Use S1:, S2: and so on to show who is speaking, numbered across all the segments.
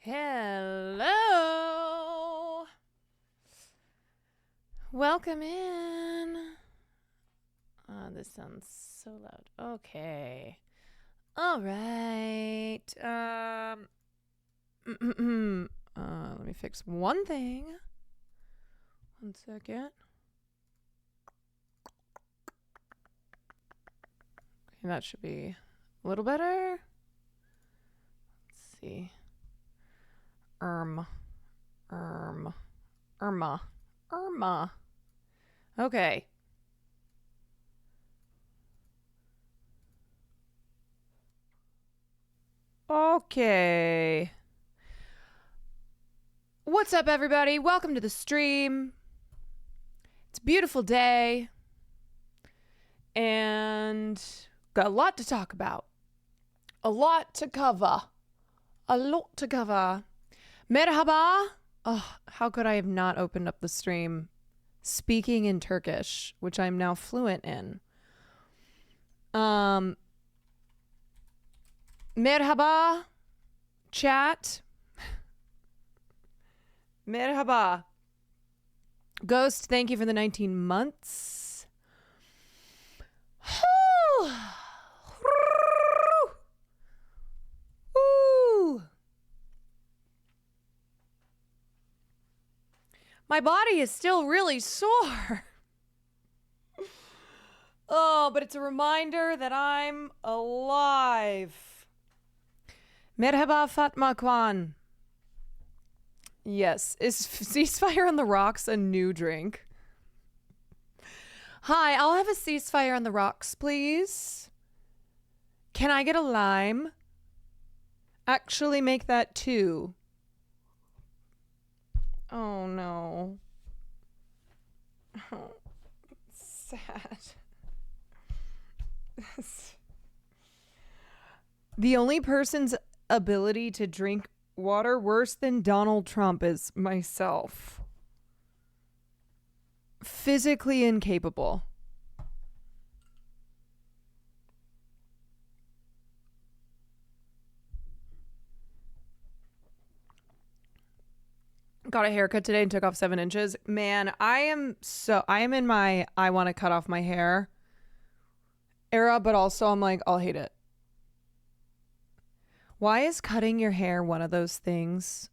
S1: Hello. Welcome in. Oh, this sounds so loud. Okay. All right. Let me fix one thing. 1 second. Okay, that should be a little better. Let's see. Irma. Okay. Okay. What's up, everybody? Welcome to the stream. It's a beautiful day. And got a lot to talk about. A lot to cover. Merhaba. Oh, how could I have not opened up the stream speaking in Turkish, which I'm now fluent in? Merhaba, chat. Merhaba. Ghost, thank you for the 19 months. Ooh. My body is still really sore. Oh, but it's a reminder that I'm alive. Merhaba Fatma Kwan. Yes. Is Ceasefire on the Rocks a new drink? Hi, I'll have a Ceasefire on the Rocks, please. Can I get a lime? Actually, make that 2. Oh, no. Oh, sad. The only person's ability to drink water worse than Donald Trump is myself. Physically incapable. Got a haircut today and took off 7 inches. Man, I am in my I want to cut off my hair era, but also I'm like, I'll hate it. Why is cutting your hair one of those things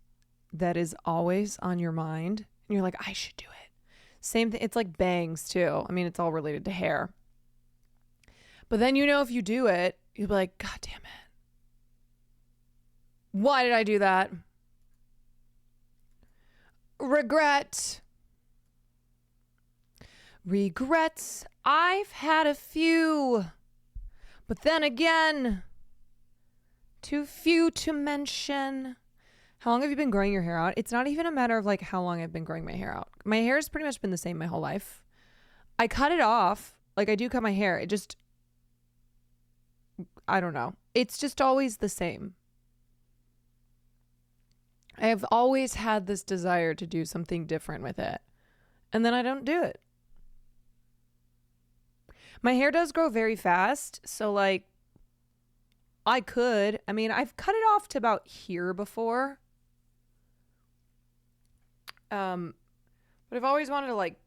S1: that is always on your mind? And you're like, I should do it. Same thing. It's like bangs too. I mean, it's all related to hair. But then, if you do it, you'll be like, God damn it. Why did I do that? Regrets. I've had a few. But then again, too few to mention. How long have you been growing your hair out? It's not even a matter of like how long I've been growing my hair out. My hair has pretty much been the same my whole life. I cut it off. Like I do cut my hair. It just, I don't know. It's just always the same. I have always had this desire to do something different with it. And then I don't do it. My hair does grow very fast. So like, I've cut it off to about here before. But I've always wanted to like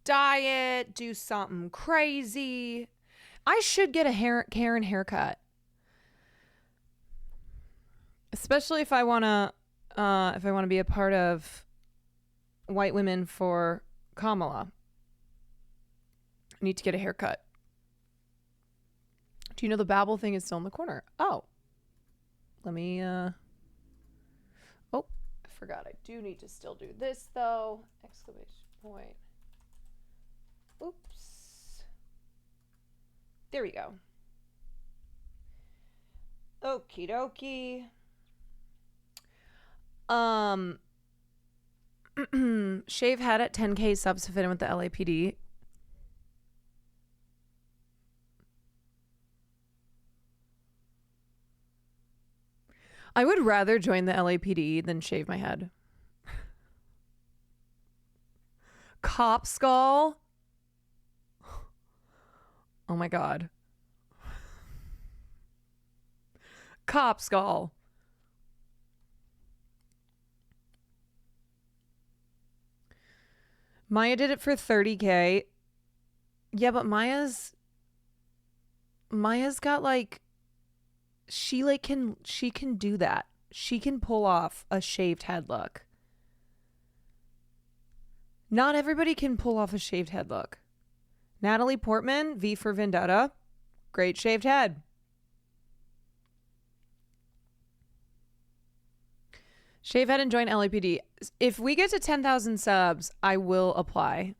S1: dye it, do something crazy. I should get a Karen haircut. Especially if I want to be a part of White Women for Kamala. I need to get a haircut. Do you know the Babbel thing is still in the corner? Oh. Let me, I forgot. I do need to still do this, though. Exclamation point. Oops. There we go. Okie dokie. Shave head at 10K subs to fit in with the LAPD. I would rather join the LAPD than shave my head. Cop skull. Oh my God. Cop skull. Maya did it for 30K. Yeah, but Maya's got like she can do that. She can pull off a shaved head look. Not everybody can pull off a shaved head look. Natalie Portman, V for Vendetta, great shaved head. Shave head and join LAPD. If we get to 10,000 subs, I will apply.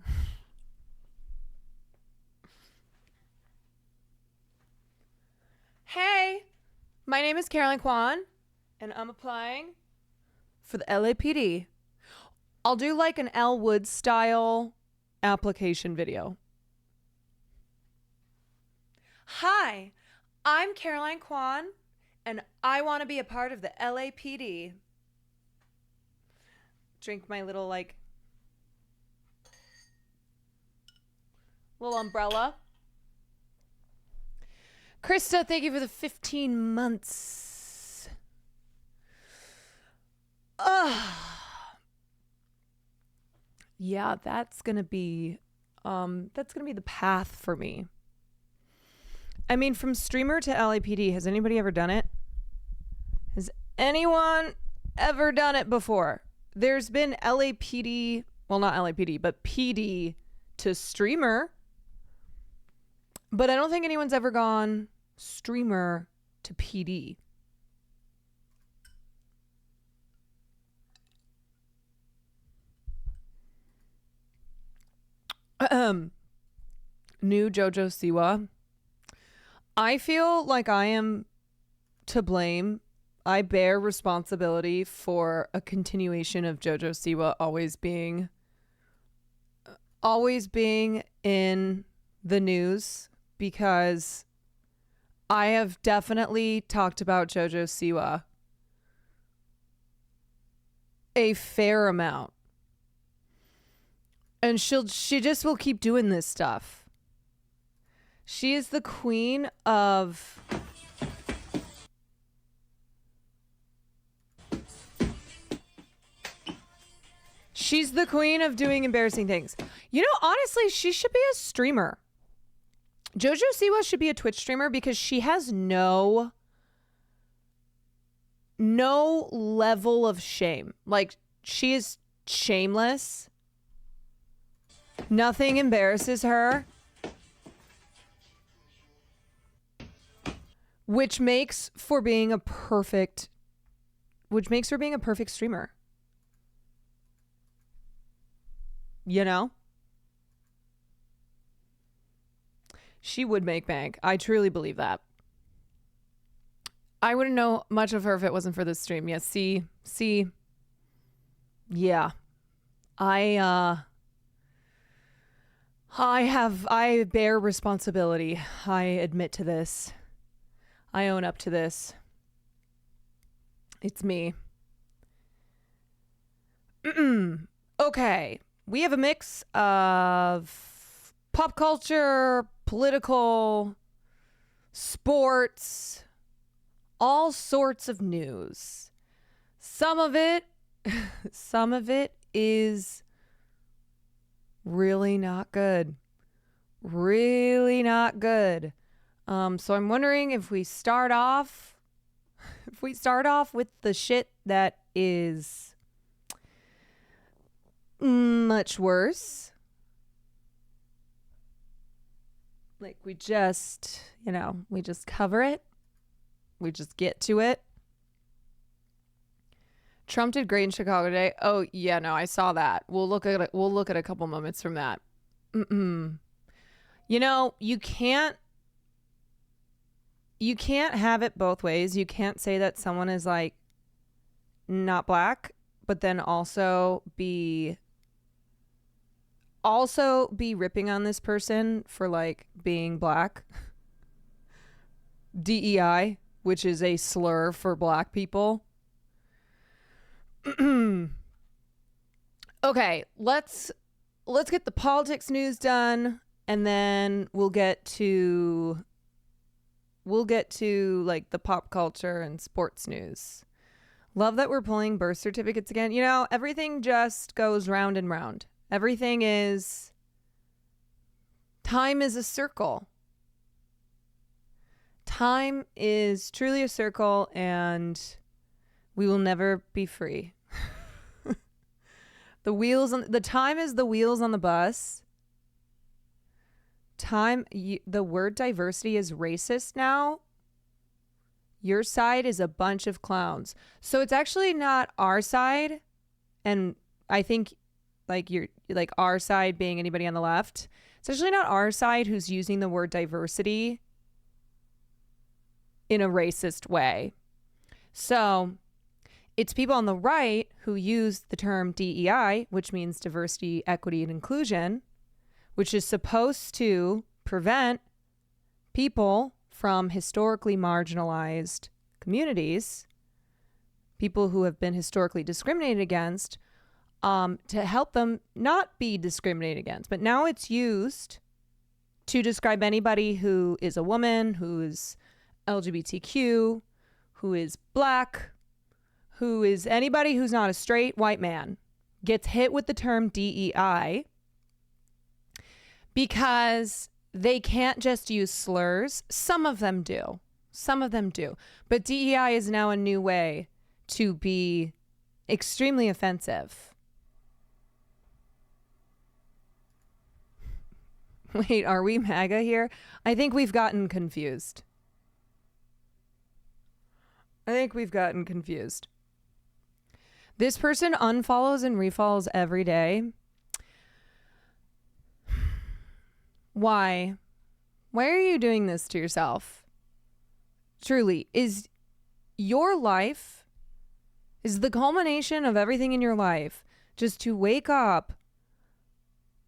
S1: Hey, my name is Caroline Kwan, and I'm applying for the LAPD. I'll do like an Elle Woods style application video. Hi, I'm Caroline Kwan, and I want to be a part of the LAPD. Drink my little like little umbrella. Krista, thank you for the 15 months. Yeah, that's gonna be the path for me. I mean, from streamer to LAPD, has anybody ever done it? Has anyone ever done it before? There's been LAPD, well, not LAPD, but PD to streamer. But I don't think anyone's ever gone streamer to PD. New JoJo Siwa. I feel like I am to blame. I bear responsibility for a continuation of JoJo Siwa always being in the news, because I have definitely talked about JoJo Siwa a fair amount. And she just will keep doing this stuff. She is the queen of She's the queen of doing embarrassing things. You know, honestly, she should be a streamer. JoJo Siwa should be a Twitch streamer, because she has no level of shame. Like, she is shameless. Nothing embarrasses her. Which makes her being a perfect streamer. You know? She would make bank. I truly believe that. I wouldn't know much of her if it wasn't for this stream. Yeah, see. Yeah. I bear responsibility. I admit to this. I own up to this. It's me. Okay. We have a mix of pop culture, political, sports, all sorts of news. Some of it is really not good. Really not good. So I'm wondering if we start off with the shit that is much worse. Like, we just cover it. We just get to it. Trump did great in Chicago today. Oh yeah, no, I saw that. We'll look at a couple moments from that. You know, you can't have it both ways. You can't say that someone is like not black, but then also be ripping on this person for like being black. DEI, which is a slur for black people. Okay, let's get the politics news done, and then we'll get to like the pop culture and sports news. Love that we're pulling birth certificates again. You know, everything just goes round and round. Everything is, time is a circle. Time is truly a circle, and we will never be free. The time is the wheels on the bus. The word diversity is racist now. Your side is a bunch of clowns. So it's actually not our side. And I think like our side being anybody on the left. It's actually not our side who's using the word diversity in a racist way. So it's people on the right who use the term DEI, which means diversity, equity, and inclusion, which is supposed to prevent people from historically marginalized communities, people who have been historically discriminated against, to help them not be discriminated against. But now it's used to describe anybody who is a woman, who is LGBTQ, who is black, who is anybody who's not a straight white man, gets hit with the term DEI because they can't just use slurs. Some of them do. But DEI is now a new way to be extremely offensive. Wait, are we MAGA here? I think we've gotten confused. This person unfollows and refollows every day. Why? Why are you doing this to yourself? Truly, is your life, is the culmination of everything in your life just to wake up,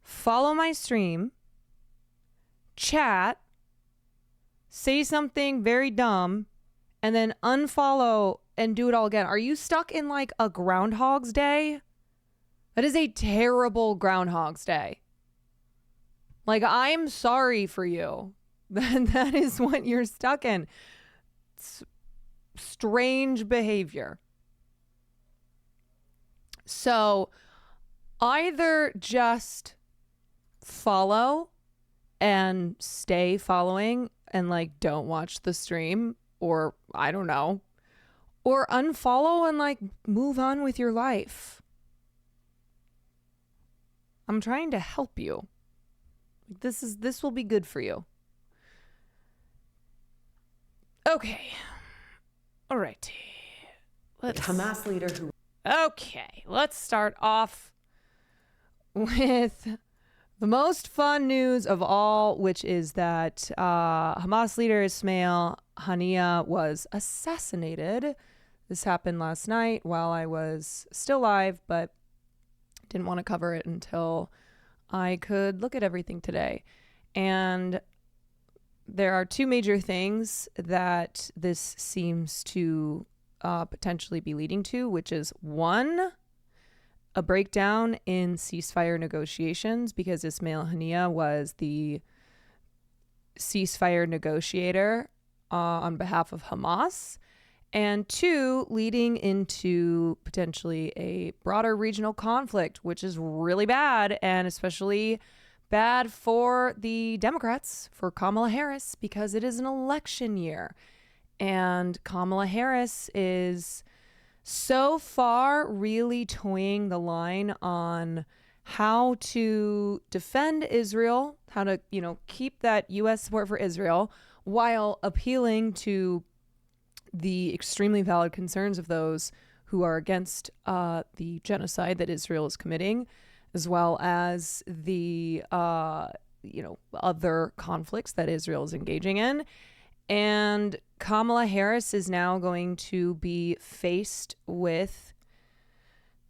S1: follow my stream, chat, say something very dumb, and then unfollow and do it all again? Are you stuck in like a Groundhog's Day? That is a terrible Groundhog's Day. Like, I'm sorry for you. That is what you're stuck in. It's strange behavior. So either just follow and stay following and like don't watch the stream, or I don't know, or unfollow and like move on with your life. I'm trying to help you. This will be good for you. Okay. All right.
S2: Hamas leader who...
S1: Okay, let's start off with the most fun news of all, which is that Hamas leader Ismail Haniyeh was assassinated. This happened last night while I was still live, but didn't want to cover it until I could look at everything today. And there are two major things that this seems to potentially be leading to, which is one, a breakdown in ceasefire negotiations, because Ismail Haniyeh was the ceasefire negotiator on behalf of Hamas. And two, leading into potentially a broader regional conflict, which is really bad, and especially bad for the Democrats, for Kamala Harris, because it is an election year. And Kamala Harris is so far really toeing the line on how to defend Israel, how to, keep that U.S. support for Israel while appealing to the extremely valid concerns of those who are against the genocide that Israel is committing, as well as the, other conflicts that Israel is engaging in. And Kamala Harris is now going to be faced with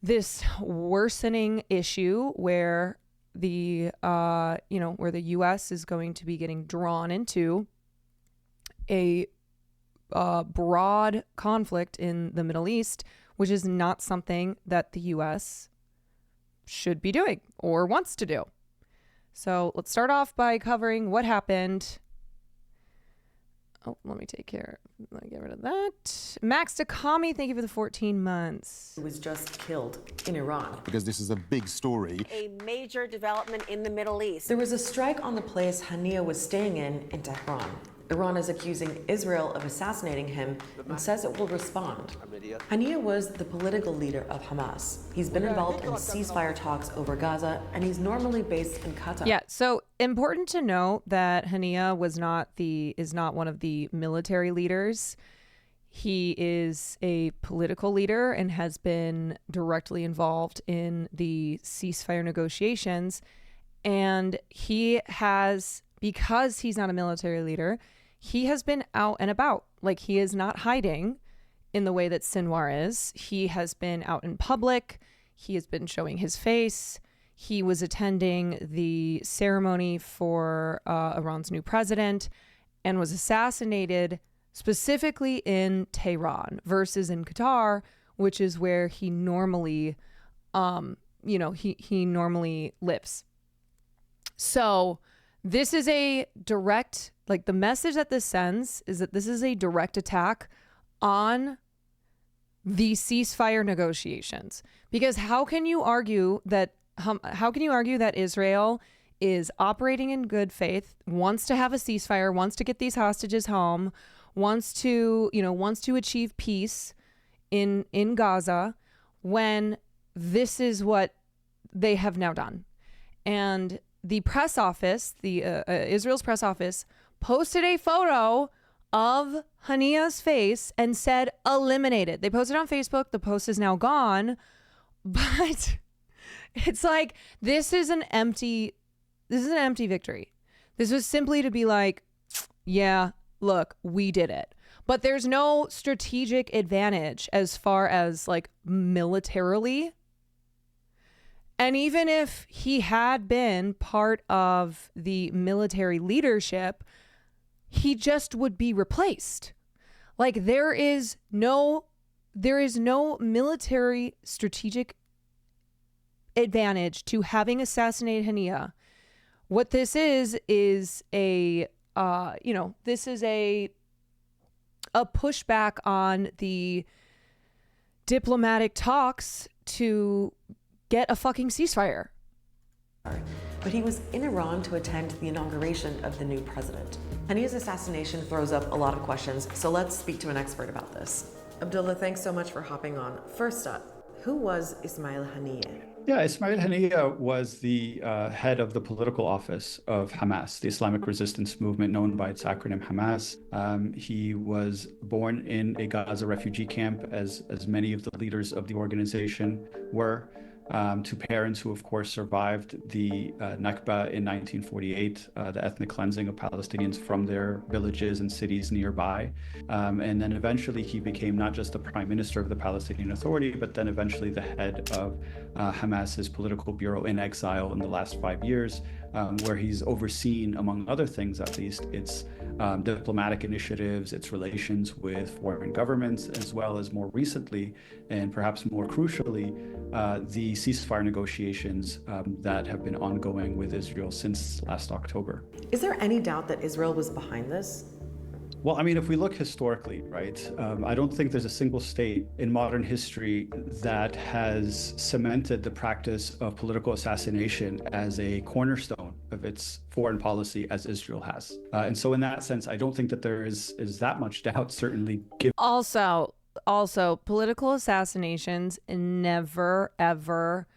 S1: this worsening issue where the U.S. is going to be getting drawn into a broad conflict in the Middle East, which is not something that the U.S. should be doing or wants to do. So let's start off by covering what happened. let me let me get rid of that. Max Takami, thank you for the 14 months.
S2: Who was just killed in Iran.
S3: Because this is a big story.
S4: A major development in the Middle East.
S2: There was a strike on the place Hania was staying in Tehran. Iran is accusing Israel of assassinating him and says it will respond. Hania was the political leader of Hamas. He's been involved in ceasefire talks over Gaza, and he's normally based in Qatar.
S1: Yeah, so important to note that Hania is not one of the military leaders. He is a political leader and has been directly involved in the ceasefire negotiations. And he has, because he's not a military leader, he has been out and about. Like, he is not hiding in the way that Sinwar is. He has been out in public. He has been showing his face. He was attending the ceremony for Iran's new president and was assassinated specifically in Tehran versus in Qatar, which is where he normally, he normally lives. So this is a direct, like, the message that this sends is that this is a direct attack on the ceasefire negotiations. Because how can you argue that Israel is operating in good faith, wants to have a ceasefire, wants to get these hostages home, wants to achieve peace in Gaza, when this is what they have now done? And the press office, Israel's press office, posted a photo of Hania's face and said eliminated. They posted it on Facebook. The post is now gone, but it's like, this is an empty victory. This was simply to be like, yeah, look, we did it. But there's no strategic advantage as far as, like, militarily. And even if he had been part of the military leadership, he just would be replaced. Like, there is no military strategic advantage to having assassinated Hania. What this is a pushback on the diplomatic talks to get a fucking ceasefire.
S2: But he was in Iran to attend the inauguration of the new president. Hania's assassination throws up a lot of questions, so let's speak to an expert about this. Abdullah, thanks so much for hopping on. First up, who was Ismail Haniyeh?
S5: Yeah, Ismail Haniyeh was the head of the political office of Hamas, the Islamic resistance movement known by its acronym Hamas. He was born in a Gaza refugee camp, as many of the leaders of the organization were. To parents who, of course, survived the Nakba in 1948, the ethnic cleansing of Palestinians from their villages and cities nearby. And then eventually he became not just the prime minister of the Palestinian Authority, but then eventually the head of Hamas's political bureau in exile in the last 5 years, where he's overseen, among other things at least, its diplomatic initiatives, its relations with foreign governments, as well as more recently, and perhaps more crucially, the ceasefire negotiations that have been ongoing with Israel since last October.
S2: Is there any doubt that Israel was behind this?
S5: Well, I mean, if we look historically, right, I don't think there's a single state in modern history that has cemented the practice of political assassination as a cornerstone of its foreign policy as Israel has. And so in that sense, I don't think that there is that much doubt, certainly.
S1: Also, political assassinations never, ever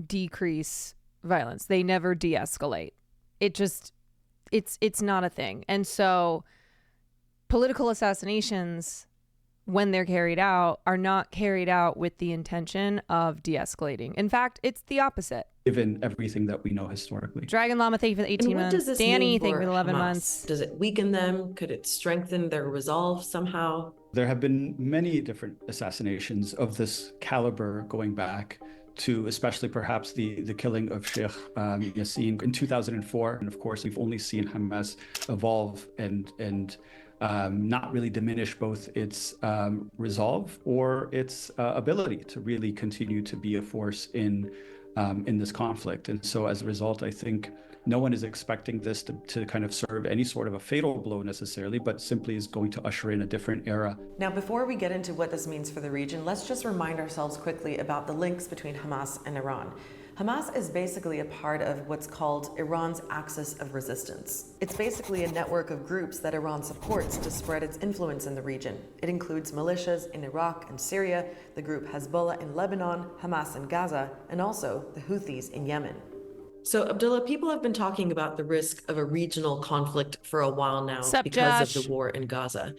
S1: decrease violence. They never de-escalate. It's not a thing. And so political assassinations, when they're carried out, are not carried out with the intention of de-escalating. In fact, it's the opposite.
S5: Given everything that we know historically.
S1: Dragon Llama, thank you for the 18 months. Danny, thank you for the 11 months.
S2: Does it weaken them? Could it strengthen their resolve somehow?
S5: There have been many different assassinations of this caliber going back to especially perhaps the killing of Sheikh Yassin in 2004. And of course, we've only seen Hamas evolve and not really diminish both its resolve or its ability to really continue to be a force in in this conflict. And so as a result, I think no one is expecting this to kind of serve any sort of a fatal blow necessarily, but simply is going to usher in a different era.
S2: Now, before we get into what this means for the region, let's just remind ourselves quickly about the links between Hamas and Iran. Hamas is basically a part of what's called Iran's axis of resistance. It's basically a network of groups that Iran supports to spread its influence in the region. It includes militias in Iraq and Syria, the group Hezbollah in Lebanon, Hamas in Gaza, and also the Houthis in Yemen. So, Abdullah, people have been talking about the risk of a regional conflict for a while now because of the war in Gaza.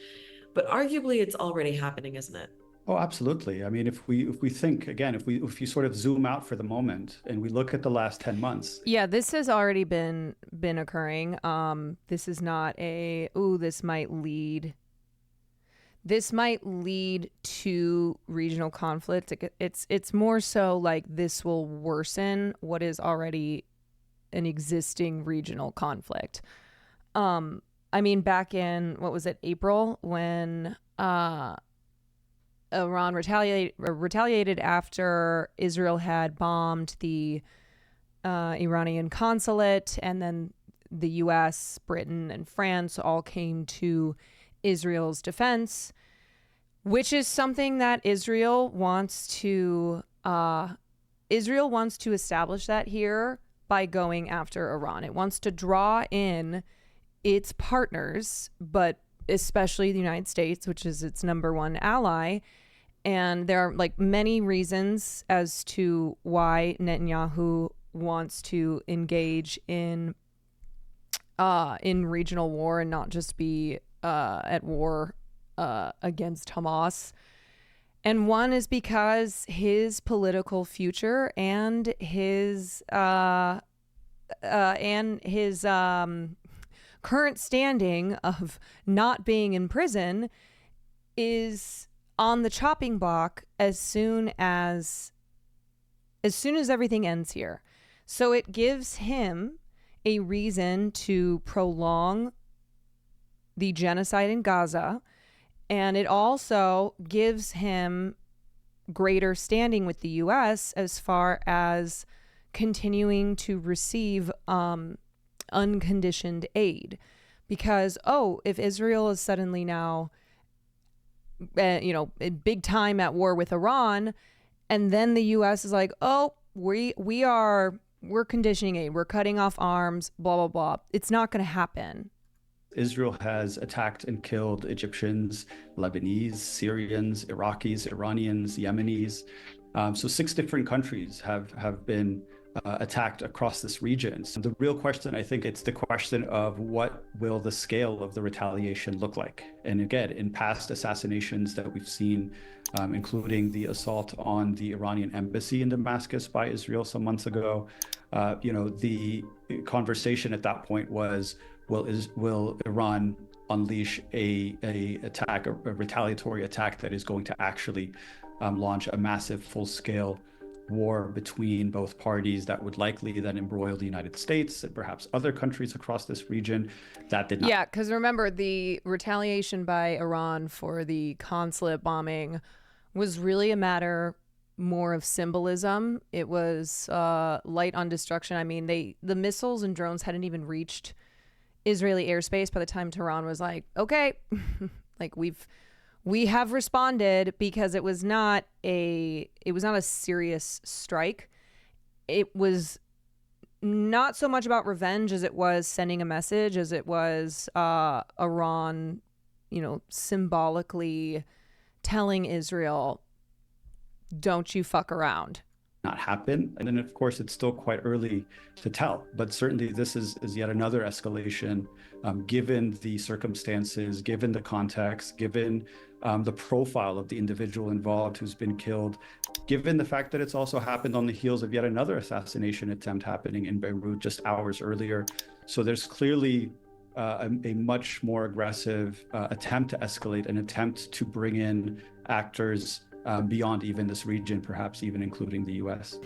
S2: But arguably, it's already happening, isn't it?
S5: Oh, absolutely. I mean, if we think again, if you sort of zoom out for the moment and we look at the last 10 months.
S1: Yeah, this has already been occurring. This is not this might lead to regional conflict. It's more so like this will worsen what is already an existing regional conflict. I mean, back in, what was it, April, when Iran retaliated after Israel had bombed the Iranian consulate, and then the US, Britain, and France all came to Israel's defense, which is something that Israel wants to establish that here by going after Iran. It wants to draw in its partners, but especially the United States, which is its number one ally. And there are like many reasons as to why Netanyahu wants to engage in regional war and not just be at war against Hamas. And one is because his political future and his current standing of not being in prison is on the chopping block as soon as everything ends here. So it gives him a reason to prolong the genocide in Gaza, and it also gives him greater standing with the U.S. as far as continuing to receive unconditioned aid. Because, if Israel is suddenly now, big time at war with Iran, and then the U.S. is like, we're conditioning aid, we're cutting off arms, blah, blah, blah. It's not going to happen.
S5: Israel has attacked and killed Egyptians, Lebanese, Syrians, Iraqis, Iranians, Yemenis. So 6 different countries have been attacked across this region. So the real question, I think, it's the question of what will the scale of the retaliation look like? And again, in past assassinations that we've seen, including the assault on the Iranian embassy in Damascus by Israel some months ago, the conversation at that point was, will Iran unleash a retaliatory attack that is going to actually launch a massive full-scale war between both parties that would likely then embroil the United States and perhaps other countries across this region? That did not.
S1: Yeah, because remember, the retaliation by Iran for the consulate bombing was really a matter more of symbolism. It was light on destruction. I mean, the missiles and drones hadn't even reached Israeli airspace by the time Tehran was like, okay, like we have responded, because it was not a serious strike. It was not so much about revenge as it was sending a message, as it was Iran, symbolically telling Israel, don't you fuck around.
S5: Not happen. And then, of course, it's still quite early to tell. But certainly this is yet another escalation, given the circumstances, given the context, given the profile of the individual involved who's been killed, given the fact that it's also happened on the heels of yet another assassination attempt happening in Beirut just hours earlier. So there's clearly a much more aggressive attempt to escalate, an attempt to bring in actors beyond even this region, perhaps even including the U.S.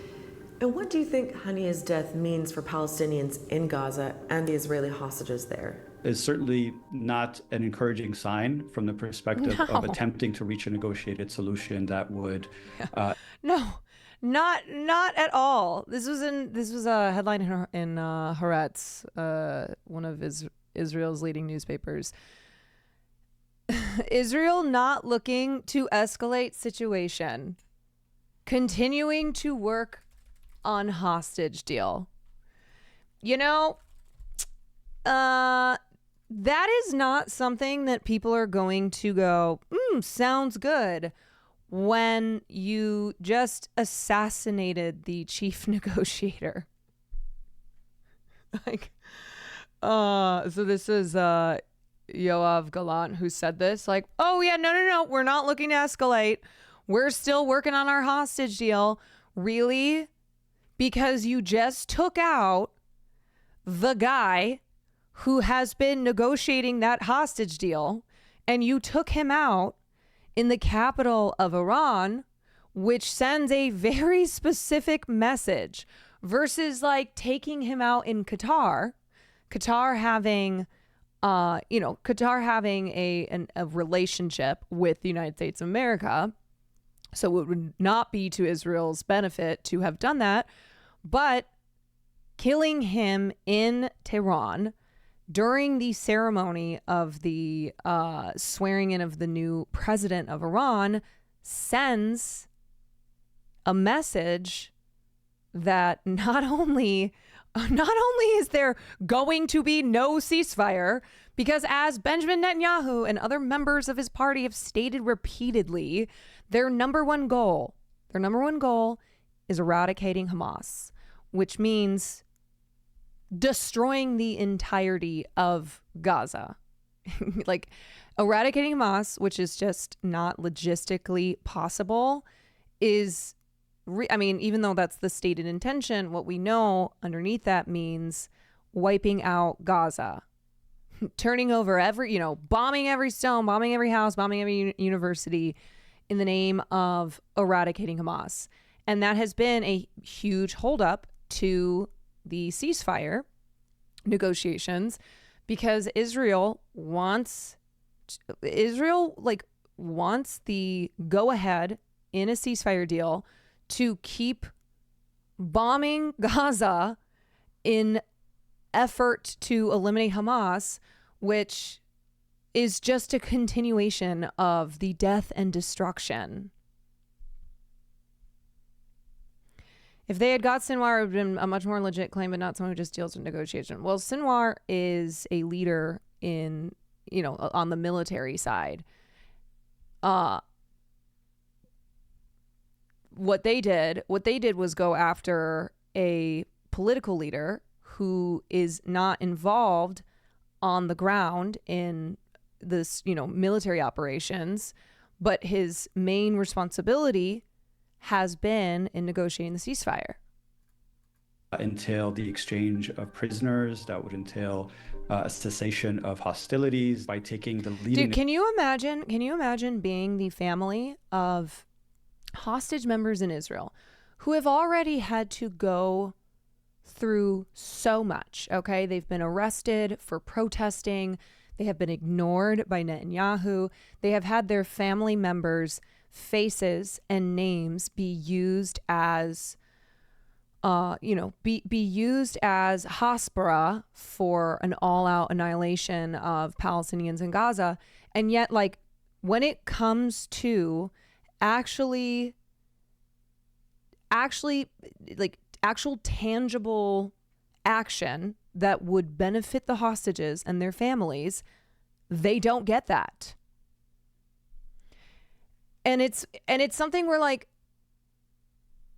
S2: And what do you think Hania's death means for Palestinians in Gaza and the Israeli hostages there?
S5: Is certainly not an encouraging sign from the perspective of attempting to reach a negotiated solution that would...
S1: Not at all. This was a headline in Haaretz, one of Israel's leading newspapers. Israel not looking to escalate situation, continuing to work on hostage deal. That is not something that people are going to go, sounds good, when you just assassinated the chief negotiator. So this is Yoav Gallant who said this, like, oh yeah, no, we're not looking to escalate. We're still working on our hostage deal. Really? Because you just took out the guy who has been negotiating that hostage deal, and you took him out in the capital of Iran, which sends a very specific message, versus like taking him out in Qatar having a relationship with the United States of America. So it would not be to Israel's benefit to have done that, but killing him in Tehran during the ceremony of the swearing in of the new president of Iran sends a message that not only is there going to be no ceasefire, because as Benjamin Netanyahu and other members of his party have stated repeatedly, their number one goal is eradicating Hamas, which means destroying the entirety of Gaza. Like, eradicating Hamas, which is just not logistically possible, is even though that's the stated intention, what we know underneath that means wiping out Gaza, turning over bombing every stone, bombing every house, bombing every university in the name of eradicating Hamas. And that has been a huge holdup to the ceasefire negotiations, because Israel wants the go ahead in a ceasefire deal to keep bombing Gaza in effort to eliminate Hamas, which is just a continuation of the death and destruction. If they had got Sinwar, it would have been a much more legit claim, but not someone who just deals with negotiation. Well, Sinwar is a leader in, on the military side. What they did was go after a political leader who is not involved on the ground in this, military operations, but his main responsibility has been in negotiating the ceasefire.
S5: Entail the exchange of prisoners. That would entail a cessation of hostilities by taking the leading.
S1: Dude, can you imagine being the family of hostage members in Israel who have already had to go through so much? Okay, they've been arrested for protesting. They have been ignored by Netanyahu. They have had their family members' faces and names be used as be used as hospara for an all-out annihilation of Palestinians in Gaza. And yet, like, when it comes to actual tangible action that would benefit the hostages and their families, they don't get that. And it's something where, like,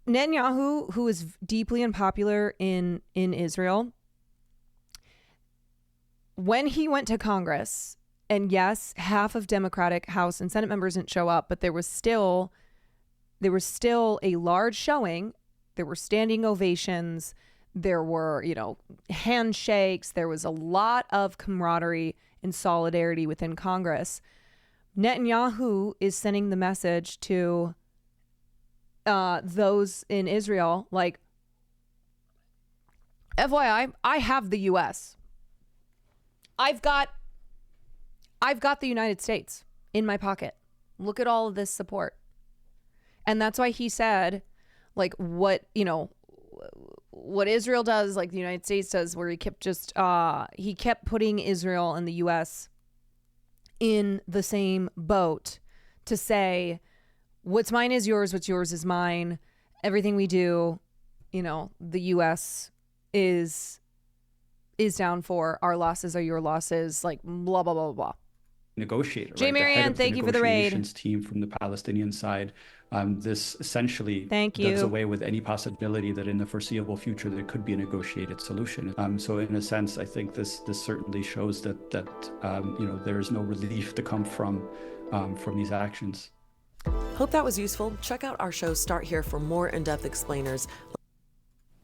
S1: Netanyahu, who is deeply unpopular in Israel, when he went to Congress, and yes, half of Democratic House and Senate members didn't show up, but there was still a large showing. There were standing ovations. There were, handshakes. There was a lot of camaraderie and solidarity within Congress. Netanyahu is sending the message to those in Israel, like, FYI, I have the US. I've got the United States in my pocket. Look at all of this support. And that's why he said, like what, you know, what Israel does, like the United States does, where he kept putting Israel and the US in the same boat to say, what's mine is yours, what's yours is mine. Everything we do, you know, the US is down for. Our losses are your losses, like blah, blah, blah, blah.
S5: Negotiator,
S1: Jay
S5: right?
S1: Marianne, thank you for the raid.
S5: Negotiations team from the Palestinian side. This essentially does
S1: you.
S5: away with any possibility that in the foreseeable future there could be a negotiated solution. So in a sense, I think this certainly shows that you know, there is no relief to come from these actions.
S2: Hope that was useful. Check out our show Start Here for more in-depth explainers.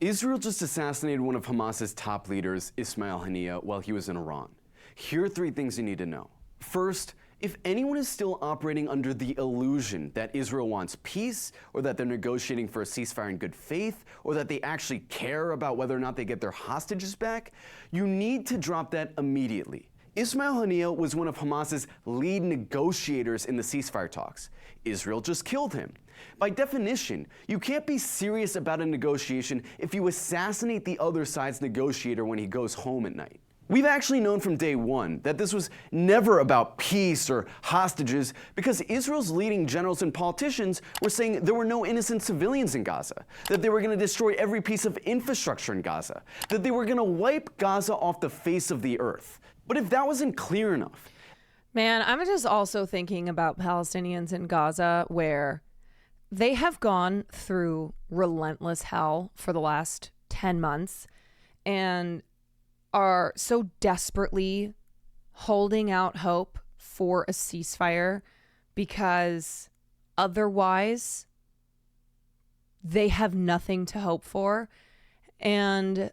S3: Israel just assassinated one of Hamas's top leaders, Ismail Haniyeh, while he was in Iran. Here are 3 things you need to know. First, if anyone is still operating under the illusion that Israel wants peace, or that they're negotiating for a ceasefire in good faith, or that they actually care about whether or not they get their hostages back, you need to drop that immediately. Ismail Haniyeh was one of Hamas's lead negotiators in the ceasefire talks. Israel just killed him. By definition, you can't be serious about a negotiation if you assassinate the other side's negotiator when he goes home at night. We've actually known from day one that this was never about peace or hostages, because Israel's leading generals and politicians were saying there were no innocent civilians in Gaza, that they were going to destroy every piece of infrastructure in Gaza, that they were going to wipe Gaza off the face of the earth. But if that wasn't clear enough...
S1: Man, I'm just also thinking about Palestinians in Gaza, where they have gone through relentless hell for the last 10 months and are so desperately holding out hope for a ceasefire, because otherwise they have nothing to hope for. And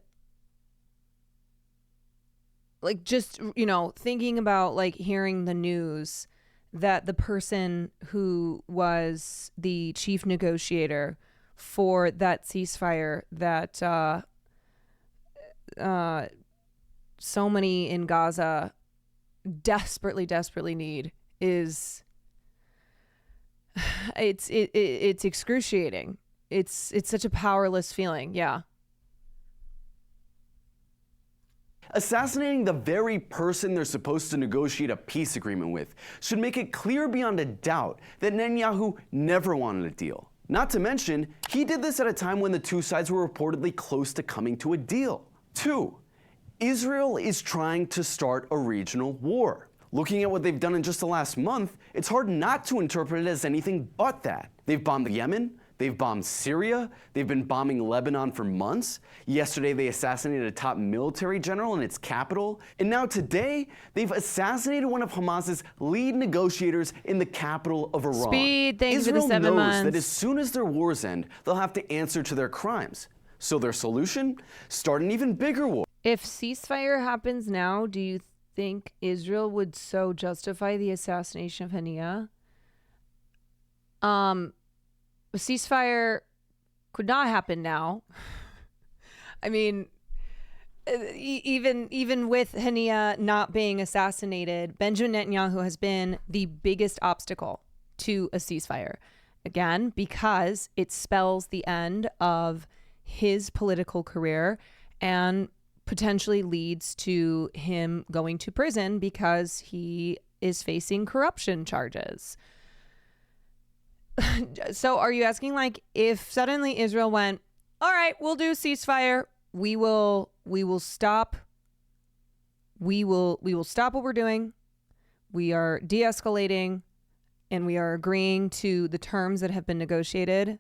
S1: like, just, you know, thinking about like hearing the news that the person who was the chief negotiator for that ceasefire that so many in Gaza desperately need is, it's excruciating. It's such a powerless feeling. Yeah.
S3: Assassinating the very person they're supposed to negotiate a peace agreement with should make it clear beyond a doubt that Netanyahu never wanted a deal. Not to mention, he did this at a time when the two sides were reportedly close to coming to a deal. 2. Israel is trying to start a regional war. Looking at what they've done in just the last month, it's hard not to interpret it as anything but that. They've bombed Yemen, they've bombed Syria, they've been bombing Lebanon for months. Yesterday they assassinated a top military general in its capital. And now today, they've assassinated one of Hamas's lead negotiators in the capital of Iran.
S1: Speed, thanks for the
S3: Israel
S1: 7
S3: knows
S1: months.
S3: that as soon as their wars end, they'll have to answer to their crimes. So their solution? Start an even bigger war.
S1: If ceasefire happens now, do you think Israel would so justify the assassination of Haniyeh? A ceasefire could not happen now. I mean, even with Haniyeh not being assassinated, Benjamin Netanyahu has been the biggest obstacle to a ceasefire. Again, because it spells the end of his political career and potentially leads to him going to prison because he is facing corruption charges. So are you asking, like, if suddenly Israel went, all right, we'll do a ceasefire, we will stop what we're doing, we are de-escalating, and we are agreeing to the terms that have been negotiated?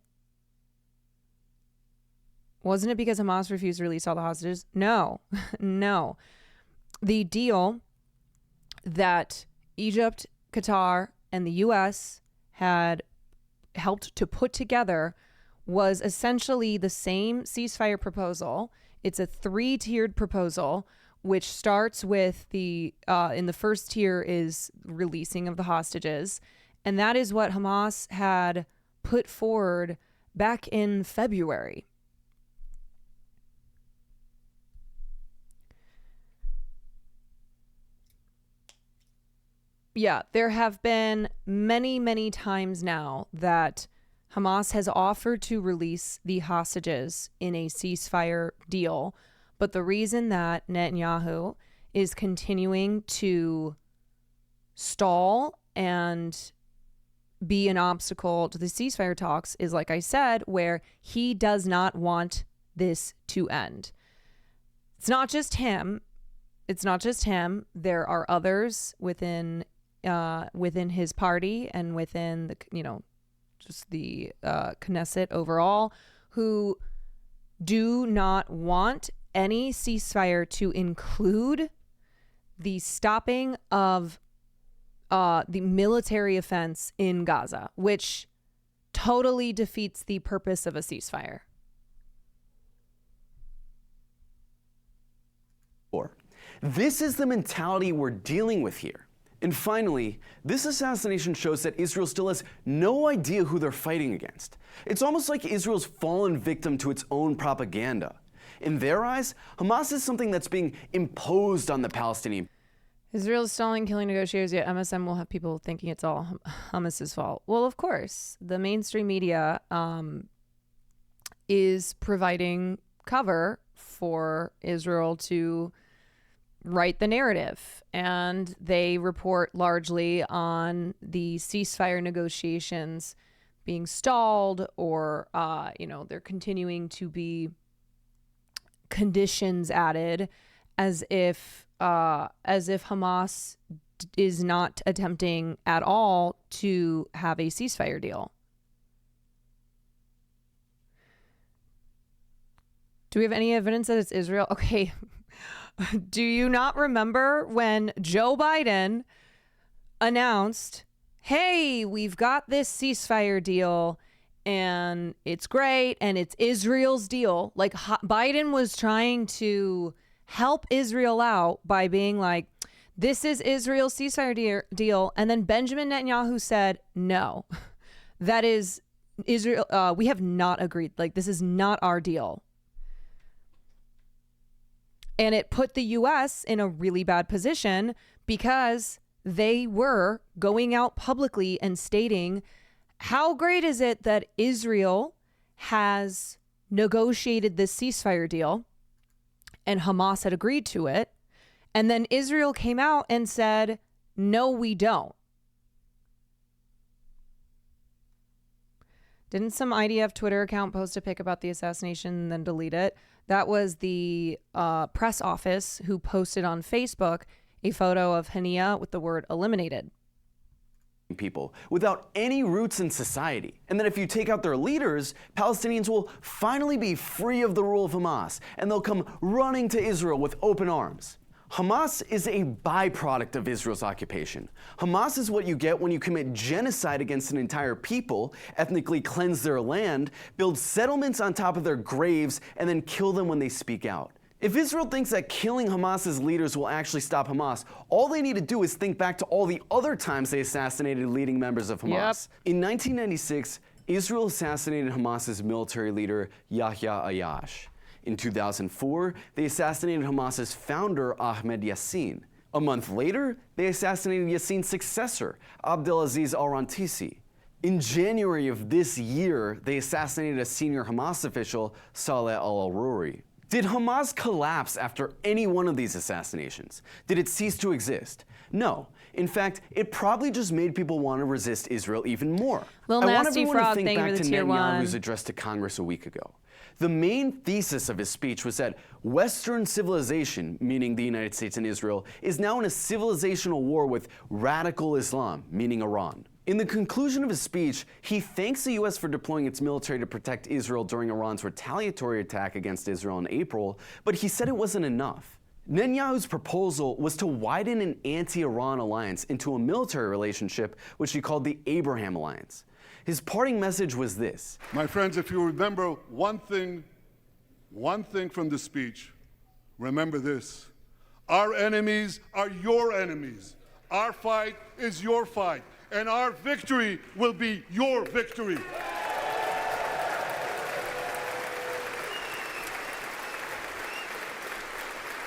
S1: Wasn't it because Hamas refused to release all the hostages? No, no. The deal that Egypt, Qatar, and the U.S. had helped to put together was essentially the same ceasefire proposal. It's a 3-tiered proposal, which starts with in the first tier is releasing of the hostages. And that is what Hamas had put forward back in February. Yeah, there have been many, many times now that Hamas has offered to release the hostages in a ceasefire deal. But the reason that Netanyahu is continuing to stall and be an obstacle to the ceasefire talks is, like I said, where he does not want this to end. It's not just him. There are others within his party and within the, just the Knesset overall, who do not want any ceasefire to include the stopping of the military offense in Gaza, which totally defeats the purpose of a ceasefire.
S3: This is the mentality we're dealing with here. And finally, this assassination shows that Israel still has no idea who they're fighting against. It's almost like Israel's fallen victim to its own propaganda. In their eyes, Hamas is something that's being imposed on the Palestinian.
S1: Israel's stalling killing negotiators, yet MSM will have people thinking it's all Hamas's fault. Well, of course, the mainstream media is providing cover for Israel to write the narrative, and they report largely on the ceasefire negotiations being stalled, or they're continuing to be conditions added, as if Hamas is not attempting at all to have a ceasefire deal. Do we have any evidence that it's Israel? Okay. Do you not remember when Joe Biden announced, hey, we've got this ceasefire deal and it's great and it's Israel's deal? Like, Biden was trying to help Israel out by being like, this is Israel's ceasefire deal. And then Benjamin Netanyahu said, no, that is Israel. We have not agreed. Like, this is not our deal. And it put the U.S. in a really bad position because they were going out publicly and stating, how great is it that Israel has negotiated this ceasefire deal and Hamas had agreed to it. And then Israel came out and said, no, we don't. Didn't some IDF Twitter account post a pic about the assassination and then delete it? That was the press office who posted on Facebook a photo of Hania with the word eliminated.
S3: People without any roots in society. And that if you take out their leaders, Palestinians will finally be free of the rule of Hamas, and they'll come running to Israel with open arms. Hamas is a byproduct of Israel's occupation. Hamas is what you get when you commit genocide against an entire people, ethnically cleanse their land, build settlements on top of their graves, and then kill them when they speak out. If Israel thinks that killing Hamas's leaders will actually stop Hamas, all they need to do is think back to all the other times they assassinated leading members of Hamas. Yep. In 1996, Israel assassinated Hamas's military leader, Yahya Ayash. In 2004, they assassinated Hamas's founder, Ahmed Yassin. A month later, they assassinated Yassin's successor, Abdelaziz al-Rantisi. In January of this year, they assassinated a senior Hamas official, Saleh al-Aruri. Did Hamas collapse after any one of these assassinations? Did it cease to exist? No. In fact, it probably just made people want to resist Israel even more.
S1: Lil
S3: I want
S1: Nasty
S3: everyone
S1: Frog,
S3: to think back to Netanyahu's
S1: 1.
S3: address to Congress a week ago. The main thesis of his speech was that Western civilization, meaning the United States and Israel, is now in a civilizational war with radical Islam, meaning Iran. In the conclusion of his speech, he thanks the U.S. for deploying its military to protect Israel during Iran's retaliatory attack against Israel in April, but he said it wasn't enough. Netanyahu's proposal was to widen an anti-Iran alliance into a military relationship, which he called the Abraham Alliance. His parting message was this.
S6: My friends, if you remember one thing from the speech, remember this. Our enemies are your enemies. Our fight is your fight. And our victory will be your victory.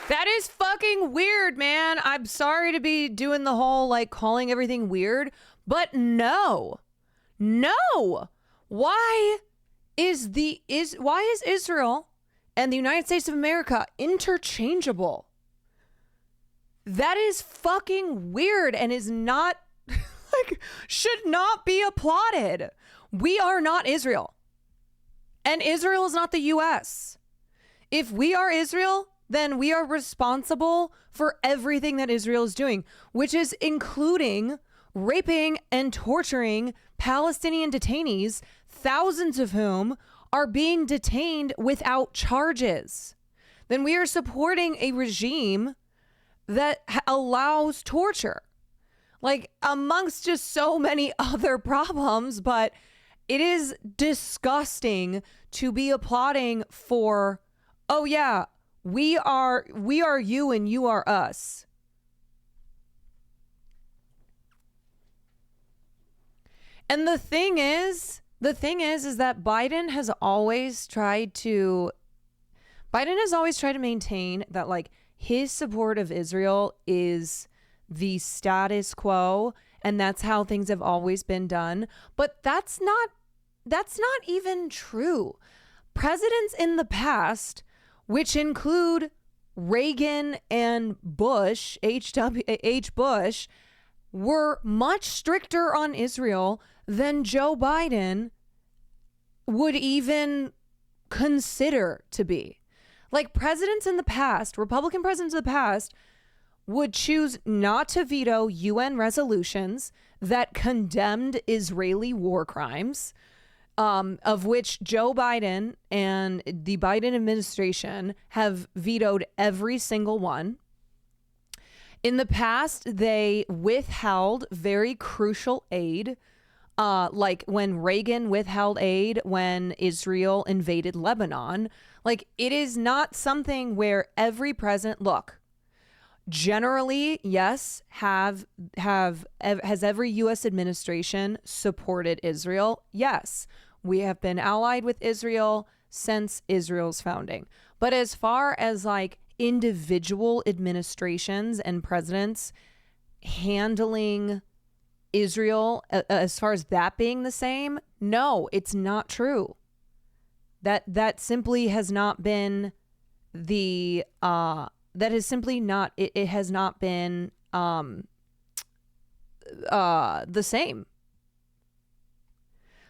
S1: That is fucking weird, man. I'm sorry to be doing the whole, like, calling everything weird, but no. Why is Israel and the United States of America interchangeable? That is fucking weird and is not like should not be applauded. We are not Israel. And Israel is not the US. If we are Israel, then we are responsible for everything that Israel is doing, which is including raping and torturing Palestinian detainees, thousands of whom are being detained without charges. Then we are supporting a regime that allows torture, like amongst just so many other problems. But it is disgusting to be applauding for, oh yeah, we are you and you are us. And the thing is that Biden has always tried to maintain that like his support of Israel is the status quo and that's how things have always been done. But that's not even true. Presidents in the past, which include Reagan and Bush, H. Bush, were much stricter on Israel than Joe Biden would even consider to be. Like presidents in the past, Republican presidents in the past, would choose not to veto UN resolutions that condemned Israeli war crimes, of which Joe Biden and the Biden administration have vetoed every single one. In the past, they withheld very crucial aid, like when Reagan withheld aid when Israel invaded Lebanon. Like, it is not something where every president, look, generally, yes, has every U.S. administration supported Israel? Yes, we have been allied with Israel since Israel's founding. But as far as like individual administrations and presidents handling Israel, as far as that being the same, no, it's not true. That simply has not been the that is simply not it has not been the same.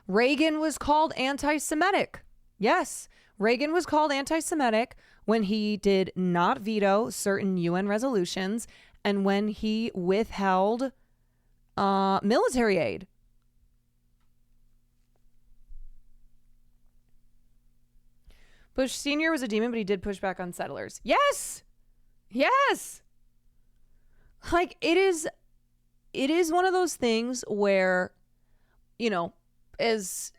S1: Reagan was called anti-Semitic. Yes, Reagan was called anti-Semitic when he did not veto certain UN resolutions and when he withheld military aid. Bush Sr. was a demon, but he did push back on settlers. Yes! Yes! Like, it is one of those things where, you know, as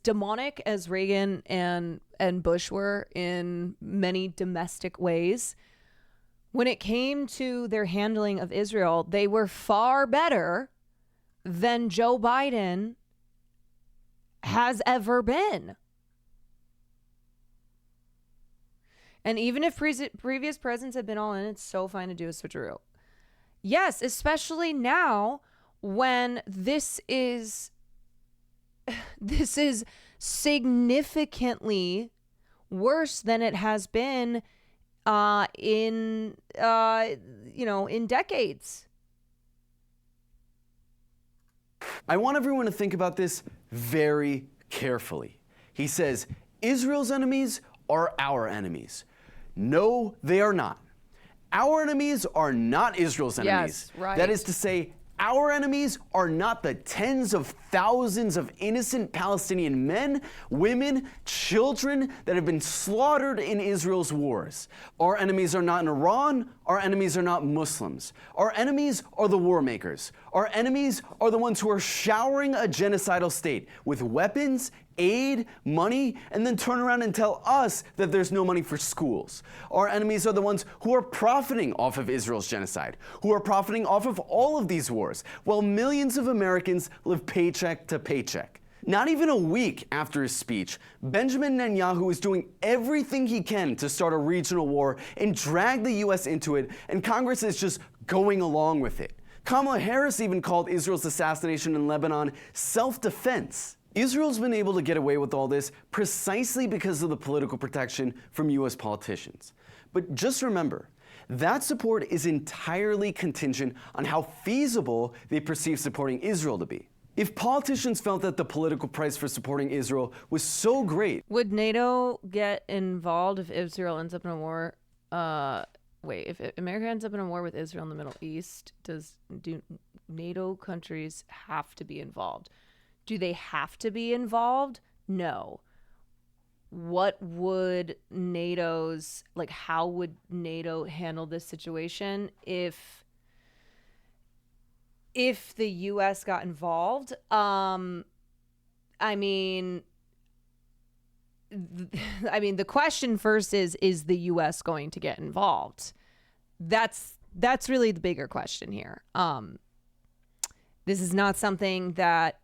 S1: demonic as Reagan and Bush were in many domestic ways, when it came to their handling of Israel, they were far better than Joe Biden has ever been. And even if previous presidents have been all in, it's so fine to do a switcheroo. Yes, especially now when this is significantly worse than it has been in decades.
S3: I want everyone to think about this very carefully. He says, Israel's enemies are our enemies. No, they are not. Our enemies are not Israel's enemies.
S1: Yes, right.
S3: That is to say, our enemies are not the tens of thousands of innocent Palestinian men, women, children that have been slaughtered in Israel's wars. Our enemies are not in Iran. Our enemies are not Muslims. Our enemies are the war makers. Our enemies are the ones who are showering a genocidal state with weapons, aid, money, and then turn around and tell us that there's no money for schools. Our enemies are the ones who are profiting off of Israel's genocide, who are profiting off of all of these wars, while millions of Americans live paycheck to paycheck. Not even a week after his speech, Benjamin Netanyahu is doing everything he can to start a regional war and drag the U.S. into it, and Congress is just going along with it. Kamala Harris even called Israel's assassination in Lebanon self-defense. Israel's been able to get away with all this precisely because of the political protection from US politicians. But just remember, that support is entirely contingent on how feasible they perceive supporting Israel to be. If politicians felt that the political price for supporting Israel was so great,
S1: would NATO get involved if Israel ends up in a war? If America ends up in a war with Israel in the Middle East, do NATO countries have to be involved? Do they have to be involved? No. What would how would NATO handle this situation if the US got involved? The question first is the US going to get involved? That's really the bigger question here. This is not something that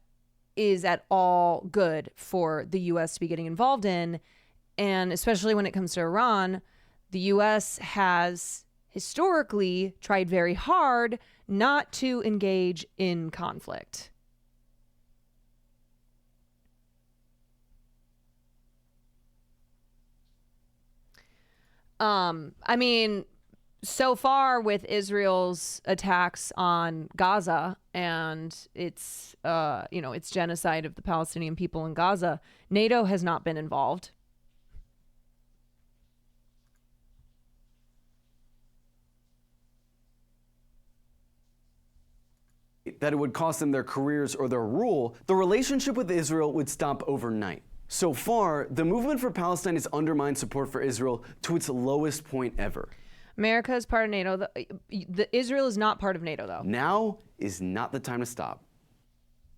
S1: is at all good for the US to be getting involved in. And especially when it comes to Iran, the US has historically tried very hard not to engage in conflict. So far with Israel's attacks on Gaza and its genocide of the Palestinian people in Gaza, NATO has not been involved.
S3: that it would cost them their careers or their rule, the relationship with Israel would stop overnight. So far, the movement for Palestine has undermined support for Israel to its lowest point ever.
S1: America is part of NATO. Israel is not part of NATO, though.
S3: Now is not the time to stop.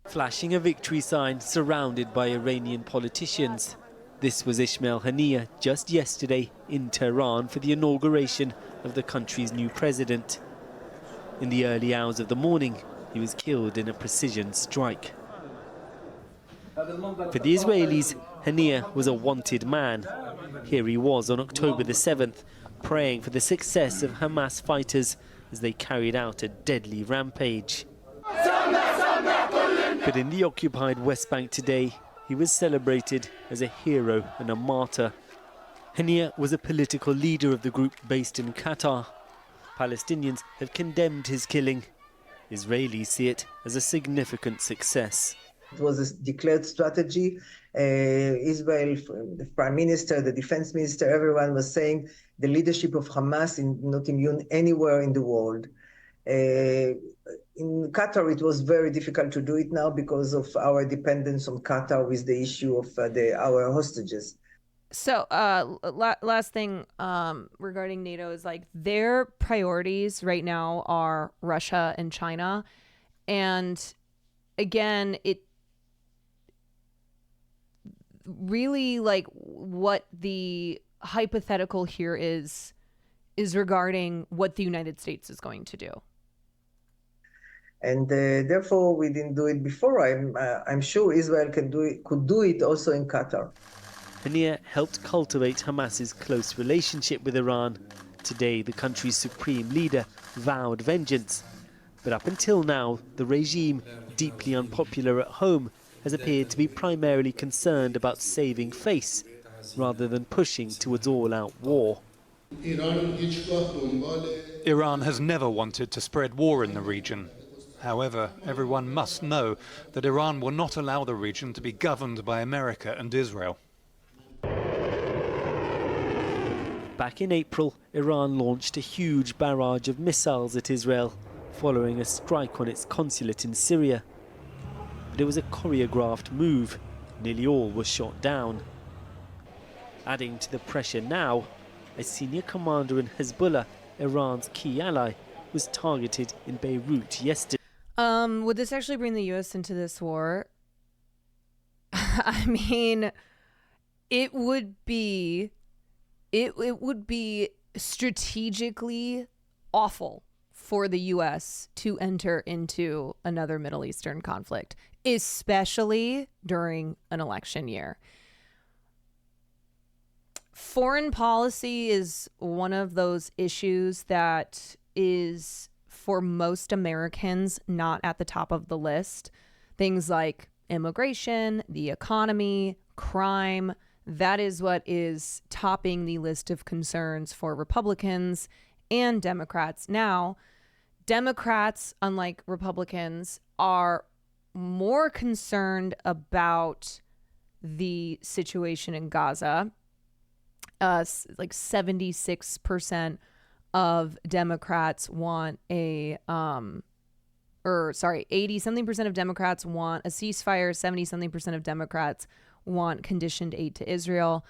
S7: Flashing a victory sign surrounded by Iranian politicians. This was Ismail Haniyeh just yesterday in Tehran for the inauguration of the country's new president. In the early hours of the morning, he was killed in a precision strike. For the Israelis, Haniyeh was a wanted man. Here he was on October the 7th, praying for the success of Hamas fighters as they carried out a deadly rampage. But in the occupied West Bank today, he was celebrated as a hero and a martyr. Haniyeh was a political leader of the group based in Qatar. Palestinians have condemned his killing. Israelis see it as a significant success.
S8: It was a declared strategy. Israel, the prime minister, the defense minister, everyone was saying the leadership of Hamas is not immune anywhere in the world. In Qatar, it was very difficult to do it now because of our dependence on Qatar with the issue of our hostages.
S1: So last thing regarding NATO is like their priorities right now are Russia and China. And again, it really like what the hypothetical here is regarding what the United States is going to do.
S8: And therefore, we didn't do it before. I'm sure Israel could do it also in Qatar.
S7: Haniyeh helped cultivate Hamas's close relationship with Iran. Today, the country's supreme leader vowed vengeance. But up until now, the regime, deeply unpopular at home, has appeared to be primarily concerned about saving face rather than pushing towards all-out war.
S9: Iran has never wanted to spread war in the region. However, everyone must know that Iran will not allow the region to be governed by America and Israel.
S7: Back in April, Iran launched a huge barrage of missiles at Israel, following a strike on its consulate in Syria. But it was a choreographed move. Nearly all was shot down. Adding to the pressure now, a senior commander in Hezbollah, Iran's key ally, was targeted in Beirut yesterday.
S1: Would this actually bring the U.S. into this war? I mean, it would be strategically awful for the U.S. to enter into another Middle Eastern conflict, especially during an election year. Foreign policy is one of those issues that is, for most Americans, not at the top of the list. Things like immigration, the economy, crime. That is what is topping the list of concerns for Republicans and Democrats. Now, Democrats, unlike Republicans, are more concerned about the situation in Gaza. Like 76% of Democrats want 80-something% of Democrats want a ceasefire. 70-something% of Democrats want conditioned aid to Israel.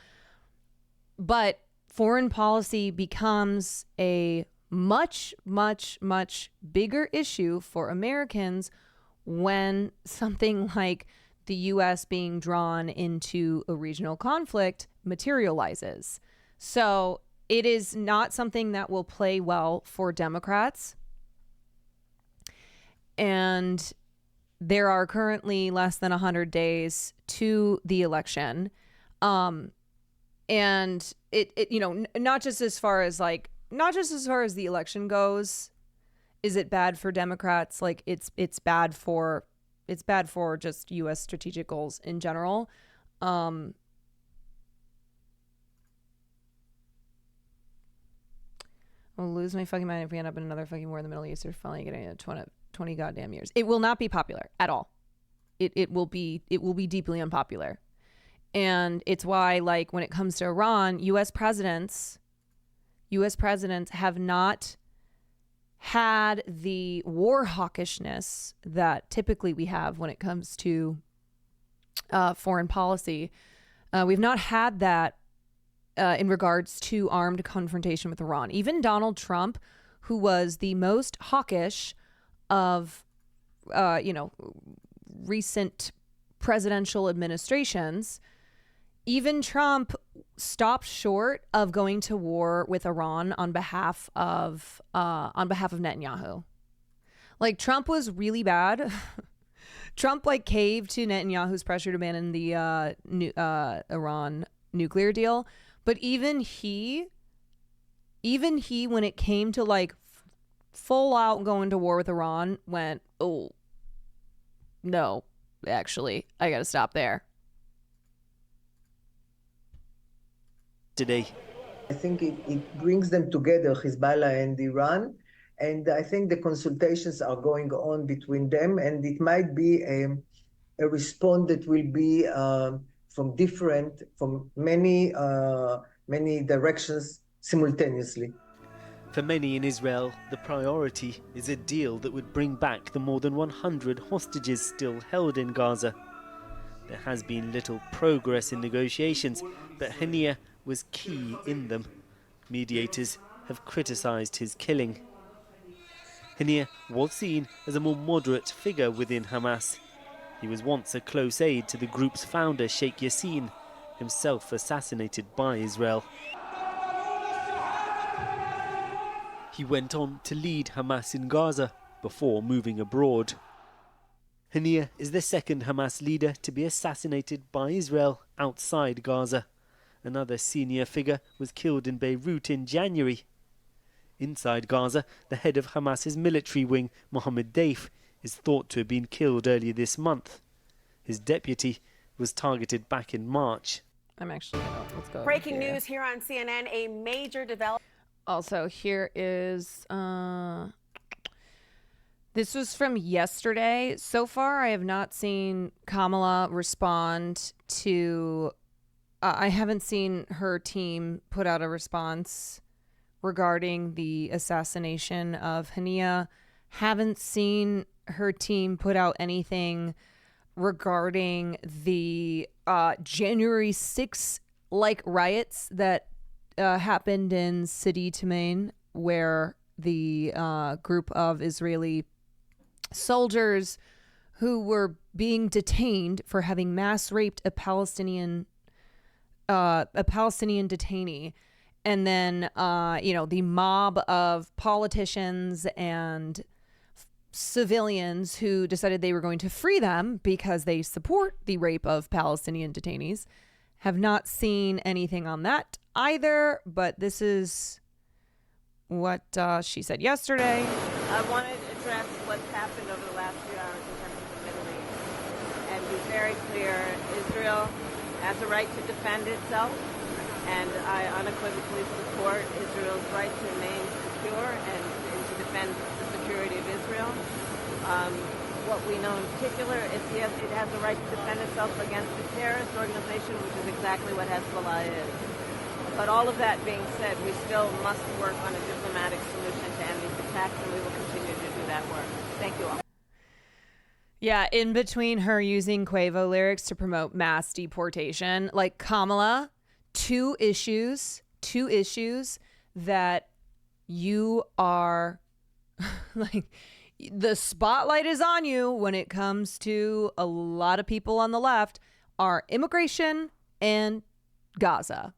S1: But foreign policy becomes a much, much, much bigger issue for Americans when something like the U.S. being drawn into a regional conflict materializes. So it is not something that will play well for Democrats. And there are currently less than 100 days to the election. And it not just as far as the election goes, is it bad for Democrats? Like it's bad for just U.S. strategic goals in general. I'll lose my fucking mind if we end up in another fucking war in the Middle East or finally getting it 20 goddamn years. It will not be popular at all. It will be deeply unpopular. And it's why, like, when it comes to Iran, U.S. presidents have not had the war hawkishness that typically we have when it comes to foreign policy. We've not had that in regards to armed confrontation with Iran. Even Donald Trump, who was the most hawkish of, recent presidential administrations, even Trump stopped short of going to war with Iran on behalf of Netanyahu. Like, Trump was really bad. Trump caved to Netanyahu's pressure to abandon the Iran nuclear deal. But even he, when it came to full out going to war with Iran, went, oh, no, actually, I got to stop there.
S7: Today,
S8: I think it brings them together, Hezbollah and Iran. And I think the consultations are going on between them, and it might be a response that will be from many directions simultaneously.
S7: for many in Israel, the priority is a deal that would bring back the more than 100 hostages still held in Gaza. There has been little progress in negotiations, but Haniya was key in them. Mediators have criticised his killing. Haniya was seen as a more moderate figure within Hamas. He was once a close aide to the group's founder, Sheikh Yassin, himself assassinated by Israel. He went on to lead Hamas in Gaza before moving abroad. Haniya is the second Hamas leader to be assassinated by Israel outside Gaza. Another senior figure was killed in Beirut in January. Inside Gaza, the head of Hamas's military wing, Mohammed Deif, is thought to have been killed earlier this month. His deputy was targeted back in March.
S1: Let's go.
S4: Breaking news here on CNN, a major development.
S1: Also, here is, this was from yesterday. So far, I have not seen Kamala respond to, I haven't seen her team put out a response regarding the assassination of Haniya. Haven't seen her team put out anything regarding the January 6th riots that happened in City Taman, where the group of Israeli soldiers who were being detained for having mass raped a Palestinian detainee. And then, the mob of politicians and civilians who decided they were going to free them because they support the rape of Palestinian detainees. Have not seen anything on that either, but this is what she said yesterday.
S4: I want to address what's happened over the last few hours in terms of the Middle East. And
S10: very clear. Israel has a right to defend itself, and I unequivocally support Israel's right to remain secure and to defend the security of Israel. What we know in particular is it has a right to defend itself against a terrorist organization, which is exactly what Hezbollah is. But all of that being said, we still must work on a diplomatic solution to end these attacks, and we will continue to do that work. Thank you all.
S1: Yeah, in between her using Quavo lyrics to promote mass deportation, like Kamala, two issues that you are like, the spotlight is on you when it comes to a lot of people on the left are immigration and Gaza.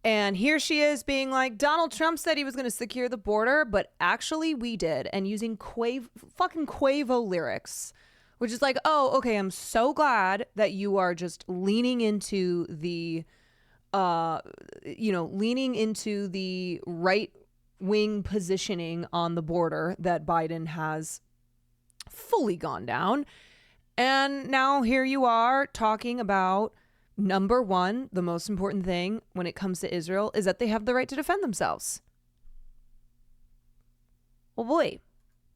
S1: And here she is being like, Donald Trump said he was going to secure the border, but actually we did. And using fucking Quavo lyrics, which is like, oh, okay, I'm so glad that you are just leaning into the, leaning into the right-wing positioning on the border that Biden has fully gone down. And now here you are talking about, number one, the most important thing when it comes to Israel is that they have the right to defend themselves. Oh boy.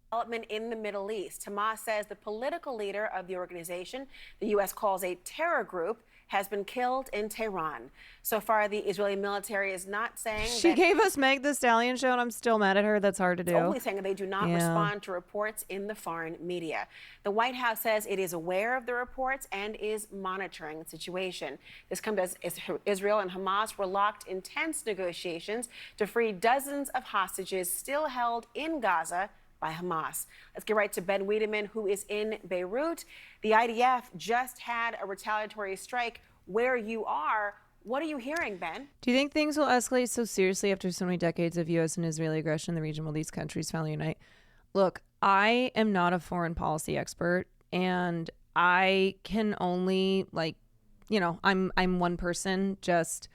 S4: Development in the Middle East. Hamas says the political leader of the organization, the U.S. calls a terror group, has been killed in Tehran. So far, the Israeli military is not saying
S1: she gave us Meg the Stallion show, and I'm still mad at her. That's hard to do.
S4: Only saying they do not respond to reports in the foreign media. The White House says it is aware of the reports and is monitoring the situation. This comes as Israel and Hamas were locked in tense negotiations to free dozens of hostages still held in Gaza by Hamas. Let's get right to Ben Wiedemann, who is in Beirut. The IDF just had a retaliatory strike where you are. What are you hearing, Ben?
S1: Do you think things will escalate so seriously after so many decades of U.S. and Israeli aggression in the region? Will these countries finally unite? Look, I am not a foreign policy expert, and I can only, I'm one person just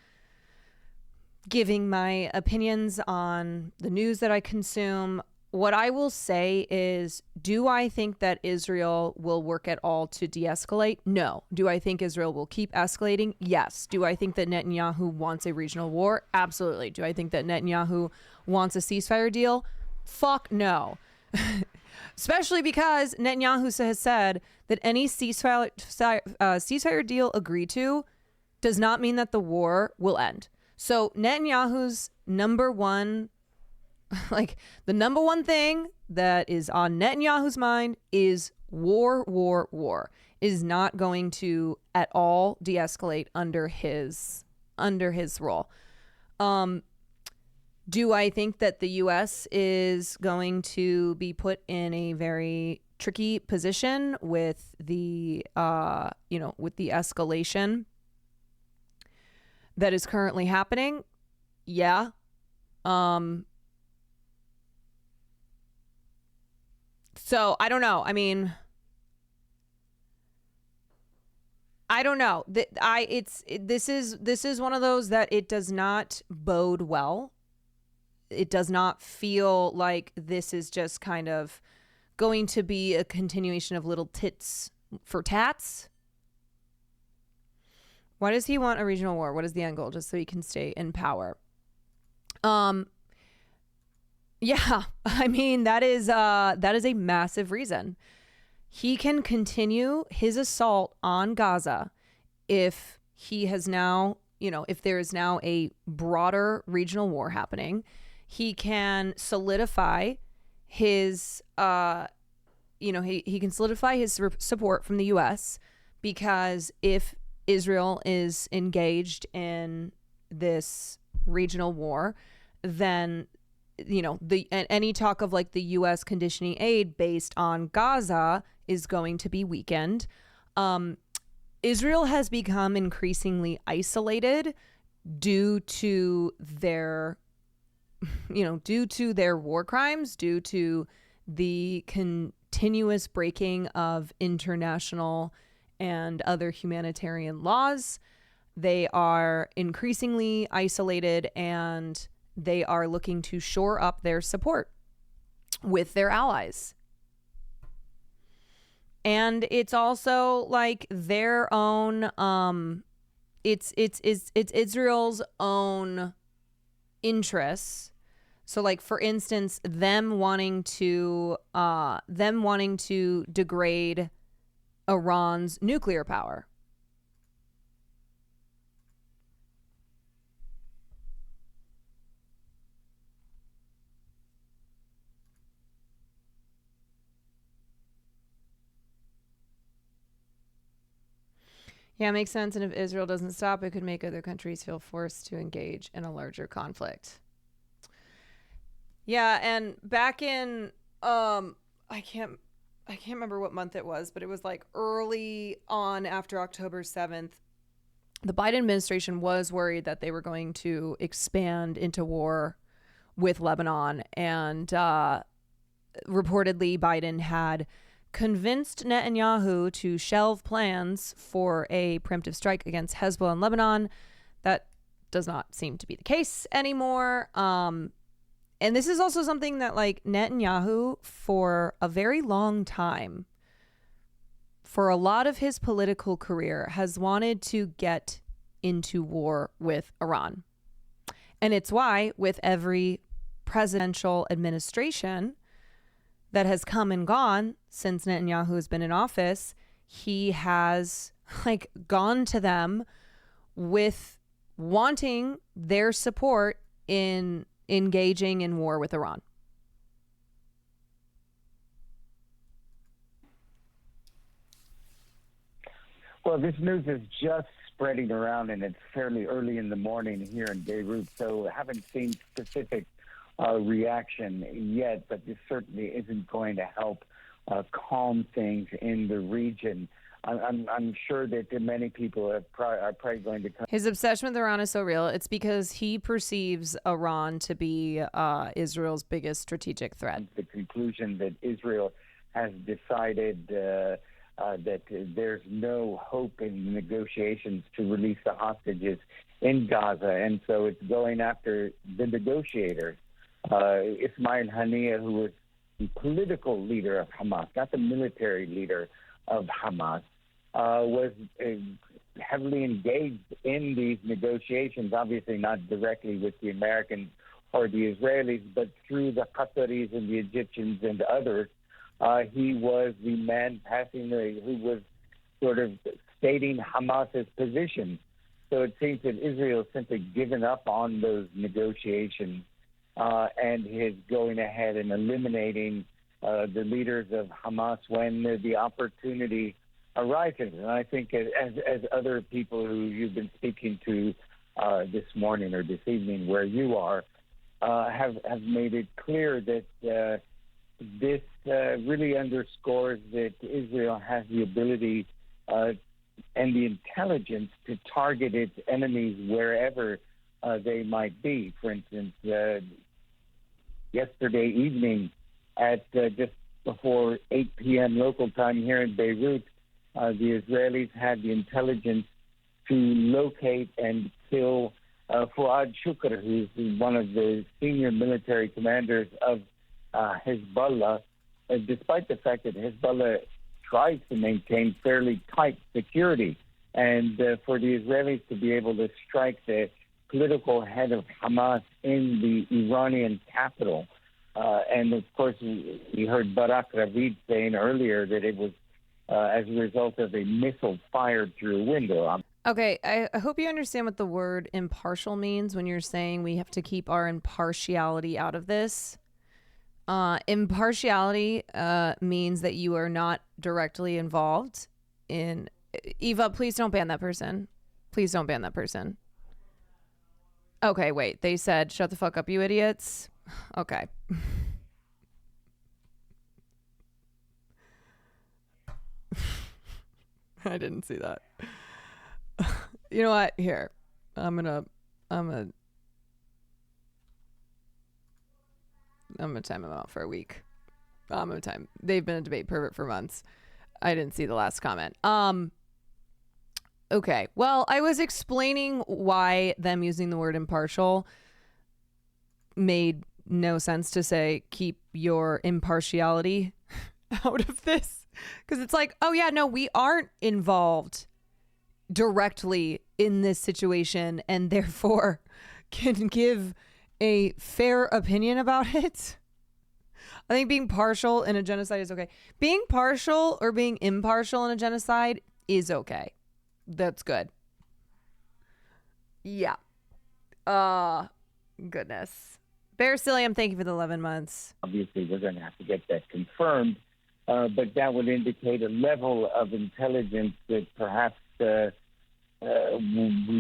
S1: giving my opinions on the news that I consume. What I will say is, do I think that Israel will work at all to de-escalate? No. Do I think Israel will keep escalating? Yes. Do I think that Netanyahu wants a regional war? Absolutely. Do I think that Netanyahu wants a ceasefire deal? Fuck no. Especially because Netanyahu has said that any ceasefire deal agreed to does not mean that the war will end. So Netanyahu's number one thing that is on Netanyahu's mind is war. It is not going to at all de-escalate under his rule. Do I think that the U.S. is going to be put in a very tricky position with the escalation that is currently happening? Yeah. So I don't know. I mean, I don't know. This is one of those that it does not bode well. It does not feel like this is just kind of going to be a continuation of little tits for tats. Why does he want a regional war? What is the end goal? Just so he can stay in power. Yeah, I mean, that is a massive reason. He can continue his assault on Gaza if he has now, if there is now a broader regional war happening. He can solidify his, he can solidify his support from the U.S. because if Israel is engaged in this regional war, then any talk of like the U.S. conditioning aid based on Gaza is going to be weakened. Israel has become increasingly isolated due to their war crimes, due to the continuous breaking of international and other humanitarian laws. They are increasingly isolated, and they are looking to shore up their support with their allies. And it's also like their own it's Israel's own interests. So like for instance, them wanting to degrade Iran's nuclear power. Yeah, it makes sense. And if Israel doesn't stop, it could make other countries feel forced to engage in a larger conflict. Yeah, and back in I can't remember what month it was, but it was like early on after October 7th. The Biden administration was worried that they were going to expand into war with Lebanon, and reportedly Biden had convinced Netanyahu to shelve plans for a preemptive strike against Hezbollah in Lebanon. That does not seem to be the case anymore. And this is also something that like Netanyahu for a very long time, for a lot of his political career, has wanted to get into war with Iran. And it's why with every presidential administration that has come and gone since Netanyahu has been in office, he has like gone to them with wanting their support in engaging in war with Iran.
S11: Well, this news is just spreading around, and it's fairly early in the morning here in Beirut, so I haven't seen specific reaction yet, but this certainly isn't going to help calm things in the region. I'm sure that many people are probably going to come.
S1: His obsession with Iran is so real. It's because he perceives Iran to be Israel's biggest strategic threat.
S11: The conclusion that Israel has decided that there's no hope in negotiations to release the hostages in Gaza, and so it's going after the negotiators. Ismail Haniyeh, who was the political leader of Hamas, not the military leader of Hamas, was heavily engaged in these negotiations, obviously not directly with the Americans or the Israelis, but through the Qataris and the Egyptians and others. He was the man who was sort of stating Hamas's position. So it seems that Israel has simply given up on those negotiations and is going ahead and eliminating the leaders of Hamas when the opportunity arises. And I think as other people who you've been speaking to this morning or this evening where you are have made it clear that this really underscores that Israel has the ability and the intelligence to target its enemies wherever they might be. For instance, yesterday evening at just before 8 p.m. local time here in Beirut, the Israelis had the intelligence to locate and kill Fuad Shukr, who's one of the senior military commanders of Hezbollah, despite the fact that Hezbollah tries to maintain fairly tight security. And for the Israelis to be able to strike the political head of Hamas in the Iranian capital. And of course, we heard Barak Ravid saying earlier that it was as a result of a missile fired through a window.
S1: Okay, I hope you understand what the word impartial means when you're saying we have to keep our impartiality out of this. Impartiality means that you are not directly involved in... Eva, please don't ban that person. Please don't ban that person. Okay, wait. They said, shut the fuck up, you idiots. Okay. I didn't see that. You know what? Here. I'm gonna time them out for a week. They've been a debate pervert for months. I didn't see the last comment. Okay. Well, I was explaining why them using the word impartial made no sense to say keep your impartiality out of this. Because it's like, oh yeah, no, we aren't involved directly in this situation and therefore can give a fair opinion about it. I think being partial in a genocide is okay. Being partial or being impartial in a genocide is okay. That's good. Yeah. Goodness. Bear Cilliam, thank you for the 11 months.
S11: Obviously, we're going to have to get that confirmed, but that would indicate a level of intelligence that perhaps we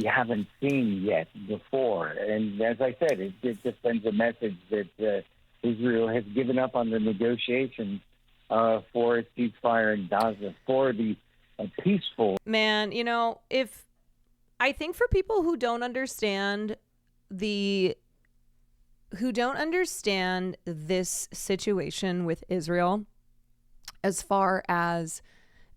S11: haven't seen yet before. And as I said, it just sends a message that Israel has given up on the negotiations for a ceasefire in Gaza, for the peaceful.
S1: Man, you know, if I think for people who don't understand this situation with Israel, as far as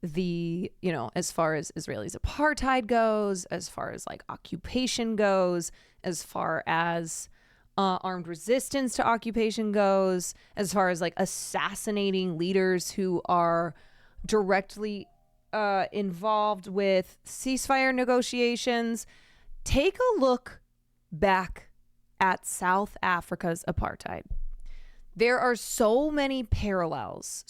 S1: as far as Israelis apartheid goes, as far as like occupation goes, as far as armed resistance to occupation goes, as far as like assassinating leaders who are directly involved with ceasefire negotiations, take a look back at South Africa's apartheid. There are so many parallels,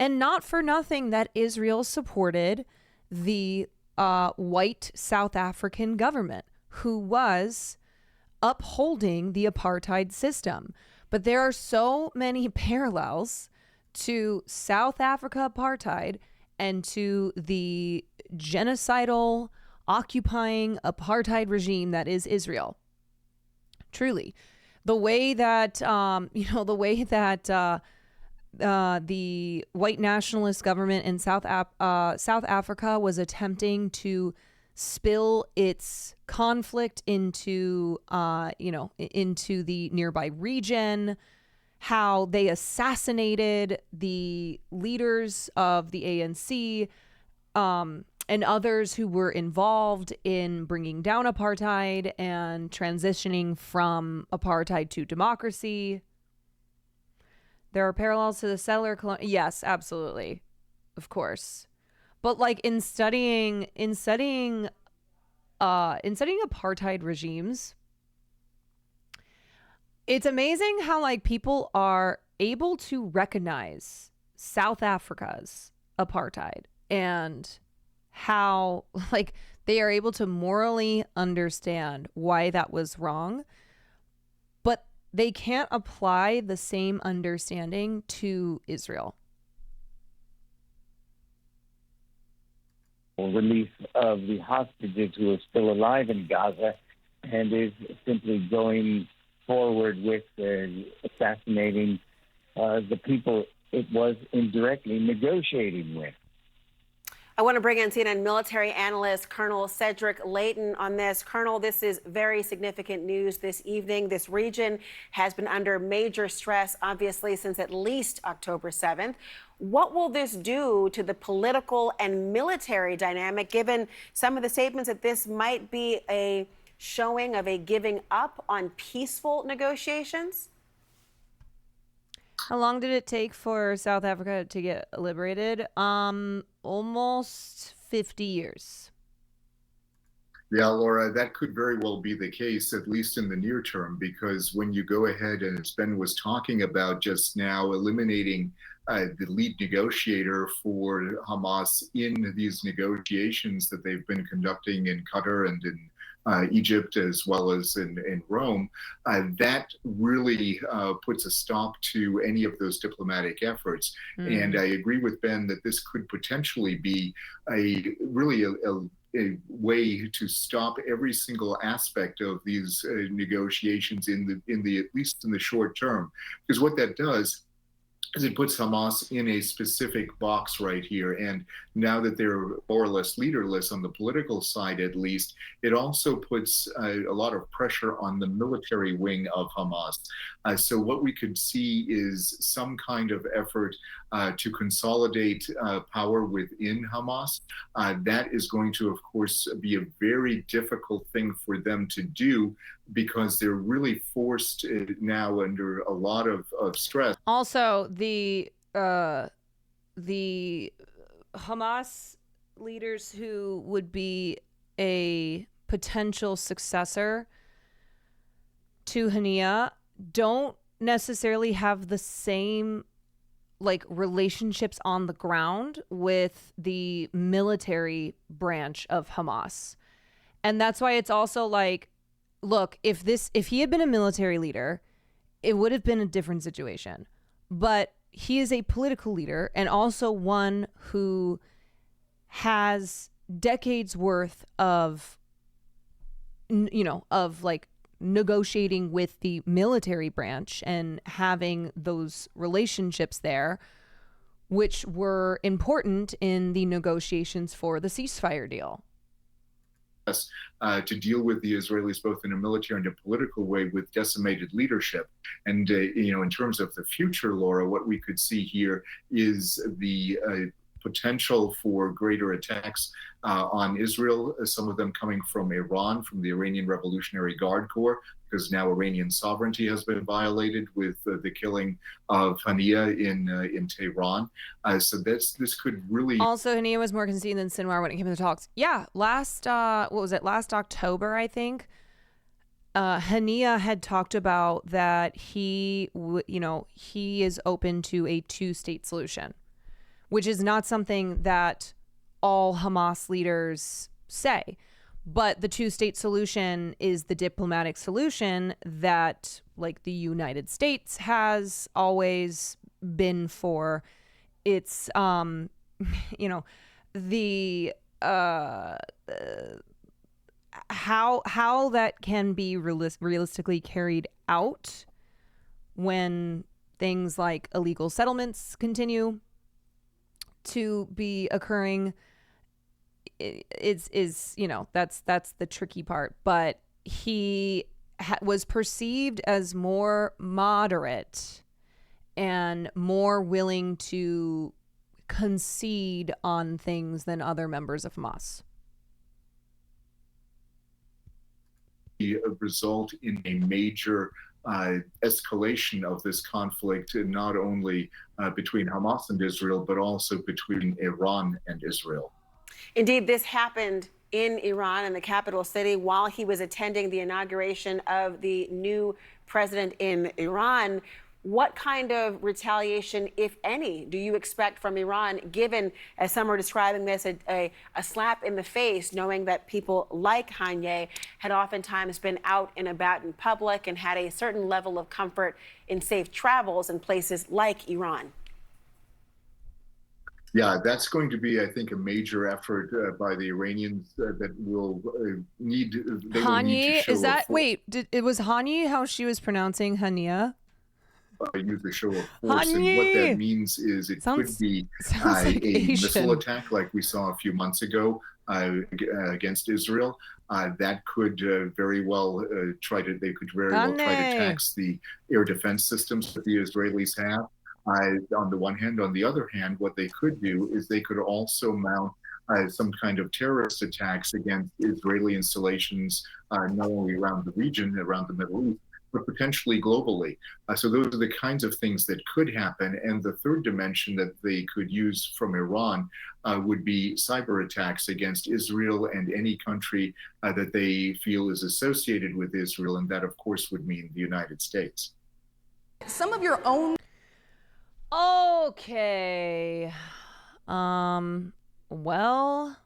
S1: and not for nothing that Israel supported the white South African government who was upholding the apartheid system. But there are so many parallels to South Africa apartheid and to the genocidal, occupying apartheid regime that is Israel. Truly, the way that the white nationalist government in South Africa was attempting to spill its conflict into the nearby region, how they assassinated the leaders of the ANC and others who were involved in bringing down apartheid and transitioning from apartheid to democracy. There are parallels to the settler yes, absolutely. Of course. But like in studying apartheid regimes, it's amazing how like people are able to recognize South Africa's apartheid and how like they are able to morally understand why that was wrong, but they can't apply the same understanding to Israel.
S11: Release of the hostages who are still alive in Gaza, and is simply going forward with assassinating the people it was indirectly negotiating with.
S4: I want to bring in CNN military analyst Colonel Cedric Layton on this. Colonel, this is very significant news this evening. This region has been under major stress, obviously, since at least October 7th. What will this do to the political and military dynamic, given some of the statements that this might be a showing of a giving up on peaceful negotiations?
S1: How long did it take for South Africa to get liberated? Almost 50 years.
S12: Yeah, Laura, that could very well be the case, at least in the near term, because when you go ahead and, as Ben was talking about just now, eliminating the lead negotiator for Hamas in these negotiations that they've been conducting in Qatar and in Egypt, as well as in Rome, that really puts a stop to any of those diplomatic efforts. And I agree with Ben that this could potentially be a way to stop every single aspect of these negotiations in the at least in the short term, because what that does is it puts Hamas in a specific box right here. And now that they're more or less leaderless on the political side, at least, it also puts a lot of pressure on the military wing of Hamas. So what we could see is some kind of effort to consolidate power within Hamas. That is going to, of course, be a very difficult thing for them to do, because they're really forced now under a lot of stress.
S1: Also, the Hamas leaders who would be a potential successor to Hania don't necessarily have the same like relationships on the ground with the military branch of Hamas. And that's why it's also like, look, if he had been a military leader, it would have been a different situation. But he is a political leader and also one who has decades worth of, of like negotiating with the military branch and having those relationships there, which were important in the negotiations for the ceasefire deal.
S12: To deal with the Israelis both in a military and a political way with decimated leadership. And, in terms of the future, Laura, what we could see here is the potential for greater attacks on Israel, some of them coming from Iran, from the Iranian Revolutionary Guard Corps, because now Iranian sovereignty has been violated with the killing of Hania in Tehran. So this could really...
S1: Also, Hania was more conceded than Sinwar when it came to the talks. Yeah, last October, I think, Hania had talked about that he is open to a two-state solution, which is not something that all Hamas leaders say. But the two-state solution is the diplomatic solution that, like, the United States has always been for. It's, the how that can be realistically carried out when things like illegal settlements continue to be occurring is that's the tricky part. But he was perceived as more moderate and more willing to concede on things than other members of Hamas.
S12: Result in a major escalation of this conflict, not only between Hamas and Israel, but also between Iran and Israel.
S4: Indeed, this happened in Iran, in the capital city, while he was attending the inauguration of the new president in Iran. What kind of retaliation, if any, do you expect from Iran, given, as some are describing this, a slap in the face, knowing that people like Hania had oftentimes been out and about in public and had a certain level of comfort in safe travels in places like Iran?
S12: Yeah, that's going to be, I think, a major effort by the Iranians that will need.
S1: Hania, is that? Wait, it was Hania how she was pronouncing Hania?
S12: Use a show of force, and what that means is it could be
S1: like
S12: a missile attack like we saw a few months ago against Israel. That could very well try to tax the air defense systems that the Israelis have. On the one hand. On the other hand, what they could do is they could also mount some kind of terrorist attacks against Israeli installations, not only around the region, around the Middle East, but potentially globally. So those are the kinds of things that could happen. And the third dimension that they could use from Iran would be cyber attacks against Israel and any country that they feel is associated with Israel. And that, of course, would mean the United States.
S13: Some of your own...
S1: Okay. Well,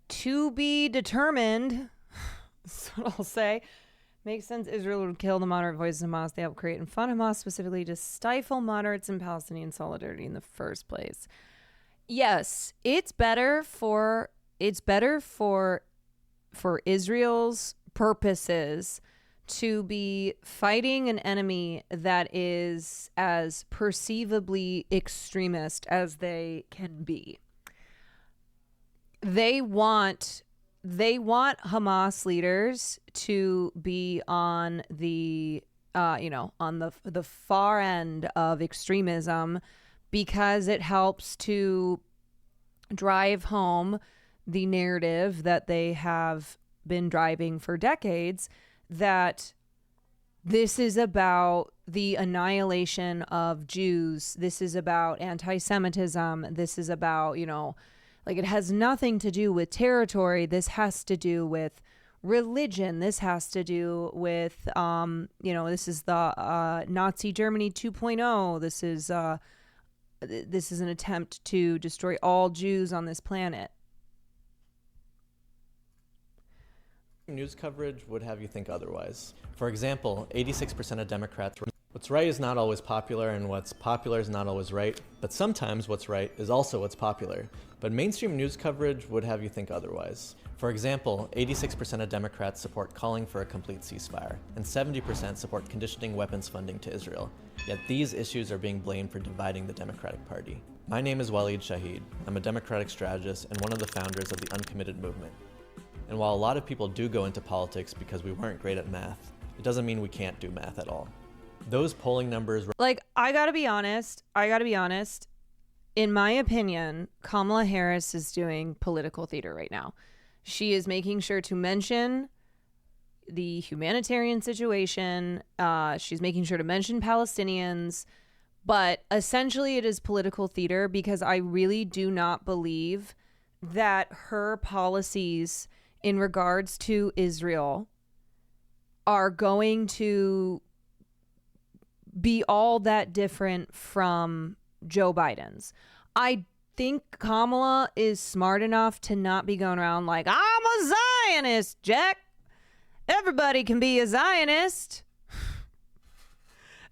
S1: to be determined, that's what I'll say. Makes sense. Israel would kill the moderate voices of Hamas. They help create and fund Hamas specifically to stifle moderates and Palestinian solidarity in the first place. Yes, it's better for Israel's purposes to be fighting an enemy that is as perceivably extremist as they can be. They want Hamas leaders to be on the on the far end of extremism, because it helps to drive home the narrative that they have been driving for decades, that This is about the annihilation of Jews. This is about anti-Semitism. This is about, like, it has nothing to do with territory. This has to do with religion. This has to do with, this is the Nazi Germany 2.0. This is an attempt to destroy all Jews on this planet.
S14: News coverage would have you think otherwise. For example, 86% of Democrats. What's right is not always popular, and what's popular is not always right. But sometimes what's right is also what's popular. But mainstream news coverage would have you think otherwise. For example, 86% of Democrats support calling for a complete ceasefire, and 70% support conditioning weapons funding to Israel. Yet these issues are being blamed for dividing the Democratic Party. My name is Waleed Shahid. I'm a Democratic strategist and one of the founders of the Uncommitted movement. And while a lot of people do go into politics because we weren't great at math, it doesn't mean we can't do math at all. Those polling numbers...
S1: Like, I gotta be honest. In my opinion, Kamala Harris is doing political theater right now. She is making sure to mention the humanitarian situation. She's making sure to mention Palestinians. But essentially it is political theater, because I really do not believe that her policies in regards to Israel are going to be all that different from Joe Biden's. I think Kamala is smart enough to not be going around like, I'm a Zionist, Jack. Everybody can be a Zionist.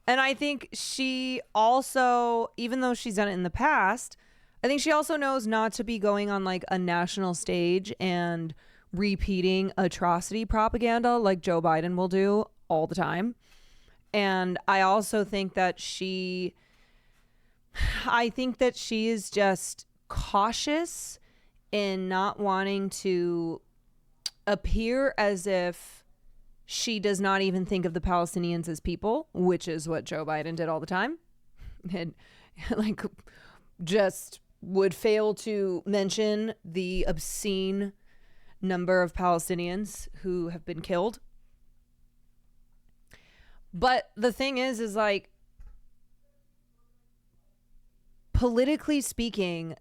S1: And I think she also, even though she's done it in the past, I think she also knows not to be going on like a national stage and repeating atrocity propaganda like Joe Biden will do all the time. And I also think that she is just cautious in not wanting to appear as if she does not even think of the Palestinians as people, which is what Joe Biden did all the time. And like just would fail to mention the obscene number of Palestinians who have been killed. But the thing is like, politically speaking,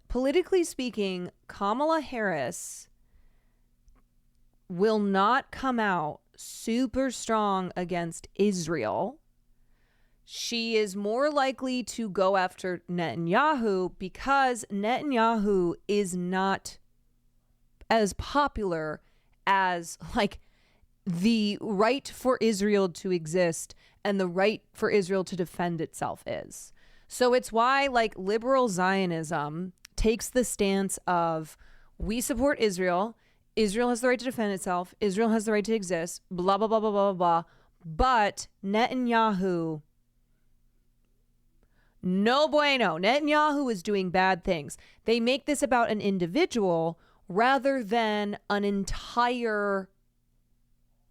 S1: Kamala Harris will not come out super strong against Israel. She is more likely to go after Netanyahu because Netanyahu is not as popular as like the right for Israel to exist and the right for Israel to defend itself is. So it's why like liberal Zionism takes the stance of we support Israel. Israel has the right to defend itself. Israel has the right to exist. Blah, blah, blah, blah, blah, blah. But Netanyahu, no bueno. Netanyahu is doing bad things. They make this about an individual rather than an entire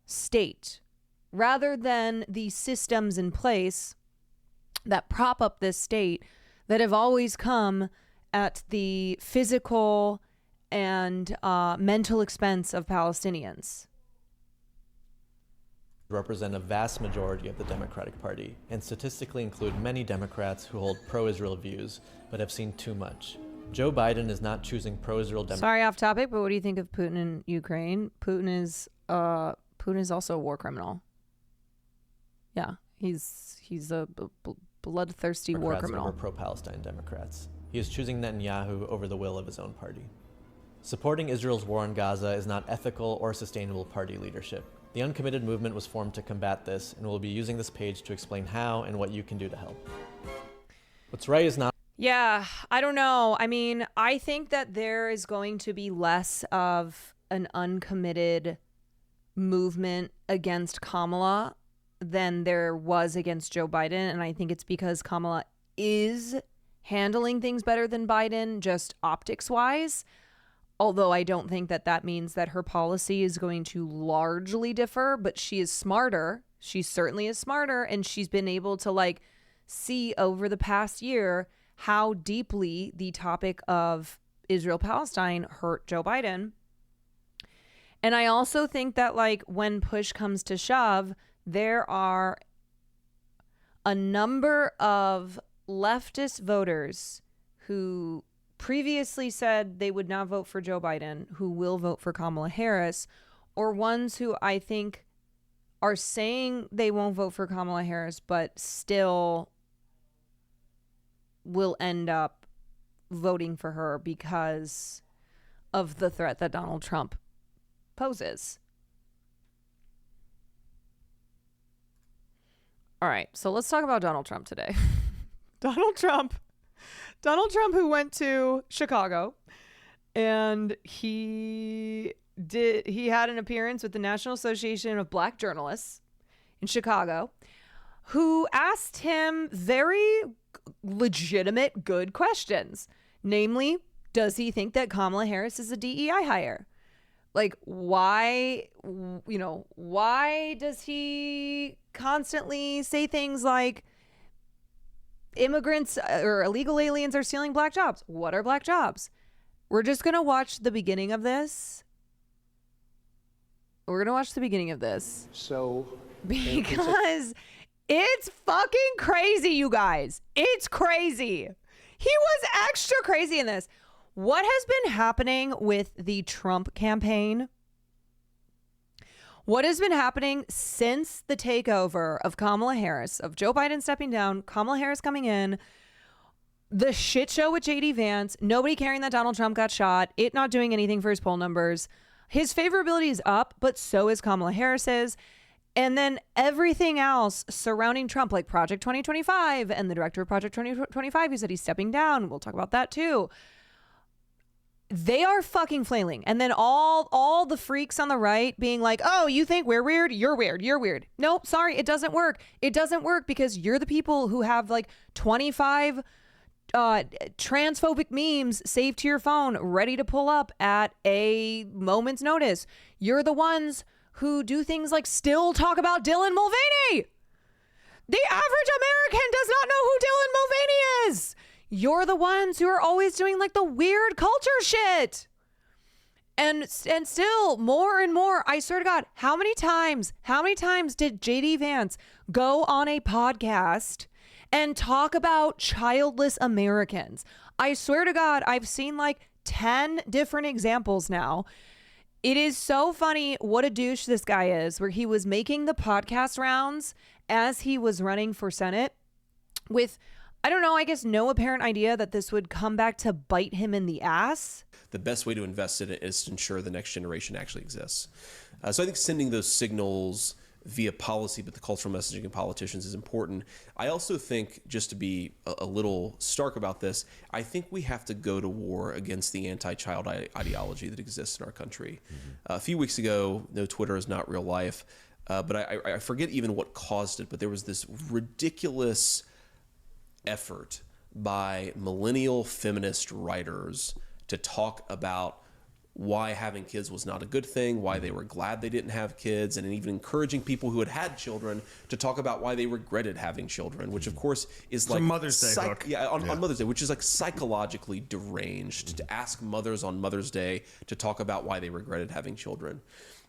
S1: state, rather than the systems in place that prop up this state that have always come at the physical and mental expense of Palestinians.
S14: Represent a vast majority of the Democratic Party and statistically include many Democrats who hold pro-Israel views but have seen too much. Joe Biden is not choosing pro-Israel Democrats.
S1: Sorry, off topic, but what do you think of Putin in Ukraine? Putin is also a war criminal. Yeah, he's a bloodthirsty war criminal.
S14: Over pro-Palestine Democrats. He is choosing Netanyahu over the will of his own party. Supporting Israel's war in Gaza is not ethical or sustainable party leadership. The Uncommitted movement was formed to combat this, and we'll be using this page to explain how and what you can do to help. What's right is not...
S1: Yeah, I don't know. I mean, I think that there is going to be less of an uncommitted movement against Kamala than there was against Joe Biden. And I think it's because Kamala is handling things better than Biden, just optics wise. Although I don't think that that means that her policy is going to largely differ, but she is smarter. She certainly is smarter. And she's been able to like see over the past year how deeply the topic of Israel-Palestine hurt Joe Biden. And I also think that like when push comes to shove, there are a number of leftist voters who previously said they would not vote for Joe Biden, who will vote for Kamala Harris, or ones who I think are saying they won't vote for Kamala Harris, but still will end up voting for her because of the threat that Donald Trump poses. All right, so let's talk about Donald Trump today. Donald Trump who went to Chicago, and he had an appearance with the National Association of Black Journalists in Chicago, who asked him very legitimate, good questions. Namely, does he think that Kamala Harris is a DEI hire? Like, why does he constantly say things like immigrants or illegal aliens are stealing black jobs? What are black jobs? We're just going to watch the beginning of this. So, because it's fucking crazy, you guys. It's crazy. He was extra crazy in this. What has been happening with the Trump campaign? What has been happening since the takeover of Kamala Harris, of Joe Biden stepping down, Kamala Harris coming in, the shit show with JD Vance, nobody caring that Donald Trump got shot, it not doing anything for his poll numbers. His favorability is up, but so is Kamala Harris's. And then everything else surrounding Trump, like Project 2025 and the director of Project 2025, who said he's stepping down. We'll talk about that too. They are fucking flailing. And then all the freaks on the right being like, oh, you think we're weird? You're weird. You're weird. Nope, sorry, it doesn't work. It doesn't work because you're the people who have like 25 transphobic memes saved to your phone, ready to pull up at a moment's notice. You're the ones who do things like still talk about Dylan Mulvaney. The average American does not know who Dylan Mulvaney is. You're the ones who are always doing like the weird culture shit. And still more and more, I swear to God, how many times did JD Vance go on a podcast and talk about childless Americans? I swear to God, I've seen like 10 different examples now. It is so funny what a douche this guy is, where he was making the podcast rounds as he was running for Senate with, I don't know, I guess no apparent idea that this would come back to bite him in the ass.
S15: The best way to invest in it is to ensure the next generation actually exists. So I think sending those signals via policy, but the cultural messaging of politicians is important. I also think, just to be a little stark about this, I think we have to go to war against the anti-child ideology that exists in our country. A few weeks ago, no, Twitter is not real life, but I forget even what caused it, but there was this ridiculous effort by millennial feminist writers to talk about why having kids was not a good thing, why they were glad they didn't have kids, and even encouraging people who had had children to talk about why they regretted having children, which of course is like
S16: Mother's Day hook.
S15: On Mother's Day, which is like psychologically deranged to ask mothers on Mother's Day to talk about why they regretted having children.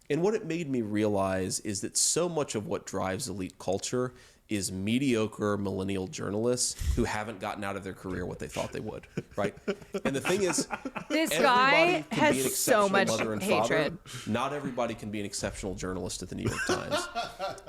S15: And what it made me realize is that so much of what drives elite culture is mediocre millennial journalists who haven't gotten out of their career what they thought they would, right? And the thing is,
S1: this guy has
S15: be an
S1: so much
S15: mother and
S1: hatred.
S15: Father. Not everybody can be an exceptional journalist at the New York Times.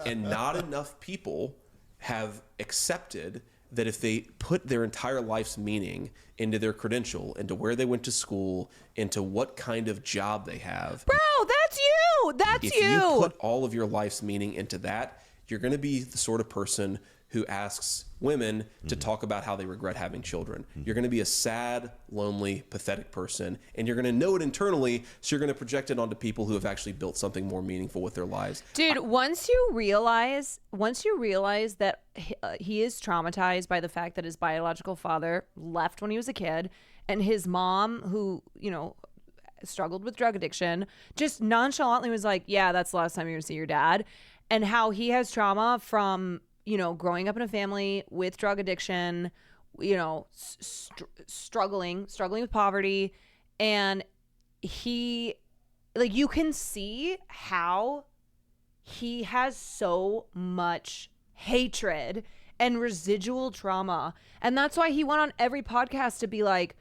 S15: And not enough people have accepted that if they put their entire life's meaning into their credential, into where they went to school, into what kind of job they have.
S1: Bro, that's you!
S15: If you put all of your life's meaning into that, you're going to be the sort of person who asks women to talk about how they regret having children. You're going to be a sad, lonely, pathetic person, and you're going to know it internally, so you're going to project it onto people who have actually built something more meaningful with their lives.
S1: Dude, once you realize that he is traumatized by the fact that his biological father left when he was a kid, and his mom, who, you know, struggled with drug addiction, just nonchalantly was like, yeah, that's the last time you're going to see your dad. And how he has trauma from, you know, growing up in a family with drug addiction, you know, struggling with poverty. And he, like, you can see how he has so much hatred and residual trauma. And that's why he went on every podcast to be like,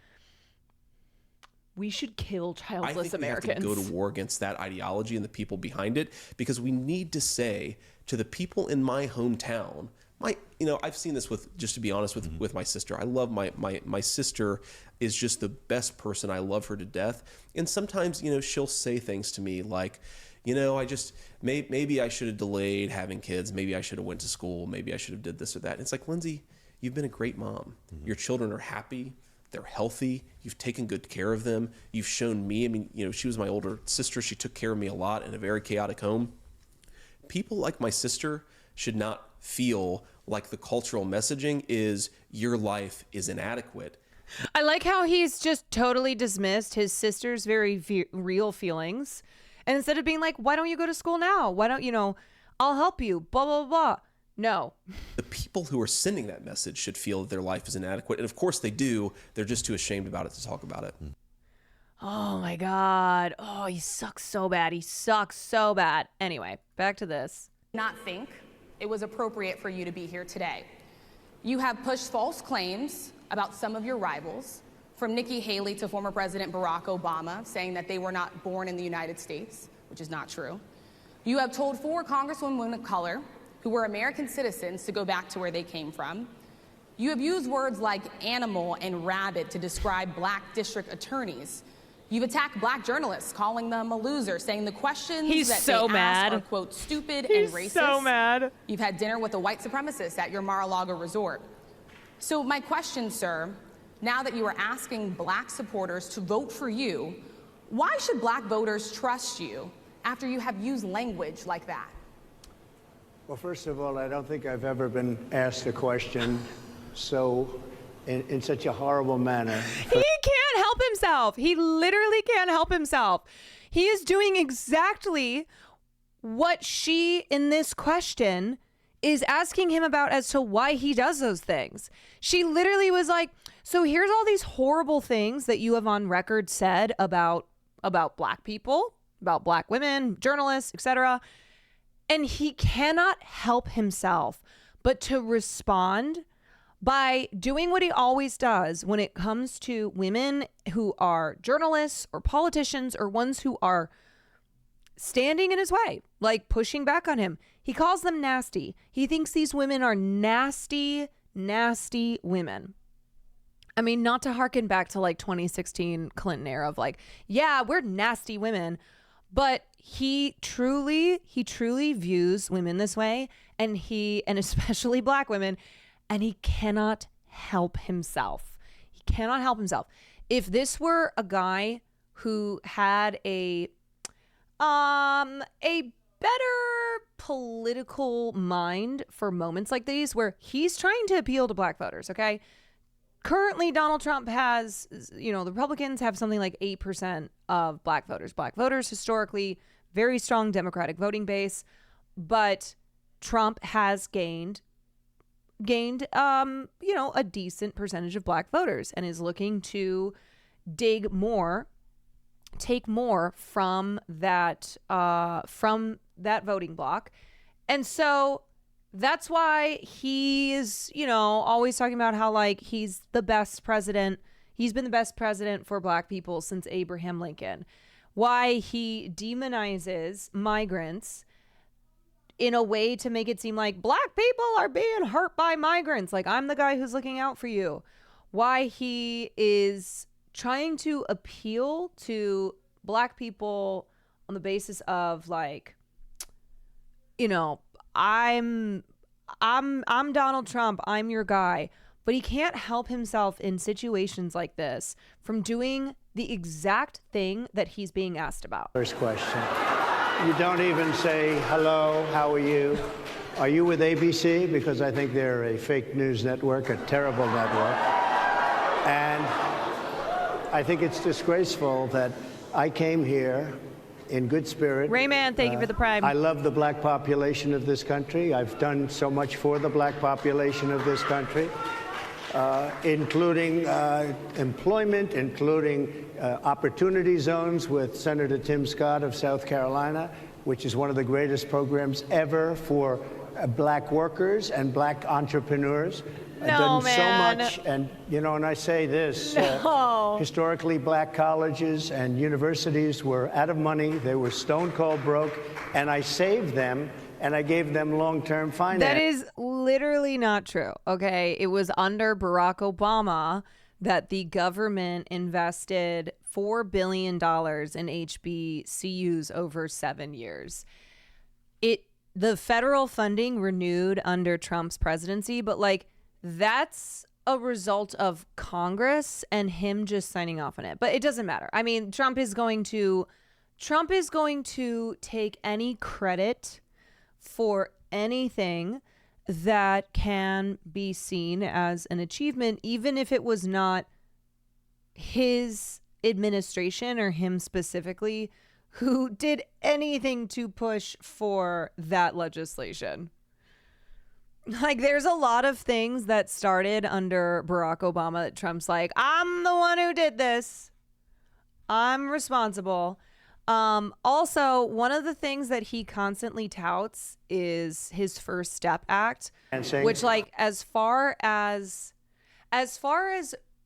S1: we should kill childless Americans.
S15: We have to go to war against that ideology and the people behind it, because we need to say to the people in my hometown, I've seen this with, just to be honest, with my sister. I love my sister is just the best person. I love her to death. And sometimes, she'll say things to me like, maybe I should have delayed having kids. Maybe I should have went to school. Maybe I should have did this or that. And it's like, Lindsay, you've been a great mom. Your children are happy. They're healthy. You've taken good care of them. You've shown me, she was my older sister. She took care of me a lot in a very chaotic home. People like my sister should not feel like the cultural messaging is your life is inadequate.
S1: I like how he's just totally dismissed his sister's very real feelings. And instead of being like, why don't you go to school now? Why don't, I'll help you, blah, blah, blah. No.
S15: The people who are sending that message should feel that their life is inadequate. And of course they do. They're just too ashamed about it to talk about it.
S1: Oh my God. Oh, he sucks so bad. He sucks so bad. Anyway, back to this.
S13: Not think it was appropriate for you to be here today. You have pushed false claims about some of your rivals, from Nikki Haley to former President Barack Obama, saying that they were not born in the United States, which is not true. You have told 4 congresswomen of color who were American citizens to go back to where they came from. You have used words like animal and rabid to describe black district attorneys. You've attacked black journalists, calling them a loser, saying the questions that they ask are, quote, stupid and racist.
S1: He's so mad.
S13: You've had dinner with a white supremacist at your Mar-a-Lago resort. So my question, sir, now that you are asking black supporters to vote for you, why should black voters trust you after you have used language like that?
S16: Well, first of all, I don't think I've ever been asked a question in such a horrible manner.
S1: He can't help himself. He literally can't help himself. He is doing exactly what she, in this question, is asking him about as to why he does those things. She literally was like, so here's all these horrible things that you have on record said about black people, about black women, journalists, etc. And he cannot help himself but to respond by doing what he always does when it comes to women who are journalists or politicians or ones who are standing in his way, like pushing back on him. He calls them nasty. He thinks these women are nasty, nasty women. I mean, not to harken back to like 2016 Clinton era of like, yeah, we're nasty women. But he truly views women this way, and especially black women, and he cannot help himself. He cannot help himself. If this were a guy who had a better political mind for moments like these, where he's trying to appeal to black voters, okay? Currently, Donald Trump has, the Republicans have something like 8% of black voters. Black voters, historically, very strong Democratic voting base, but Trump has gained a decent percentage of black voters and is looking to take more from that voting bloc. And so that's why he is, always talking about how like he's the best president. He's been the best president for black people since Abraham Lincoln. Why he demonizes migrants in a way to make it seem like black people are being hurt by migrants. Like, I'm the guy who's looking out for you. Why he is trying to appeal to black people on the basis of like, I'm Donald Trump. I'm your guy. But he can't help himself in situations like this from doing the exact thing that he's being asked about.
S16: First question. You don't even say, hello, how are you? Are you with ABC? Because I think they're a fake news network, a terrible network. And I think it's disgraceful that I came here in good spirit.
S1: Rayman, thank you for the prime.
S16: I love the black population of this country. I've done so much for the black population of this country, including employment, including opportunity zones with Senator Tim Scott of South Carolina, which is one of the greatest programs ever for black workers and black entrepreneurs.
S1: No,
S16: done
S1: man.
S16: so much. And, you know, and I say this,
S1: No.
S16: historically black colleges and universities were out of money. They were stone cold broke. And I saved them and I gave them long-term finance.
S1: That is literally not true. Okay. It was under Barack Obama that the government invested $4 billion in HBCUs over 7 years. The federal funding renewed under Trump's presidency, but like that's a result of Congress and him just signing off on it. But it doesn't matter. I mean, Trump is going to take any credit for anything that can be seen as an achievement, even if it was not his administration or him specifically who did anything to push for that legislation. Like, there's a lot of things that started under Barack Obama that Trump's like, I'm the one who did this. I'm responsible. Also, one of the things that he constantly touts is his First Step Act, which, like, as far as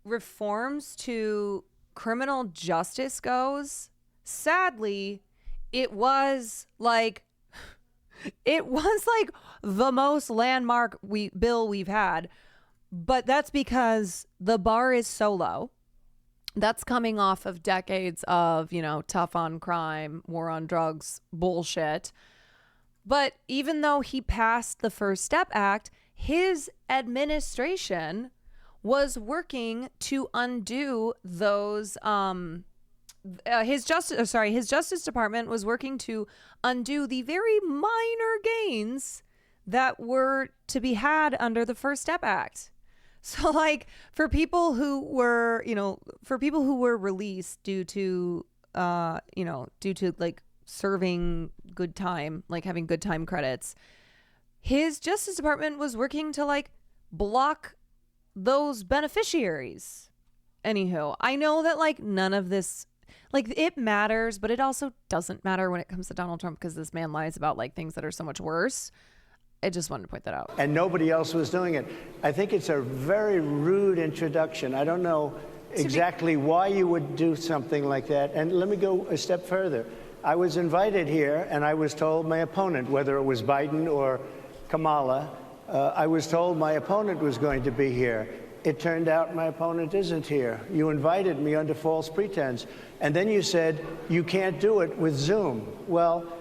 S1: reforms to criminal justice goes, sadly, it was like the most landmark bill we've had, but that's because the bar is so low. That's coming off of decades of, you know, tough on crime, war on drugs bullshit. But even though he passed the First Step Act, his administration was working to undo those his Justice Department was working to undo the very minor gains that were to be had under the First Step Act. So, like, for people who were released due to like serving good time, like having good time credits, his Justice Department was working to like block those beneficiaries. Anywho, I know that like none of this, like, it matters, but it also doesn't matter when it comes to Donald Trump because this man lies about like things that are so much worse. I just wanted to point that out.
S16: And nobody else was doing it. I think it's a very rude introduction. I don't know exactly why you would do something like that. And let me go a step further. I was invited here and I was told my opponent, whether it was Biden or Kamala, I was told my opponent was going to be here. It turned out my opponent isn't here. You invited me under false pretense. And then you said you can't do it with Zoom. Well,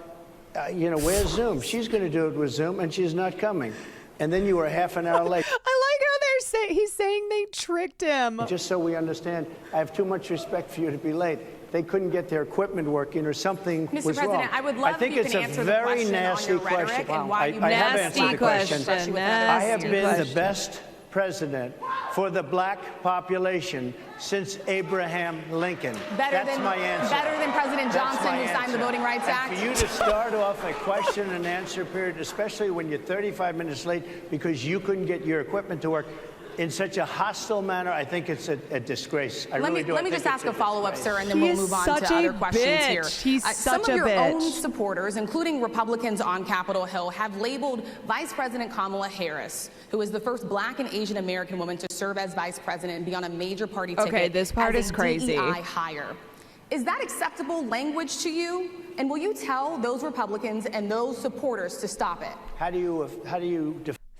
S16: you know, where's Zoom? She's going to do it with Zoom, and she's not coming. And then you were half an hour late.
S1: I like how he's saying they tricked him.
S16: Just so we understand, I have too much respect for you to be late. They couldn't get their equipment working or something
S13: Mr.
S16: was
S13: President,
S16: wrong.
S13: I would love if you can answer the question on your rhetoric and why you
S16: I have
S1: nasty
S16: answered the question.
S1: question.
S16: I have been
S1: Nasty
S16: the best president for the black population since Abraham Lincoln. That's my answer.
S13: Better than President Johnson, who signed the Voting Rights Act?
S16: And for you to start off a question and answer period, especially when you're 35 minutes late because you couldn't get your equipment to work in such a hostile manner, I think it's a disgrace.
S13: Let me just ask a follow-up, sir, and then we'll move on to other questions here.
S1: He's
S13: Some
S1: such
S13: of your
S1: a
S13: own
S1: bitch.
S13: supporters, including Republicans on Capitol Hill, have labeled Vice President Kamala Harris, who is the first black and Asian American woman to serve as vice president and be on a major party ticket,
S1: Okay, this part
S13: as
S1: is
S13: a
S1: crazy.
S13: DEI hire. Is that acceptable language to you? And will you tell those Republicans and those supporters to stop it?
S16: How do you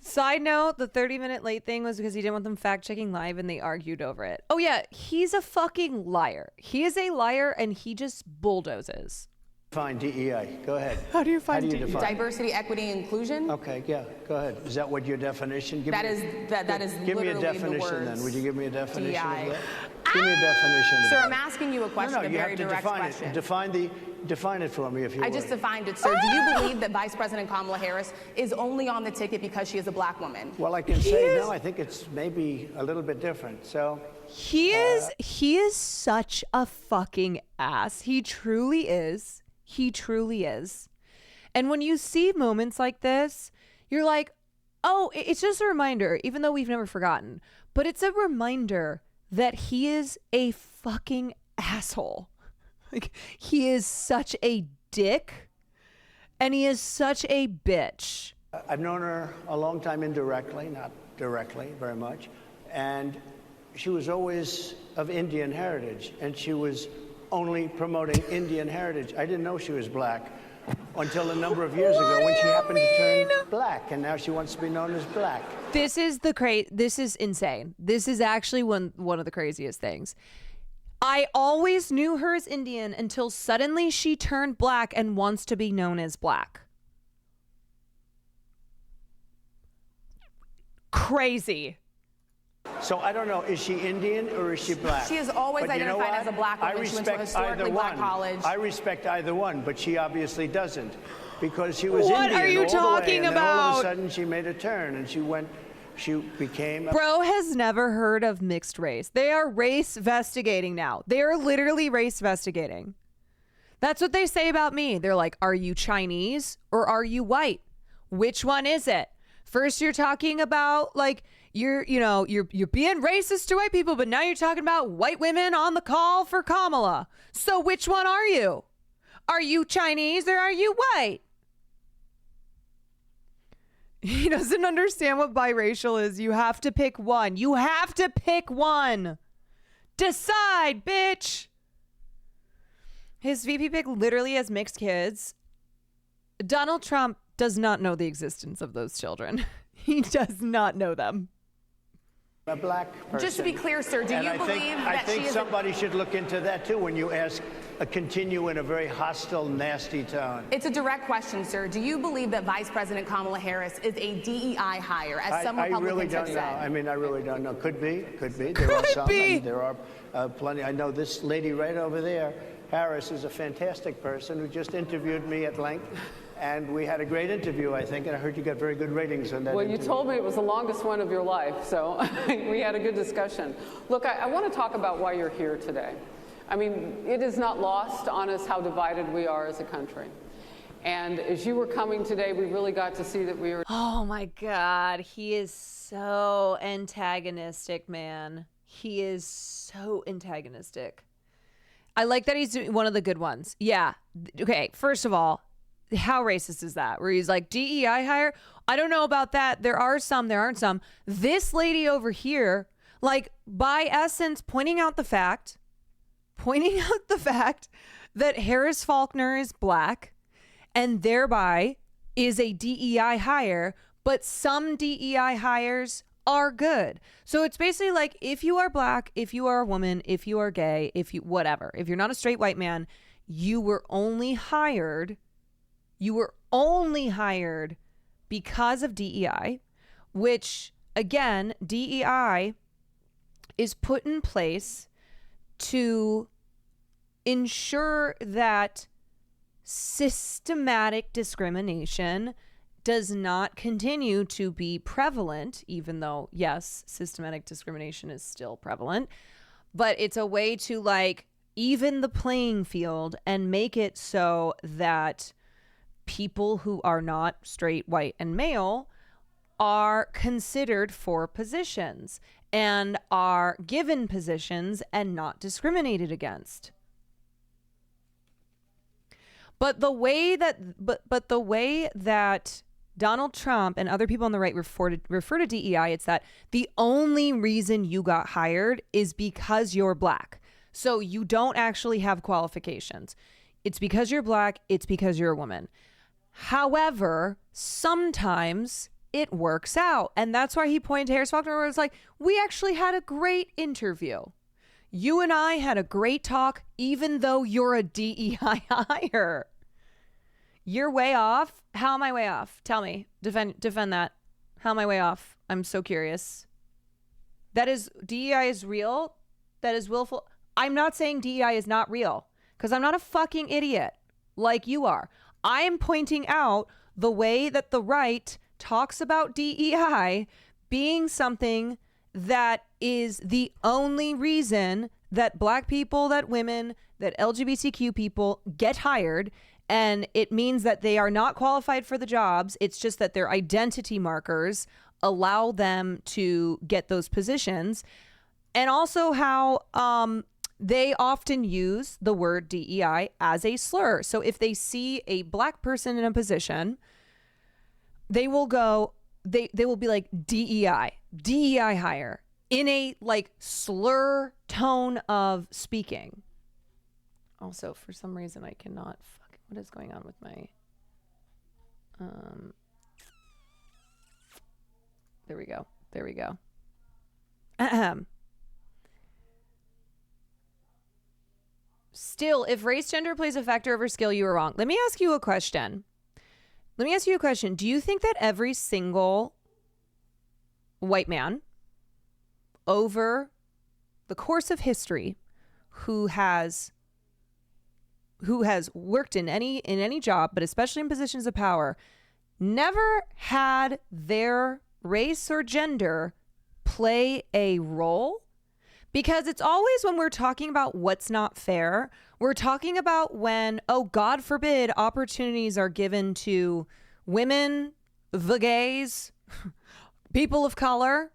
S1: Side note, the 30-minute late thing was because he didn't want them fact-checking live and they argued over it. Oh, yeah, he's a fucking liar. He is a liar and he just bulldozes.
S16: define DEI? Go ahead.
S1: How do you define
S16: DEI?
S13: Diversity, equity, inclusion.
S16: Okay, yeah, go ahead. Is that what your definition?
S13: That is
S16: Give me a
S13: literally the
S16: definition then.
S13: words
S16: Would you give me a definition
S13: DEI.
S16: of that? Give me a definition. of
S13: Sir,
S16: that.
S13: I'm asking you a question,
S16: No,
S13: a
S16: you
S13: very
S16: have to
S13: direct
S16: define
S13: question.
S16: it. Define it for me if you
S13: I
S16: would.
S13: just defined it, sir. Do you believe that Vice President Kamala Harris is only on the ticket because she is a black woman?
S16: Well, I can say no. I think it's maybe a little bit different. So
S1: He is such a fucking ass. He truly is. He truly is. And when you see moments like this, you're like, oh, it's just a reminder, even though we've never forgotten, but it's a reminder that he is a fucking asshole. Like, he is such a dick and he is such a bitch.
S16: I've known her a long time indirectly, not directly very much, and she was always of Indian heritage, and she was only promoting Indian heritage. I didn't know she was black until a number of years ago when she happened to turn black, and now she wants to be known as black.
S1: This is this is insane. This is actually one of the craziest things. I always knew her as Indian until suddenly she turned black and wants to be known as black. Crazy.
S16: So I don't know, is she Indian or is she black?
S13: She has always
S16: But you know
S13: identified
S16: what?
S13: as a black woman.
S16: I
S13: She went to a
S16: respect
S13: historically
S16: either
S13: black
S16: one.
S13: college.
S16: I respect either one, but she obviously doesn't, because she was
S1: What
S16: Indian
S1: are you
S16: all the way,
S1: talking
S16: and then all of
S1: about?
S16: a sudden she made a turn and she became.
S1: Bro has never heard of mixed race. They are race investigating now. They are literally race investigating. That's what they say about me. They're like, are you Chinese or are you white? Which one is it? First you're talking about like you're being racist to white people, but now you're talking about white women on the call for Kamala. So which one are you? Are you Chinese or are you white? He doesn't understand what biracial is. You have to pick one. You have to pick one. Decide, bitch. His VP pick literally has mixed kids. Donald Trump does not know the existence of those children. He does not know them.
S16: A black person.
S13: Just to be clear, sir, do
S16: And
S13: you
S16: I
S13: believe
S16: think,
S13: that
S16: I think
S13: she is
S16: somebody should look into that too when you continue in a very hostile, nasty tone.
S13: It's a direct question, sir. Do you believe that Vice President Kamala Harris is a DEI hire, as some
S16: I
S13: Republicans
S16: really
S13: have
S16: don't know.
S13: said?
S16: I mean, I really don't know. Could be. There are some. And there are plenty. I know this lady right over there, Harris, is a fantastic person who just interviewed me at length. And we had a great interview, I think, and I heard you got very good ratings on that
S17: Well,
S16: interview.
S17: you told me it was the longest one of your life, so we had a good discussion. Look, I want to talk about why you're here today. I mean, it is not lost on us how divided we are as a country. And as you were coming today, we really got to see that we are...
S1: Oh my God. He is so antagonistic, man. He is so antagonistic. I like that he's one of the good ones. Yeah. Okay. First of all, how racist is that? Where he's like, DEI hire? I don't know about that. There are some, there aren't some. This lady over here, like by essence, pointing out the fact that Harris Faulkner is black and thereby is a DEI hire, but some DEI hires are good. So it's basically like if you are black, if you are a woman, if you are gay, if you whatever, if you're not a straight white man, you were only hired because of DEI, which again, DEI is put in place to ensure that systematic discrimination does not continue to be prevalent, even though, yes, systematic discrimination is still prevalent, but it's a way to like even the playing field and make it so that people who are not straight, white, and male are considered for positions and are given positions and not discriminated against. But the way that Donald Trump and other people on the right refer to DEI, it's that the only reason you got hired is because you're black. So you don't actually have qualifications. It's because you're black. It's because you're a woman. However, sometimes it works out. And that's why he pointed to Harris Faulkner where it's like, we actually had a great interview. You and I had a great talk, even though you're a DEI hire. You're way off. How am I way off? Tell me. Defend that. How am I way off? I'm so curious. That is, DEI is real. That is willful. I'm not saying DEI is not real because I'm not a fucking idiot like you are. I am pointing out the way that the right talks about DEI being something that is the only reason that black people, that women, that LGBTQ people get hired. And it means that they are not qualified for the jobs. It's just that their identity markers allow them to get those positions. And also how they often use the word DEI as a slur. So if they see a black person in a position, they will go, they will be like DEI hire in a like slur tone of speaking. Also, for some reason, I cannot, what is going on with my, there we go. Ahem. Still, if race gender plays a factor over skill, you are wrong. Let me ask you a question. Do you think that every single white man over the course of history who has worked in any job, but especially in positions of power, never had their race or gender play a role? Because it's always when we're talking about what's not fair, we're talking about when, oh, God forbid, opportunities are given to women, the gays, people of color.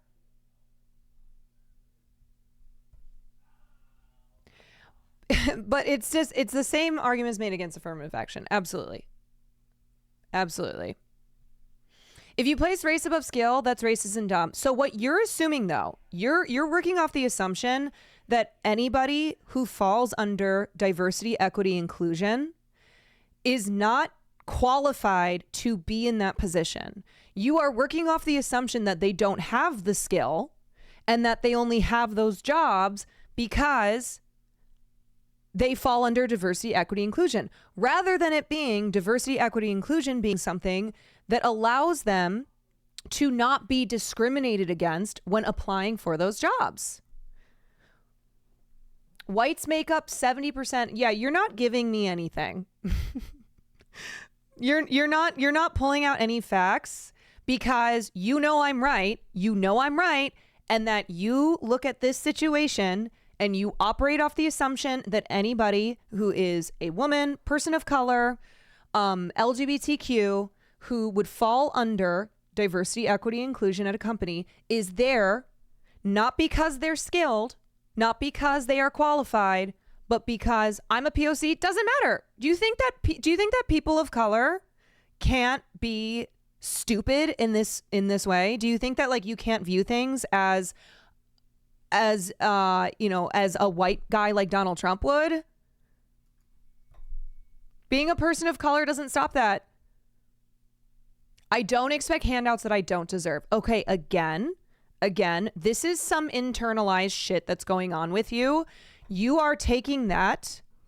S1: But it's the same arguments made against affirmative action. Absolutely. If you place race above skill, that's racist and dumb. So what you're assuming, though, you're working off the assumption that anybody who falls under diversity, equity, inclusion is not qualified to be in that position. You are working off the assumption that they don't have the skill and that they only have those jobs because they fall under diversity, equity, inclusion, rather than it being diversity, equity, inclusion being something that allows them to not be discriminated against when applying for those jobs. Whites make up 70%. Yeah, you're not giving me anything. You're not pulling out any facts because you know I'm right, and that you look at this situation and you operate off the assumption that anybody who is a woman, person of color, LGBTQ, who would fall under diversity, equity, inclusion at a company is there not because they're skilled, not because they are qualified, but because I'm a POC. Doesn't matter. Do you think that people of color can't be stupid in this way? Do you think that like you can't view things as a white guy like Donald Trump would? Being a person of color doesn't stop that. I don't expect handouts that I don't deserve. Okay, again, this is some internalized shit that's going on with you. You are taking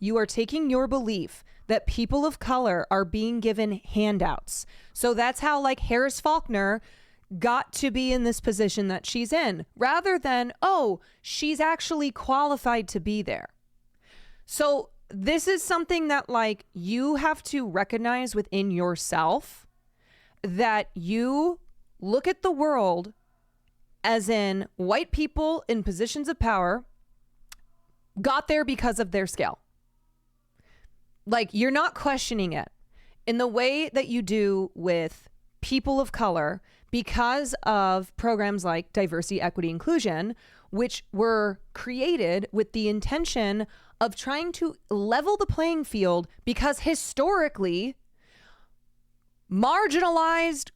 S1: your belief that people of color are being given handouts. So that's how like Harris Faulkner got to be in this position that she's in, rather than, oh, she's actually qualified to be there. So this is something that like you have to recognize within yourself, that you look at the world as in white people in positions of power got there because of their skill. Like you're not questioning it in the way that you do with people of color because of programs like diversity, equity, inclusion, which were created with the intention of trying to level the playing field because historically marginalized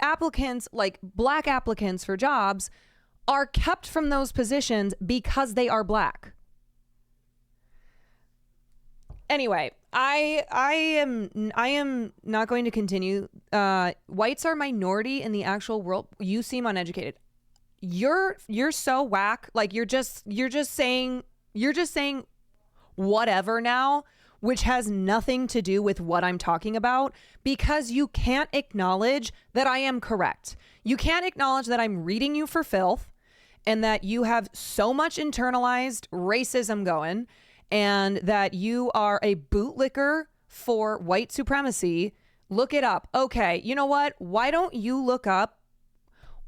S1: applicants, like black applicants for jobs, are kept from those positions because they are black. Anyway, I am not going to continue. Whites are minority in the actual world. You seem uneducated. You're so whack. Like you're just saying whatever now, which has nothing to do with what I'm talking about, because you can't acknowledge that I am correct. You can't acknowledge that I'm reading you for filth and that you have so much internalized racism going and that you are a bootlicker for white supremacy. Look it up. Okay, you know what? Why don't you look up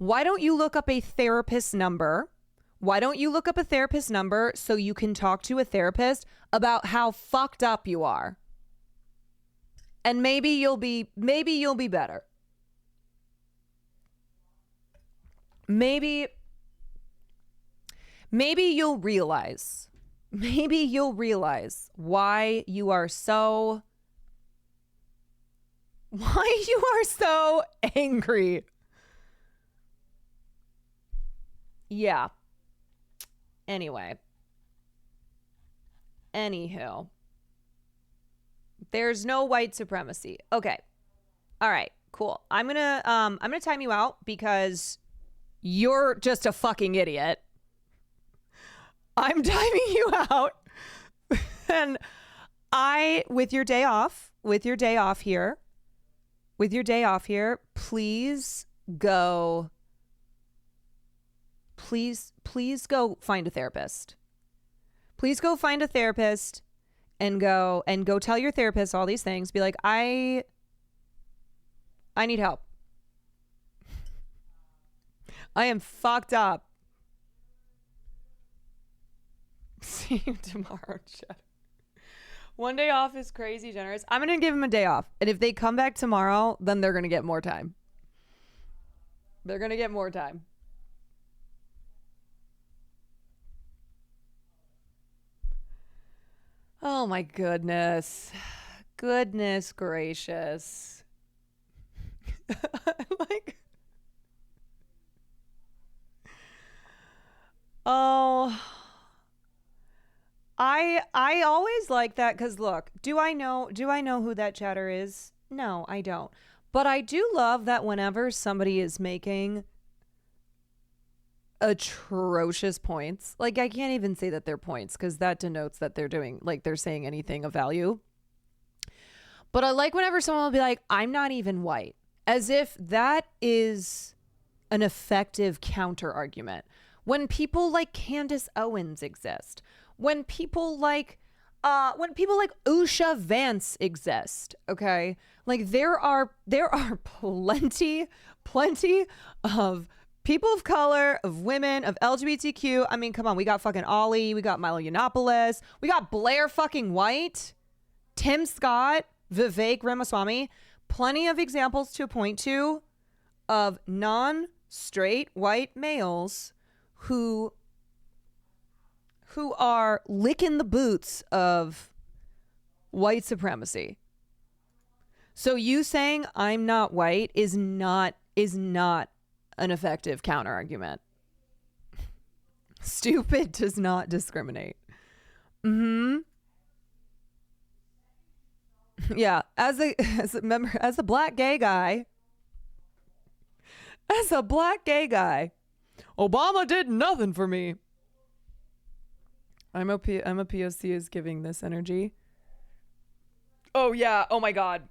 S1: a therapist number? Why don't you look up a therapist number so you can talk to a therapist about how fucked up you are? And maybe you'll be better. Maybe you'll realize why you are so Why you are so angry? Yeah. Anyway. Anywho. There's no white supremacy. Okay. All right. Cool. I'm gonna time you out because you're just a fucking idiot. I'm timing you out. And with your day off here, please go find a therapist. Please go find a therapist and go tell your therapist all these things. Be like, I need help. I am fucked up. See you tomorrow, Chad. One day off is crazy generous. I'm going to give him a day off. And if they come back tomorrow, then they're going to get more time. They're going to get more time. Oh my goodness. Goodness gracious. Like, oh, I always like that because look, do I know who that chatter is? No, I don't. But I do love that whenever somebody is making atrocious points, like I can't even say that they're points because that denotes that they're doing, like they're saying anything of value. But I like whenever someone will be like, I'm not even white, as if that is an effective counter argument. When people like Candace Owens exist, when people like Usha Vance exist, okay? Like there are plenty of people of color, of women, of LGBTQ. I mean, come on, we got fucking Ollie, we got Milo Yiannopoulos, we got Blair fucking White, Tim Scott, Vivek Ramaswamy. Plenty of examples to point to of non-straight white males who are licking the boots of white supremacy. So you saying I'm not white is not an effective counter argument. Stupid does not discriminate. Yeah, as a black gay guy, Obama did nothing for me. I'm a POC is giving this energy. Oh yeah. Oh my God,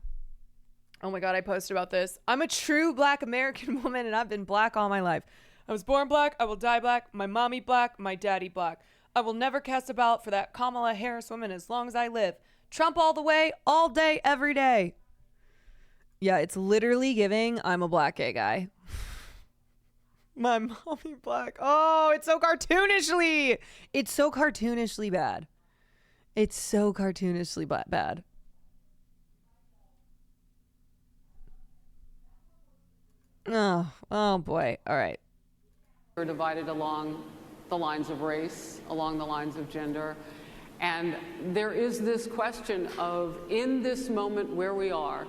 S1: I posted about this. I'm a true black American woman and I've been black all my life. I was born black. I will die black. My mommy black. My daddy black. I will never cast a ballot for that Kamala Harris woman as long as I live. Trump all the way, all day, every day. Yeah, it's literally giving I'm a black gay guy. My mommy black. Oh, it's so cartoonishly. It's so cartoonishly bad. It's so cartoonishly bad. Oh boy. All right.
S17: We're divided along the lines of race, along the lines of gender. And there is this question of, in this moment where we are,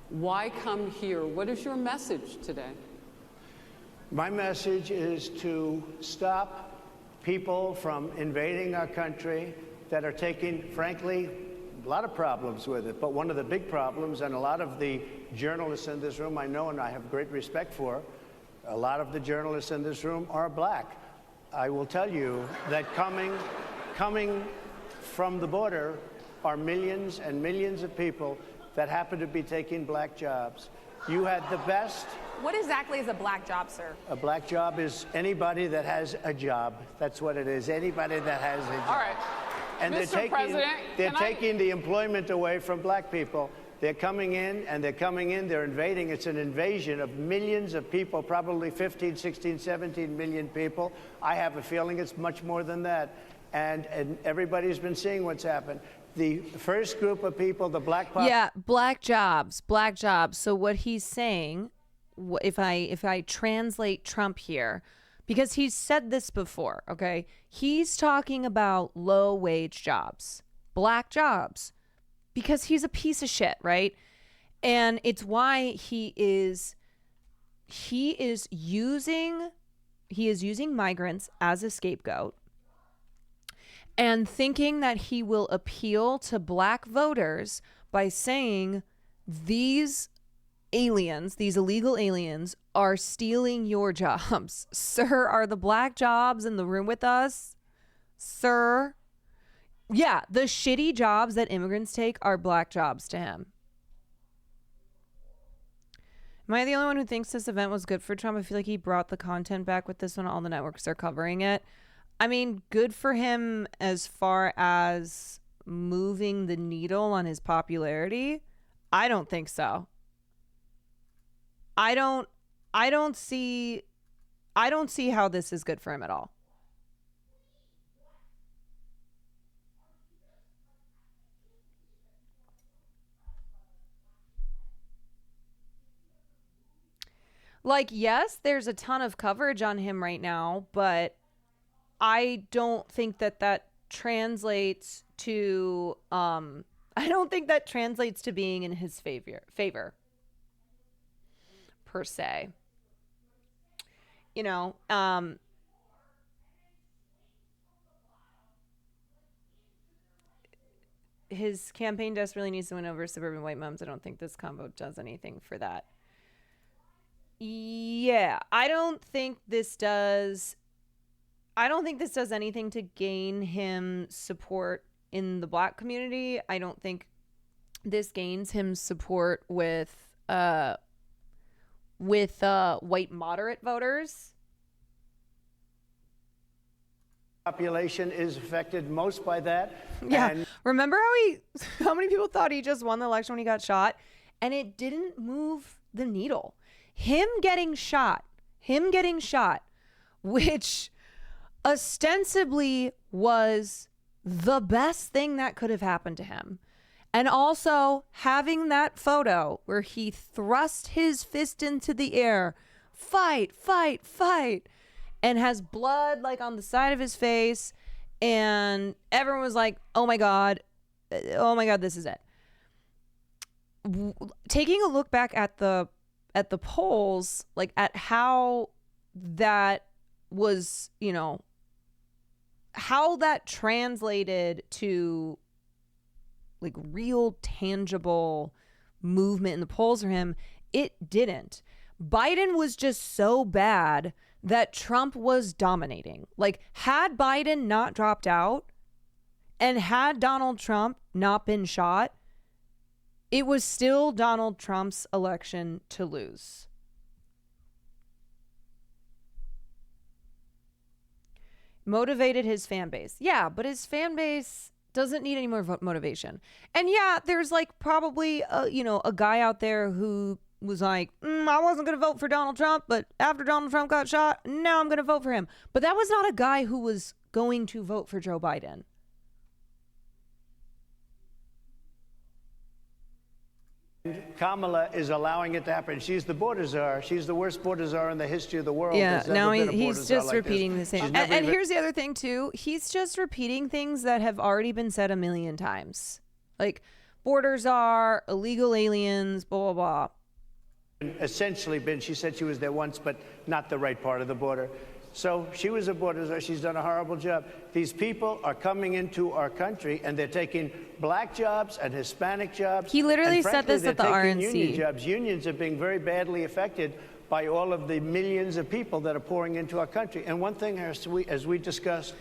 S17: why come here? What is your message today?
S16: My message is to stop people from invading our country that are taking, frankly, a lot of problems with it. But one of the big problems, and a lot of the journalists in this room I know and I have great respect for, a lot of the journalists in this room are black. I will tell you that coming from the border are millions and millions of people that happen to be taking black jobs. You had the best.
S13: What exactly is a black job, sir?
S16: A black job is anybody that has a job. That's what it is. Anybody that has a job.
S17: All right.
S16: And they're taking the employment away from black people. They're coming in, they're invading. It's an invasion of millions of people, probably 15, 16, 17 million people. I have a feeling it's much more than that. And everybody's been seeing what's happened. The first group of people, the black...
S1: Yeah, black jobs. So what he's saying, if I translate Trump here, because he's said this before, okay? He's talking about low-wage jobs, black jobs, because he's a piece of shit, right? And it's why he is using migrants as a scapegoat and thinking that he will appeal to black voters by saying these aliens, these illegal aliens, are stealing your jobs. Sir, are the black jobs in the room with us? Sir? Yeah, the shitty jobs that immigrants take are black jobs to him. Am I the only one who thinks this event was good for Trump? I feel like he brought the content back with this one. All the networks are covering it. I mean, good for him as far as moving the needle on his popularity. I don't think so. I don't see how this is good for him at all. Like, yes, there's a ton of coverage on him right now, but I don't think that translates to being in his favor per se. You know, his campaign desperately needs to win over suburban white moms. I don't think this combo does anything for that. Yeah, I don't think this does anything to gain him support in the black community. I don't think this gains him support with white moderate voters.
S16: Population is affected most by that.
S1: Yeah.
S16: And
S1: Remember how many people thought he just won the election when he got shot? And it didn't move the needle. Him getting shot, which ostensibly was the best thing that could have happened to him. And also having that photo where he thrust his fist into the air, fight, fight, fight, and has blood like on the side of his face. And everyone was like, oh my God, this is it. Taking a look back at the polls, like at how that was, you know, how that translated to like real tangible movement in the polls for him, it didn't. Biden was just so bad that Trump was dominating. Like, had Biden not dropped out and had Donald Trump not been shot, it was still Donald Trump's election to lose. Motivated his fan base. Yeah, but his fan base doesn't need any more motivation. And yeah, there's like probably a guy out there who was like, I wasn't going to vote for Donald Trump, but after Donald Trump got shot, now I'm going to vote for him. But that was not a guy who was going to vote for Joe Biden.
S16: Kamala is allowing it to happen. She's the border czar. She's the worst border czar in the history of the world.
S1: Yeah, now he's just repeating the same. And here's the other thing, too. He's just repeating things that have already been said a million times. Like, border czar, illegal aliens, blah, blah, blah.
S16: Essentially been, she said she was there once, but not the right part of the border. So she was a border czar. She's done a horrible job. These people are coming into our country and they're taking black jobs and Hispanic jobs.
S1: He literally said this at the RNC.
S16: Union jobs. Unions are being very badly affected by all of the millions of people that are pouring into our country. And one thing, as we discussed,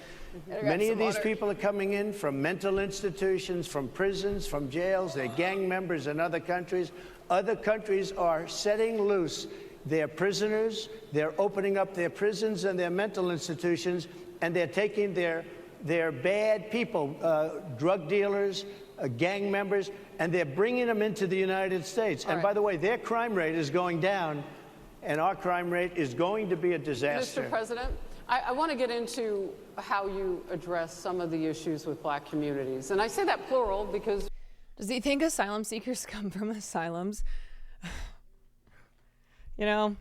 S16: many of these people are coming in from mental institutions, from prisons, from jails. They're gang members in other countries. Other countries are setting loose their prisoners. They're opening up their prisons and their mental institutions, and they're taking their bad people, drug dealers, gang members, and they're bringing them into the United States. And by the way, their crime rate is going down, and our crime rate is going to be a disaster.
S17: Mr. President, I want to get into how you address some of the issues with black communities. And I say that plural because...
S1: Does he think asylum seekers come from asylums? You know,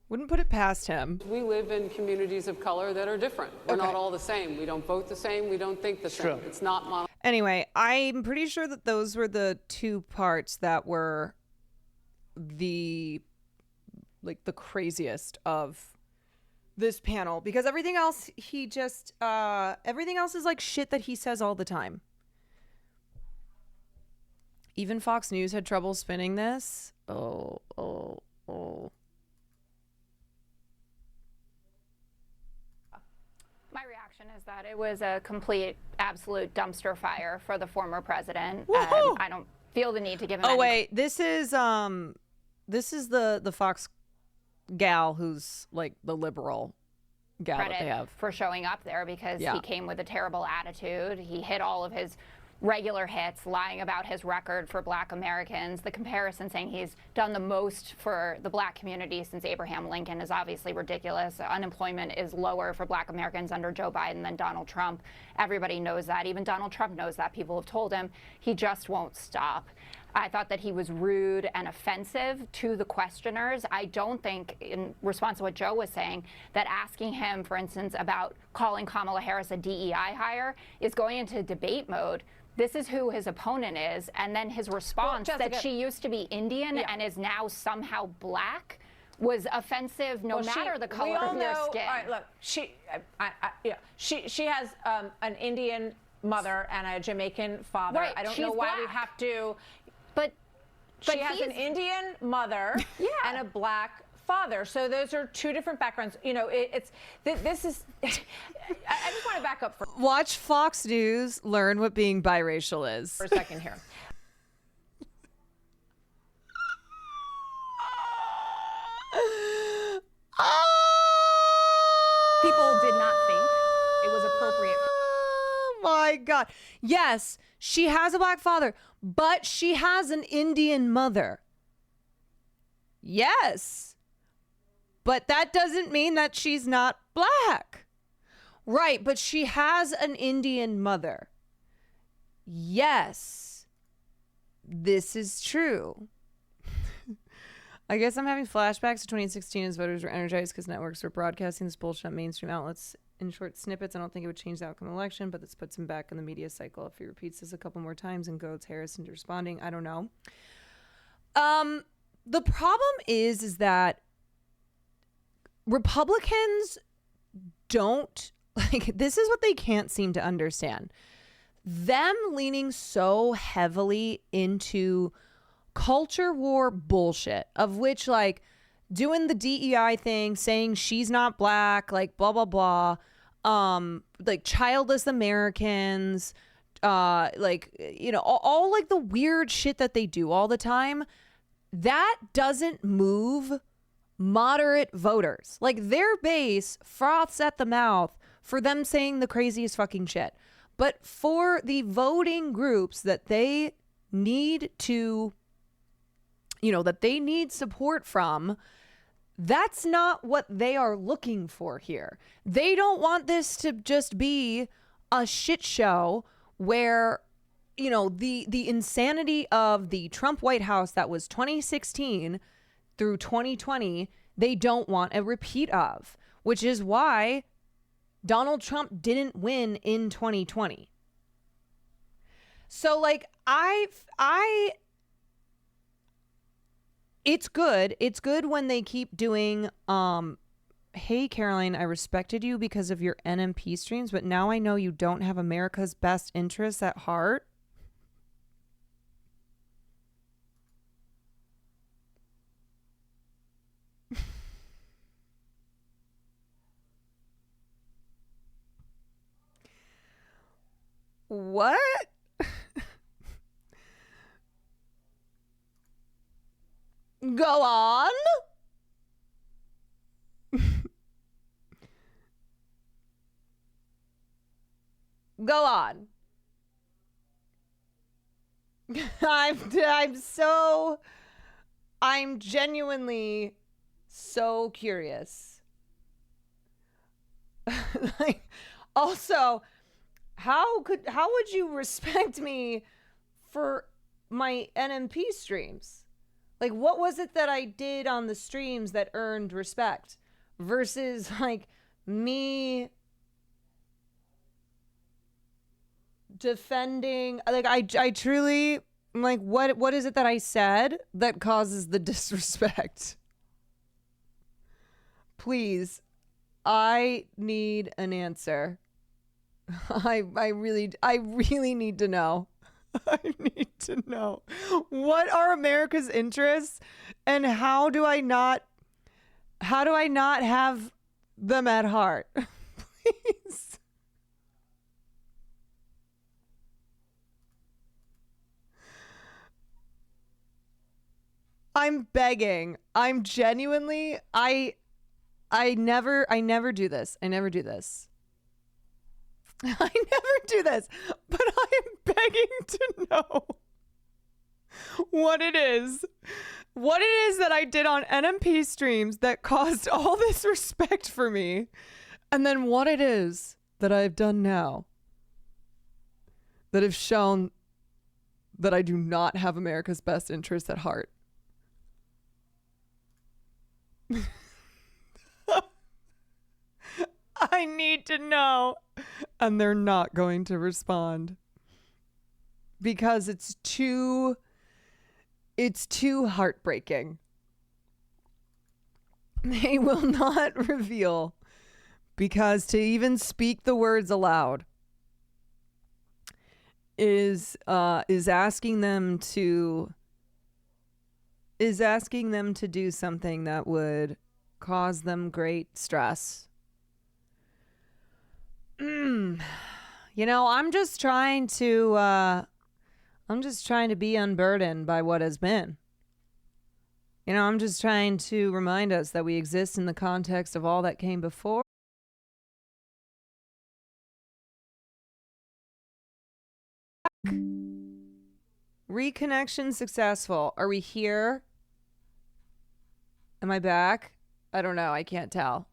S1: wouldn't put it past him.
S17: We live in communities of color that are different. We're not all the same. We don't vote the same. We don't think the same. It's not mono.
S1: Anyway, I'm pretty sure that those were the two parts that were the craziest of this panel, because everything else everything else is like shit that he says all the time. Even Fox News had trouble spinning this. Oh.
S18: My reaction is that it was a complete, absolute dumpster fire for the former president. I don't feel the need to give him.
S1: Oh wait, this is the Fox gal who's like the liberal gal that they
S18: credit
S1: have
S18: for showing up there, because he came with a terrible attitude. He hit all of his regular hits, lying about his record for Black Americans. The comparison saying he's done the most for the Black community since Abraham Lincoln is obviously ridiculous. Unemployment is lower for Black Americans under Joe Biden than Donald Trump. Everybody knows that. Even Donald Trump knows that. People have told him. He just won't stop. I thought that he was rude and offensive to the questioners. I don't think, in response to what Joe was saying, that asking him, for instance, about calling Kamala Harris a DEI hire is going into debate mode. This is who his opponent is, and then his response that she used to be Indian and is now somehow Black was offensive, no matter the color of your skin.
S19: All right, look, she has an Indian mother and a Jamaican father.
S18: Right,
S19: I don't
S18: she's
S19: know why we
S18: Black.
S19: have to.
S18: But
S19: she has an Indian mother and a Black father. So those are two different backgrounds. You know, this is. I just want to back up for
S1: Watch Fox News learn what being biracial is.
S19: a second here.
S18: People did not think it was appropriate.
S1: Oh my God. Yes, she has a Black father, but she has an Indian mother. Yes. But that doesn't mean that she's not Black. Right, but she has an Indian mother. Yes. This is true. I guess I'm having flashbacks to 2016 as voters were energized because networks were broadcasting this bullshit on mainstream outlets in short snippets. I don't think it would change the outcome of the election, but this puts him back in the media cycle. If he repeats this a couple more times and goads Harris into responding, I don't know. The problem is that Republicans don't, like, this is what they can't seem to understand. Them leaning so heavily into culture war bullshit, of which, like, doing the DEI thing, saying she's not Black, like, blah, blah, blah, like, childless Americans, like, you know, all like the weird shit that they do all the time, that doesn't move moderate voters. Like, their base froths at the mouth for them saying the craziest fucking shit. But for the voting groups that they need to, you know, that they need support from, that's not what they are looking for here. They don't want this to just be a shit show where, you know, the insanity of the Trump White House that was 2016 through 2020, they don't want a repeat of, which is why Donald Trump didn't win in 2020. So, like, it's good. It's good when they keep doing, hey, Caroline, I respected you because of your NMP streams, but now I know you don't have America's best interests at heart. What? Go on. Go on. I'm genuinely so curious. Like, also, how would you respect me for my NMP streams? Like, what was it that I did on the streams that earned respect versus, like, me defending, like, I truly, I'm like, what is it that I said that causes the disrespect? Please, I need an answer. I really need to know. I need to know. What are America's interests, and how do I not have them at heart? Please. I'm begging. I'm genuinely, I never do this. I never do this. I never do this, but I am begging to know what it is that I did on NMP streams that caused all this respect for me, and then what it is that I've done now that have shown that I do not have America's best interests at heart. I need to know. And they're not going to respond because it's too heartbreaking. They will not reveal, because to even speak the words aloud is asking them to do something that would cause them great stress. You know, I'm just trying to be unburdened by what has been. You know, I'm just trying to remind us that we exist in the context of all that came before. Reconnection successful. Are we here? Am I back? I don't know. I can't tell.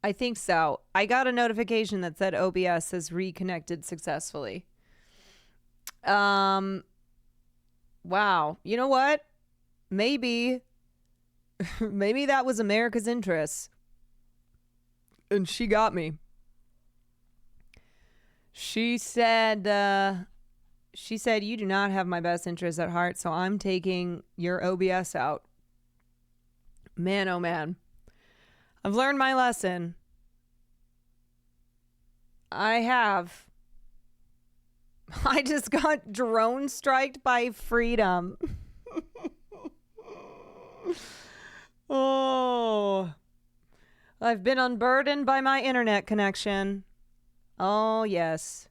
S1: I think so. I got a notification that said OBS has reconnected successfully. Wow. You know what? Maybe that was America's interests. And she got me. She said, you do not have my best interests at heart, so I'm taking your OBS out. Man, oh man. I've learned my lesson. I have. I just got drone striked by freedom. Oh. I've been unburdened by my internet connection. Oh, yes.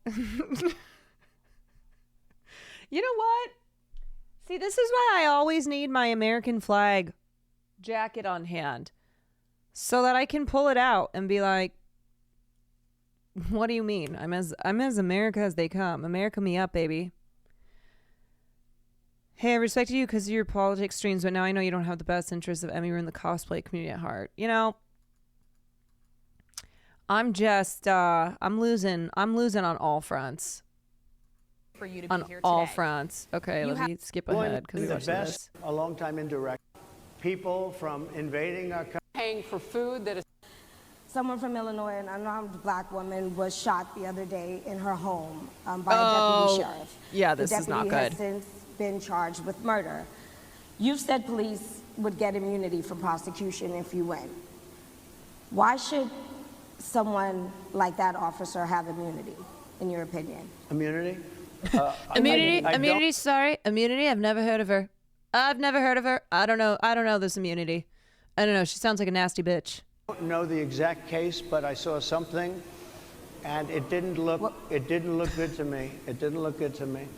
S1: You know what? See, this is why I always need my American flag jacket on hand, so that I can pull it out and be like, what do you mean? I'm as America as they come. America me up, baby. Hey, I respected you because of your politics streams, but now I know you don't have the best interests of Emmy or in the cosplay community at heart. You know, I'm just, I'm losing on all fronts.
S19: For you to
S1: On
S19: be here
S1: all
S19: today.
S1: fronts. Okay, let me skip ahead because we
S16: the
S1: watched
S16: best,
S1: this.
S16: a long time indirect. People from invading our country.
S17: Paying for food that is.
S20: Someone from Illinois, an unarmed black woman, was shot the other day in her home by a deputy sheriff.
S1: Yeah, this is not
S20: The
S1: good.
S20: deputy has since been charged with murder. You've said police would get immunity from prosecution if you win. Why should someone like that officer have immunity, in your opinion?
S16: Immunity?
S1: Immunity, sorry. Immunity, I've never heard of her. I don't know this immunity. I don't know. She sounds like a nasty bitch.
S16: I don't know the exact case, but I saw something, and it didn't look good to me. It didn't look good to me.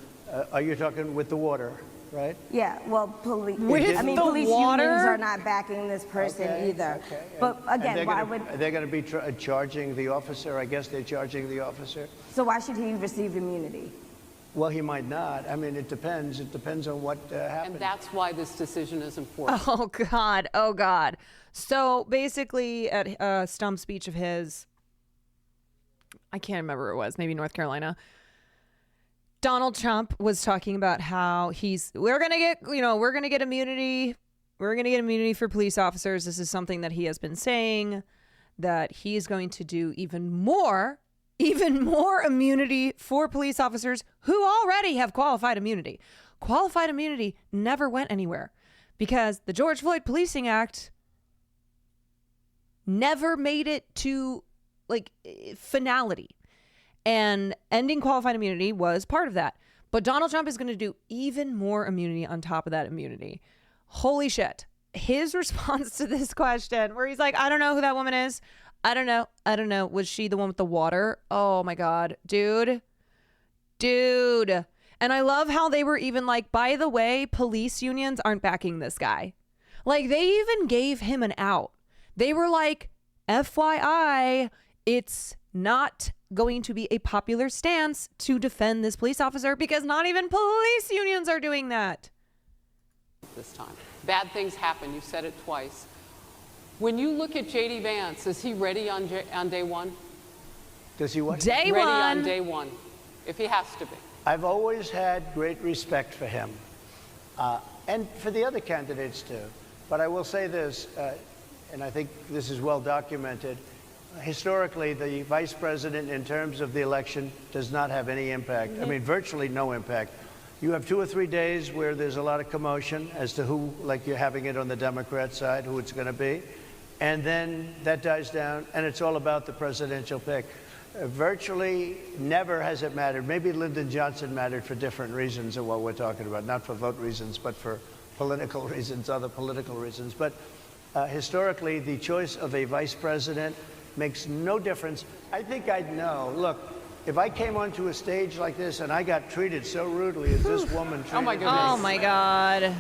S16: Are you talking with the water, right?
S20: Yeah, well, police
S1: With the
S20: police
S1: water?
S20: unions are not backing this person either.
S16: Okay.
S20: But again,
S16: and
S20: why would,
S16: they're going to be charging the officer? I guess they're charging the officer.
S20: so why should he receive immunity?
S16: Well, he might not. I mean, it depends. It depends on what happens.
S17: And that's why this decision is important.
S1: Oh, God. Oh, God. So basically, at a stump speech of his, I can't remember where it was, maybe North Carolina, Donald Trump was talking about how we're going to get immunity. We're going to get immunity for police officers. This is something that he has been saying, that he is going to do even more even more immunity for police officers who already have qualified immunity. Qualified immunity never went anywhere because the George Floyd Policing Act never made it to like finality. And ending qualified immunity was part of that. But Donald Trump is going to do even more immunity on top of that immunity. Holy shit. His response to this question where he's like, I don't know who that woman is. I don't know. Was she the one with the water? Oh my God. Dude. And I love how they were even like, by the way, police unions aren't backing this guy. Like they even gave him an out. They were like, FYI, it's not going to be a popular stance to defend this police officer because not even police unions are doing that.
S17: This time. Bad things happen. You've said it twice. When you look at J.D. Vance, is he ready on day one?
S16: Does he what?
S17: Ready on day one, if he has to be.
S16: I've always had great respect for him and for the other candidates too. But I will say this, and I think this is well documented. Historically, the vice president, in terms of the election, does not have any impact. I mean, virtually no impact. You have 2 or 3 days where there's a lot of commotion as to who, like you're having it on the Democrat side, who it's going to be. And then that dies down, and it's all about the presidential pick. Virtually never has it mattered. Maybe Lyndon Johnson mattered for different reasons of what we're talking about, not for vote reasons, but for political reasons, other political reasons. But historically, the choice of a vice president makes no difference. I think I'd know. Look, if I came onto a stage like this and I got treated so rudely as this woman treated me.
S1: Oh my God.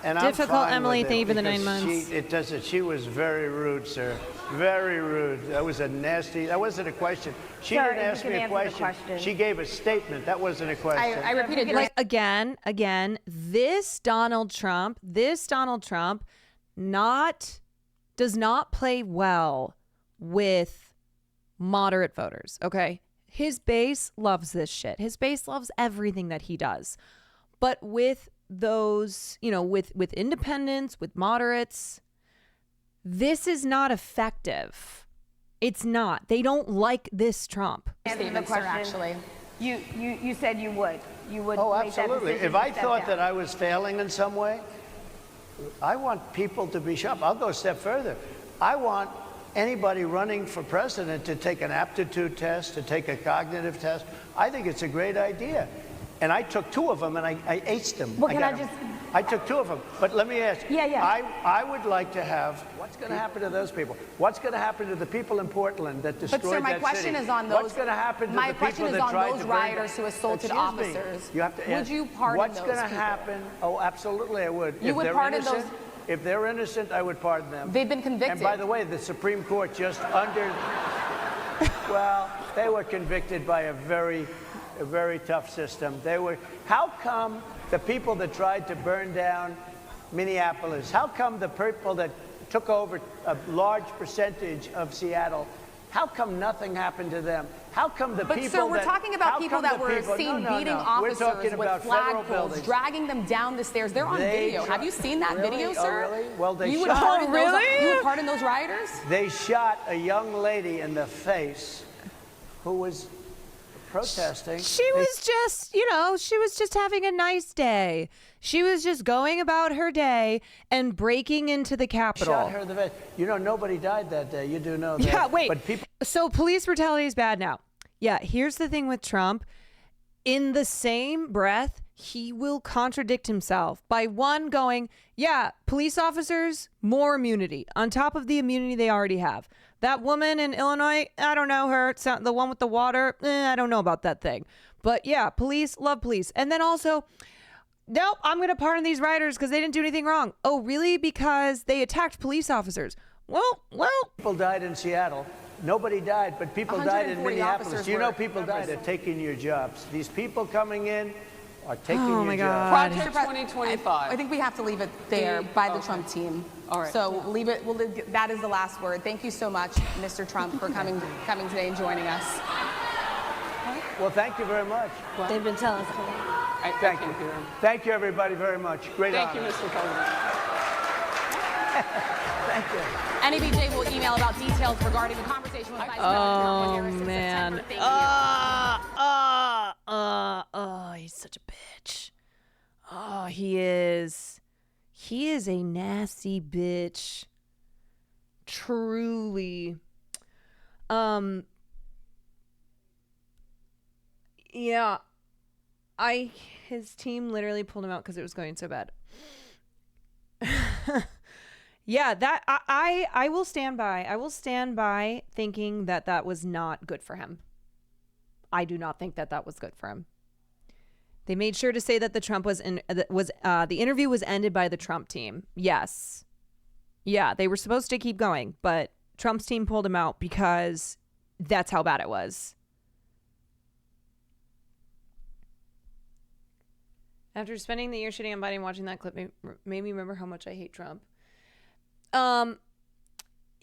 S16: And
S1: difficult, Emily. Thank you for the 9 months.
S16: She was very rude, sir. Very rude. That was a nasty. That wasn't a question. She didn't ask me a question. She gave a statement. That wasn't a question.
S18: I repeated
S1: like again. This Donald Trump does not play well with moderate voters. Okay, his base loves this shit. His base loves everything that he does, but with those, with independents, with moderates, this is not effective. It's not. They don't like this Trump.
S20: Answer the question. Actually, you said you would.
S16: Oh,
S20: make that
S16: absolutely.
S20: decision
S16: If I
S20: to step
S16: thought
S20: down.
S16: that I was failing in some way, I want people to be sharp. I'll go a step further. I want anybody running for president to take an aptitude test, to take a cognitive test. I think it's a great idea. And I took 2 of them and I aced them.
S20: Well,
S16: I took 2 of them. But let me ask you.
S20: Yeah.
S16: I would like to have, what's going to happen to those people? What's going to happen to the people in Portland that destroyed that city?
S13: But sir, my question is on those.
S16: What's going to happen to the people that tried to burn?
S13: My question is on those rioters who assaulted officers.
S16: You have to ask,
S13: would you pardon
S16: what's
S13: those
S16: going to
S13: people?
S16: happen? Oh, absolutely, I would.
S13: You would pardon those?
S16: If they're innocent, I would pardon them.
S13: They've been convicted.
S16: And by the way, the Supreme Court just well, they were convicted by a very tough system. How come the people that tried to burn down Minneapolis, how come the people that took over a large percentage of Seattle, how come nothing happened to them? How come the people
S13: But sir, we're talking about people that were seen beating officers with flagpoles, dragging them down the stairs. They're on video. Have you seen that video, sir?
S16: Oh, really? Well, they
S13: you would
S16: shot.
S13: pardon those, you would pardon those rioters?
S16: They shot a young lady in the face who was protesting.
S1: She was just having a nice day. She was just going about her day and breaking into the Capitol.
S16: Shot her in the face. Nobody died that day. You do know that.
S1: Yeah, wait.
S16: But people.
S1: So police brutality is bad now. Yeah, here's the thing with Trump. In the same breath, he will contradict himself by going, yeah, police officers, more immunity on top of the immunity they already have. That woman in Illinois, I don't know her. It's not the one with the water. I don't know about that thing. But yeah, police, love police. And then also, nope, I'm going to pardon these rioters because they didn't do anything wrong. Oh, really? Because they attacked police officers. Well.
S16: People died in Seattle. Nobody died, but people died in Minneapolis. People died at taking your jobs. These people coming in are taking your jobs.
S17: Project 2025.
S13: I think we have to leave it there by the Trump team.
S17: All right.
S13: So leave it. That is the last word. Thank you so much, Mr. Trump, for coming today and joining us.
S16: Well, thank you very much.
S20: They've been telling us.
S16: Thank you. Thank you, everybody, very much. Great honor.
S17: Thank you, Mr. President.
S19: Thank you.
S13: NEBJ will email about details regarding the conversation with Vice President Trump on Harris in September. Thank you.
S1: He's such a bitch. Oh, he is. He is a nasty bitch. Truly. Yeah. His team literally pulled him out because it was going so bad. Yeah, that I will stand by. I will stand by thinking that that was not good for him. I do not think that that was good for him. They made sure to say that the interview was ended by the Trump team. Yes. Yeah, they were supposed to keep going, but Trump's team pulled him out because that's how bad it was. After spending the year shitting on Biden, watching that clip made me remember how much I hate Trump.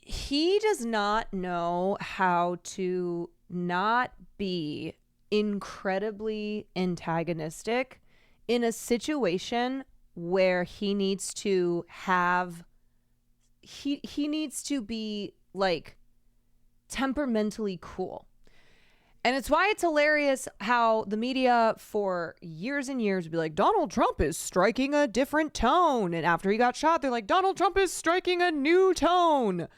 S1: He does not know how to not be incredibly antagonistic in a situation where he needs to have he needs to be like temperamentally cool. And it's why it's hilarious how the media for years and years would be like, Donald Trump is striking a different tone. And after he got shot, they're like, Donald Trump is striking a new tone.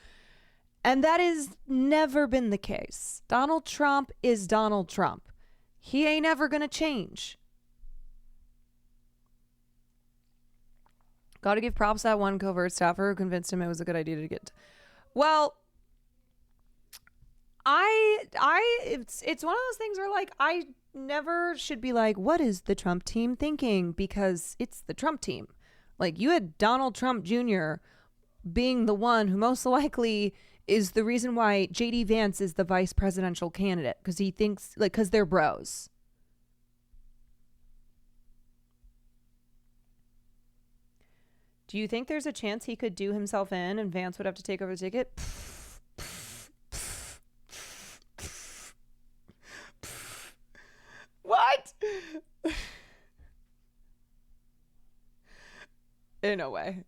S1: And that has never been the case. Donald Trump is Donald Trump. He ain't ever going to change. Got to give props to that one covert staffer who convinced him it was a good idea to get. Well, it's one of those things where like I never should be like, what is the Trump team thinking? Because it's the Trump team. Like, you had Donald Trump Jr. being the one who most likely is the reason why JD Vance is the vice presidential candidate, because he thinks like, because they're bros. Do you think there's a chance he could do himself in and Vance would have to take over the ticket? What? In no way.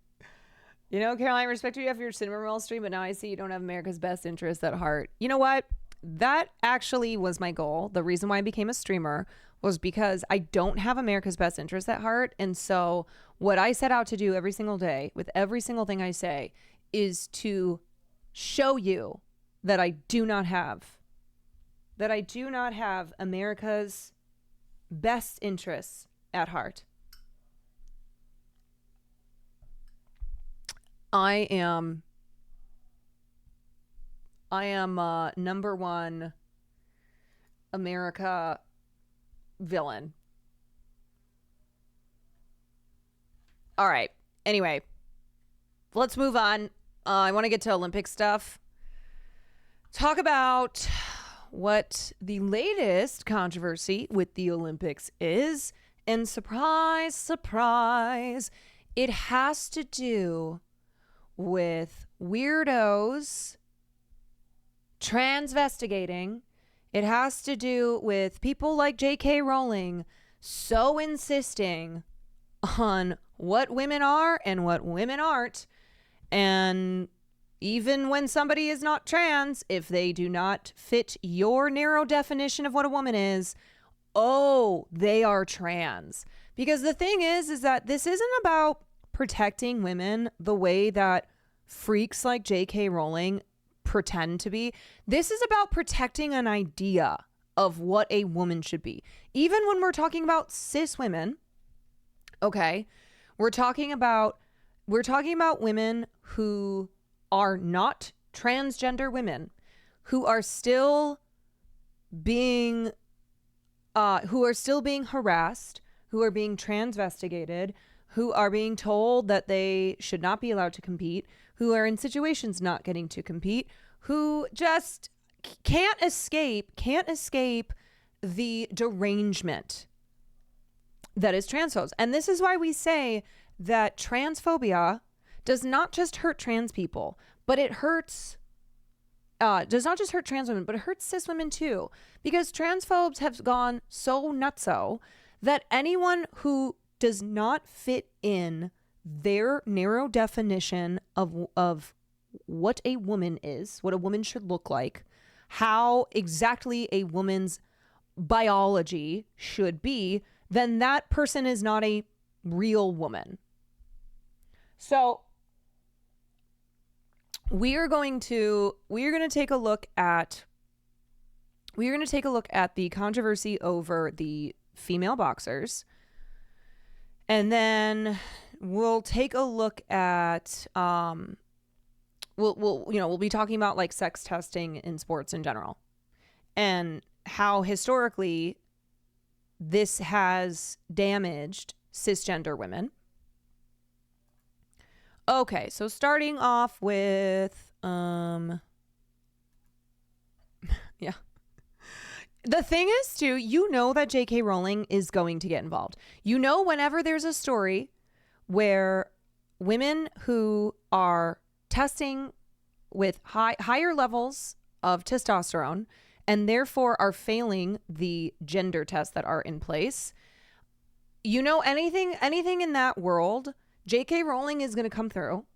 S1: You know, Caroline, I respect you have your Cinema Roll stream, but now I see you don't have America's best interests at heart. You know what? That actually was my goal. The reason why I became a streamer was because I don't have America's best interests at heart. And so what I set out to do every single day with every single thing I say is to show you that I do not have America's best interests at heart. I am number one America villain. All right. Anyway, let's move on. I want to get to Olympic stuff. Talk about what the latest controversy with the Olympics is. And surprise, surprise, it has to do with weirdos transvestigating. It has to do with people like J.K. Rowling so insisting on what women are and what women aren't. And even when somebody is not trans, if they do not fit your narrow definition of what a woman is, oh, they are trans. Because the thing is that this isn't about protecting women the way that freaks like J.K. Rowling pretend to be. This is about protecting an idea of what a woman should be. Even when we're talking about cis women, okay, we're talking about women who are not transgender women, who are still being harassed, who are being transvestigated, who are being told that they should not be allowed to compete, who are in situations not getting to compete, who just can't escape the derangement that is transphobes. And this is why we say that transphobia does not just hurt trans people, but it hurts does not just hurt trans women, but it hurts cis women too. Because transphobes have gone so nutso that anyone who does not fit in their narrow definition of what a woman is, what a woman should look like, how exactly a woman's biology should be, then that person is not a real woman. So we are going to take a look at the controversy over the female boxers, and then we'll take a look at we'll be talking about like sex testing in sports in general, and how historically this has damaged cisgender women. Okay, so starting off with yeah. The thing is, too, you know that J.K. Rowling is going to get involved. You know, whenever there's a story where women who are testing with higher levels of testosterone and therefore are failing the gender tests that are in place, you know, anything in that world, J.K. Rowling is going to come through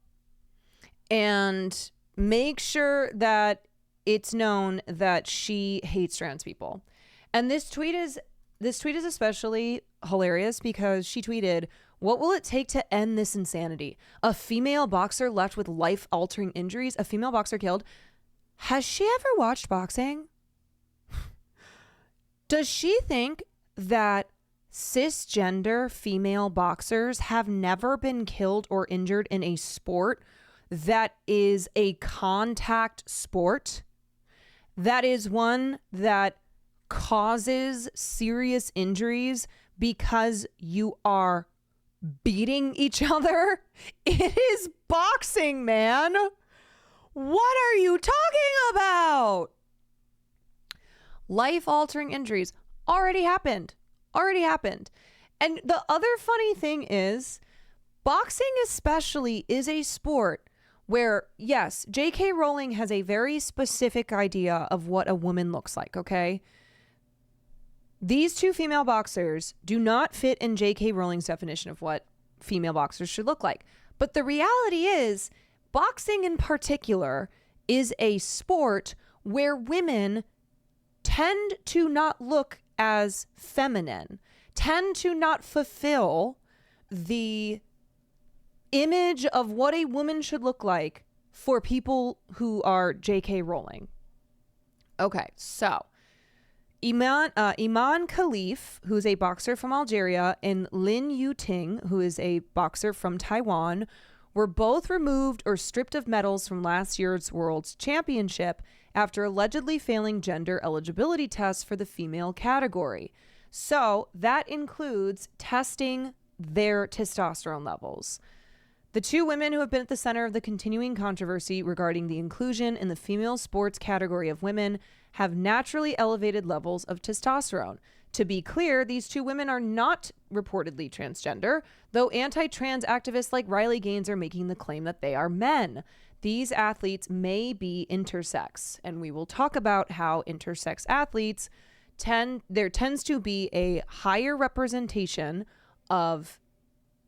S1: and make sure that it's known that she hates trans people. And this tweet is especially hilarious because she tweeted, "What will it take to end this insanity? A female boxer left with life-altering injuries, a female boxer killed." Has she ever watched boxing? Does she think that cisgender female boxers have never been killed or injured in a sport that is a contact sport? That is one that causes serious injuries because you are beating each other? It is boxing, man. What are you talking about? Life-altering injuries already happened. And the other funny thing is, boxing especially is a sport where, yes, J.K. Rowling has a very specific idea of what a woman looks like, okay? These two female boxers do not fit in J.K. Rowling's definition of what female boxers should look like. But the reality is, boxing in particular is a sport where women tend to not look as feminine, tend to not fulfill the image of what a woman should look like for people who are J.K. Rowling. Okay, so Iman Khalif, who's a boxer from Algeria, and Lin Yuting, who is a boxer from Taiwan, were both removed or stripped of medals from last year's World's Championship after allegedly failing gender eligibility tests for the female category. So that includes testing their testosterone levels. The two women who have been at the center of the continuing controversy regarding the inclusion in the female sports category of women have naturally elevated levels of testosterone. To be clear, these two women are not reportedly transgender, though anti-trans activists like Riley Gaines are making the claim that they are men. These athletes may be intersex, and we will talk about how intersex athletes there tends to be a higher representation of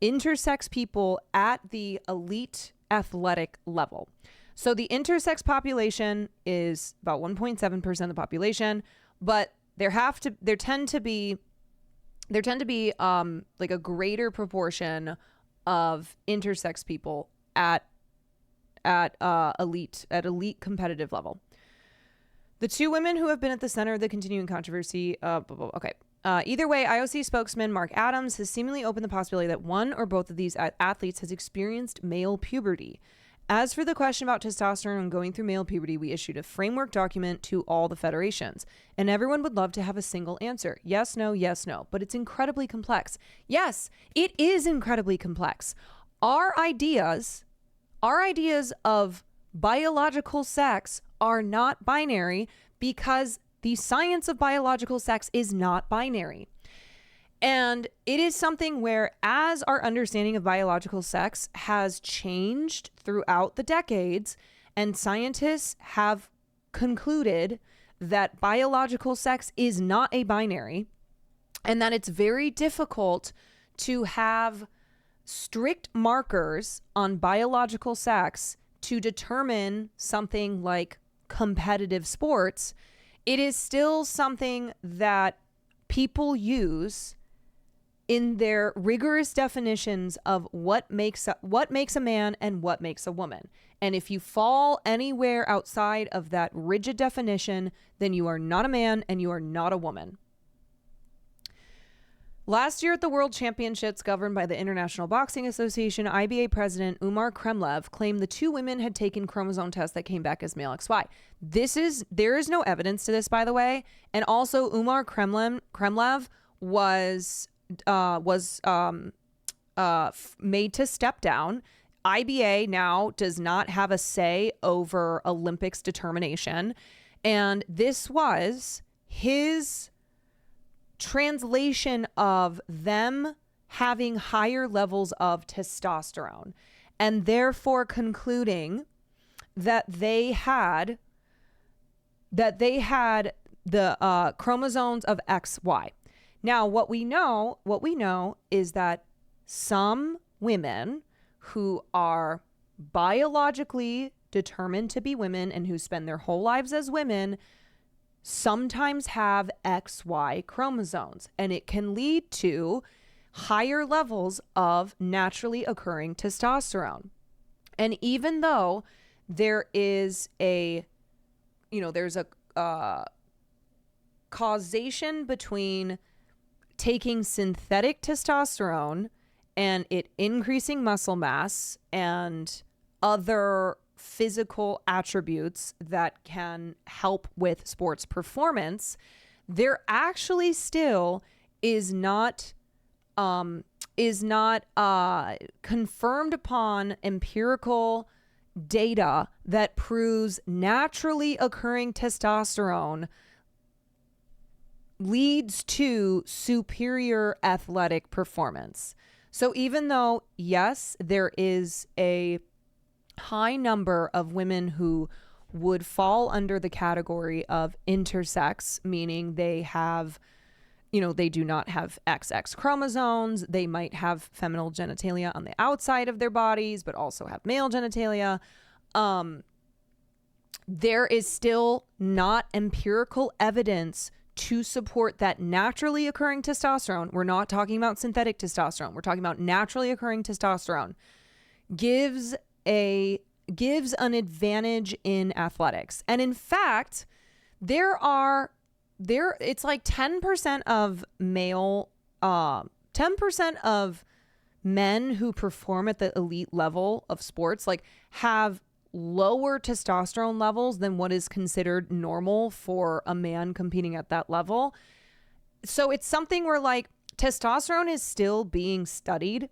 S1: intersex people at the elite athletic level. So the intersex population is about 1.7% of the population, but there tend to be like a greater proportion of intersex people at elite competitive level. The two women who have been at the center of the continuing controversy. Either way, IOC spokesman Mark Adams has seemingly opened the possibility that one or both of these athletes has experienced male puberty. As for the question about testosterone and going through male puberty, we issued a framework document to all the federations, and everyone would love to have a single answer. Yes, no, but it's incredibly complex. Yes, it is incredibly complex. Our ideas of biological sex are not binary because the science of biological sex is not binary. And it is something where, as our understanding of biological sex has changed throughout the decades, and scientists have concluded that biological sex is not a binary, and that it's very difficult to have strict markers on biological sex to determine something like competitive sports, it is still something that people use in their rigorous definitions of what makes a man and what makes a woman. And if you fall anywhere outside of that rigid definition, then you are not a man and you are not a woman. Last year at the World Championships governed by the International Boxing Association, IBA President Umar Kremlev claimed the two women had taken chromosome tests that came back as male XY. There is no evidence to this, by the way. And also Umar Kremlev was made to step down. IBA now does not have a say over Olympics determination. And this was his translation of them having higher levels of testosterone and therefore concluding that they had the chromosomes of XY. Now, what we know is that some women who are biologically determined to be women and who spend their whole lives as women sometimes have XY chromosomes, and it can lead to higher levels of naturally occurring testosterone. And even though there is there's a causation between taking synthetic testosterone and it increasing muscle mass and other physical attributes that can help with sports performance, there actually still is not confirmed upon empirical data that proves naturally occurring testosterone leads to superior athletic performance. So even though, yes, there is a high number of women who would fall under the category of intersex, meaning they have, they do not have XX chromosomes. They might have feminine genitalia on the outside of their bodies, but also have male genitalia. There is still not empirical evidence to support that naturally occurring testosterone. We're not talking about synthetic testosterone. We're talking about naturally occurring testosterone gives an advantage in athletics. And in fact, it's like 10% of 10% of men who perform at the elite level of sports have lower testosterone levels than what is considered normal for a man competing at that level. So it's something where testosterone is still being studied.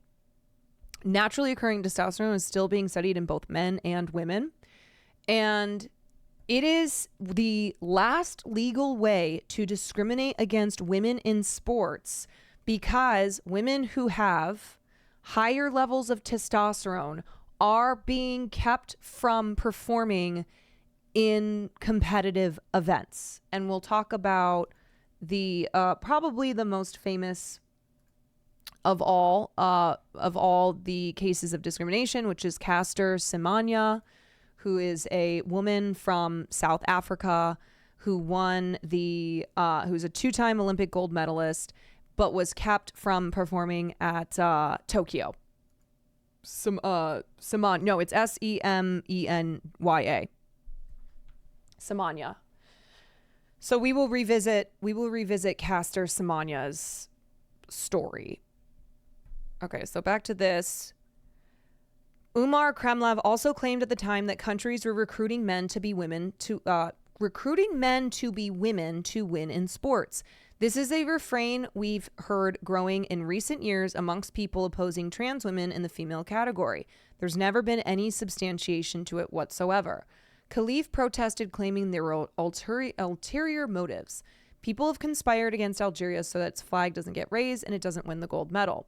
S1: Naturally occurring testosterone is still being studied in both men and women. And it is the last legal way to discriminate against women in sports, because women who have higher levels of testosterone are being kept from performing in competitive events. And we'll talk about the probably the most famous of all the cases of discrimination, which is Caster Semenya, who is a woman from South Africa who's a two-time Olympic gold medalist, but was kept from performing at Tokyo. Semenya. No, it's Semenya. Semenya. So we will revisit Caster Semenya's story. Okay, so back to this. Umar Kremlev also claimed at the time that countries were recruiting men to be women to win in sports. This is a refrain we've heard growing in recent years amongst people opposing trans women in the female category. There's never been any substantiation to it whatsoever. Khalif protested, claiming there were ulterior motives. People have conspired against Algeria so that its flag doesn't get raised and it doesn't win the gold medal.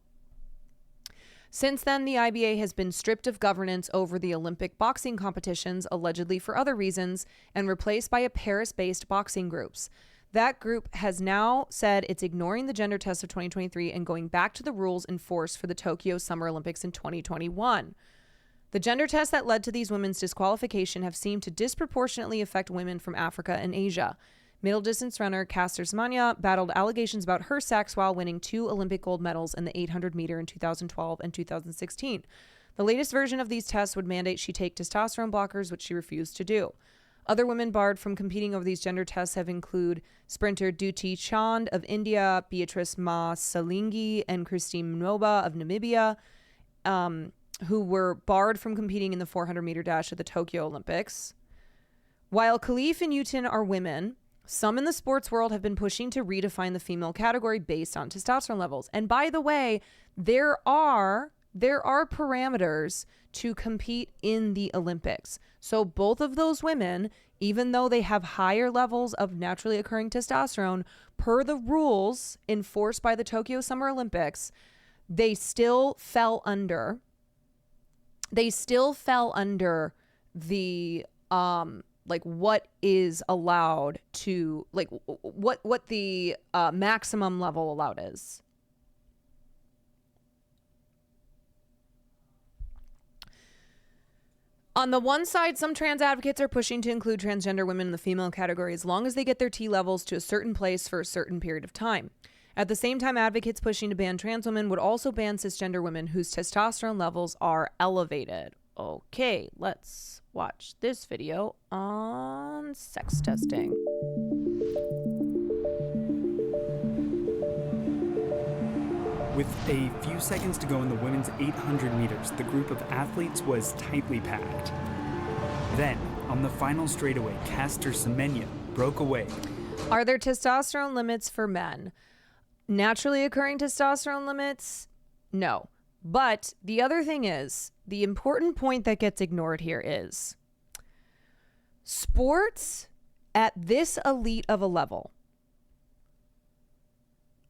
S1: Since then, the IBA has been stripped of governance over the Olympic boxing competitions, allegedly for other reasons, and replaced by a Paris-based boxing groups. That group has now said it's ignoring the gender test of 2023 and going back to the rules in force for the Tokyo Summer Olympics in 2021. The gender tests that led to these women's disqualification have seemed to disproportionately affect women from Africa and Asia. Middle distance runner Caster Semenya battled allegations about her sex while winning 2 Olympic gold medals in the 800 meter in 2012 and 2016. The latest version of these tests would mandate she take testosterone blockers, which she refused to do. Other women barred from competing over these gender tests have included sprinter Duty Chand of India, Beatrice Ma Salingi, and Christine Mnoba of Namibia, who were barred from competing in the 400-meter dash at the Tokyo Olympics. While Khalif and Yutin are women, some in the sports world have been pushing to redefine the female category based on testosterone levels. And by the way, there are parameters to compete in the Olympics. So both of those women, even though they have higher levels of naturally occurring testosterone, per the rules enforced by the Tokyo Summer Olympics, they still fell under the like what is allowed to, like what the maximum level allowed is. On the one side, some trans advocates are pushing to include transgender women in the female category as long as they get their T levels to a certain place for a certain period of time. At the same time, advocates pushing to ban trans women would also ban cisgender women whose testosterone levels are elevated. Okay, let's watch this video on sex testing.
S21: With a few seconds to go in the women's 800 meters, the group of athletes was tightly packed. Then, on the final straightaway, Caster Semenya broke away.
S1: Are there testosterone limits for men? Naturally occurring testosterone limits? No. But the other thing is, the important point that gets ignored here is sports at this elite of a level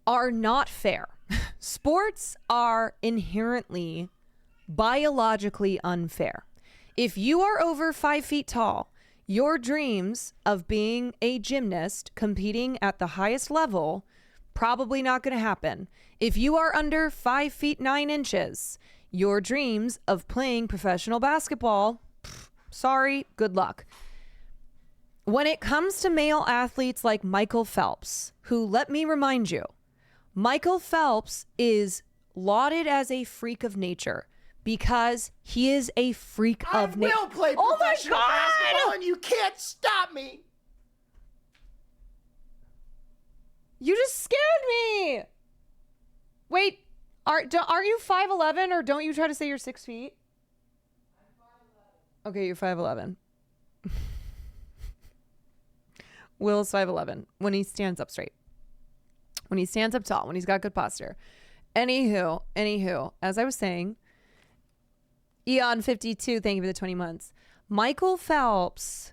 S1: are not fair. Sports are inherently biologically unfair. If you are over 5 feet tall, your dreams of being a gymnast competing at the highest level probably not going to happen. If you are under 5 feet 9 inches, your dreams of playing professional basketball, sorry, good luck. When it comes to male athletes like Michael Phelps, who, let me remind you, Michael Phelps is lauded as a freak of nature because he is a freak of nature.
S22: I will play professional basketball and you can't stop me.
S1: You just scared me. Wait, are you 5'11" or don't you try to say you're 6 feet? Okay, you're 5'11". Will's 5'11" when he stands up straight. When he stands up tall, when he's got good posture. Anywho, as I was saying, Eon52, thank you for the 20 months. Michael Phelps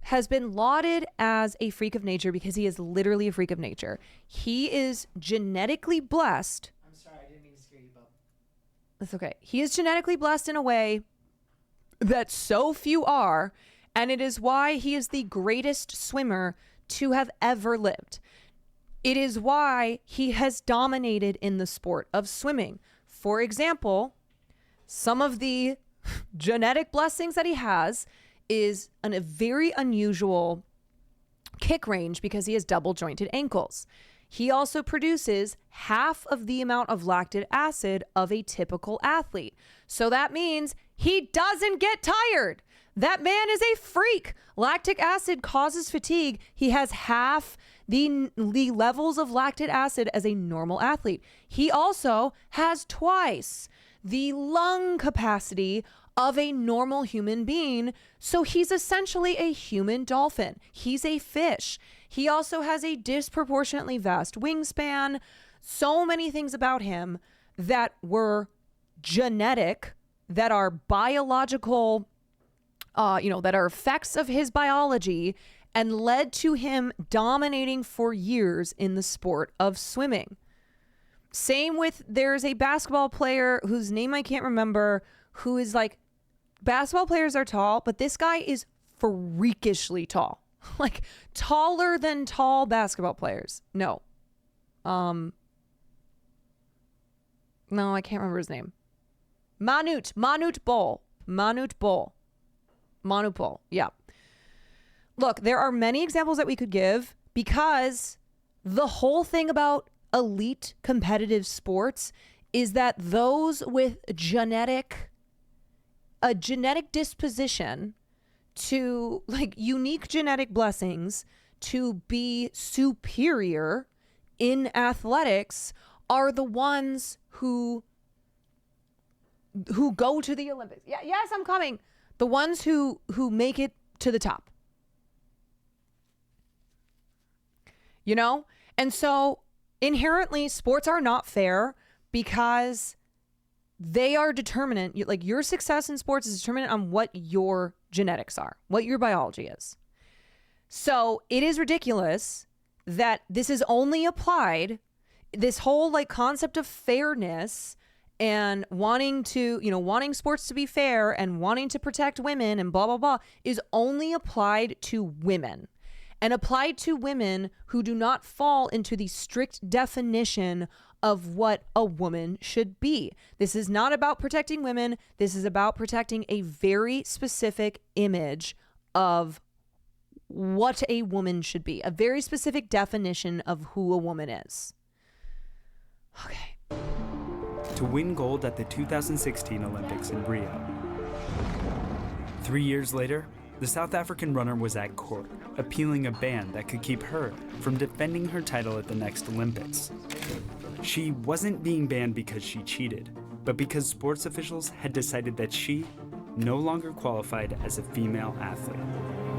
S1: has been lauded as a freak of nature because he is literally a freak of nature. He is genetically blessed.
S22: I'm sorry, I didn't mean to scare you, bub.
S1: That's okay. He is genetically blessed in a way that so few are, and it is why he is the greatest swimmer to have ever lived. It is why he has dominated in the sport of swimming. For example, some of the genetic blessings that he has is a very unusual kick range because he has double jointed ankles. He also produces half of the amount of lactic acid of a typical athlete. So that means he doesn't get tired. That man is a freak. Lactic acid causes fatigue. He has half the levels of lactic acid as a normal athlete. He also has twice the lung capacity of a normal human being. So he's essentially a human dolphin. He's a fish. He also has a disproportionately vast wingspan. So many things about him that were genetic, that are biological, that are effects of his biology and led to him dominating for years in the sport of swimming. Same with, there's a basketball player whose name I can't remember, who is like, basketball players are tall, but this guy is freakishly tall. Like taller than tall basketball players. No. No, I can't remember his name. Manute Bol. Yeah. Look, there are many examples that we could give because the whole thing about elite competitive sports is that those with a genetic disposition to, like, unique genetic blessings to be superior in athletics are the ones who go to the Olympics. Yeah, yes, I'm coming. The ones who make it to the top. You know? And so inherently sports are not fair because they are determinant. Like, your success in sports is determinant on what your genetics are, what your biology is. So it is ridiculous that this is only applied, this whole like concept of fairness and wanting sports to be fair and wanting to protect women and blah, blah, blah is only applied to women. And applied to women who do not fall into the strict definition of what a woman should be. This is not about protecting women. This is about protecting a very specific image of what a woman should be, a very specific definition of who a woman is. Okay.
S21: To win gold at the 2016 Olympics in Rio. 3 years later, the South African runner was at court, appealing a ban that could keep her from defending her title at the next Olympics. She wasn't being banned because she cheated, but because sports officials had decided that she no longer qualified as a female athlete.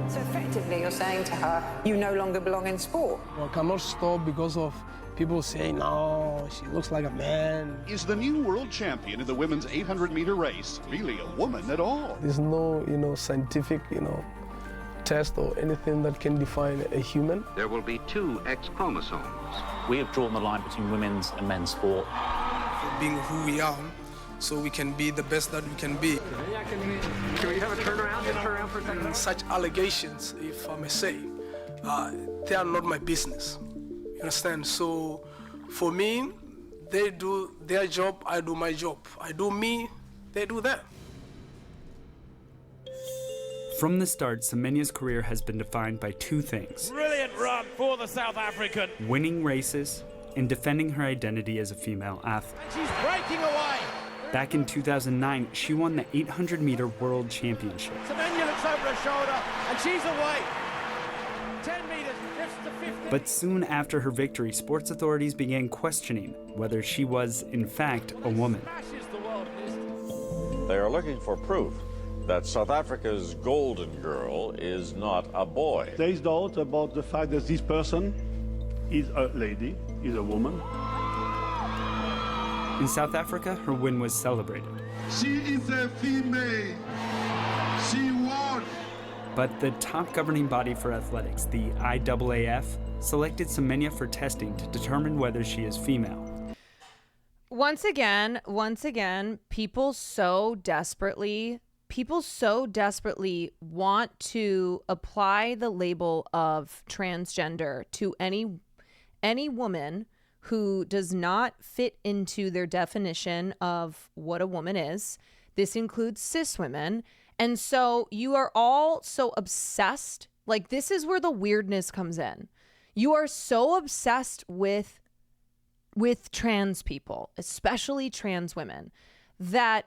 S2: So effectively, you're saying to her, you no longer belong in sport.
S5: I cannot stop because of people saying, no, she looks like a man.
S23: Is the new world champion in the women's 800-meter race really a woman at all?
S5: There's no, scientific, test or anything that can define a human.
S24: There will be 2 X chromosomes.
S25: We have drawn the line between women's and men's sport.
S5: Being who we are, so we can be the best that we can be.
S26: Yeah, can we have a turnaround? Just turn around for a second.
S5: Such allegations, if I may say, they are not my business. You understand? So for me, they do their job, I do my job. I do me, they do that. From the start, Semenya's career has been defined by 2 things.
S27: Brilliant run for the South African.
S21: Winning races and defending her identity as a female athlete.
S27: And she's breaking away.
S21: Back in 2009, she won the 800-meter World Championship.
S27: Semenya looks over her shoulder, and she's away. 10 meters, drifts to 50.
S21: But soon after her victory, sports authorities began questioning whether she was, in fact, a woman.
S28: They are looking for proof that South Africa's golden girl is not a boy.
S6: There is doubt about the fact that this person is a lady, is a woman.
S21: In South Africa, her win was celebrated.
S6: She is a female. She won.
S21: But the top governing body for athletics, the IAAF, selected Semenya for testing to determine whether she is female.
S1: Once again, people so desperately want to apply the label of transgender to any woman who does not fit into their definition of what a woman is. This includes cis women. And so you are all so obsessed. Like, this is where the weirdness comes in. You are so obsessed with trans people, especially trans women, that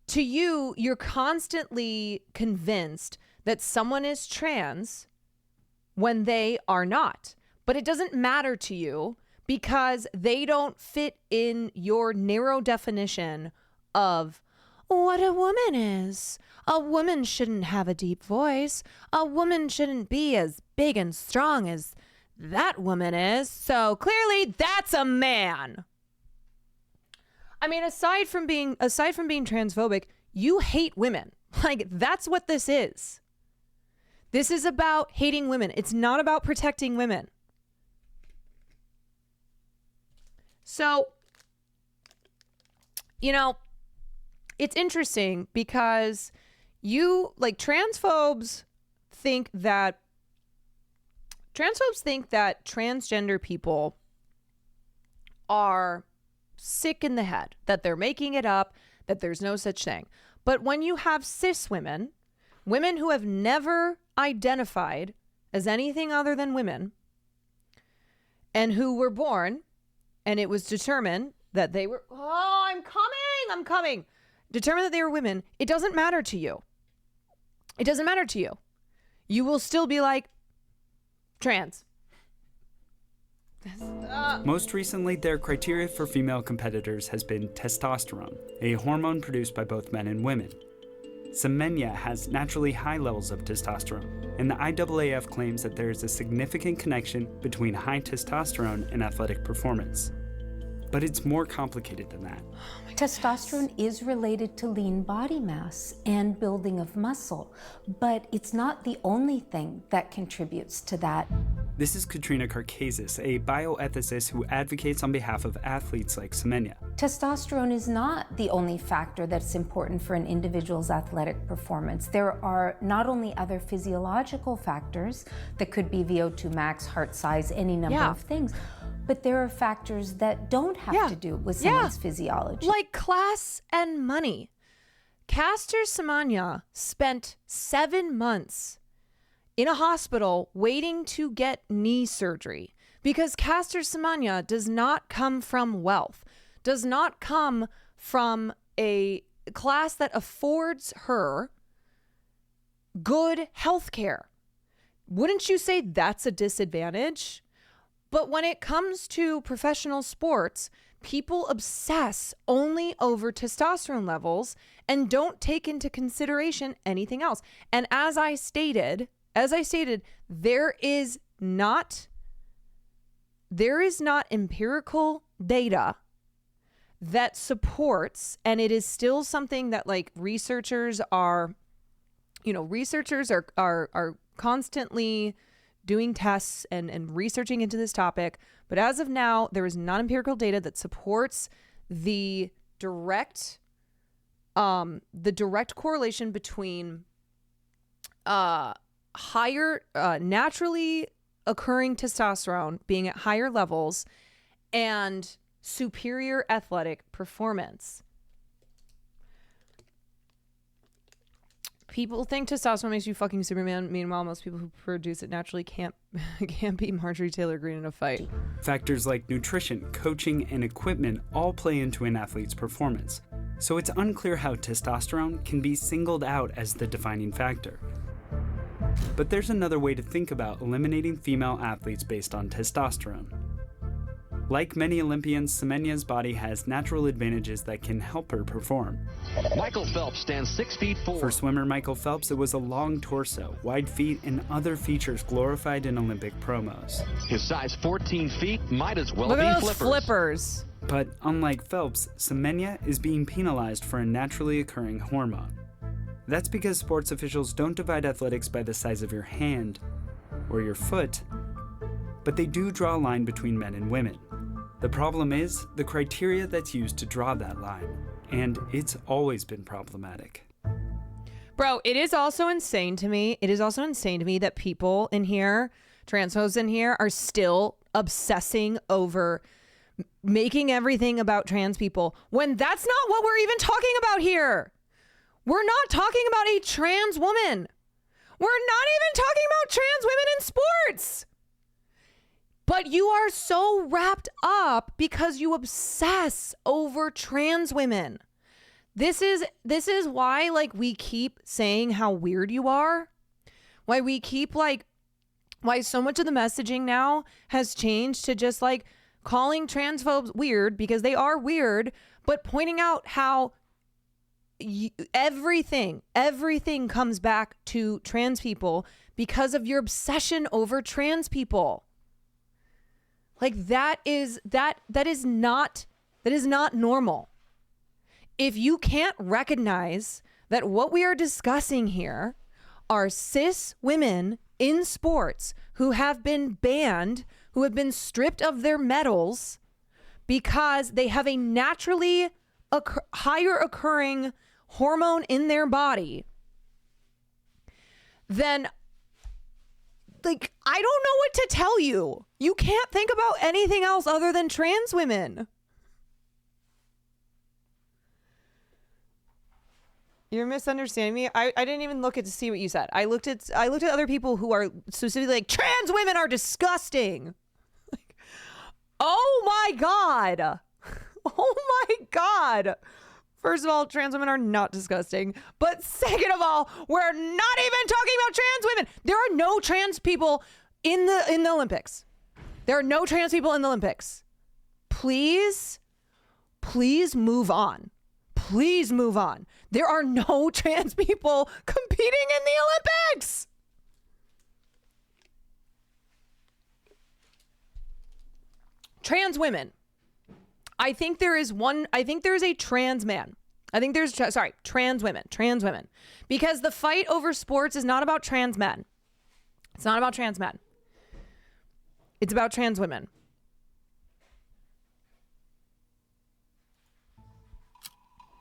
S1: to you, you're constantly convinced that someone is trans when they are not. But it doesn't matter to you because they don't fit in your narrow definition of what a woman is. A woman shouldn't have a deep voice. A woman shouldn't be as big and strong as that woman is. So clearly that's a man. I mean, aside from being transphobic, you hate women. Like, that's what this is. This is about hating women. It's not about protecting women. So, it's interesting because you, like, transphobes think that Transphobes think that transgender people are sick in the head, that they're making it up, that there's no such thing. But when you have cis women, women who have never identified as anything other than women, and who were born, and it was determined that they were, I'm coming. Determined that they were women, it doesn't matter to you. It doesn't matter to you. You will still be like, trans.
S21: Most recently, their criteria for female competitors has been testosterone, a hormone produced by both men and women. Semenya has naturally high levels of testosterone, and the IAAF claims that there is a significant connection between high testosterone and athletic performance. But it's more complicated than that.
S3: Testosterone is related to lean body mass and building of muscle, but it's not the only thing that contributes to that.
S21: This is Katrina Karkazis, a bioethicist who advocates on behalf of athletes like Semenya.
S3: Testosterone is not the only factor that's important for an individual's athletic performance. There are not only other physiological factors that could be VO2 max, heart size, any number of things, but there are factors that don't have to do with someone's physiology.
S1: Like class and money. Caster Semenya spent 7 months in a hospital waiting to get knee surgery because Caster Semenya does not come from wealth, does not come from a class that affords her good health care. Wouldn't you say that's a disadvantage? But when it comes to professional sports, people obsess only over testosterone levels and don't take into consideration anything else. And as I stated, there is not empirical data that supports, and it is still something that like researchers are constantly doing tests and researching into this topic. But as of now, there is not empirical data that supports the direct correlation between higher naturally occurring testosterone being at higher levels and superior athletic performance. People think testosterone makes you fucking Superman. Meanwhile, most people who produce it naturally can't beat Marjorie Taylor Greene in a fight.
S21: Factors like nutrition, coaching, and equipment all play into an athlete's performance. So it's unclear how testosterone can be singled out as the defining factor. But there's another way to think about eliminating female athletes based on testosterone. Like many Olympians, Semenya's body has natural advantages that can help her perform.
S24: Michael Phelps stands 6'4".
S21: For swimmer Michael Phelps, it was a long torso, wide feet, and other features glorified in Olympic promos.
S24: His size 14 feet might as well
S1: Look
S24: be
S1: at those flippers.
S21: But unlike Phelps, Semenya is being penalized for a naturally occurring hormone. That's because sports officials don't divide athletics by the size of your hand or your foot, but they do draw a line between men and women. The problem is the criteria that's used to draw that line, and it's always been problematic.
S1: Bro, it is also insane to me. That people in here, transphobes in here, are still obsessing over making everything about trans people when that's not what we're even talking about here. We're not talking about a trans woman. We're not even talking about trans women in sports. But you are so wrapped up because you obsess over trans women. This is why like we keep saying how weird you are. Why we keep why so much of the messaging now has changed to just like calling transphobes weird because they are weird, but pointing out how everything comes back to trans people because of your obsession over trans people. Like that is not normal. If you can't recognize that what we are discussing here are cis women in sports who have been banned, who have been stripped of their medals because they have a naturally higher occurring hormone in their body, then like, I don't know what to tell you. You can't think about anything else other than trans women. You're misunderstanding me. I didn't even look at to see what you said. I looked at other people who are specifically like, trans women are disgusting. Like, oh my God. Oh my God. First of all, trans women are not disgusting. But second of all, we're not even talking about trans women. There are no trans people in the Olympics. There are no trans people in the Olympics. Please move on. Please move on. There are no trans people competing in the Olympics. Trans women. I think there is a trans man. Trans women. Because the fight over sports is not about trans men. It's not about trans men. It's about trans women.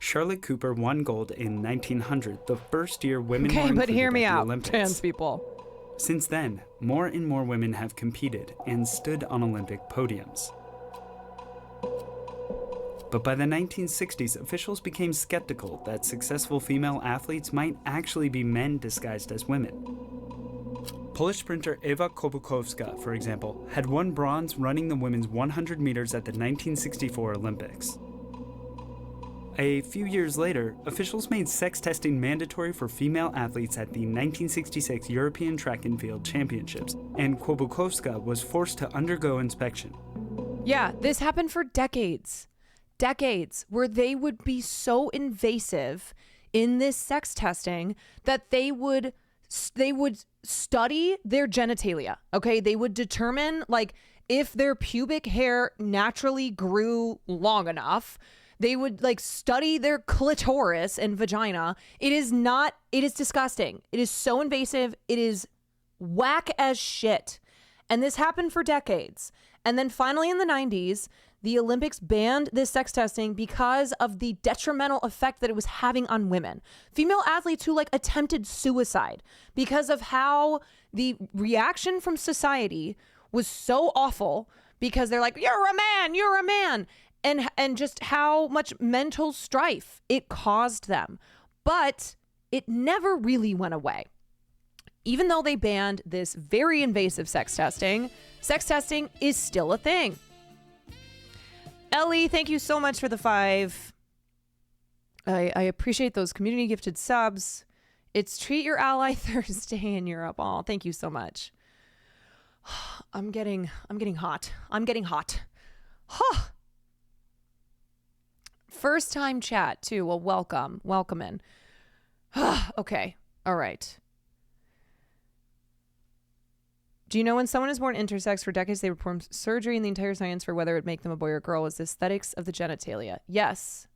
S21: Charlotte Cooper won gold in 1900, the first year women were
S1: included
S21: included
S1: but hear me
S21: at the
S1: out,
S21: Olympics.
S1: trans people.
S21: Since then, more and more women have competed and stood on Olympic podiums. But by the 1960s, officials became skeptical that successful female athletes might actually be men disguised as women. Polish sprinter Ewa Kobukowska, for example, had won bronze running the women's 100 meters at the 1964 Olympics. A few years later, officials made sex testing mandatory for female athletes at the 1966 European Track and Field Championships, and Kobukowska was forced to undergo inspection.
S1: Yeah, this happened for decades. Decades where they would be so invasive in this sex testing that they would study their genitalia. Okay, they would determine like if their pubic hair naturally grew long enough. They would like study their clitoris and vagina. It is disgusting. It is so invasive. It is whack as shit. And this happened for decades. And then finally in the 90s, the Olympics banned this sex testing because of the detrimental effect that it was having on women. Female athletes who like attempted suicide because of how the reaction from society was so awful because they're like, you're a man. And just how much mental strife it caused them. But it never really went away. Even though they banned this very invasive sex testing is still a thing. Ellie, thank you so much for the 5. I appreciate those community gifted subs. It's Treat Your Ally Thursday in Europe. Oh, thank you so much. I'm getting hot. Huh. First time chat too. Well, welcome in. Okay. All right. Do you know when someone is born intersex, for decades they perform surgery, and the entire science for whether it would make them a boy or girl is the aesthetics of the genitalia? Yes.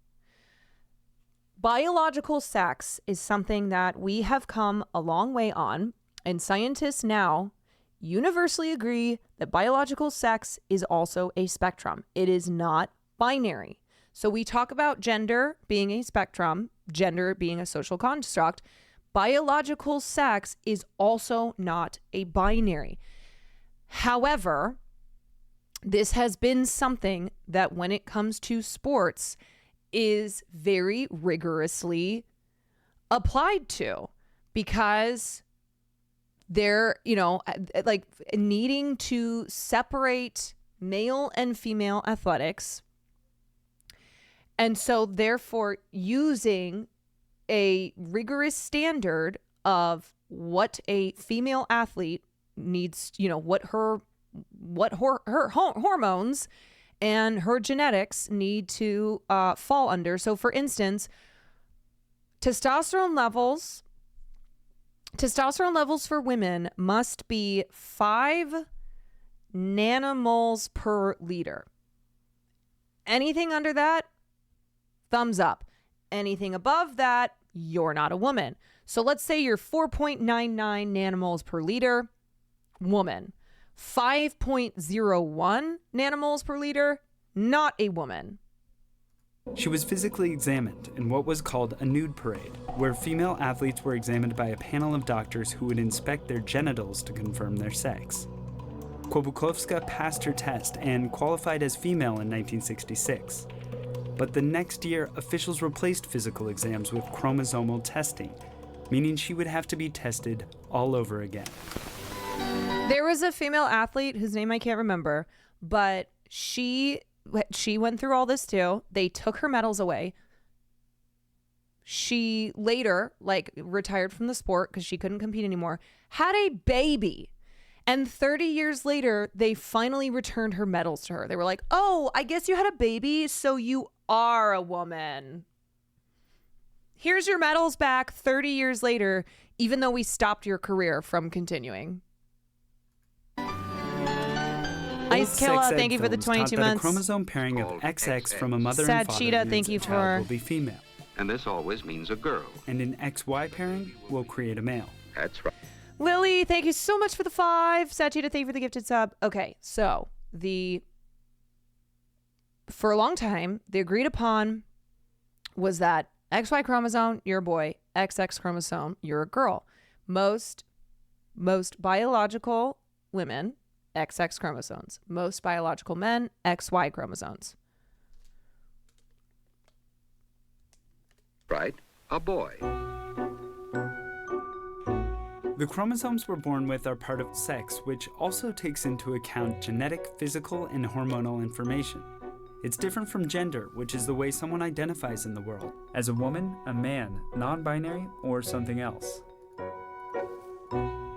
S1: Biological sex is something that we have come a long way on, and scientists now universally agree that biological sex is also a spectrum. It is not binary. So we talk about gender being a spectrum, gender being a social construct. Biological sex is also not a binary. However, this has been something that when it comes to sports is very rigorously applied to, because they're, like needing to separate male and female athletics. And so therefore using a rigorous standard of what a female athlete needs, what her hormones and her genetics need to fall under. So for instance, testosterone levels for women must be 5 nanomoles per liter. Anything under that, thumbs up. Anything above that, you're not a woman. So let's say you're 4.99 nanomoles per liter, woman. 5.01 nanomoles per liter, not a woman.
S21: She was physically examined in what was called a nude parade, where female athletes were examined by a panel of doctors who would inspect their genitals to confirm their sex. Kłobukowska passed her test and qualified as female in 1966. But the next year, officials replaced physical exams with chromosomal testing, meaning she would have to be tested all over again.
S1: There was a female athlete whose name I can't remember, but she went through all this too. They took her medals away. She later, retired from the sport because she couldn't compete anymore, had a baby. And 30 years later, they finally returned her medals to her. They were like, oh, I guess you had a baby, so you are a woman. Here's your medals back 30 years later, even though we stopped your career from continuing. Ice Killa, thank you for the 22 months.
S21: A chromosome pairing of XX from a mother
S1: Sad
S21: and father
S1: Cheetah,
S21: means
S1: thank you
S21: a child
S1: for...
S21: will be female.
S24: And this always means a girl.
S21: And an XY pairing will create a male.
S24: That's right.
S1: Lily, thank you so much for the 5. Sad Cheetah, thank you for the gifted sub. Okay, so for a long time, the agreed upon was that XY chromosome, you're a boy. XX chromosome, you're a girl. Most biological women, XX chromosomes. Most biological men, XY chromosomes.
S24: Right, a boy.
S21: The chromosomes we're born with are part of sex, which also takes into account genetic, physical, and hormonal information. It's different from gender, which is the way someone identifies in the world, as a woman, a man, non-binary, or something else.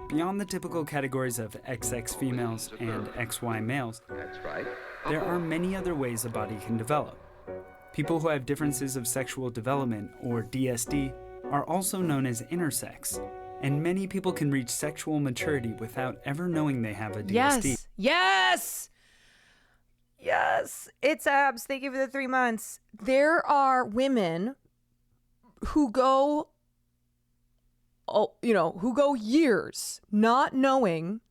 S21: Beyond the typical categories of XX females and XY males,
S24: That's right.
S21: there are many other ways a body can develop. People who have differences of sexual development, or DSD, are also known as intersex, and many people can reach sexual maturity without ever knowing they have a DSD.
S1: Yes. It's abs. Thank you for the 3 months. There are women who go years not knowing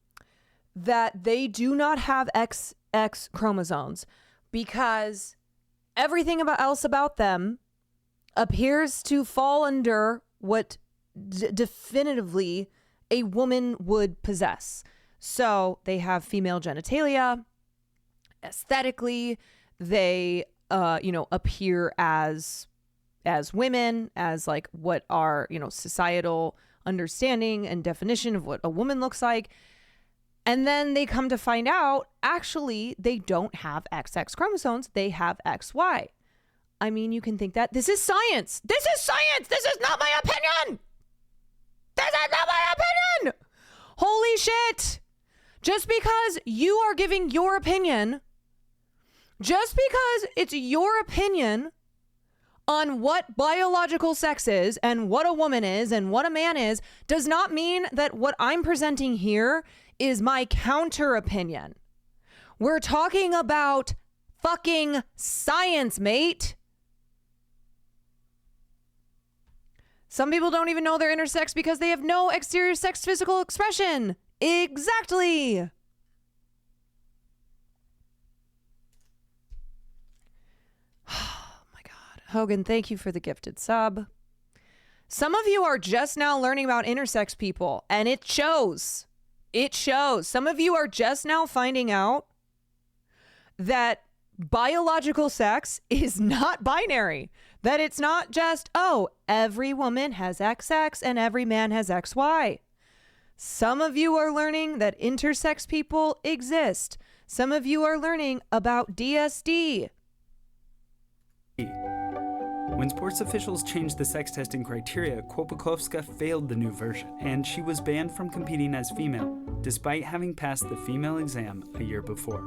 S1: that they do not have XX chromosomes because everything else about them appears to fall under what definitively a woman would possess. So they have female genitalia. Aesthetically, they appear as women, as what are societal understanding and definition of what a woman looks like. And then they come to find out, actually, they don't have XX chromosomes. They have XY. I mean, you can think that this is science. This is science. This is not my opinion. This is not my opinion. Holy shit. Just because you are giving your opinion, just because it's your opinion on what biological sex is and what a woman is and what a man is, does not mean that what I'm presenting here is my counter opinion. We're talking about fucking science, mate. Some people don't even know they're intersex because they have no exterior sex physical expression. Exactly. Hogan, thank you for the gifted sub. Some of you are just now learning about intersex people, and it shows. It shows. Some of you are just now finding out that biological sex is not binary. That it's not just, oh, every woman has XX and every man has XY. Some of you are learning that intersex people exist. Some of you are learning about DSD.
S21: When sports officials changed the sex testing criteria, Kłobukowska failed the new version, and she was banned from competing as female, despite having passed the female exam a year before.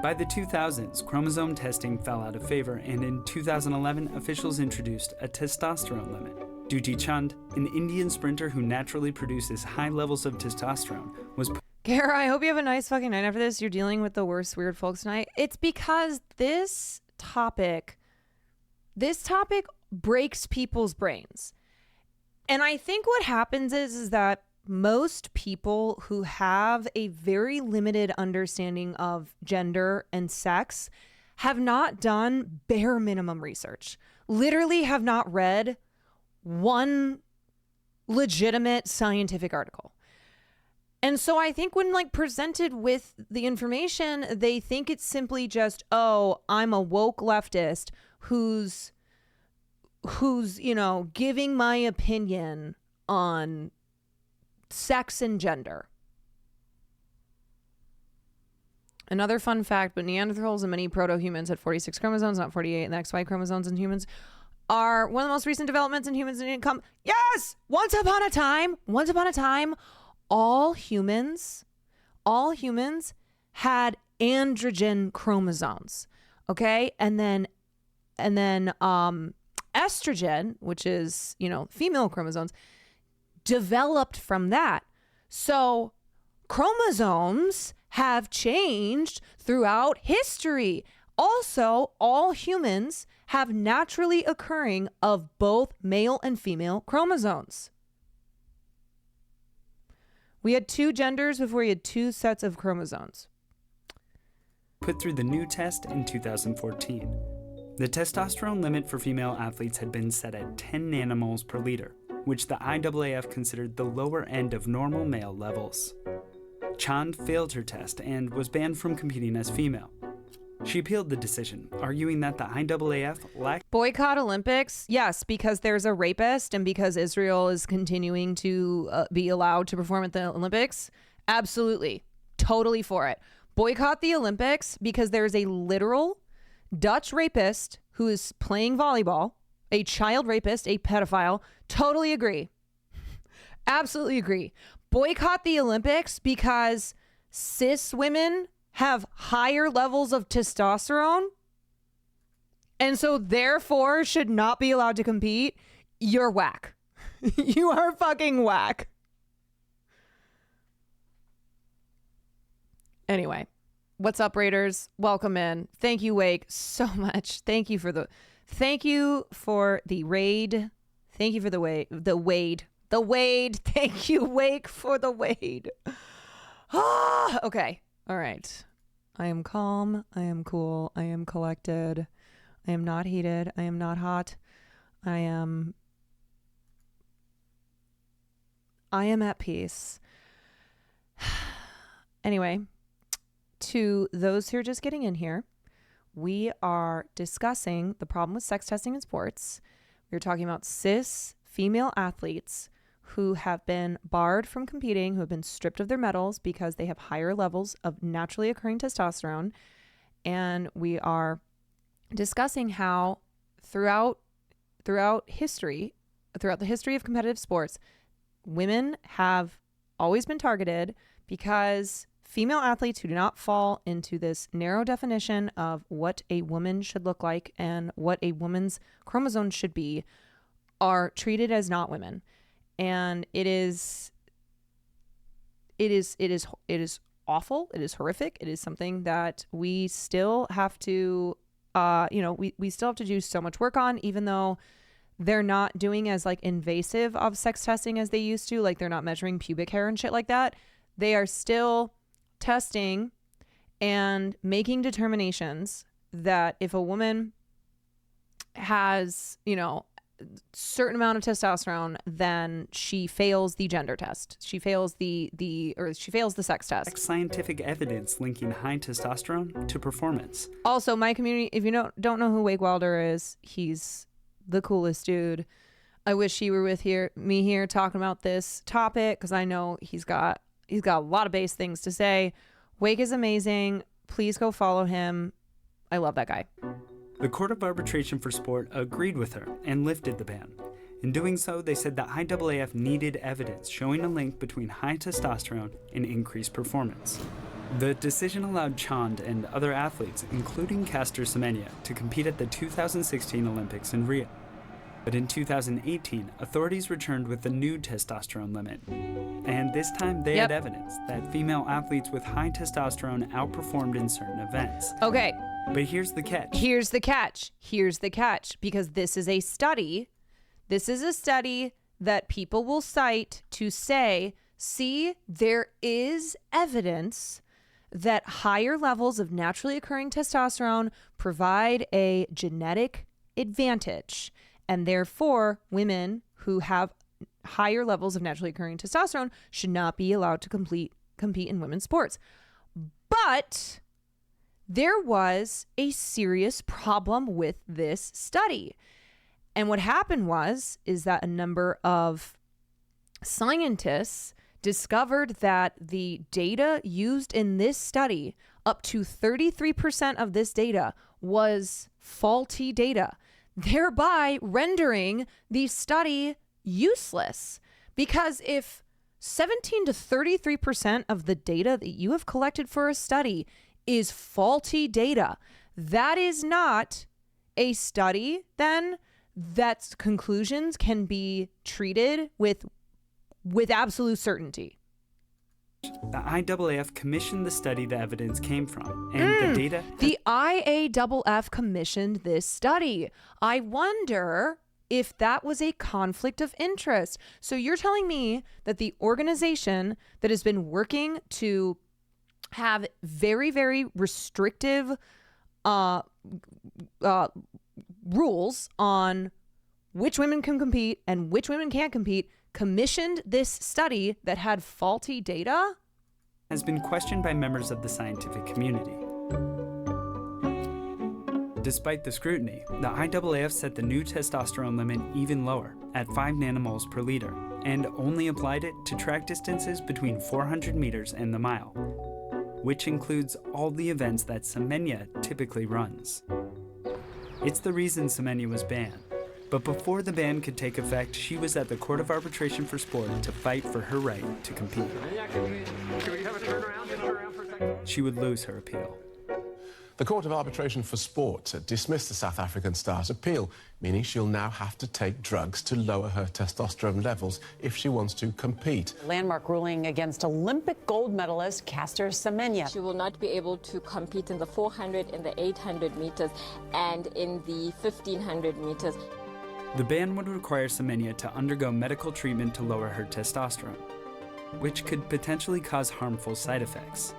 S21: By the 2000s, chromosome testing fell out of favor, and in 2011, officials introduced a testosterone limit. Duty Chand, an Indian sprinter who naturally produces high levels of testosterone, was...
S1: Kara, I hope you have a nice fucking night after this. You're dealing with the worst weird folks tonight. It's because this topic breaks people's brains. And I think what happens is that most people who have a very limited understanding of gender and sex have not done bare minimum research, literally have not read one legitimate scientific article. And so I think when like presented with the information, they think it's simply just, oh, I'm a woke leftist who's, you know, giving my opinion on sex and gender. Another fun fact, but Neanderthals and many proto-humans had 46 chromosomes, not 48, and the XY chromosomes in humans are one of the most recent developments in humans in income. Yes! Once upon a time, all humans had androgen chromosomes. Okay? And then estrogen, which is, you know, female chromosomes, developed from that. So chromosomes have changed throughout history. Also, all humans have naturally occurring of both male and female chromosomes. We had two genders before we had two sets of chromosomes.
S21: Put through the new test in 2014. The testosterone limit for female athletes had been set at 10 nanomoles per liter, which the IAAF considered the lower end of normal male levels. Chand failed her test and was banned from competing as female. She appealed the decision, arguing that the IAAF lacked...
S1: Boycott Olympics? Yes, because there's a rapist and because Israel is continuing to be allowed to perform at the Olympics? Absolutely. Totally for it. Boycott the Olympics because there's a literal Dutch rapist who is playing volleyball, a child rapist, a pedophile. Totally agree. Absolutely agree. Boycott the Olympics because cis women have higher levels of testosterone and so therefore should not be allowed to compete. You're whack. You are fucking whack. Anyway, what's up, Raiders? Welcome in. Thank you, Wake, so much. Thank you for the raid. Thank you for the wade. Thank you, Wake, for the wade. Okay. All right. I am calm. I am cool. I am collected. I am not heated. I am not hot. I am at peace. Anyway, to those who are just getting in here, we are discussing the problem with sex testing in sports. We're talking about cis female athletes who have been barred from competing, who have been stripped of their medals because they have higher levels of naturally occurring testosterone. And we are discussing how throughout the history of competitive sports, women have always been targeted because female athletes who do not fall into this narrow definition of what a woman should look like and what a woman's chromosomes should be are treated as not women. And it is awful. It is horrific. It is something that we still have to, we still have to do so much work on, even though they're not doing as like invasive of sex testing as they used to. Like they're not measuring pubic hair and shit like that. They are still testing and making determinations that if a woman has, certain amount of testosterone, then she fails the gender test. She fails the sex test.
S21: Scientific evidence linking high testosterone to performance.
S1: Also, my community, if you don't know who Wake Wilder is, he's the coolest dude. I wish he were with me here talking about this topic because I know he's got a lot of base things to say. Wake is amazing. Please go follow him. I love that guy.
S21: The Court of Arbitration for Sport agreed with her and lifted the ban. In doing so, they said the IAAF needed evidence showing a link between high testosterone and increased performance. The decision allowed Chand and other athletes, including Caster Semenya, to compete at the 2016 Olympics in Rio. But in 2018, authorities returned with a new testosterone limit. And this time they had evidence that female athletes with high testosterone outperformed in certain events.
S1: Okay.
S21: But here's the catch.
S1: Because this is a study. This is a study that people will cite to say, see, there is evidence that higher levels of naturally occurring testosterone provide a genetic advantage, and therefore women who have higher levels of naturally occurring testosterone should not be allowed to compete in women's sports. But there was a serious problem with this study. And what happened is that a number of scientists discovered that the data used in this study, up to 33% of this data was faulty data, thereby rendering the study useless. Because if 17 to 33% of the data that you have collected for a study is faulty data, that is not a study then that's conclusions can be treated with absolute certainty.
S21: The IAAF commissioned the study the evidence came from, and the data...
S1: The IAAF commissioned this study. I wonder if that was a conflict of interest. So you're telling me that the organization that has been working to have very, very restrictive rules on which women can compete and which women can't compete commissioned this study that had faulty data?
S21: Has been questioned by members of the scientific community. Despite the scrutiny, the IAAF set the new testosterone limit even lower, at 5 nanomoles per liter, and only applied it to track distances between 400 meters and the mile, which includes all the events that Semenya typically runs. It's the reason Semenya was banned. But before the ban could take effect, she was at the Court of Arbitration for Sport to fight for her right to compete.
S26: Can we have a turnaround? Just turn around for a second.
S21: She would lose her appeal.
S4: The Court of Arbitration for Sport dismissed the South African star's appeal, meaning she'll now have to take drugs to lower her testosterone levels if she wants to compete.
S7: Landmark ruling against Olympic gold medalist Caster Semenya.
S8: She will not be able to compete in the 400, in the 800 meters, and in the 1500 meters.
S21: The ban would require Semenya to undergo medical treatment to lower her testosterone, which could potentially cause harmful side effects.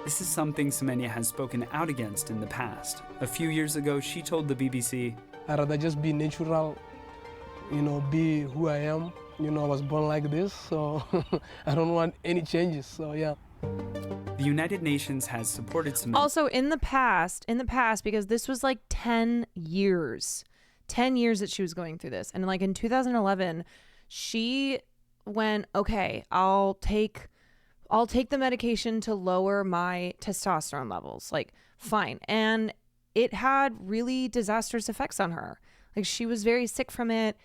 S21: This is something Semenya has spoken out against in the past. A few years ago, she told the BBC,
S5: I'd rather just be natural, be who I am. I was born like this, so I don't want any changes, so yeah.
S21: The United Nations has supported Semenya.
S1: Also, in the past, because this was like 10 years that she was going through this. And like in 2011, she went, okay, I'll take the medication to lower my testosterone levels. Like, fine. And it had really disastrous effects on her. Like, she was very sick from it.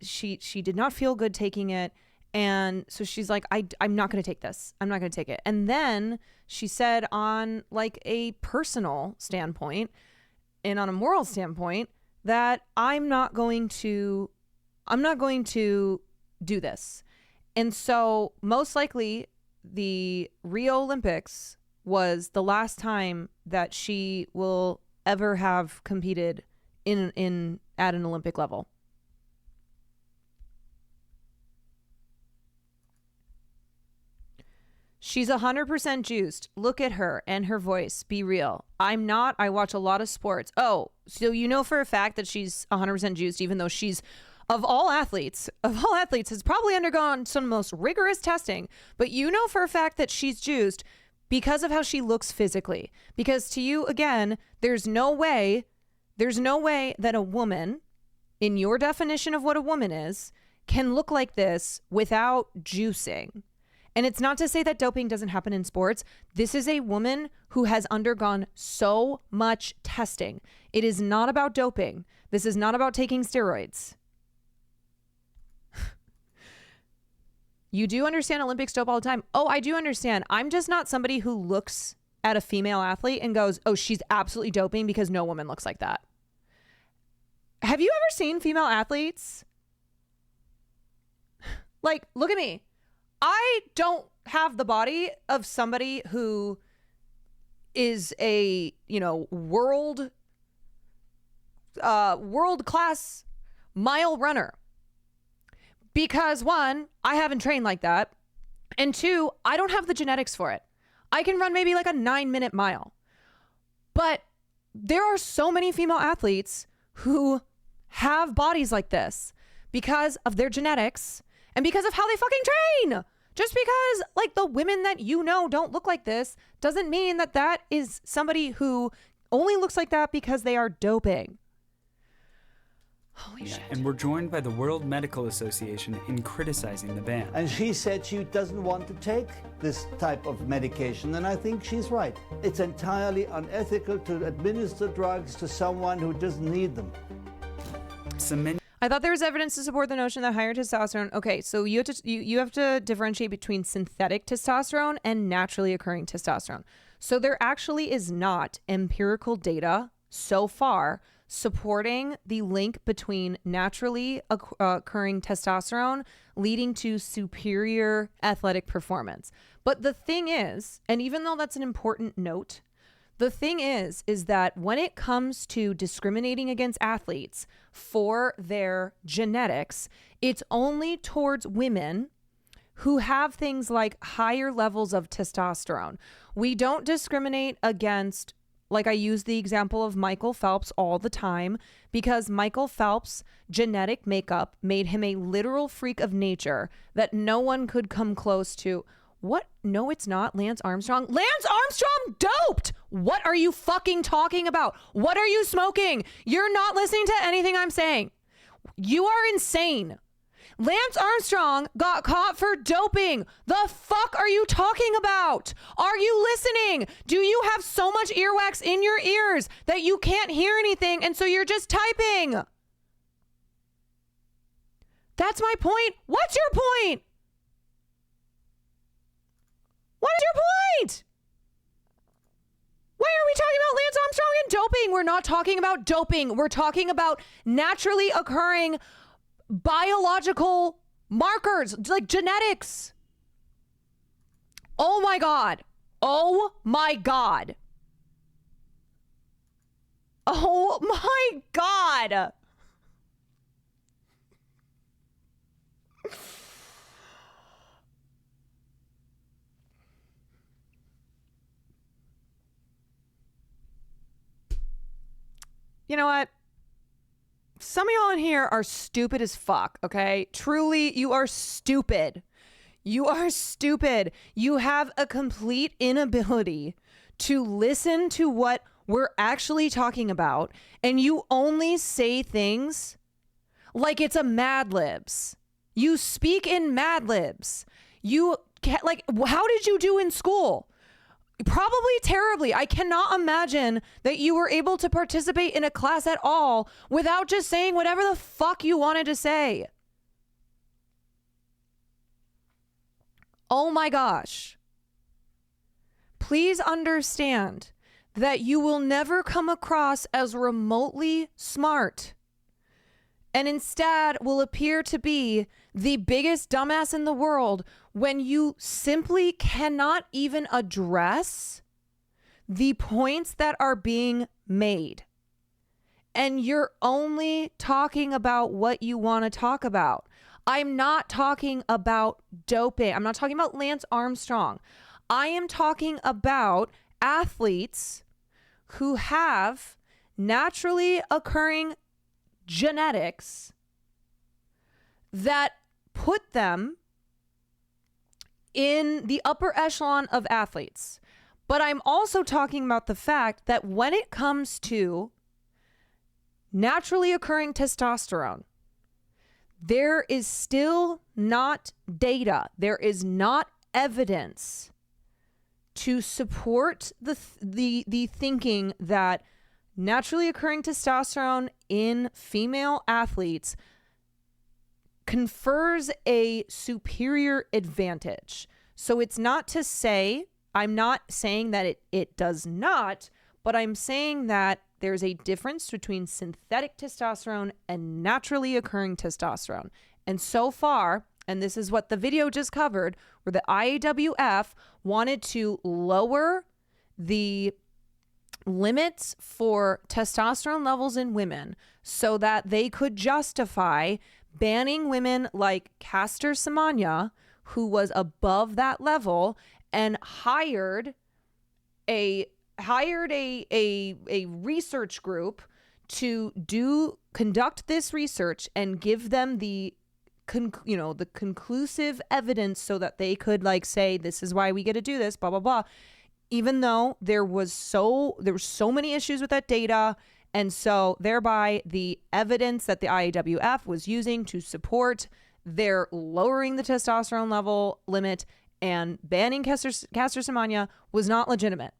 S1: She did not feel good taking it. And so she's like, I'm not going to take this. I'm not going to take it. And then she said on like a personal standpoint and on a moral standpoint that I'm not going to do this. And so most likely the Rio Olympics was the last time that she will ever have competed at an Olympic level. She's 100% juiced. Look at her and her voice. Be real. I'm not. I watch a lot of sports. Oh, so you know for a fact that she's 100% juiced, even though she's, of all athletes, has probably undergone some of the most rigorous testing. But you know for a fact that she's juiced because of how she looks physically. Because to you, again, there's no way that a woman, in your definition of what a woman is, can look like this without juicing. And it's not to say that doping doesn't happen in sports. This is a woman who has undergone so much testing. It is not about doping. This is not about taking steroids. You do understand Olympics dope all the time. Oh, I do understand. I'm just not somebody who looks at a female athlete and goes, oh, she's absolutely doping because no woman looks like that. Have you ever seen female athletes? Like, look at me. I don't have the body of somebody who is a, world class mile runner. Because one, I haven't trained like that. And two, I don't have the genetics for it. I can run maybe like a 9-minute mile. But there are so many female athletes who have bodies like this because of their genetics and because of how they fucking train. Just because like the women that you know don't look like this doesn't mean that that is somebody who only looks like that because they are doping. Holy shit.
S21: And we're joined by the World Medical Association in criticizing the ban.
S9: And she said she doesn't want to take this type of medication, and I think she's right. It's entirely unethical to administer drugs to someone who doesn't need them.
S1: I thought there was evidence to support the notion that higher testosterone. Okay, so you have to differentiate between synthetic testosterone and naturally occurring testosterone. So there actually is not empirical data so far supporting the link between naturally occurring testosterone leading to superior athletic performance. But the thing is, and even though that's an important note, the thing is that when it comes to discriminating against athletes for their genetics, it's only towards women who have things like higher levels of testosterone. We don't discriminate against, like I use the example of Michael Phelps all the time, because Michael Phelps' genetic makeup made him a literal freak of nature that no one could come close to. What? No, it's not Lance Armstrong. Lance Armstrong doped! What are you fucking talking about? What are you smoking? You're not listening to anything I'm saying. You are insane. Lance Armstrong got caught for doping. The fuck are you talking about? Are you listening? Do you have so much earwax in your ears that you can't hear anything and so you're just typing? That's my point. What's your point? What is your point? Why are we talking about Lance Armstrong and doping? We're not talking about doping. We're talking about naturally occurring biological markers, like genetics. Oh my God. Oh my God. Oh my God. You know what? Some of y'all in here are stupid as fuck, okay? Truly, you are stupid. You are stupid. You have a complete inability to listen to what we're actually talking about, and you only say things like it's a Mad Libs. You speak in Mad Libs. You can't, like, how did you do in school? Probably terribly. I cannot imagine that you were able to participate in a class at all without just saying whatever the fuck you wanted to say. Oh my gosh. Please understand that you will never come across as remotely smart, and instead will appear to be the biggest dumbass in the world when you simply cannot even address the points that are being made. And you're only talking about what you want to talk about. I'm not talking about doping. I'm not talking about Lance Armstrong. I am talking about athletes who have naturally occurring genetics that put them in the upper echelon of athletes. But I'm also talking about the fact that when it comes to naturally occurring testosterone, there is still not data. There is not evidence to support the thinking that naturally occurring testosterone in female athletes confers a superior advantage. So it's not to say, I'm not saying that it does not, but I'm saying that there's a difference between synthetic testosterone and naturally occurring testosterone. And so far, and this is what the video just covered, where the IAWF wanted to lower the limits for testosterone levels in women so that they could justify banning women like Caster Semenya, who was above that level, and hired a research group to conduct this research and give them the conclusive evidence so that they could like say, this is why we get to do this, blah, blah, blah. Even though there were so many issues with that data. And so thereby the evidence that the IAWF was using to support their lowering the testosterone level limit and banning Caster Semenya was not legitimate.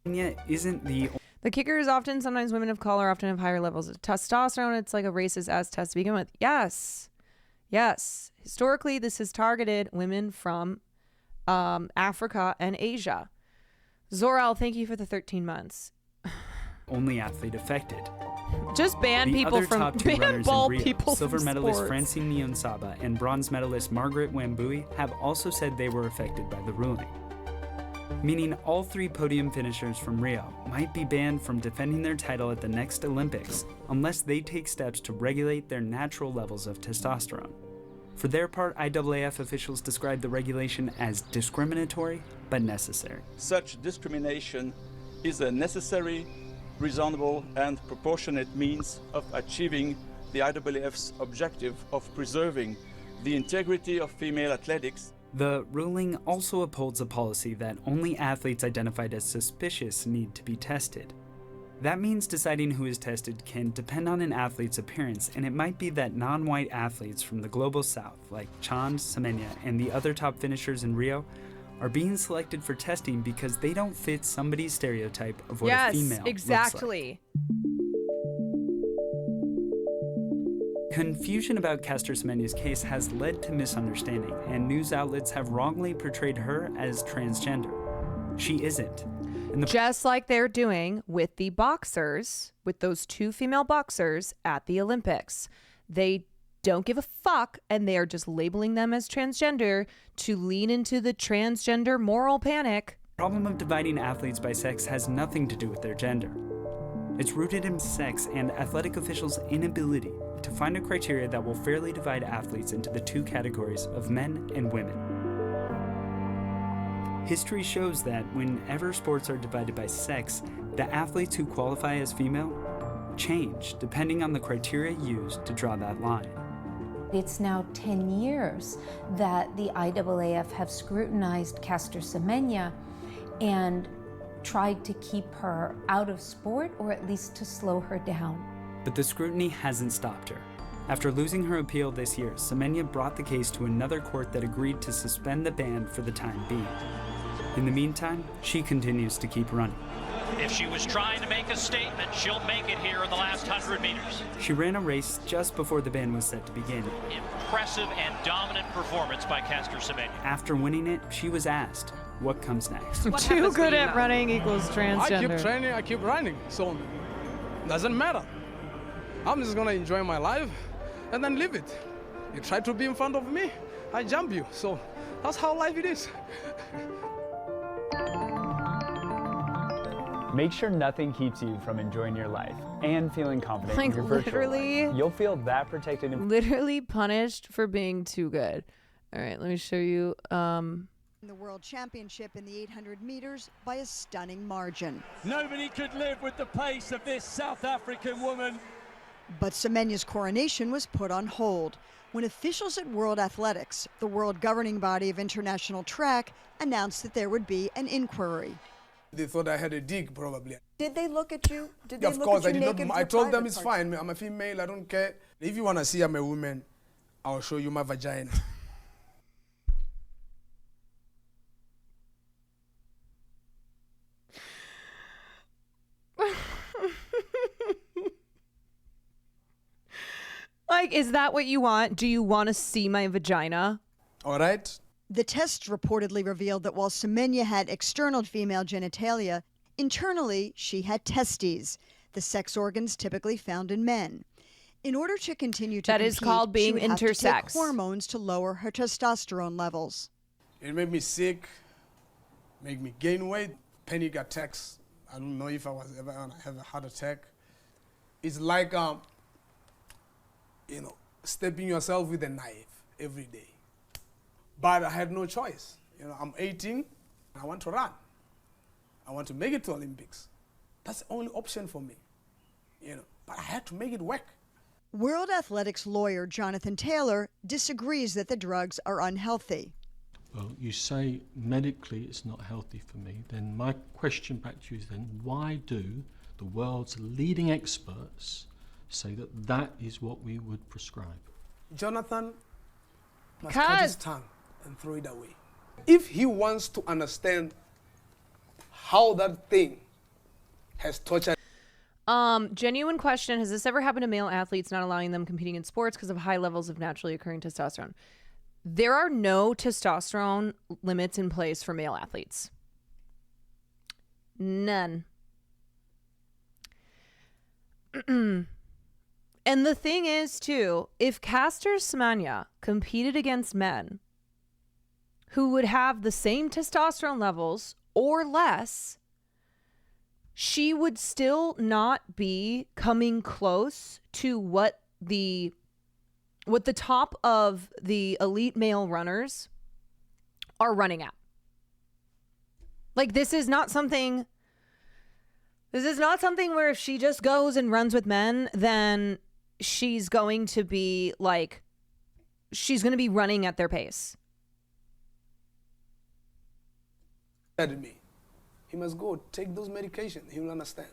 S21: Isn't
S1: the kicker is often sometimes women of color often have higher levels of testosterone. It's like a racist ass test to begin with. Yes. Historically, this has targeted women from Africa and Asia. Zorel, thank you for the 13 months.
S21: Only athlete affected.
S1: Just ban people from
S21: top two
S1: ban
S21: runners
S1: ball
S21: in Rio,
S1: people
S21: silver
S1: from
S21: medalist
S1: sports.
S21: Francine Niyonsaba and bronze medalist Margaret Wambui have also said they were affected by the ruling. Meaning all 3 podium finishers from Rio might be banned from defending their title at the next Olympics unless they take steps to regulate their natural levels of testosterone. For their part, IAAF officials described the regulation as discriminatory but necessary.
S10: Such discrimination is a necessary, reasonable, and proportionate means of achieving the IAAF's objective of preserving the integrity of female athletics.
S21: The ruling also upholds a policy that only athletes identified as suspicious need to be tested. That means deciding who is tested can depend on an athlete's appearance, and it might be that non-white athletes from the global south, like Chand, Semenya, and the other top finishers in Rio, are being selected for testing because they don't fit somebody's stereotype of what a female
S1: exactly.
S21: looks like. Confusion about Caster Semenya's case has led to misunderstanding, and news outlets have wrongly portrayed her as transgender. She isn't.
S1: Just like they're doing with the boxers, with those 2 female boxers at the Olympics. They don't give a fuck, and they are just labeling them as transgender to lean into the transgender moral panic.
S21: The problem of dividing athletes by sex has nothing to do with their gender. It's rooted in sex and athletic officials' inability to find a criteria that will fairly divide athletes into the 2 categories of men and women. History shows that whenever sports are divided by sex, the athletes who qualify as female change depending on the criteria used to draw that line.
S3: It's now 10 years that the IAAF have scrutinized Caster Semenya and tried to keep her out of sport, or at least to slow her down.
S21: But the scrutiny hasn't stopped her. After losing her appeal this year, Semenya brought the case to another court that agreed to suspend the ban for the time being. In the meantime, she continues to keep running.
S11: If she was trying to make a statement, she'll make it here in the last 100 meters.
S21: She ran a race just before the ban was set to begin.
S11: Impressive and dominant performance by Caster Semenya.
S21: After winning it, she was asked, what comes next?
S1: Too good at running equals transgender.
S5: I keep training, I keep running, so it doesn't matter. I'm just gonna enjoy my life and then live it. You try to be in front of me, I jump you. So that's how life it is.
S12: Make sure nothing keeps you from enjoying your life and feeling confident in your virtual life. You'll feel that protected.
S1: Literally punished for being too good. All right, let me show you.
S14: The World Championship in the 800 meters by a stunning margin.
S27: Nobody could live with the pace of this South African woman.
S14: But Semenya's coronation was put on hold when officials at World Athletics, the world governing body of international track, announced that there would be an inquiry.
S5: They thought I had a dig, probably.
S14: Did they look at you? Did they
S5: Of
S14: look
S5: course,
S14: at
S5: I
S14: you
S5: did
S14: naked
S5: not.
S14: for
S5: I told them
S14: private
S5: it's
S14: parts?
S5: fine. I'm a female. I don't care. If you want to see I'm a woman, I'll show you my vagina.
S1: Like, is that what you want? Do you want to see my vagina?
S5: All right.
S14: The tests reportedly revealed that while Semenya had external female genitalia, internally she had testes, the sex organs typically found in men. In order to continue to
S1: That is
S14: compete,
S1: called being
S14: she would have to take
S1: intersex.
S14: hormones to lower her testosterone levels.
S5: It made me sick, made me gain weight, panic attacks. I don't know if I was ever gonna have a heart attack. It's like, you know, stabbing yourself with a knife. every day. But I had no choice. You know, I'm 18, I want to run. I want to make it to Olympics. That's the only option for me, you know, but I had to make it work.
S14: World Athletics lawyer Jonathan Taylor disagrees that the drugs are unhealthy.
S13: Well, you say medically it's not healthy for me. Then my question back to you is then, why do the world's leading experts say that that is what we would prescribe?
S5: Jonathan must cut his tongue and throw it away. If he wants to understand how that thing has tortured.
S1: Genuine question. Has this ever happened to male athletes not allowing them competing in sports because of high levels of naturally occurring testosterone? There are no testosterone limits in place for male athletes. None. And the thing is, too, if Caster Semenya competed against men who would have the same testosterone levels or less, she would still not be coming close to what the top of the elite male runners are running at. Like, this is not something where if she just goes and runs with men, then she's going to be running at their pace.
S5: Me. He must go take those medications. He will understand.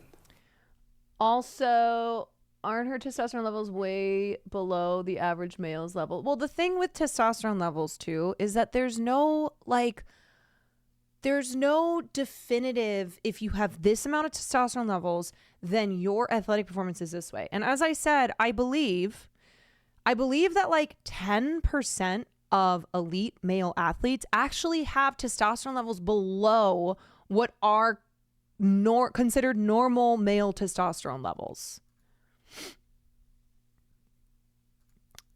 S1: Also, aren't her testosterone levels way below the average male's level? Well, the thing with testosterone levels too is that there's no definitive, if you have this amount of testosterone levels, then your athletic performance is this way. And as I said, I believe that like 10% of elite male athletes actually have testosterone levels below what are considered normal male testosterone levels.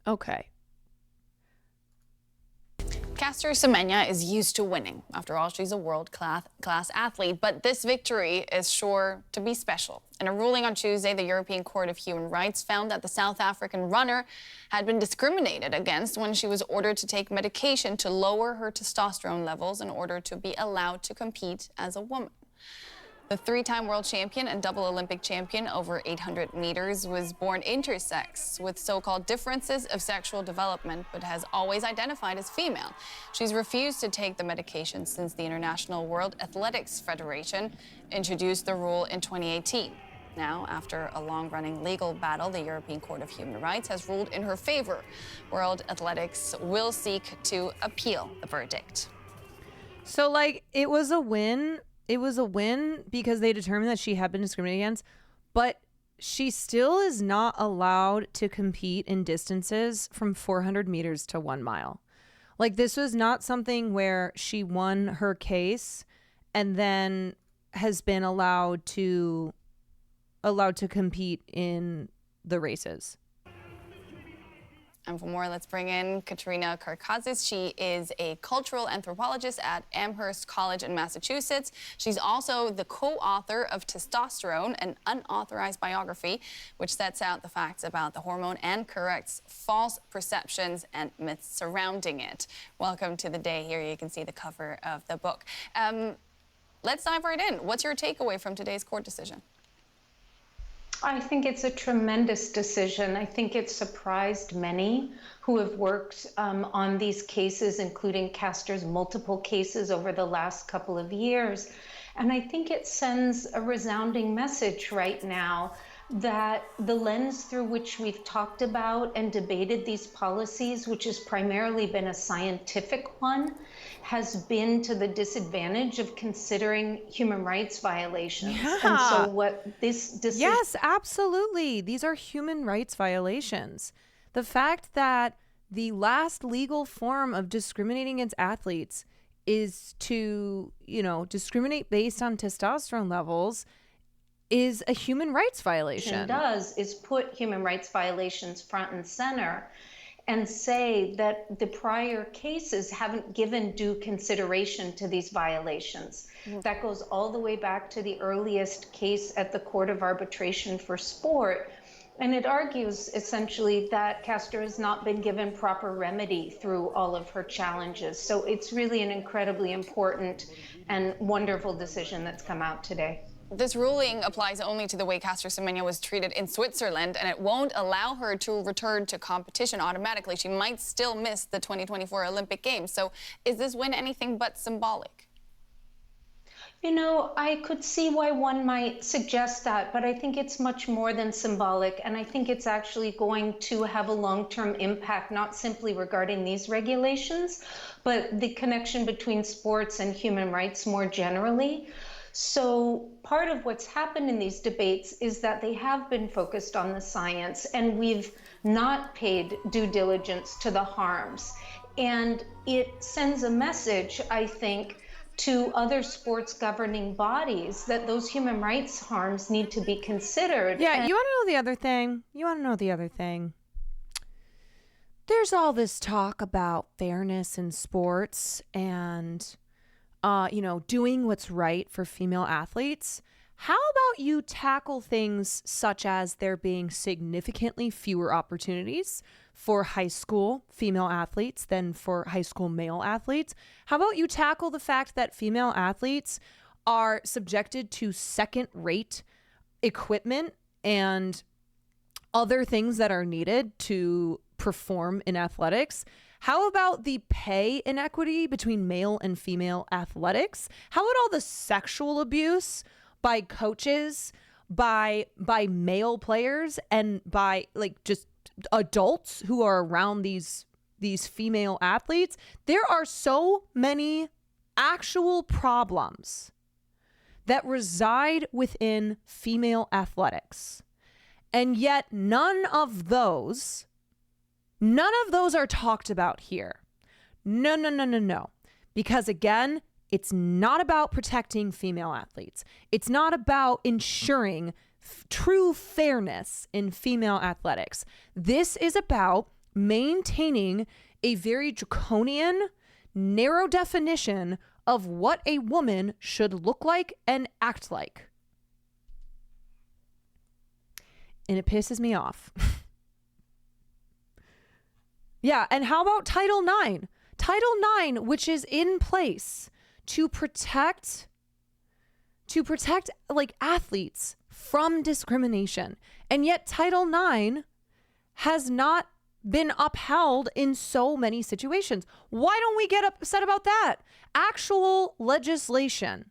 S1: Okay.
S15: Caster Semenya is used to winning. After all, she's a world-class athlete, but this victory is sure to be special. In a ruling on Tuesday, the European Court of Human Rights found that the South African runner had been discriminated against when she was ordered to take medication to lower her testosterone levels in order to be allowed to compete as a woman. The three-time world champion and double Olympic champion over 800 meters was born intersex with so-called differences of sexual development, but has always identified as female. She's refused to take the medication since the International World Athletics Federation introduced the rule in 2018. Now, after a long-running legal battle, the European Court of Human Rights has ruled in her favor. World Athletics will seek to appeal the verdict.
S1: So, like, it was a win. It was a win because they determined that she had been discriminated against, but she still is not allowed to compete in distances from 400 meters to 1 mile. Like, this was not something where she won her case and then has been allowed to compete in the races.
S15: And for more, let's bring in Katerina Karkazis. She is a cultural anthropologist at Amherst College in Massachusetts. She's also the co-author of Testosterone, an unauthorized biography, which sets out the facts about the hormone and corrects false perceptions and myths surrounding it. Welcome to the day. Here you can see the cover of the book. Let's dive right in. What's your takeaway from today's court decision?
S3: I think it's a tremendous decision. I think it surprised many who have worked on these cases, including Caster's multiple cases over the last couple of years. And I think it sends a resounding message right now that the lens through which we've talked about and debated these policies, which has primarily been a scientific one, has been to the disadvantage of considering human rights violations.
S1: Yeah.
S3: And so what this decision...
S1: Yes, absolutely. These are human rights violations. The fact that the last legal form of discriminating against athletes is to, discriminate based on testosterone levels is a human rights violation.
S3: Does is put human rights violations front and center and say that the prior cases haven't given due consideration to these violations. That goes all the way back to the earliest case at the Court of Arbitration for Sport, And it argues essentially that Castor has not been given proper remedy through all of her challenges. So it's really an incredibly important and wonderful decision that's come out today.
S15: This ruling applies only to the way Caster Semenya was treated in Switzerland, and it won't allow her to return to competition automatically. She might still miss the 2024 Olympic Games. So is this win anything but symbolic?
S3: You know, I could see why one might suggest that, but I think it's much more than symbolic, and I think it's actually going to have a long-term impact, not simply regarding these regulations, but the connection between sports and human rights more generally. So part of what's happened in these debates is that they have been focused on the science, and we've not paid due diligence to the harms. And it sends a message, I think, to other sports governing bodies that those human rights harms need to be considered.
S1: Yeah, you want to know the other thing? There's all this talk about fairness in sports and, doing what's right for female athletes. How about you tackle things such as there being significantly fewer opportunities for high school female athletes than for high school male athletes? How about you tackle the fact that female athletes are subjected to second-rate equipment and other things that are needed to perform in athletics? How about the pay inequity between male and female athletics? How about all the sexual abuse by coaches, by male players, and by just adults who are around these female athletes? There are so many actual problems that reside within female athletics, and yet none of those are talked about here. No. Because again, it's not about protecting female athletes. It's not about ensuring true fairness in female athletics. This is about maintaining a very draconian, narrow definition of what a woman should look like and act like. And it pisses me off. Yeah, and how about Title IX? Title IX, which is in place to protect athletes from discrimination. And yet Title IX has not been upheld in so many situations. Why don't we get upset about that? Actual legislation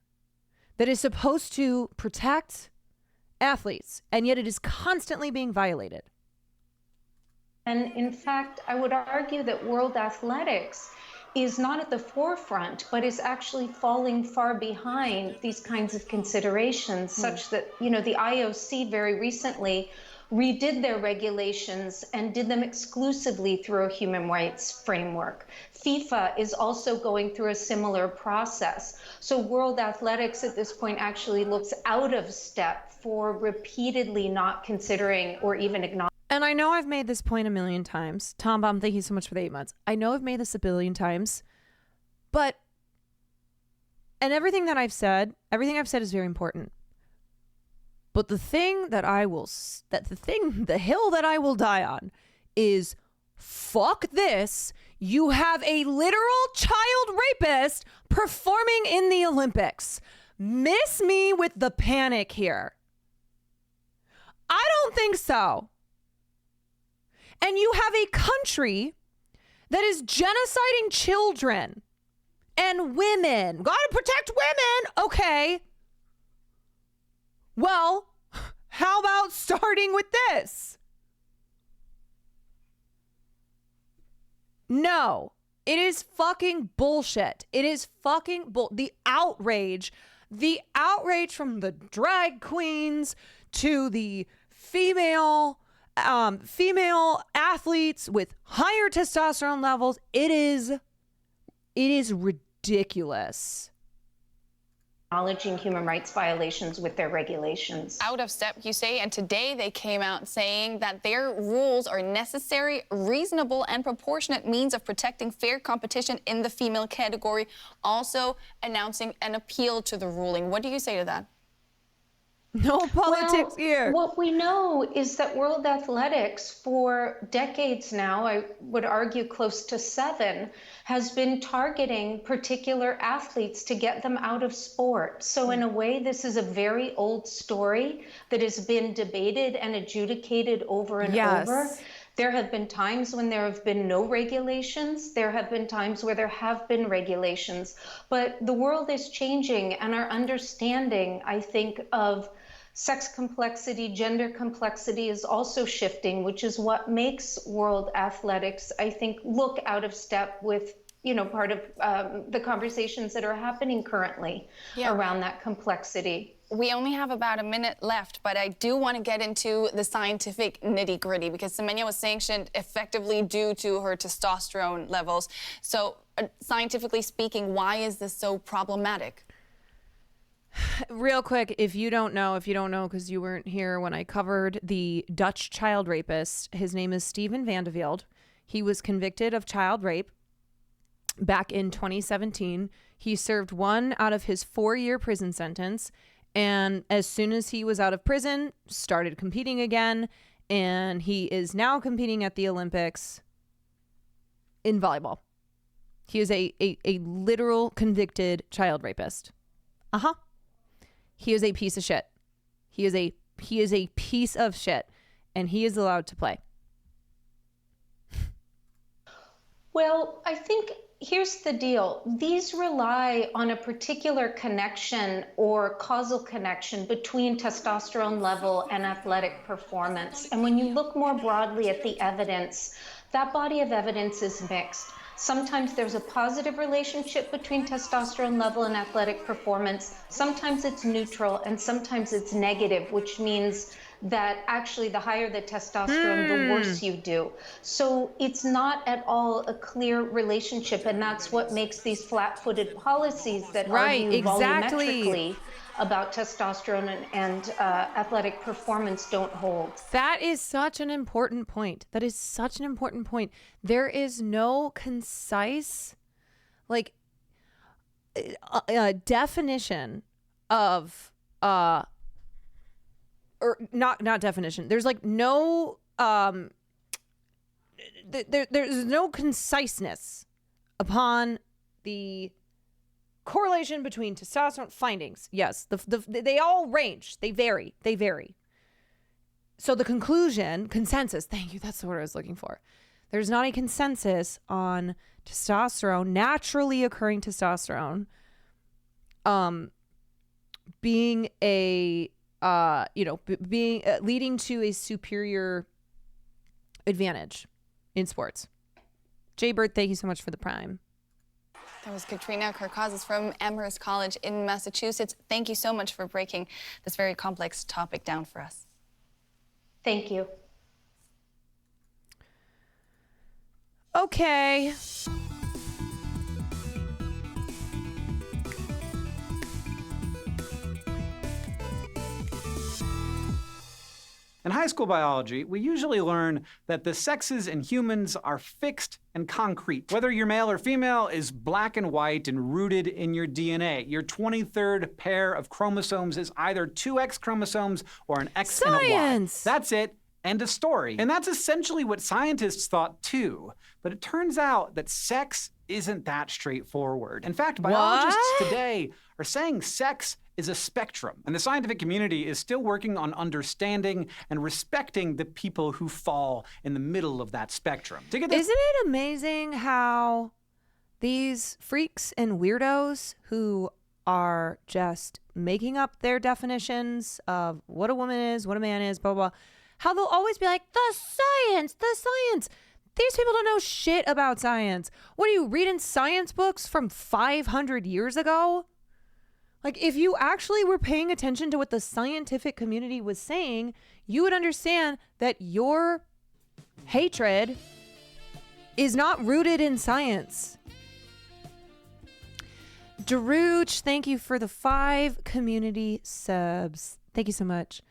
S1: that is supposed to protect athletes, and yet it is constantly being violated.
S3: And in fact, I would argue that world athletics is not at the forefront, but is actually falling far behind these kinds of considerations, such that, the IOC very recently redid their regulations and did them exclusively through a human rights framework. FIFA is also going through a similar process. So world athletics at this point actually looks out of step for repeatedly not considering or even acknowledging.
S1: And I know I've made this point a million times. Tom Baum, thank you so much for the 8 months. I know I've made this a billion times, and everything I've said is very important. But the hill that I will die on is fuck this. You have a literal child rapist performing in the Olympics. Miss me with the panic here. I don't think so. And you have a country that is genociding children and women. Gotta protect women. Okay. Well, how about starting with this? No, it is fucking bullshit. It is fucking the outrage from the drag queens to the female athletes with higher testosterone levels. It is ridiculous.
S3: Acknowledging human rights violations with their regulations.
S15: Out of step, you say, and today they came out saying that their rules are necessary, reasonable, and proportionate means of protecting fair competition in the female category, also announcing an appeal to the ruling. What do you say to that?
S1: No politics here.
S2: What we know is that World Athletics, for decades now, I would argue close to 7, has been targeting particular athletes to get them out of sport. So in a way, this is a very old story that has been debated and adjudicated over and over. There have been times when there have been no regulations. There have been times where there have been regulations. But the world is changing, and our understanding, I think, of sex complexity, gender complexity is also shifting, which is what makes world athletics, I think, look out of step with, part of the conversations that are happening currently around that complexity.
S15: We only have about a minute left, but I do want to get into the scientific nitty-gritty because Semenya was sanctioned effectively due to her testosterone levels. So scientifically speaking, why is this so problematic?
S1: Real quick, if you don't know because you weren't here when I covered the Dutch child rapist, his name is Steven van de Velde. He was convicted of child rape back in 2017. He served 1 out of his 4-year prison sentence. And as soon as he was out of prison, started competing again. And he is now competing at the Olympics in volleyball. He is a literal convicted child rapist. He is a piece of shit. He is a piece of shit. And he is allowed to play.
S2: Well, I think here's the deal. These rely on a particular connection or causal connection between testosterone level and athletic performance. And when you look more broadly at the evidence, that body of evidence is mixed. Sometimes there's a positive relationship between testosterone level and athletic performance. Sometimes it's neutral, and sometimes it's negative, which means that actually the higher the testosterone, the worse you do. So it's not at all a clear relationship, and that's what makes these flat-footed policies that argue volumetrically about testosterone and athletic performance don't hold.
S1: That is such an important point. There is no concise, definition of, or not definition. There's no, there's no conciseness upon the correlation between testosterone findings. Yes, they all range. They vary. So the consensus, thank you, that's the word I was looking for. There's not a consensus on testosterone, naturally occurring testosterone, being a, leading to a superior advantage in sports. Jay Bird, thank you so much for the prime.
S15: That was Katrina Karkazis from Amherst College in Massachusetts. Thank you so much for breaking this very complex topic down for us.
S2: Thank you.
S1: Okay.
S16: In high school biology, we usually learn that the sexes in humans are fixed and concrete. Whether you're male or female is black and white and rooted in your DNA. Your 23rd pair of chromosomes is either 2 X chromosomes or an X and a Y. That's it. End of story. And that's essentially what scientists thought too. But it turns out that sex isn't that straightforward. In fact, biologists today are saying sex is a spectrum, and the scientific community is still working on understanding and respecting the people who fall in the middle of that spectrum.
S1: Isn't it amazing how these freaks and weirdos who are just making up their definitions of what a woman is, what a man is, blah, blah, blah, how they'll always be like, the science. These people don't know shit about science. What are you reading science books from 500 years ago? If you actually were paying attention to what the scientific community was saying, you would understand that your hatred is not rooted in science. Daruch, thank you for the 5 community subs. Thank you so much.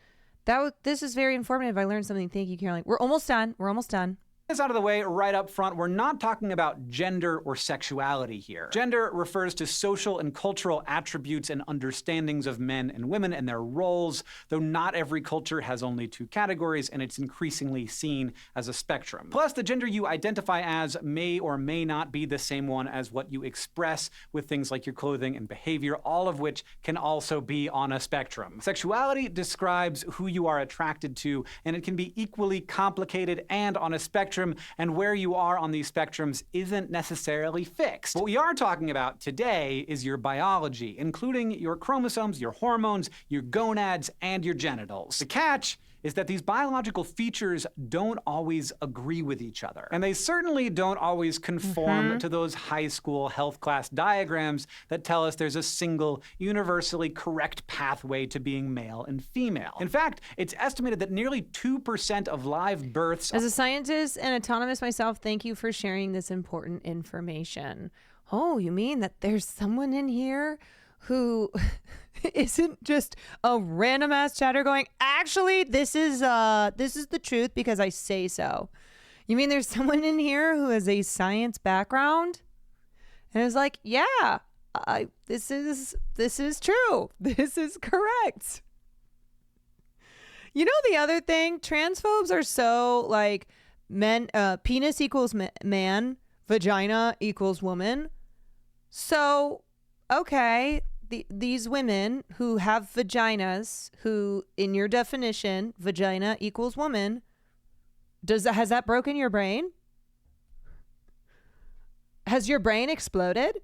S1: This is very informative. I learned something. Thank you, Caroline. We're almost done.
S16: This out of the way right up front, we're not talking about gender or sexuality here. Gender refers to social and cultural attributes and understandings of men and women and their roles, though not every culture has only two categories, and it's increasingly seen as a spectrum. Plus, the gender you identify as may or may not be the same one as what you express with things like your clothing and behavior, all of which can also be on a spectrum. Sexuality describes who you are attracted to, and it can be equally complicated and on a spectrum, and where you are on these spectrums isn't necessarily fixed. What we are talking about today is your biology, including your chromosomes, your hormones, your gonads, and your genitals. The catch is that these biological features don't always agree with each other. And they certainly don't always conform to those high school health class diagrams that tell us there's a single, universally correct pathway to being male and female. In fact, it's estimated that nearly 2% of live births...
S1: As a scientist and autonomous myself, thank you for sharing this important information. Oh, you mean that there's someone in here who isn't just a random ass chatter going, actually, this is the truth because I say so. You mean there's someone in here who has a science background and is like, yeah, this is true. This is correct. You know, the other thing, transphobes are so like penis equals man, vagina equals woman. So, okay, these women who have vaginas, who in your definition, vagina equals woman, has that broken your brain? Has your brain exploded?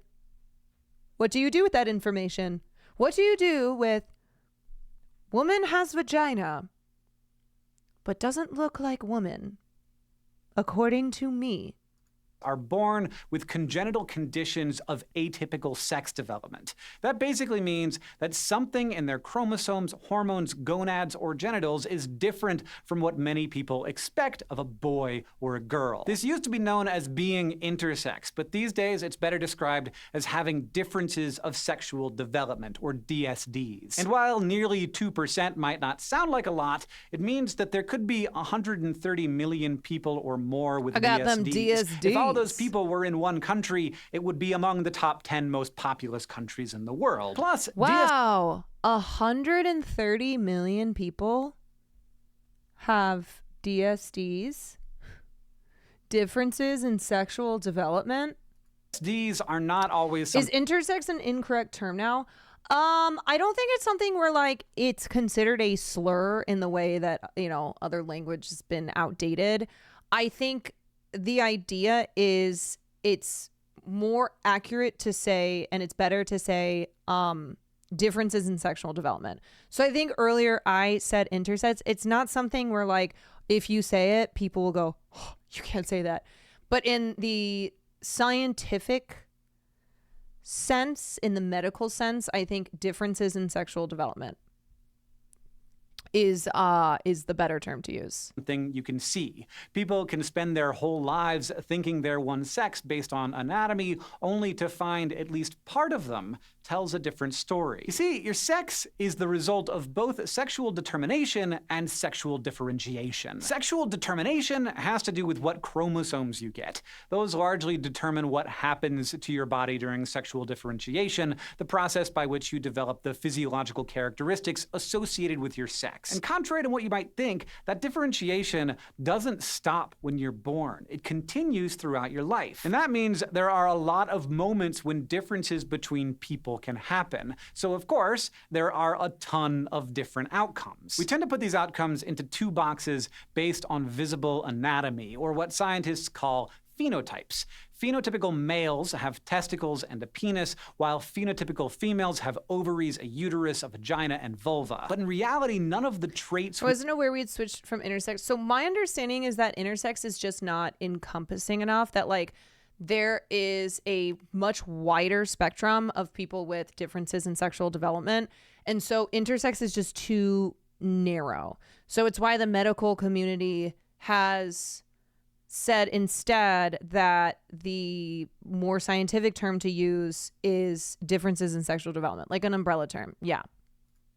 S1: What do you do with that information? What do you do with woman has vagina, but doesn't look like woman, according to me?
S16: Are born with congenital conditions of atypical sex development. That basically means that something in their chromosomes, hormones, gonads, or genitals is different from what many people expect of a boy or a girl. This used to be known as being intersex, but these days it's better described as having differences of sexual development, or DSDs. And while nearly 2% might not sound like a lot, it means that there could be 130 million people or more with DSDs.
S1: I got them DSDs.
S16: If all those people were in one country, it would be among the top 10 most populous countries in the world. Plus,
S1: wow, 130 million people have DSDs, differences in sexual development.
S16: DSDs are not always...
S1: Is intersex an incorrect term now? I don't think it's something where like it's considered a slur in the way that, you know, other language has been outdated. I think the idea is it's more accurate to say, and it's better to say, differences in sexual development. So I think earlier I said intersex. It's not something where like, if you say it, people will go, oh, you can't say that. But in the scientific sense, in the medical sense, I think differences in sexual development is the better term to use.
S16: Thing you can see. People can spend their whole lives thinking they're one sex based on anatomy, only to find at least part of them tells a different story. You see, your sex is the result of both sexual determination and sexual differentiation. Sexual determination has to do with what chromosomes you get. Those largely determine what happens to your body during sexual differentiation, the process by which you develop the physiological characteristics associated with your sex. And contrary to what you might think, that differentiation doesn't stop when you're born. It continues throughout your life. And that means there are a lot of moments when differences between people can happen. So of course, there are a ton of different outcomes. We tend to put these outcomes into two boxes based on visible anatomy, or what scientists call phenotypes. Phenotypical males have testicles and a penis, while phenotypical females have ovaries, a uterus, a vagina, and vulva. But in reality, none of the traits...
S1: I wasn't aware we'd switched from intersex. So my understanding is that intersex is just not encompassing enough, that like there is a much wider spectrum of people with differences in sexual development. And so intersex is just too narrow. So it's why the medical community has said instead that the more scientific term to use is differences in sexual development, like an umbrella term. Yeah.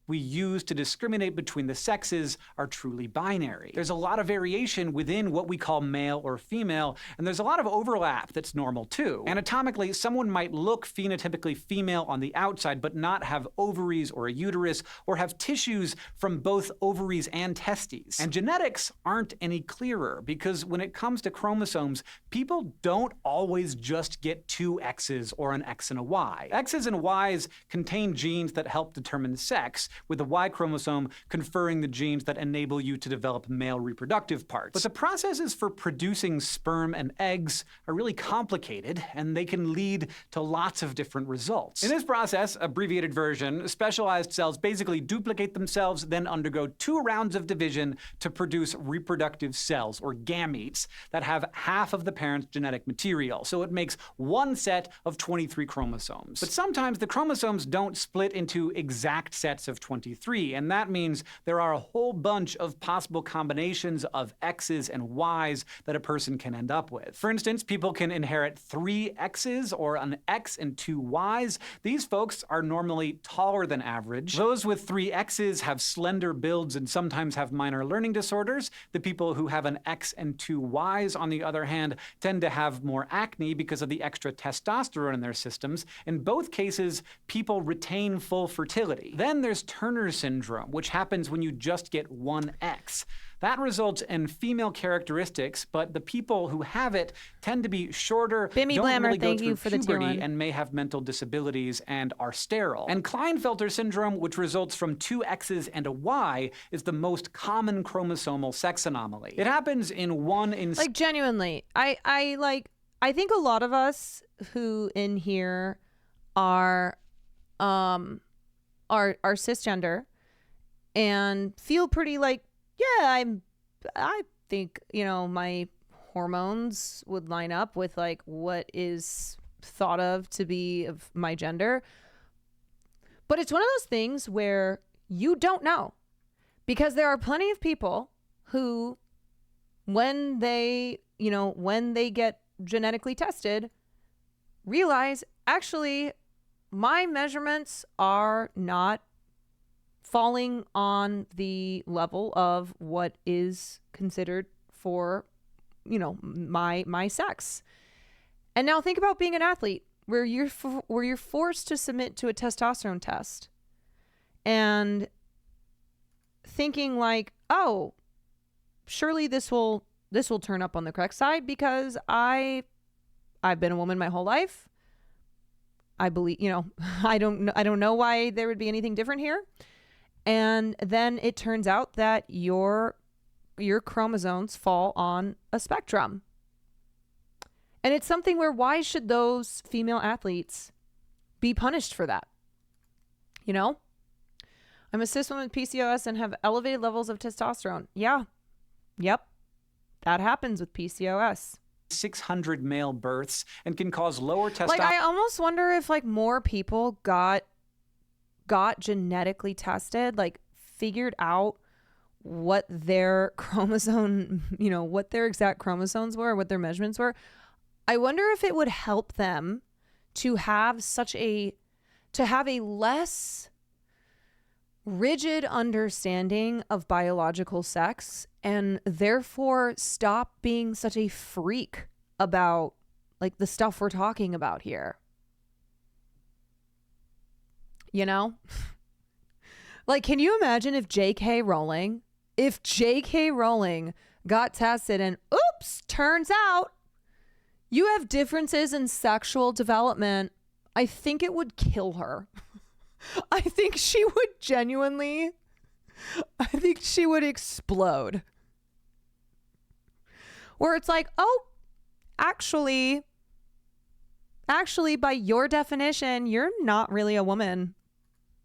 S16: we use to discriminate between the sexes are truly binary. There's a lot of variation within what we call male or female, and there's a lot of overlap that's normal too. Anatomically, someone might look phenotypically female on the outside, but not have ovaries or a uterus, or have tissues from both ovaries and testes. And genetics aren't any clearer, because when it comes to chromosomes, people don't always just get two X's or an X and a Y. X's and Y's contain genes that help determine sex, with the Y chromosome conferring the genes that enable you to develop male reproductive parts. But the processes for producing sperm and eggs are really complicated, and they can lead to lots of different results. In this process, abbreviated version, specialized cells basically duplicate themselves, then undergo 2 rounds of division to produce reproductive cells, or gametes, that have half of the parent's genetic material. So it makes one set of 23 chromosomes. But sometimes the chromosomes don't split into exact sets of 23, and that means there are a whole bunch of possible combinations of X's and Y's that a person can end up with. For instance, people can inherit 3 X's or an X and 2 Y's. These folks are normally taller than average. Those with 3 X's have slender builds and sometimes have minor learning disorders. The people who have an X and 2 Y's, on the other hand, tend to have more acne because of the extra testosterone in their systems. In both cases, people retain full fertility. Then there's Turner syndrome, which happens when you just get 1 X. That results in female characteristics, but the people who have it tend to be shorter,
S1: Bimmy
S16: don't
S1: Blammer,
S16: really go
S1: thank
S16: through
S1: you for the tier
S16: puberty,
S1: one.
S16: and may have mental disabilities and are sterile. And Klinefelter syndrome, which results from 2 X's and a Y, is the most common chromosomal sex anomaly. It happens in 1 in...
S1: Like, genuinely, I think a lot of us who in here are cisgender and feel pretty like, yeah, I think, you know, my hormones would line up with like what is thought of to be of my gender. But it's one of those things where you don't know, because there are plenty of people who, when they get genetically tested, realize, actually, my measurements are not falling on the level of what is considered for, you know, my sex. And now think about being an athlete where you're forced to submit to a testosterone test and thinking like, oh, surely this will turn up on the correct side because I've been a woman my whole life. I believe, you know, I don't know why there would be anything different here. And then it turns out that your chromosomes fall on a spectrum. And it's something where, why should those female athletes be punished for that? You know? I'm a cis woman with PCOS and have elevated levels of testosterone. Yeah. Yep. That happens with PCOS.
S16: 600 male births and can cause lower testosterone.
S1: Like, I almost wonder if like more people got genetically tested, like figured out what their chromosome, you know, what their exact chromosomes were, what their measurements were. I wonder if it would help them to have a less rigid understanding of biological sex, and therefore stop being such a freak about like the stuff we're talking about here. You know? Like, can you imagine if J.K. Rowling got tested and oops, turns out you have differences in sexual development? I think it would kill her. I think she would explode. Where it's like, oh, actually, by your definition, you're not really a woman.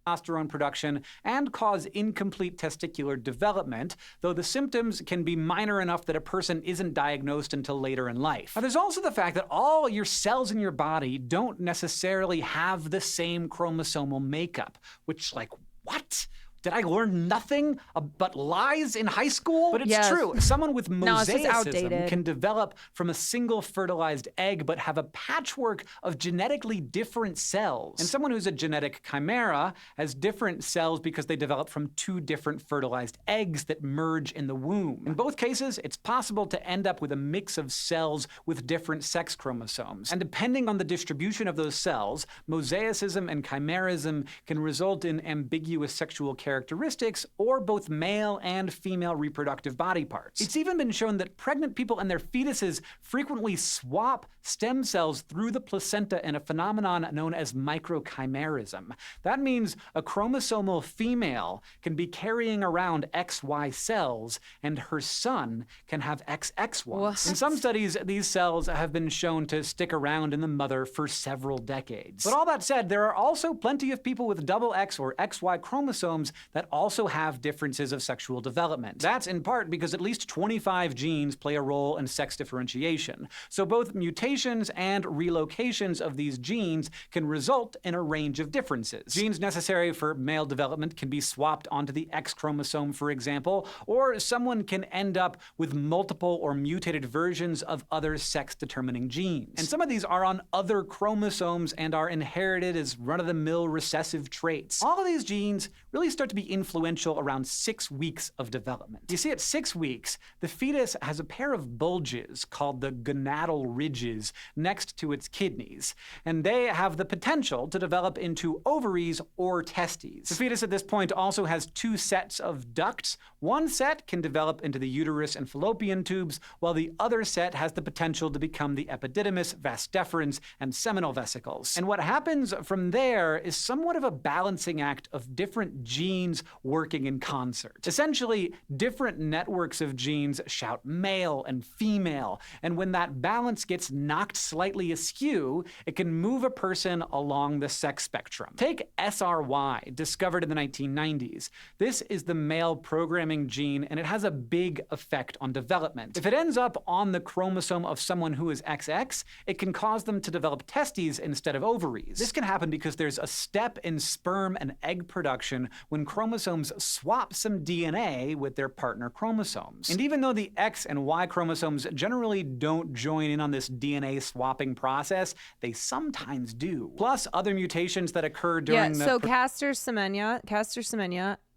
S16: Testosterone production and cause incomplete testicular development, though the symptoms can be minor enough that a person isn't diagnosed until later in life. Now, there's also the fact that all your cells in your body don't necessarily have the same chromosomal makeup, which, like, what? Did I learn nothing but lies in high school? But it's
S1: Yes.
S16: true. Someone with
S1: No, it's just
S16: mosaicism
S1: outdated.
S16: can develop from a single fertilized egg, but have a patchwork of genetically different cells. And someone who's a genetic chimera has different cells because they develop from two different fertilized eggs that merge in the womb. In both cases, it's possible to end up with a mix of cells with different sex chromosomes. And depending on the distribution of those cells, mosaicism and chimerism can result in ambiguous sexual characteristics or both male and female reproductive body parts. It's even been shown that pregnant people and their fetuses frequently swap stem cells through the placenta in a phenomenon known as microchimerism. That means a chromosomal female can be carrying around XY cells, and her son can have XX ones. In some studies, these cells have been shown to stick around in the mother for several decades. But all that said, there are also plenty of people with double X or XY chromosomes that also have differences of sexual development. That's in part because at least 25 genes play a role in sex differentiation. So both mutations and relocations of these genes can result in a range of differences. Genes necessary for male development can be swapped onto the X chromosome, for example, or someone can end up with multiple or mutated versions of other sex-determining genes. And some of these are on other chromosomes and are inherited as run-of-the-mill recessive traits. All of these genes really start to be influential around 6 weeks of development. You see, at 6 weeks, the fetus has a pair of bulges called the gonadal ridges next to its kidneys, and they have the potential to develop into ovaries or testes. The fetus at this point also has 2 sets of ducts. One set can develop into the uterus and fallopian tubes, while the other set has the potential to become the epididymis, vas deferens, and seminal vesicles. And what happens from there is somewhat of a balancing act of different genes working in concert. Essentially, different networks of genes shout male and female, and when that balance gets knocked slightly askew, it can move a person along the sex spectrum. Take SRY, discovered in the 1990s. This is the male programming gene, and it has a big effect on development. If it ends up on the chromosome of someone who is XX, it can cause them to develop testes instead of ovaries. This can happen because there's a step in sperm and egg production when chromosomes swap some DNA with their partner chromosomes. And even though the X and Y chromosomes generally don't join in on this DNA swapping process, they sometimes do. Plus, other mutations that occur during
S1: so Castor Semenya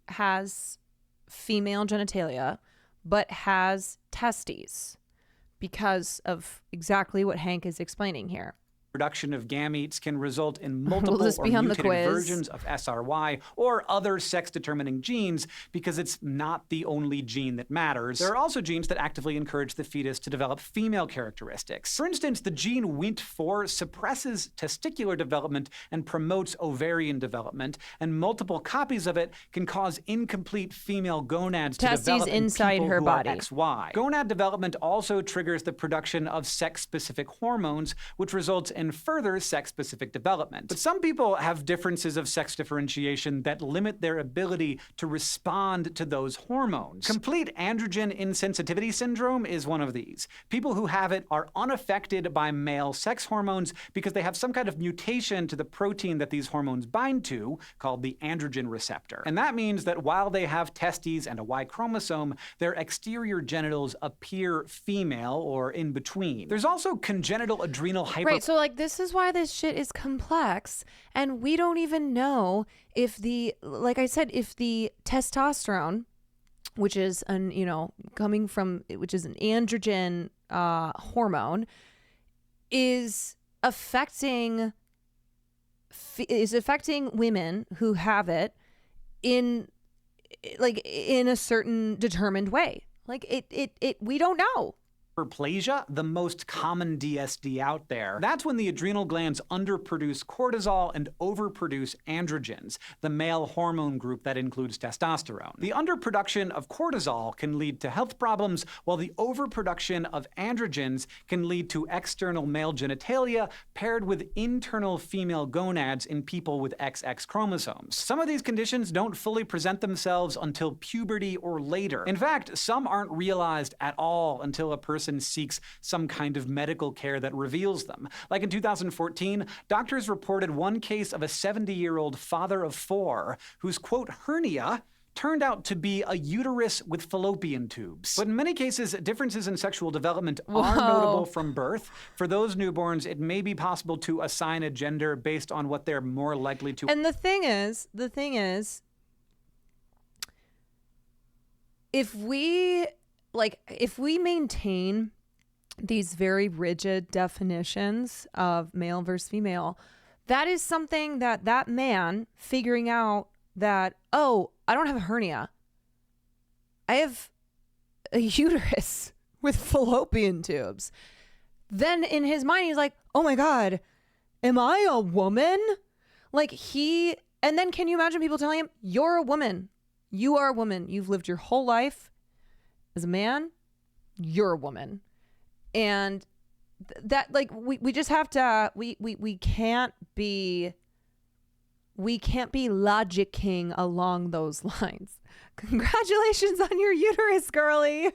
S1: has female genitalia, but has testes because of exactly what Hank is explaining here.
S16: Production of gametes can result in multiple
S1: just
S16: or
S1: be on the
S16: mutated
S1: quiz.
S16: versions of SRY or other sex-determining genes because it's not the only gene that matters. There are also genes that actively encourage the fetus to develop female characteristics. For instance, the gene Wnt4 suppresses testicular development and promotes ovarian development, and multiple copies of it can cause incomplete female gonads to
S1: Testes
S16: develop in
S1: inside
S16: people
S1: her
S16: who
S1: body.
S16: are XY. Gonad development also triggers the production of sex-specific hormones, which results in further sex-specific development. But some people have differences of sex differentiation that limit their ability to respond to those hormones. Complete androgen insensitivity syndrome is one of these. People who have it are unaffected by male sex hormones because they have some kind of mutation to the protein that these hormones bind to, called the androgen receptor. And that means that while they have testes and a Y chromosome, their exterior genitals appear female or in between. There's also congenital adrenal
S1: Right, so like this is why this shit is complex, and we don't even know if the, like I said, if the testosterone, which is an, which is an androgen hormone, is affecting women who have it in a certain determined way. Like we don't know.
S16: Hyperplasia, the most common DSD out there. That's when the adrenal glands underproduce cortisol and overproduce androgens, the male hormone group that includes testosterone. The underproduction of cortisol can lead to health problems, while the overproduction of androgens can lead to external male genitalia paired with internal female gonads in people with XX chromosomes. Some of these conditions don't fully present themselves until puberty or later. In fact, some aren't realized at all until a person seeks some kind of medical care that reveals them. Like in 2014, doctors reported one case of a 70-year-old father of 4 whose, quote, hernia turned out to be a uterus with fallopian tubes. But in many cases, differences in sexual development are notable from birth. For those newborns, it may be possible to assign a gender based on what they're more likely to.
S1: And the thing is, if we maintain these very rigid definitions of male versus female, that is something that man figuring out that, oh, I don't have a hernia. I have a uterus with fallopian tubes. Then in his mind, he's like, oh my God, am I a woman? And then can you imagine people telling him, you're a woman. You are a woman. You've lived your whole life as a man. You're a woman. And that, we just have to, we can't be logicking along those lines. Congratulations on your uterus, girly.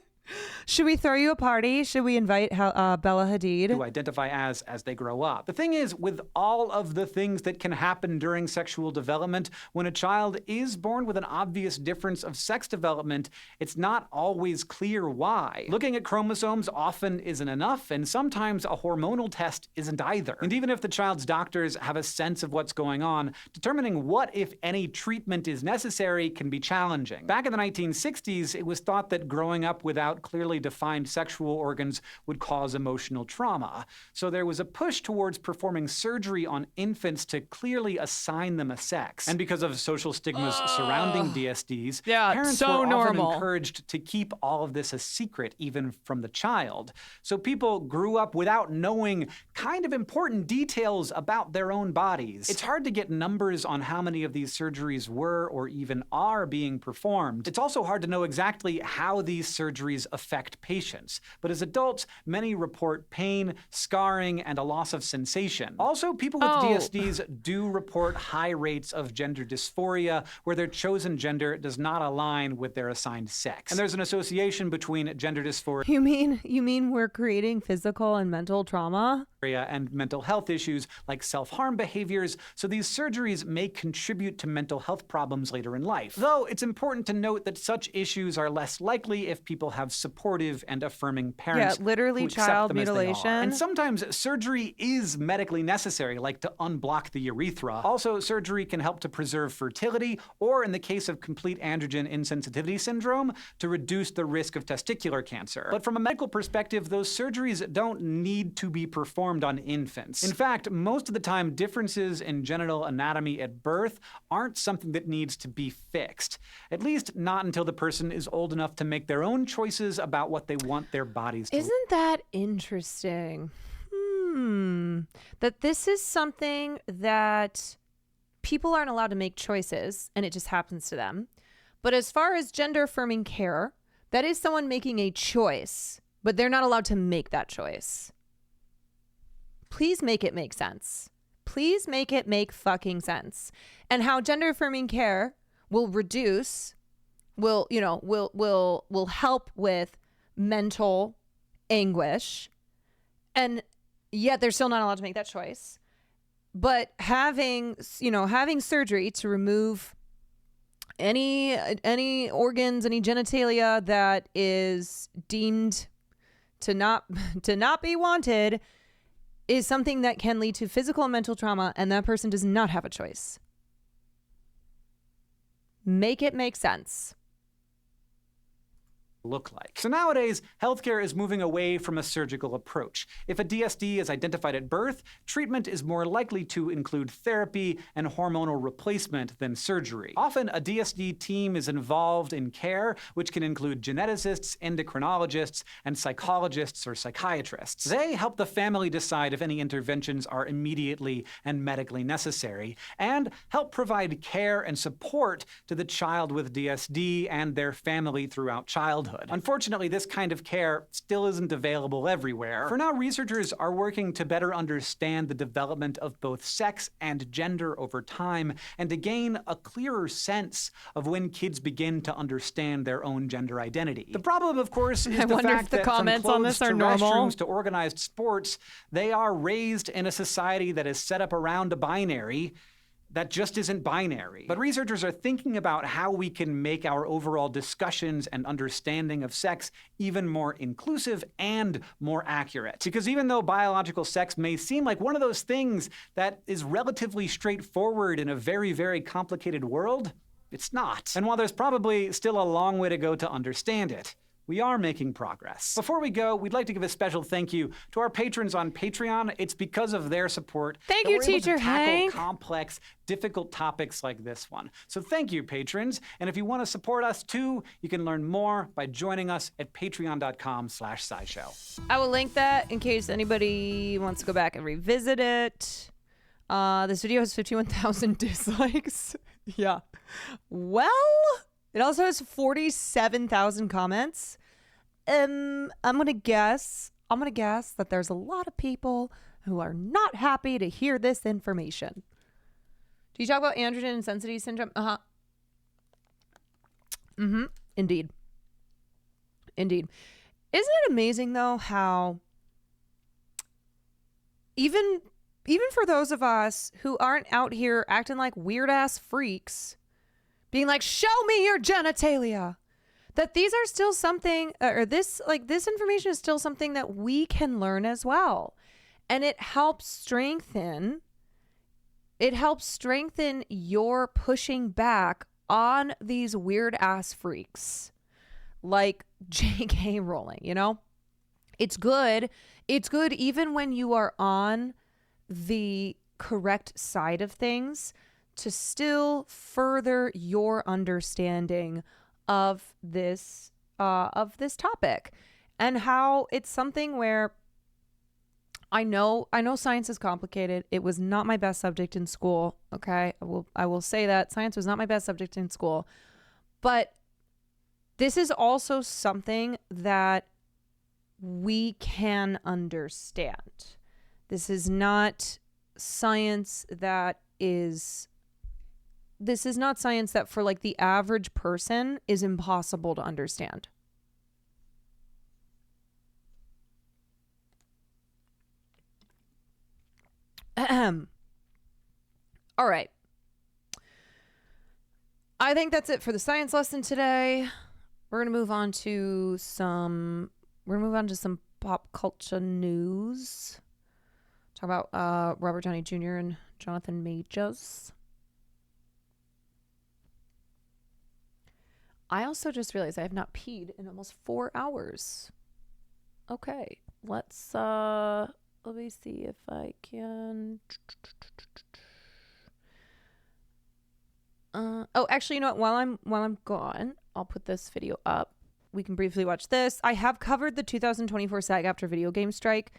S1: Should we throw you a party? Should we invite Bella Hadid
S16: to identify as they grow up? The thing is, with all of the things that can happen during sexual development, when a child is born with an obvious difference of sex development, it's not always clear why. Looking at chromosomes often isn't enough, and sometimes a hormonal test isn't either. And even if the child's doctors have a sense of what's going on, determining what, if any, treatment is necessary can be challenging. Back in the 1960s, it was thought that growing up without clearly defined sexual organs would cause emotional trauma. So there was a push towards performing surgery on infants to clearly assign them a sex. And because of social stigmas surrounding DSDs, parents were often encouraged to keep all of this a secret, even from the child. So people grew up without knowing kind of important details about their own bodies. It's hard to get numbers on how many of these surgeries were or even are being performed. It's also hard to know exactly how these surgeries affect patients. But as adults, many report pain, scarring, and a loss of sensation. Also, people with DSDs do report high rates of gender dysphoria, where their chosen gender does not align with their assigned sex. And there's an association between gender dysphoria.
S1: You mean we're creating physical and mental trauma?
S16: And mental health issues like self-harm behaviors, so these surgeries may contribute to mental health problems later in life. Though it's important to note that such issues are less likely if people have supportive and affirming parents.
S1: Yeah, literally
S16: who accept
S1: child
S16: them as they are.
S1: mutilation.
S16: And sometimes surgery is medically necessary, like to unblock the urethra. Also, surgery can help to preserve fertility, or in the case of complete androgen insensitivity syndrome, to reduce the risk of testicular cancer. But from a medical perspective, those surgeries don't need to be performed on infants. In fact, most of the time, differences in genital anatomy at birth aren't something that needs to be fixed. At least not until the person is old enough to make their own choices about what they want their bodies to.
S1: Isn't that interesting? That this is something that people aren't allowed to make choices, and it just happens to them. But as far as gender affirming care, that is someone making a choice, but they're not allowed to make that choice. Please make it make sense. Please make it make fucking sense. And how gender affirming care will help with mental anguish, and yet they're still not allowed to make that choice. But having surgery to remove any organs, any genitalia that is deemed to not be wanted is something that can lead to physical and mental trauma, and that person does not have a choice. Make it make sense.
S16: Look like. So nowadays, healthcare is moving away from a surgical approach. If a DSD is identified at birth, treatment is more likely to include therapy and hormonal replacement than surgery. Often, a DSD team is involved in care, which can include geneticists, endocrinologists, and psychologists or psychiatrists. They help the family decide if any interventions are immediately and medically necessary, and help provide care and support to the child with DSD and their family throughout childhood. Unfortunately, this kind of care still isn't available everywhere. For now, researchers are working to better understand the development of both sex and gender over time, and to gain a clearer sense of when kids begin to understand their own gender identity. The problem, of course, is the fact that from clothes to restrooms to organized sports, they are raised in a society that is set up around a binary. that just isn't binary. But researchers are thinking about how we can make our overall discussions and understanding of sex even more inclusive and more accurate. Because even though biological sex may seem like one of those things that is relatively straightforward in a very, very complicated world, it's not. And while there's probably still a long way to go to understand it, we are making progress. Before we go, we'd like to give a special thank you to our patrons on Patreon. It's because of their support
S1: Thank
S16: that
S1: you,
S16: we're able
S1: Teacher
S16: to tackle
S1: Hank.
S16: complex, difficult topics like this one. So thank you, patrons. And if you want to support us too, you can learn more by joining us at patreon.com/scishow.
S1: I will link that in case anybody wants to go back and revisit it. This video has 51,000 dislikes. Yeah. Well, it also has 47,000 comments. I'm gonna guess that there's a lot of people who are not happy to hear this information. Do you talk about androgen insensity syndrome? Indeed. Isn't it amazing though how even for those of us who aren't out here acting like weird ass freaks, being like, show me your genitalia, that these are still something, or this information is still something that we can learn as well. And it helps strengthen your pushing back on these weird ass freaks like J.K. Rowling, you know? It's good. It's good even when you are on the correct side of things, to still further your understanding of this topic, and how it's something where I know science is complicated. It was not my best subject in school. Okay. I will say that science was not my best subject in school, but this is also something that we can understand. This is not science that for like the average person is impossible to understand. All right. I think that's it for the science lesson today. We're going to move on to some pop culture news. Talk about Robert Downey Jr. and Jonathan Majors. I also just realized I have not peed in almost 4 hours. Okay, let me see if I can. Actually, you know what? While I'm gone, I'll put this video up. We can briefly watch this. I have covered the 2024 SAG-AFTRA video game strike,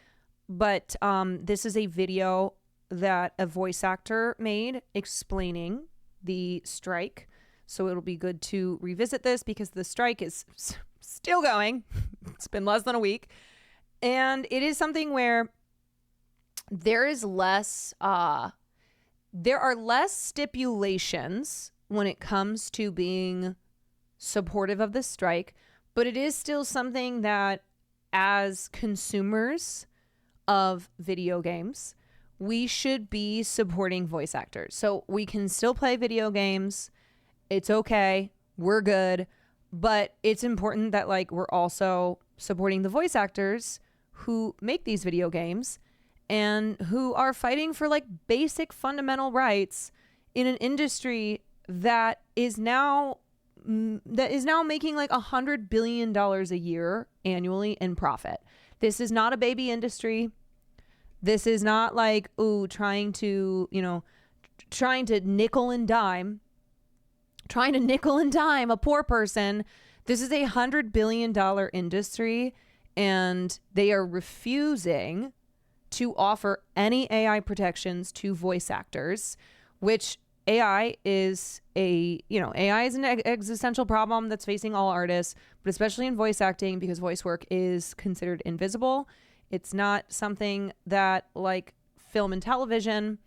S1: but this is a video that a voice actor made explaining the strike. So it'll be good to revisit this because the strike is still going. It's been less than a week. And it is something where there are less stipulations when it comes to being supportive of the strike, but it is still something that as consumers of video games, we should be supporting voice actors. So we can still play video games. It's okay. We're good. But it's important that like we're also supporting the voice actors who make these video games and who are fighting for like basic fundamental rights in an industry that is now making like $100 billion a year annually in profit. This is not a baby industry. This is not like, trying to nickel and dime a poor person. This is a $100 billion industry, and they are refusing to offer any AI protections to voice actors, which AI is an existential problem that's facing all artists, but especially in voice acting, because voice work is considered invisible. It's not something that, like film and television,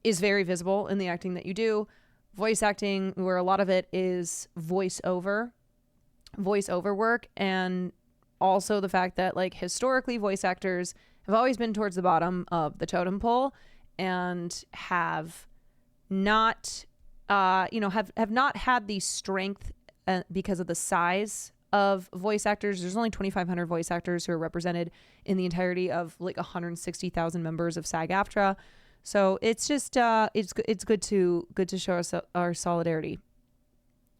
S1: is very visible in the acting that you do. Voice acting, where a lot of it is voiceover work, and also the fact that like historically voice actors have always been towards the bottom of the totem pole and have not, have not had the strength because of the size of voice actors. There's only 2,500 voice actors who are represented in the entirety of like 160,000 members of SAG-AFTRA. So it's just it's good to show our solidarity,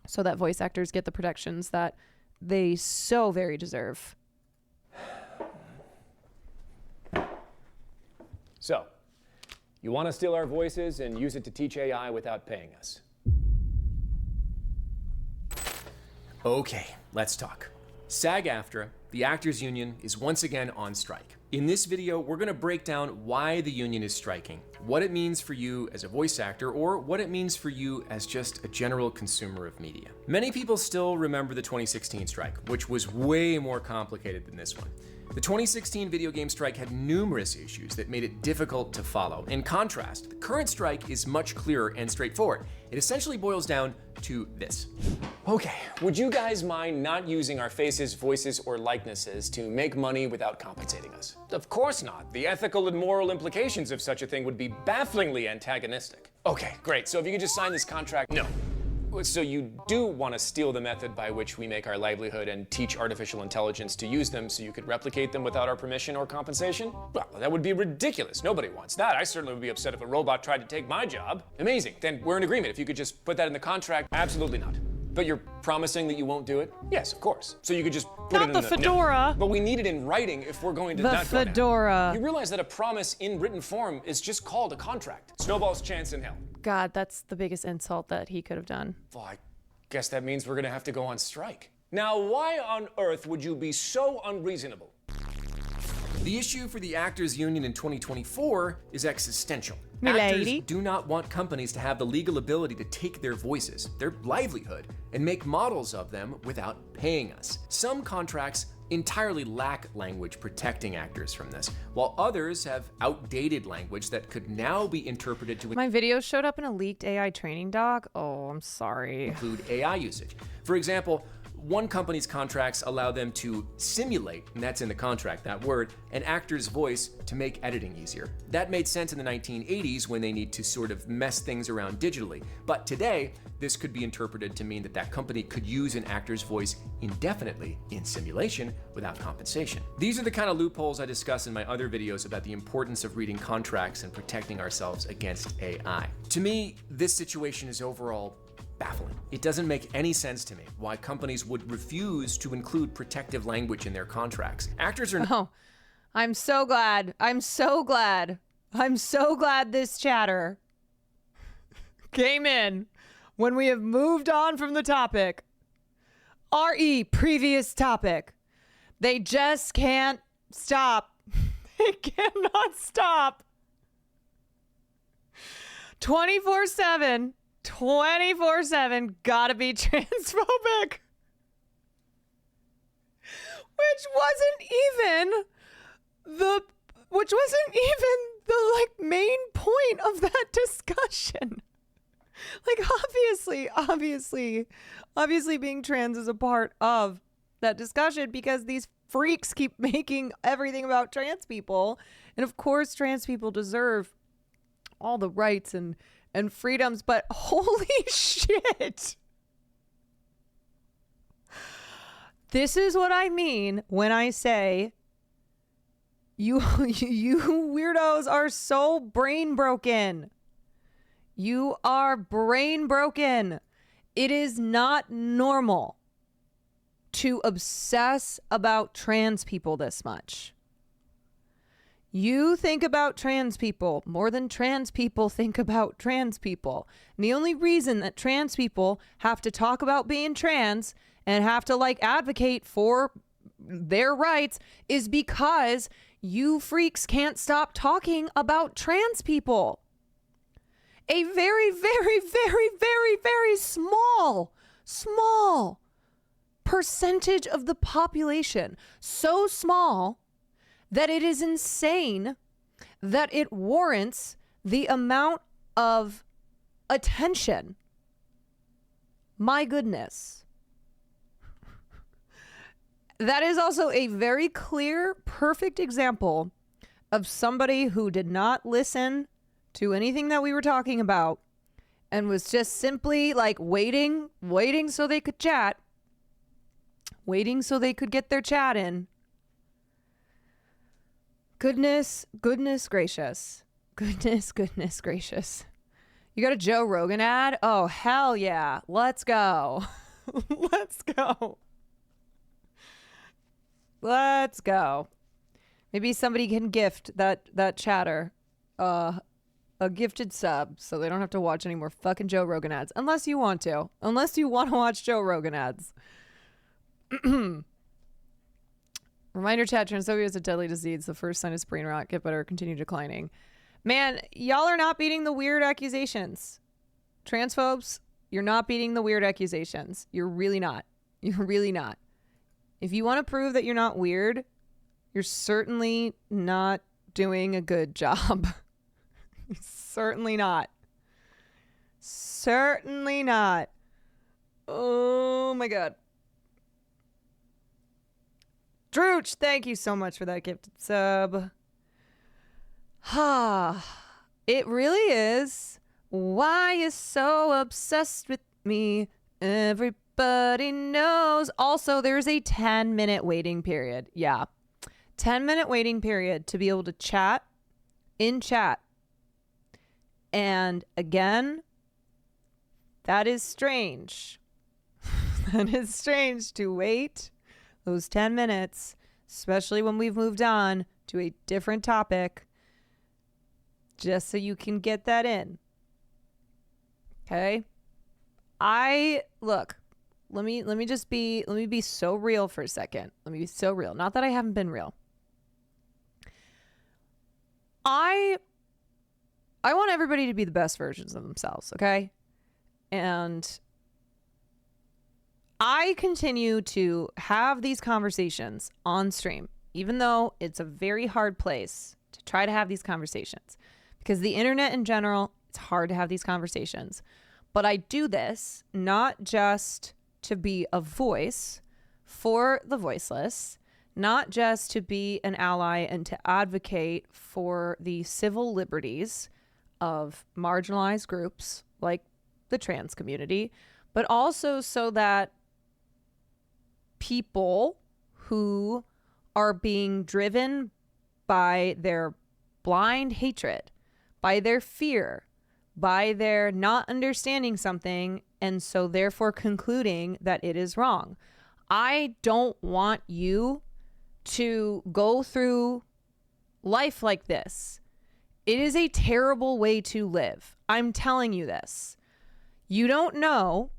S1: so that voice actors get the protections that they so very deserve.
S17: So, you want to steal our voices and use it to teach AI without paying us? Okay, let's talk. SAG-AFTRA, the actors union, is once again on strike. In this video, we're going to break down why the union is striking, what it means for you as a voice actor, or what it means for you as just a general consumer of media. Many people still remember the 2016 strike, which was way more complicated than this one. The 2016 video game strike had numerous issues that made it difficult to follow. In contrast, the current strike is much clearer and straightforward. It essentially boils down to this. Okay, would you guys mind not using our faces, voices, or likenesses to make money without compensating us? Of course not. The ethical and moral implications of such a thing would be bafflingly antagonistic. Okay, great. So if you could just sign this contract. No. So you do want to steal the method by which we make our livelihood and teach artificial intelligence to use them so you could replicate them without our permission or compensation? Well, that would be ridiculous. Nobody wants that. I certainly would be upset if a robot tried to take my job. Amazing. Then we're in agreement. If you could just put that in the contract. Absolutely not. But you're promising that you won't do it? Yes, of course. So you could just put
S1: Not
S17: it in
S1: the fedora.
S17: No. But we need it in writing if we're going to
S1: The
S17: not go down.
S1: fedora.
S17: You realize that a promise in written form is just called a contract. Snowball's chance in hell.
S1: God, that's the biggest insult that he could have done.
S17: Well, I guess that means we're gonna have to go on strike. Now, why on earth would you be so unreasonable? The issue for the actors union in 2024 is existential. Actors do not want companies to have the legal ability to take their voices, their livelihood, and make models of them without paying us. Some contracts entirely lack language protecting actors from this, while others have outdated language that could now be interpreted to
S1: My video showed up in a leaked AI training doc. Oh, I'm sorry.
S17: include AI usage. For example, one company's contracts allow them to simulate, and that's in the contract, that word, an actor's voice to make editing easier. That made sense in the 1980s when they need to sort of mess things around digitally. But today, this could be interpreted to mean that that company could use an actor's voice indefinitely in simulation without compensation. These are the kind of loopholes I discuss in my other videos about the importance of reading contracts and protecting ourselves against AI. To me, this situation is overall baffling. It doesn't make any sense to me why companies would refuse to include protective language in their contracts. Actors are—
S1: Oh, I'm so glad. I'm so glad. I'm so glad this chatter came in when we have moved on from the topic. RE, previous topic. They just can't stop. They cannot stop. 24/7. 24/7 gotta be transphobic. Which wasn't even the like main point of that discussion. Like obviously being trans is a part of that discussion because these freaks keep making everything about trans people. And of course trans people deserve all the rights and freedoms, but holy shit. This is what I mean when I say you weirdos are so brain broken. You are brain broken. It is not normal to obsess about trans people this much. You think about trans people more than trans people think about trans people. And the only reason that trans people have to talk about being trans and have to like advocate for their rights is because you freaks can't stop talking about trans people. A very, very, very, very, very small percentage of the population. So small that it is insane that it warrants the amount of attention. My goodness. That is also a very clear, perfect example of somebody who did not listen to anything that we were talking about and was just simply like waiting so they could chat, waiting so they could get their chat in. Goodness gracious. Goodness gracious. You got a Joe Rogan ad? Oh, hell yeah. Let's go. Let's go. Let's go. Maybe somebody can gift that chatter a gifted sub so they don't have to watch any more fucking Joe Rogan ads. Unless you want to. Unless you want to watch Joe Rogan ads. Reminder chat, transphobia is a deadly disease. The first sign is brain rot. Get better, continue declining. Man, y'all are not beating the weird accusations. Transphobes, you're not beating the weird accusations. You're really not. You're really not. If you want to prove that you're not weird, you're certainly not doing a good job. Certainly not. Certainly not. Oh my God. Drooch, thank you so much for that gifted sub. It really is. Why you so obsessed with me? Everybody knows. Also, there's a 10-minute waiting period. Yeah. 10-minute waiting period to be able to chat in chat. And again, that is strange. That is strange to wait those 10 minutes, especially when we've moved on to a different topic, just so you can get that in. Okay? Look, let me be so real for a second. Let me be so real. Not that I haven't been real. I want everybody to be the best versions of themselves, okay? And I continue to have these conversations on stream, even though it's a very hard place to try to have these conversations, because the internet in general, it's hard to have these conversations. But I do this not just to be a voice for the voiceless, not just to be an ally and to advocate for the civil liberties of marginalized groups like the trans community, but also so that people who are being driven by their blind hatred, by their fear, by their not understanding something, and so therefore concluding that it is wrong. I don't want you to go through life like this. It is a terrible way to live. I'm telling you this. You don't know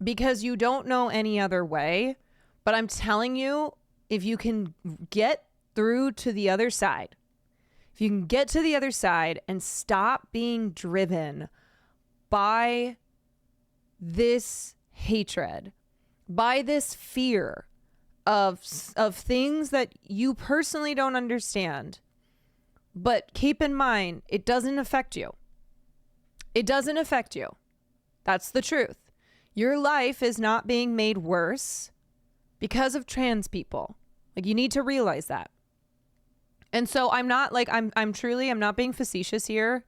S1: because you don't know any other way, but I'm telling you, if you can get through to the other side, if you can get to the other side and stop being driven by this hatred, by this fear of things that you personally don't understand, but keep in mind, it doesn't affect you. It doesn't affect you. That's the truth. Your life is not being made worse because of trans people. Like, you need to realize that. And so I'm not like, I'm not being facetious here.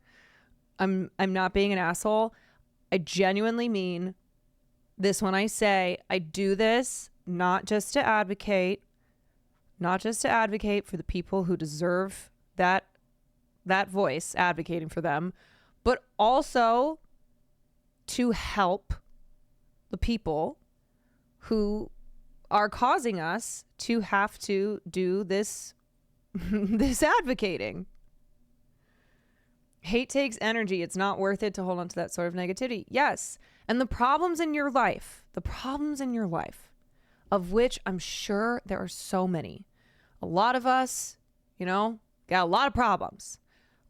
S1: I'm not being an asshole. I genuinely mean this when I say I do this not just to advocate for the people who deserve that voice, advocating for them, but also to help the people who are causing us to have to do this this advocating. Hate takes energy. It's not worth it to hold on to that sort of negativity. Yes. And the problems in your life, of which I'm sure there are so many. A lot of us, got a lot of problems.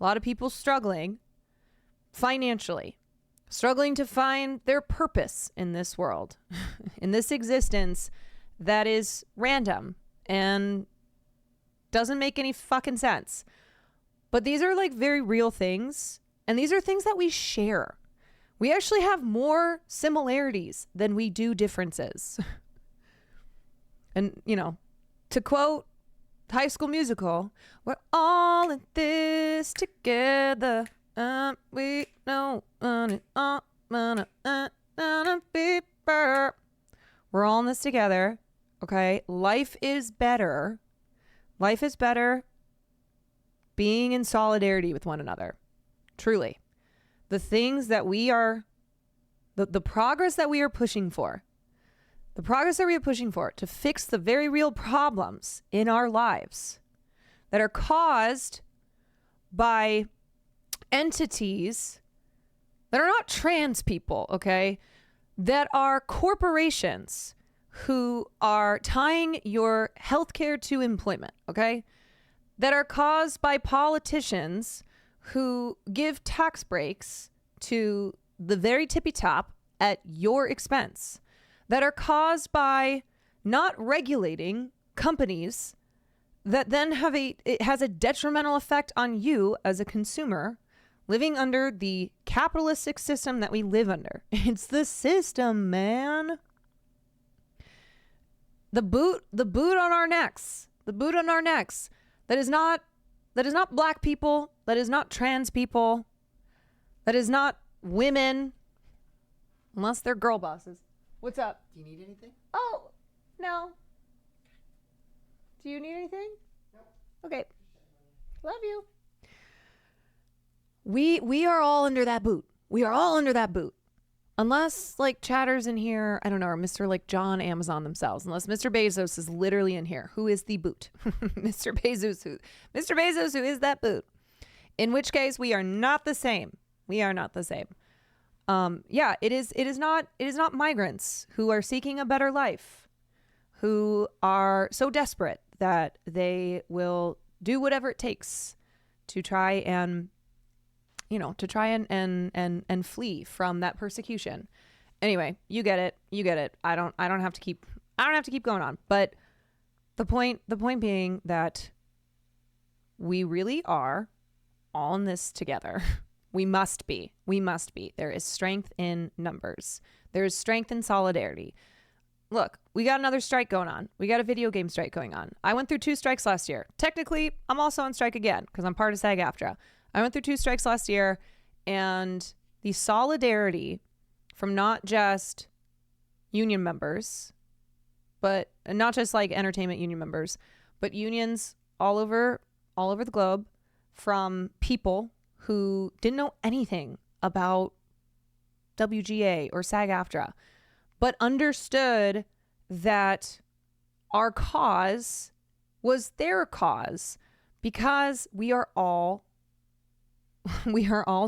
S1: A lot of people struggling financially, struggling to find their purpose in this world, in this existence that is random and doesn't make any fucking sense. But these are like very real things. And these are things that we share. We actually have more similarities than we do differences. And, to quote High School Musical, we're all in this together. We know on and on We're all in this together. Okay. Life is better. Life is better being in solidarity with one another. Truly. The things that we are, the progress that we are pushing for, to fix the very real problems in our lives that are caused by entities that are not trans people, okay? That are corporations who are tying your healthcare to employment, okay? That are caused by politicians who give tax breaks to the very tippy top at your expense. That are caused by not regulating companies that then it has a detrimental effect on you as a consumer living under the capitalistic system that we live under. It's the system, man. The boot on our necks. The boot on our necks. That is not black people. That is not trans people. That is not women. Unless they're girl bosses. What's up?
S6: Do you need anything?
S1: Oh, no. Do you need anything? No. Okay. Love you. We are all under that boot. We are all under that boot. Unless like Chatter's in here, I don't know, or Mr. like John Amazon themselves. Unless Mr. Bezos is literally in here. Who is the boot? Mr. Bezos who is that boot. In which case we are not the same. We are not the same. Yeah, it is not migrants who are seeking a better life, who are so desperate that they will do whatever it takes to try and flee from that persecution. Anyway, you get it. I don't have to keep going on. But the point being that we really are all in this together. We must be. There is strength in numbers. There is strength in solidarity. Look, we got another strike going on. We got a video game strike going on. I went through 2 strikes last year. Technically, I'm also on strike again because I'm part of SAG-AFTRA. I went through 2 strikes last year, and the solidarity from not just union members, but not just like entertainment union members, but unions all over the globe, from people who didn't know anything about WGA or SAG-AFTRA, but understood that our cause was their cause because we are all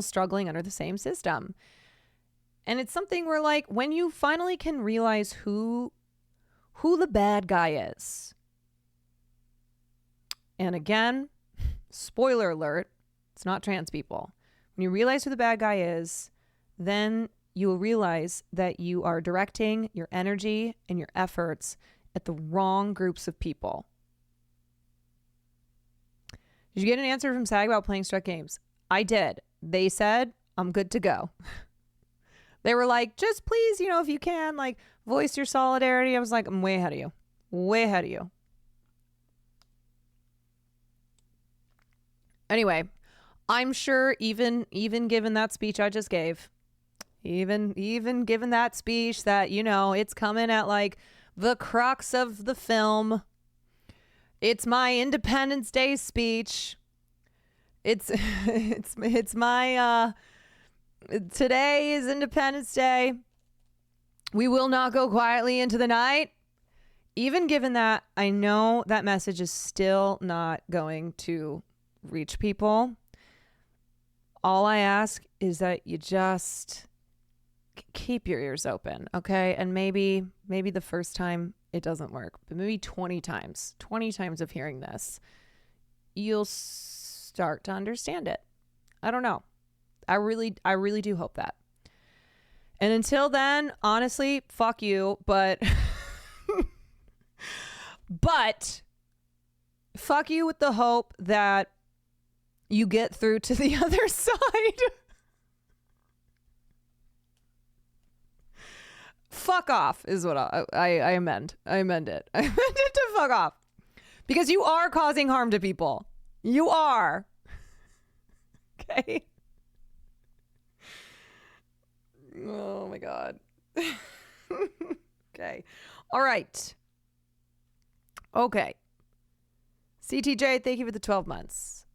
S1: struggling under the same system. And it's something where, like, when you finally can realize who the bad guy is. And again, spoiler alert, it's not trans people. When you realize who the bad guy is, then you will realize that you are directing your energy and your efforts at the wrong groups of people. Did you get an answer from SAG about playing Struck Games? I did. They said, I'm good to go. They were like, just please, if you can, like, voice your solidarity. I was like, I'm way ahead of you. Way ahead of you. Anyway, I'm sure even given that speech I just gave, even given that speech that, it's coming at like the crux of the film. It's my Independence Day speech. It's my today is Independence Day. We will not go quietly into the night. Even given that, I know that message is still not going to reach people. All I ask is that you just keep your ears open, okay? And maybe the first time it doesn't work, but maybe 20 times of hearing this, you'll start to understand it. I don't know. I really do hope that. And until then, honestly, fuck you, but fuck you with the hope that you get through to the other side. Fuck off is what I amend. I amend it. I amend it to fuck off. Because you are causing harm to people. You are. Okay? Oh my God. Okay. All right. Okay. CTJ, thank you for the 12 months.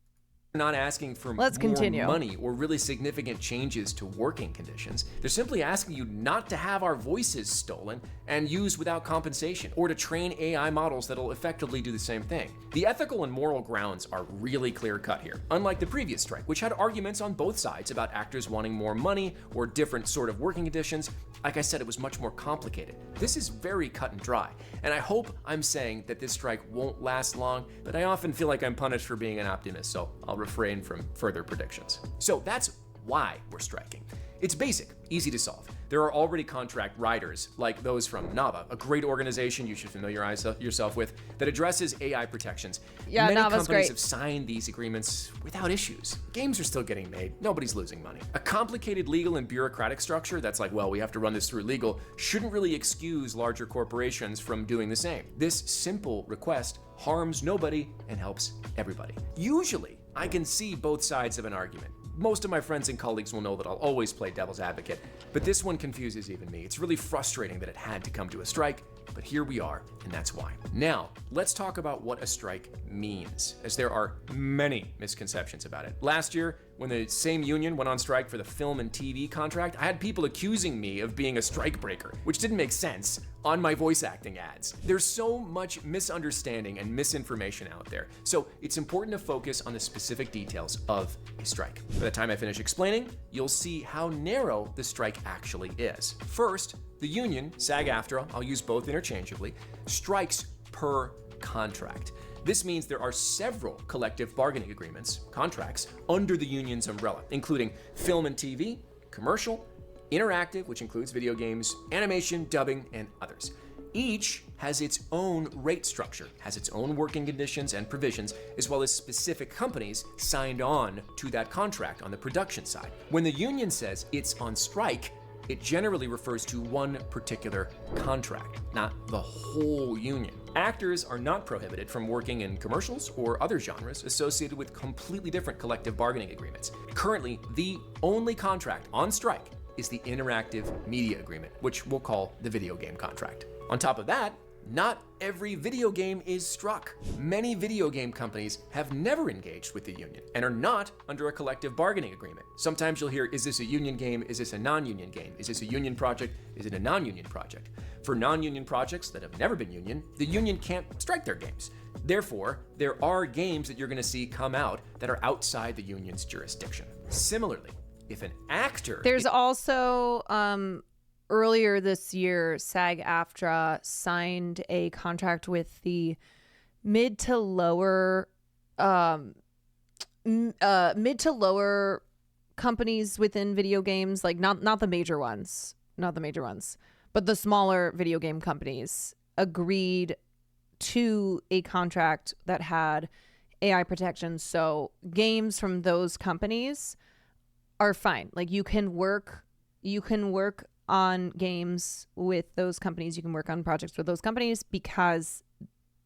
S17: Not asking for
S1: Let's continue.
S17: money or really significant changes to working conditions. They're simply asking you not to have our voices stolen and used without compensation, or to train AI models that'll effectively do the same thing. The ethical and moral grounds are really clear-cut here, unlike the previous strike, which had arguments on both sides about actors wanting more money or different sort of working conditions. Like I said, it was much more complicated. This is very cut and dry, and I hope I'm saying that this strike won't last long, but I often feel like I'm punished for being an optimist, so I'll refrain from further predictions. So that's why we're striking. It's basic, easy to solve. There are already contract riders, like those from NAVA, a great organization you should familiarize yourself with, that addresses AI protections.
S1: Yeah,
S17: Many
S1: NAVA's
S17: companies
S1: great.
S17: have signed these agreements without issues. Games are still getting made. Nobody's losing money. A complicated legal and bureaucratic structure that's like, well, we have to run this through legal, shouldn't really excuse larger corporations from doing the same. This simple request harms nobody and helps everybody. Usually, I can see both sides of an argument. Most of my friends and colleagues will know that I'll always play devil's advocate, but this one confuses even me. It's really frustrating that it had to come to a strike, but here we are, and that's why. Now, let's talk about what a strike means, as there are many misconceptions about it. Last year, when the same union went on strike for the film and TV contract, I had people accusing me of being a strike breaker, which didn't make sense, on my voice acting ads. There's so much misunderstanding and misinformation out there, so it's important to focus on the specific details of a strike. By the time I finish explaining, you'll see how narrow the strike actually is. First, the union, SAG-AFTRA, I'll use both interchangeably, strikes per contract. This means there are several collective bargaining agreements, contracts, under the union's umbrella, including film and TV, commercial, interactive, which includes video games, animation, dubbing, and others. Each has its own rate structure, has its own working conditions and provisions, as well as specific companies signed on to that contract on the production side. When the union says it's on strike, it generally refers to one particular contract, not the whole union. Actors are not prohibited from working in commercials or other genres associated with completely different collective bargaining agreements. Currently, the only contract on strike is the interactive media agreement, which we'll call the video game contract. On top of that, not every video game is struck. Many video game companies have never engaged with the union and are not under a collective bargaining agreement. Sometimes you'll hear, is this a union game? Is this a non-union game? Is this a union project? Is it a non-union project? For non-union projects that have never been union, the union can't strike their games. Therefore, there are games that you're gonna see come out that are outside the union's jurisdiction. Similarly, if an actor...
S1: There's also... earlier this year, SAG-AFTRA signed a contract with the mid to lower companies within video games, like not the major ones, but the smaller video game companies agreed to a contract that had AI protection. So games from those companies are fine. Like you can work on games with those companies. You can work on projects with those companies because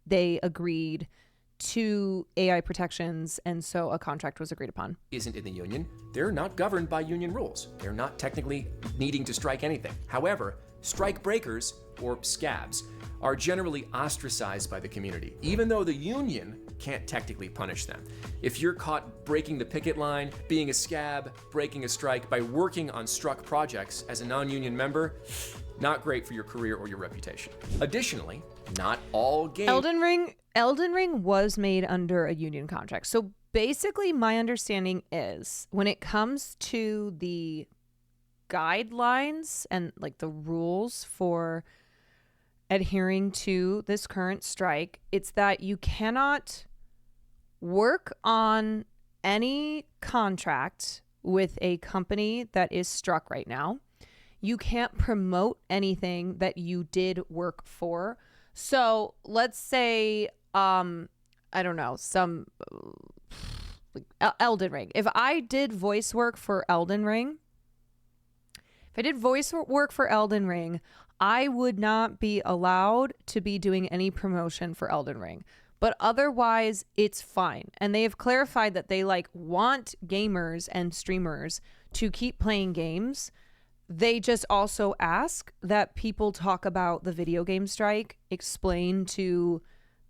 S1: they agreed to AI protections, and so a contract was agreed upon.
S17: Isn't in the union, they're not governed by union rules. They're not technically needing to strike anything. However, strike breakers, or scabs, are generally ostracized by the community, even though the union can't technically punish them. If you're caught breaking the picket line, being a scab, breaking a strike by working on struck projects as a non-union member, not great for your career or your reputation. Additionally, not all games...
S1: Elden Ring was made under a union contract. So basically my understanding is when it comes to the guidelines and like the rules for adhering to this current strike, it's that you cannot work on any contract with a company that is struck right now. You can't promote anything that you did work for. So let's say, I don't know, some Elden Ring. If I did voice work for Elden Ring, I would not be allowed to be doing any promotion for Elden Ring. But otherwise, it's fine. And they have clarified that they want gamers and streamers to keep playing games They just also ask that people talk about the video game strike, explain to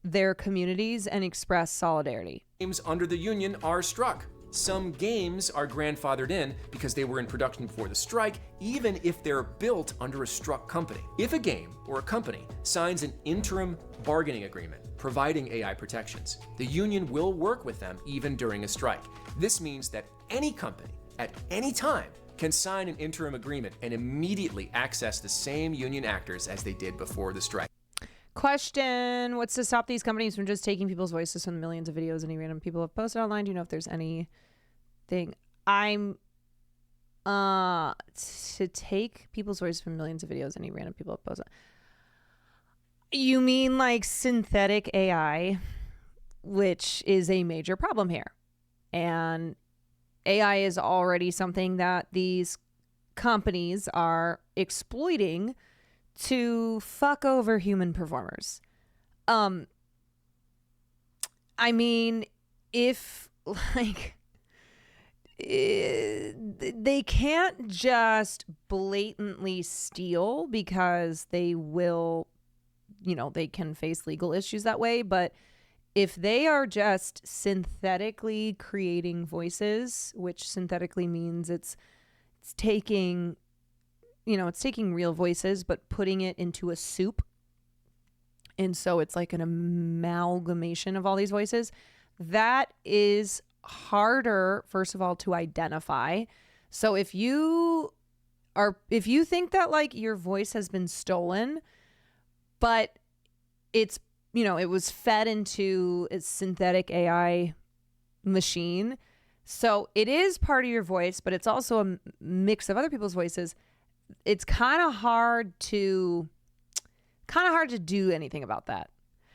S1: their communities, and express solidarity.
S17: Games under the union are struck. Some games are grandfathered in because they were in production before the strike, even if they're built under a struck company. If a game or a company signs an interim bargaining agreement providing AI protections, the union will work with them even during a strike. This means that any company at any time can sign an interim agreement and immediately access the same union actors as they did before the strike.
S1: Question: what's to stop these companies from just taking people's voices from the millions of videos any random people have posted online? Do you know if there's anything? To take people's voices from millions of videos any random people have posted. You mean like synthetic AI, which is a major problem here. And AI is already something that these companies are exploiting to fuck over human performers. I mean, if like they can't just blatantly steal because they will, they can face legal issues that way. But if they are just synthetically creating voices, which synthetically means it's taking real voices, but putting it into a soup. And so it's like an amalgamation of all these voices. That is harder, first of all, to identify. So if you think that like your voice has been stolen, but it's, it was fed into a synthetic AI machine. So it is part of your voice, but it's also a mix of other people's voices. It's kind of hard to do anything about that,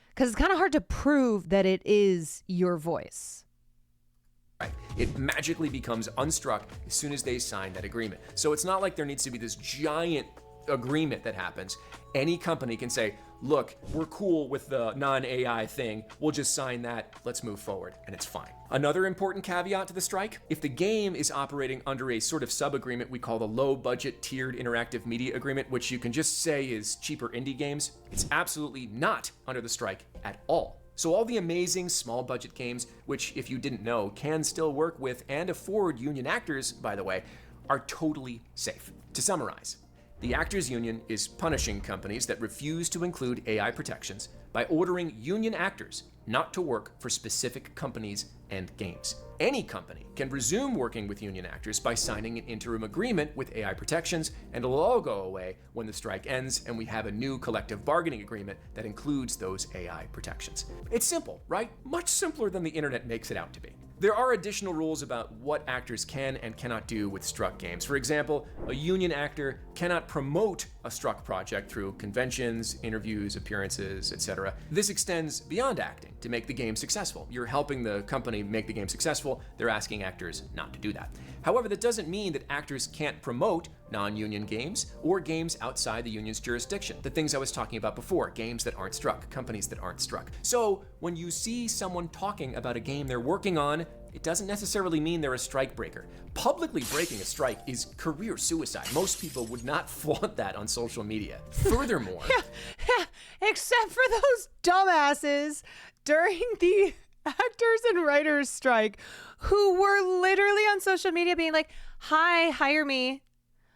S1: because it's kind of hard to prove that it is your voice.
S17: Right. It magically becomes unstruck as soon as they sign that agreement. So it's not like there needs to be this giant agreement that happens. Any company can say, look, we're cool with the non-AI thing. We'll just sign that. Let's move forward. And it's fine. Another important caveat to the strike: if the game is operating under a sort of sub-agreement we call the low-budget tiered interactive media agreement, which you can just say is cheaper indie games, it's absolutely not under the strike at all. So all the amazing small-budget games, which, if you didn't know, can still work with and afford union actors, by the way, are totally safe. To summarize, the Actors Union is punishing companies that refuse to include AI protections by ordering union actors not to work for specific companies and games. Any company can resume working with union actors by signing an interim agreement with AI protections, and it'll all go away when the strike ends and we have a new collective bargaining agreement that includes those AI protections. It's simple, right? Much simpler than the internet makes it out to be. There are additional rules about what actors can and cannot do with struck games. For example, a union actor cannot promote a struck project through conventions, interviews, appearances, etc. This extends beyond acting to make the game successful. You're helping the company make the game successful. They're asking actors not to do that. However, that doesn't mean that actors can't promote non-union games or games outside the union's jurisdiction. The things I was talking about before, games that aren't struck, companies that aren't struck. So when you see someone talking about a game they're working on, it doesn't necessarily mean they're a strike breaker. Publicly breaking a strike is career suicide. Most people would not flaunt that on social media. Furthermore,
S1: except for those dumbasses during the actors and writers strike who were literally on social media being like, hi, hire me.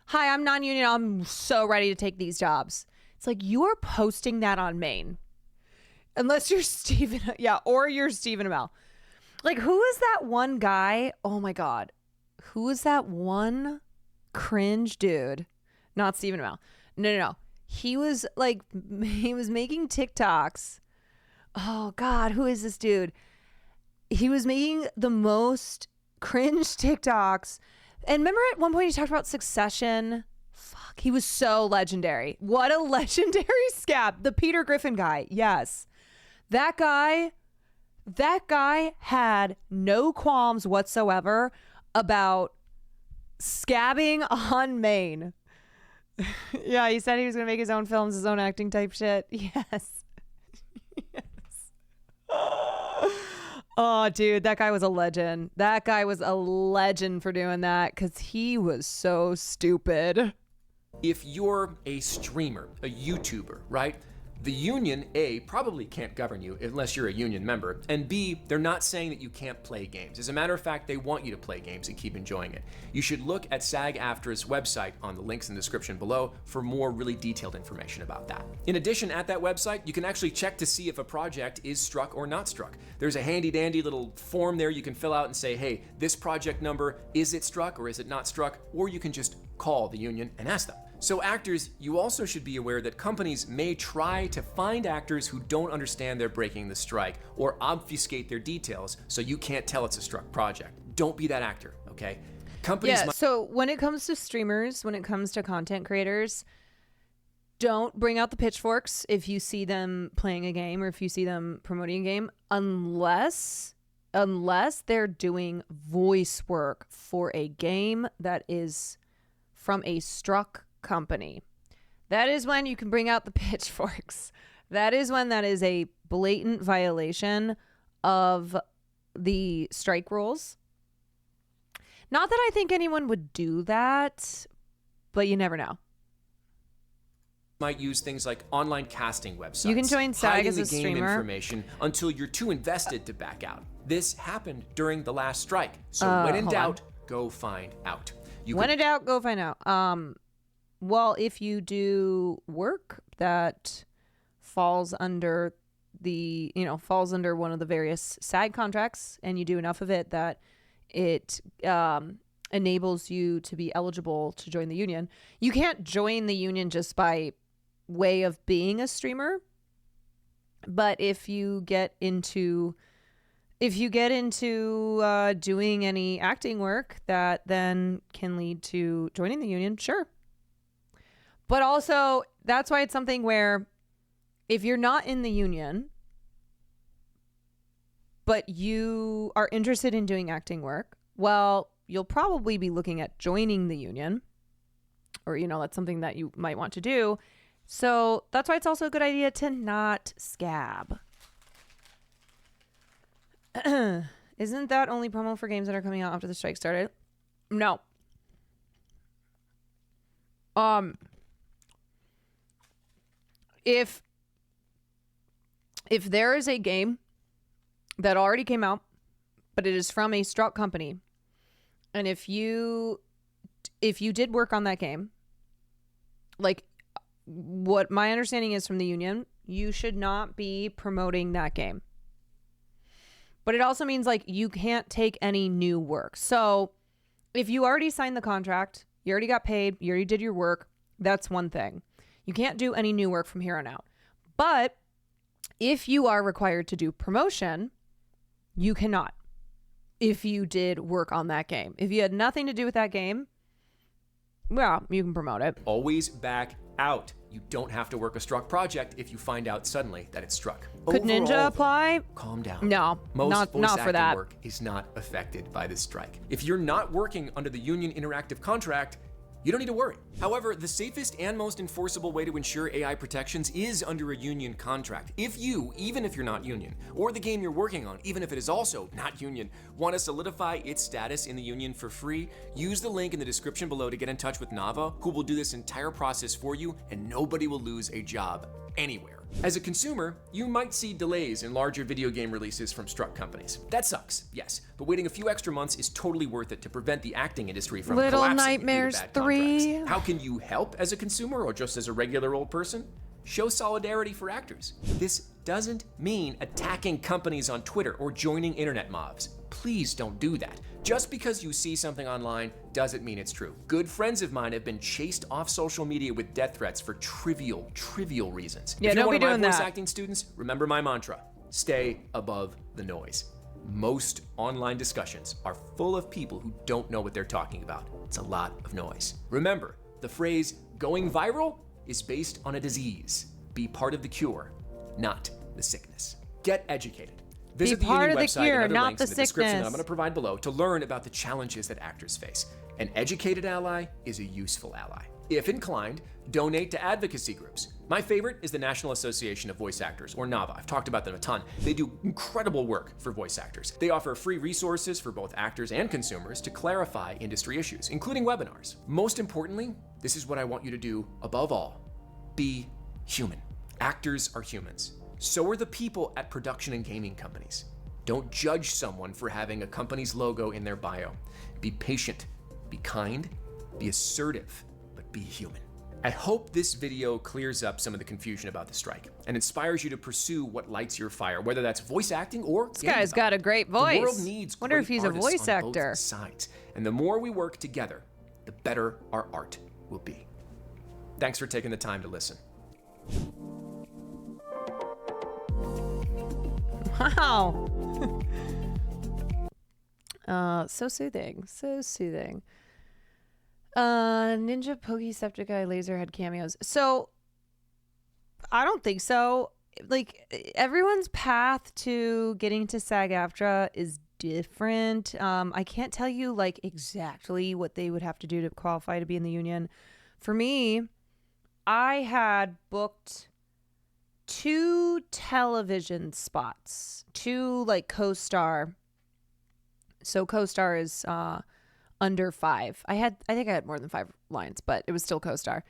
S1: Hi, I'm non-union. I'm so ready to take these jobs. It's like, you're posting that on Maine. Unless you're Stephen, or you're Stephen Amell. Like, who is that one guy? Oh my God. Who is that one cringe dude? Not Stephen Amell. No. He was making TikToks. Oh God, who is this dude? He was making the most cringe TikToks. And remember at one point he talked about Succession? Fuck, he was so legendary. What a legendary scab. The Peter Griffin guy. Yes. That guy had no qualms whatsoever about scabbing on Maine. Yeah, he said he was going to make his own films, his own acting type shit. Yes. Oh, dude, that guy was a legend. That guy was a legend for doing that because he was so stupid.
S17: If you're a streamer, a YouTuber, right? The union, A, probably can't govern you unless you're a union member, and B, they're not saying that you can't play games. As a matter of fact, they want you to play games and keep enjoying it. You should look at SAG-AFTRA's website on the links in the description below for more really detailed information about that. In addition, at that website, you can actually check to see if a project is struck or not struck. There's a handy-dandy little form there you can fill out and say, hey, this project number, is it struck or is it not struck? Or you can just call the union and ask them. So actors, you also should be aware that companies may try to find actors who don't understand they're breaking the strike or obfuscate their details so you can't tell it's a struck project. Don't be that actor, okay? Companies
S1: so when it comes to streamers, when it comes to content creators, don't bring out the pitchforks if you see them playing a game or if you see them promoting a game, unless they're doing voice work for a game that is from a struck company. That is when you can bring out the pitchforks. That is when that is a blatant violation of the strike rules. Not that I think anyone would do that, but you never know.
S17: Might use things like online casting websites.
S1: You can join SAG as a
S17: hiding the game
S1: streamer.
S17: information until you're too invested to back out. This happened during the last strike. So when in
S1: hold
S17: doubt, go find out.
S1: When in doubt, go find out. Well, if you do work that falls under falls under one of the various SAG contracts, and you do enough of it that it enables you to be eligible to join the union. You can't join the union just by way of being a streamer, but if you get into doing any acting work that then can lead to joining the union, sure. But also, that's why it's something where if you're not in the union, but you are interested in doing acting work, well, you'll probably be looking at joining the union, or, that's something that you might want to do. So that's why it's also a good idea to not scab. Isn't that only promo for games that are coming out after the strike started? No. If there is a game that already came out, but it is from a struck company, and if you did work on that game, like what my understanding is from the union, you should not be promoting that game. But it also means like you can't take any new work. So if you already signed the contract, you already got paid, you already did your work, that's one thing. You can't do any new work from here on out. But if you are required to do promotion, you cannot. If you did work on that game. If you had nothing to do with that game, well, you can promote it.
S17: Always back out. You don't have to work a struck project if you find out suddenly that it's struck.
S1: Could
S17: Overall,
S1: Ninja apply?
S17: Calm down.
S1: No,
S17: Most voice
S1: not
S17: acting
S1: for that.
S17: work is not affected by this strike. If you're not working under the union interactive contract, you don't need to worry. However, the safest and most enforceable way to ensure AI protections is under a union contract. If you, even if you're not union, or the game you're working on, even if it is also not union, want to solidify its status in the union for free, use the link in the description below to get in touch with Nava, who will do this entire process for you, and nobody will lose a job anywhere. As a consumer, you might see delays in larger video game releases from struck companies. That sucks, yes, but waiting a few extra months is totally worth it to prevent the acting industry from
S1: Little
S17: collapsing
S1: Nightmares
S17: due to bad
S1: 3.
S17: contracts. How can you help as a consumer or just as a regular old person? Show solidarity for actors. This doesn't mean attacking companies on Twitter or joining internet mobs. Please don't do that. Just because you see something online doesn't mean it's true. Good friends of mine have been chased off social media with death threats for trivial reasons.
S1: Yeah,
S17: if you're
S1: don't
S17: one
S1: be
S17: of my
S1: doing
S17: voice
S1: that.
S17: acting students, remember my mantra: stay above the noise. Most online discussions are full of people who don't know what they're talking about. It's a lot of noise. Remember, the phrase going viral is based on a disease. Be part of the cure, not the sickness. Get educated. Visit the union website and other links in the description that I'm going to provide below to learn about the challenges that actors face. An educated ally is a useful ally. If inclined, donate to advocacy groups. My favorite is the National Association of Voice Actors, or NAVA. I've talked about them a ton. They do incredible work for voice actors. They offer free resources for both actors and consumers to clarify industry issues, including webinars. Most importantly, this is what I want you to do above all. Be human. Actors are humans. So are the people at production and gaming companies. Don't judge someone for having a company's logo in their bio. Be patient, be kind, be assertive, but be human. I hope this video clears up some of the confusion about the strike and inspires you to pursue what lights your fire, whether that's voice acting or
S1: this guy's got a great voice.
S17: The world needs
S1: wonder
S17: great
S1: if he's a
S17: artists
S1: voice
S17: on
S1: actor.
S17: both sides, and the more we work together, the better our art will be. Thanks for taking the time to listen.
S1: Wow. So soothing. So soothing. Ninja Pokesepticeye Laserhead cameos. So I don't think so. Like, everyone's path to getting to SAG-AFTRA is different. I can't tell you like exactly what they would have to do to qualify to be in the union. For me, I had booked 2 television spots, 2 like co-star. So co-star is under 5. I think I had more than 5 lines, but it was still co-star.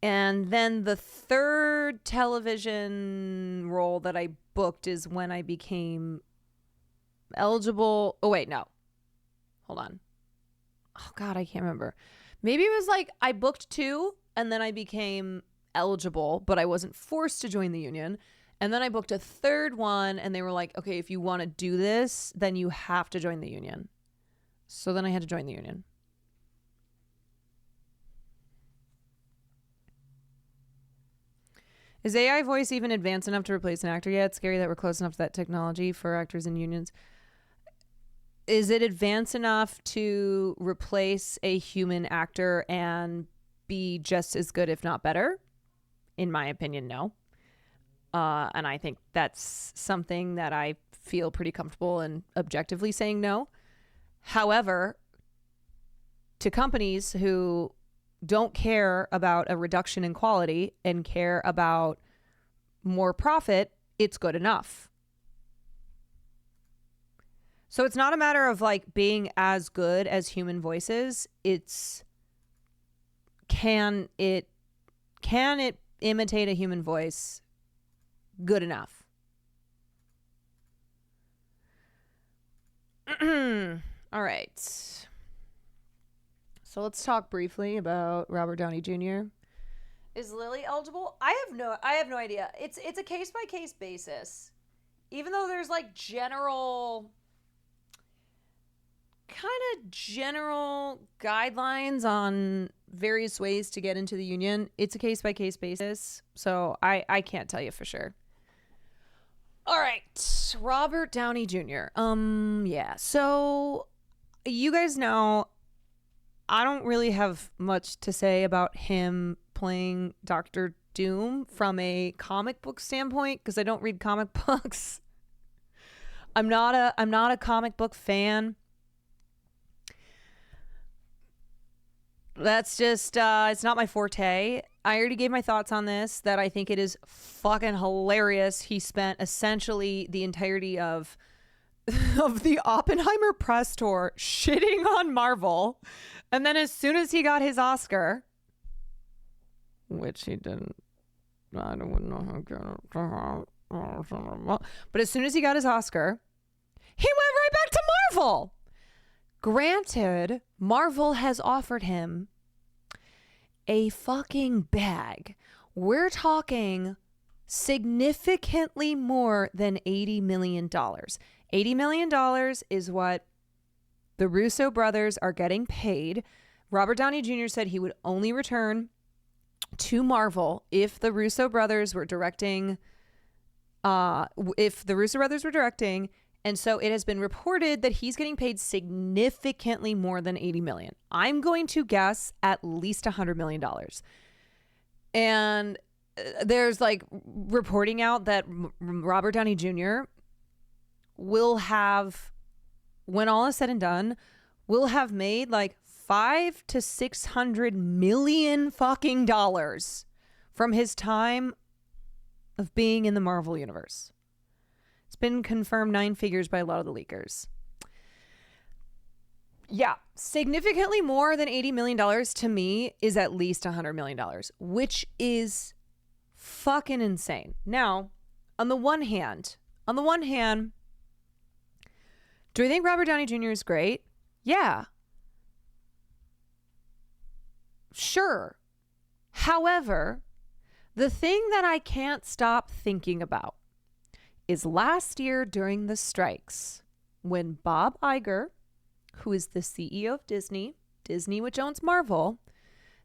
S1: And then the 3rd television role that I booked is when I became eligible. Oh wait, no. Hold on. Oh God, I can't remember. Maybe it was like I booked 2 and then I became eligible, but I wasn't forced to join the union. And then I booked a 3rd one and they were like, okay, if you want to do this, then you have to join the union. So then I had to join the union. Is AI voice even advanced enough to replace an actor yet? It's scary that we're close enough to that technology for actors in unions. Is it advanced enough to replace a human actor and be just as good, if not better? In my opinion, no. And I think that's something that I feel pretty comfortable in objectively saying no. However, to companies who don't care about a reduction in quality and care about more profit, it's good enough. So it's not a matter of like being as good as human voices. It's can it imitate a human voice good enough? All right. So let's talk briefly about Robert Downey Jr. Is Lily eligible? I have no idea. It's a case by case basis. Even though there's like general guidelines on various ways to get into the union, it's a case by case basis. So I can't tell you for sure. All right, Robert Downey Jr. Yeah. So you guys know I don't really have much to say about him playing Dr. Doom from a comic book standpoint because I don't read comic books. I'm not a comic book fan. That's just it's not my forte. I already gave my thoughts on this, that I think it is fucking hilarious. He spent essentially the entirety of the Oppenheimer press tour shitting on Marvel. And then as soon as he got his Oscar, which he didn't, I don't know how, but as soon as he got his Oscar, he went right back to Marvel. Granted, Marvel has offered him a fucking bag. We're talking significantly more than $80 million. $80 million is what the Russo brothers are getting paid. Robert Downey Jr. said he would only return to Marvel if the Russo brothers were directing. And so it has been reported that he's getting paid significantly more than $80 million. I'm going to guess at least $100 million. And there's like reporting out that Robert Downey Jr. will have, when all is said and done, will have made like $500 to $600 million fucking dollars from his time of being in the Marvel universe. It's been confirmed 9 figures by a lot of the leakers. Yeah, significantly more than $80 million to me is at least $100 million, which is fucking insane. Now, on the one hand, do I think Robert Downey Jr. is great? Yeah. Sure. However, the thing that I can't stop thinking about is last year during the strikes, when Bob Iger, who is the CEO of Disney, which owns Marvel,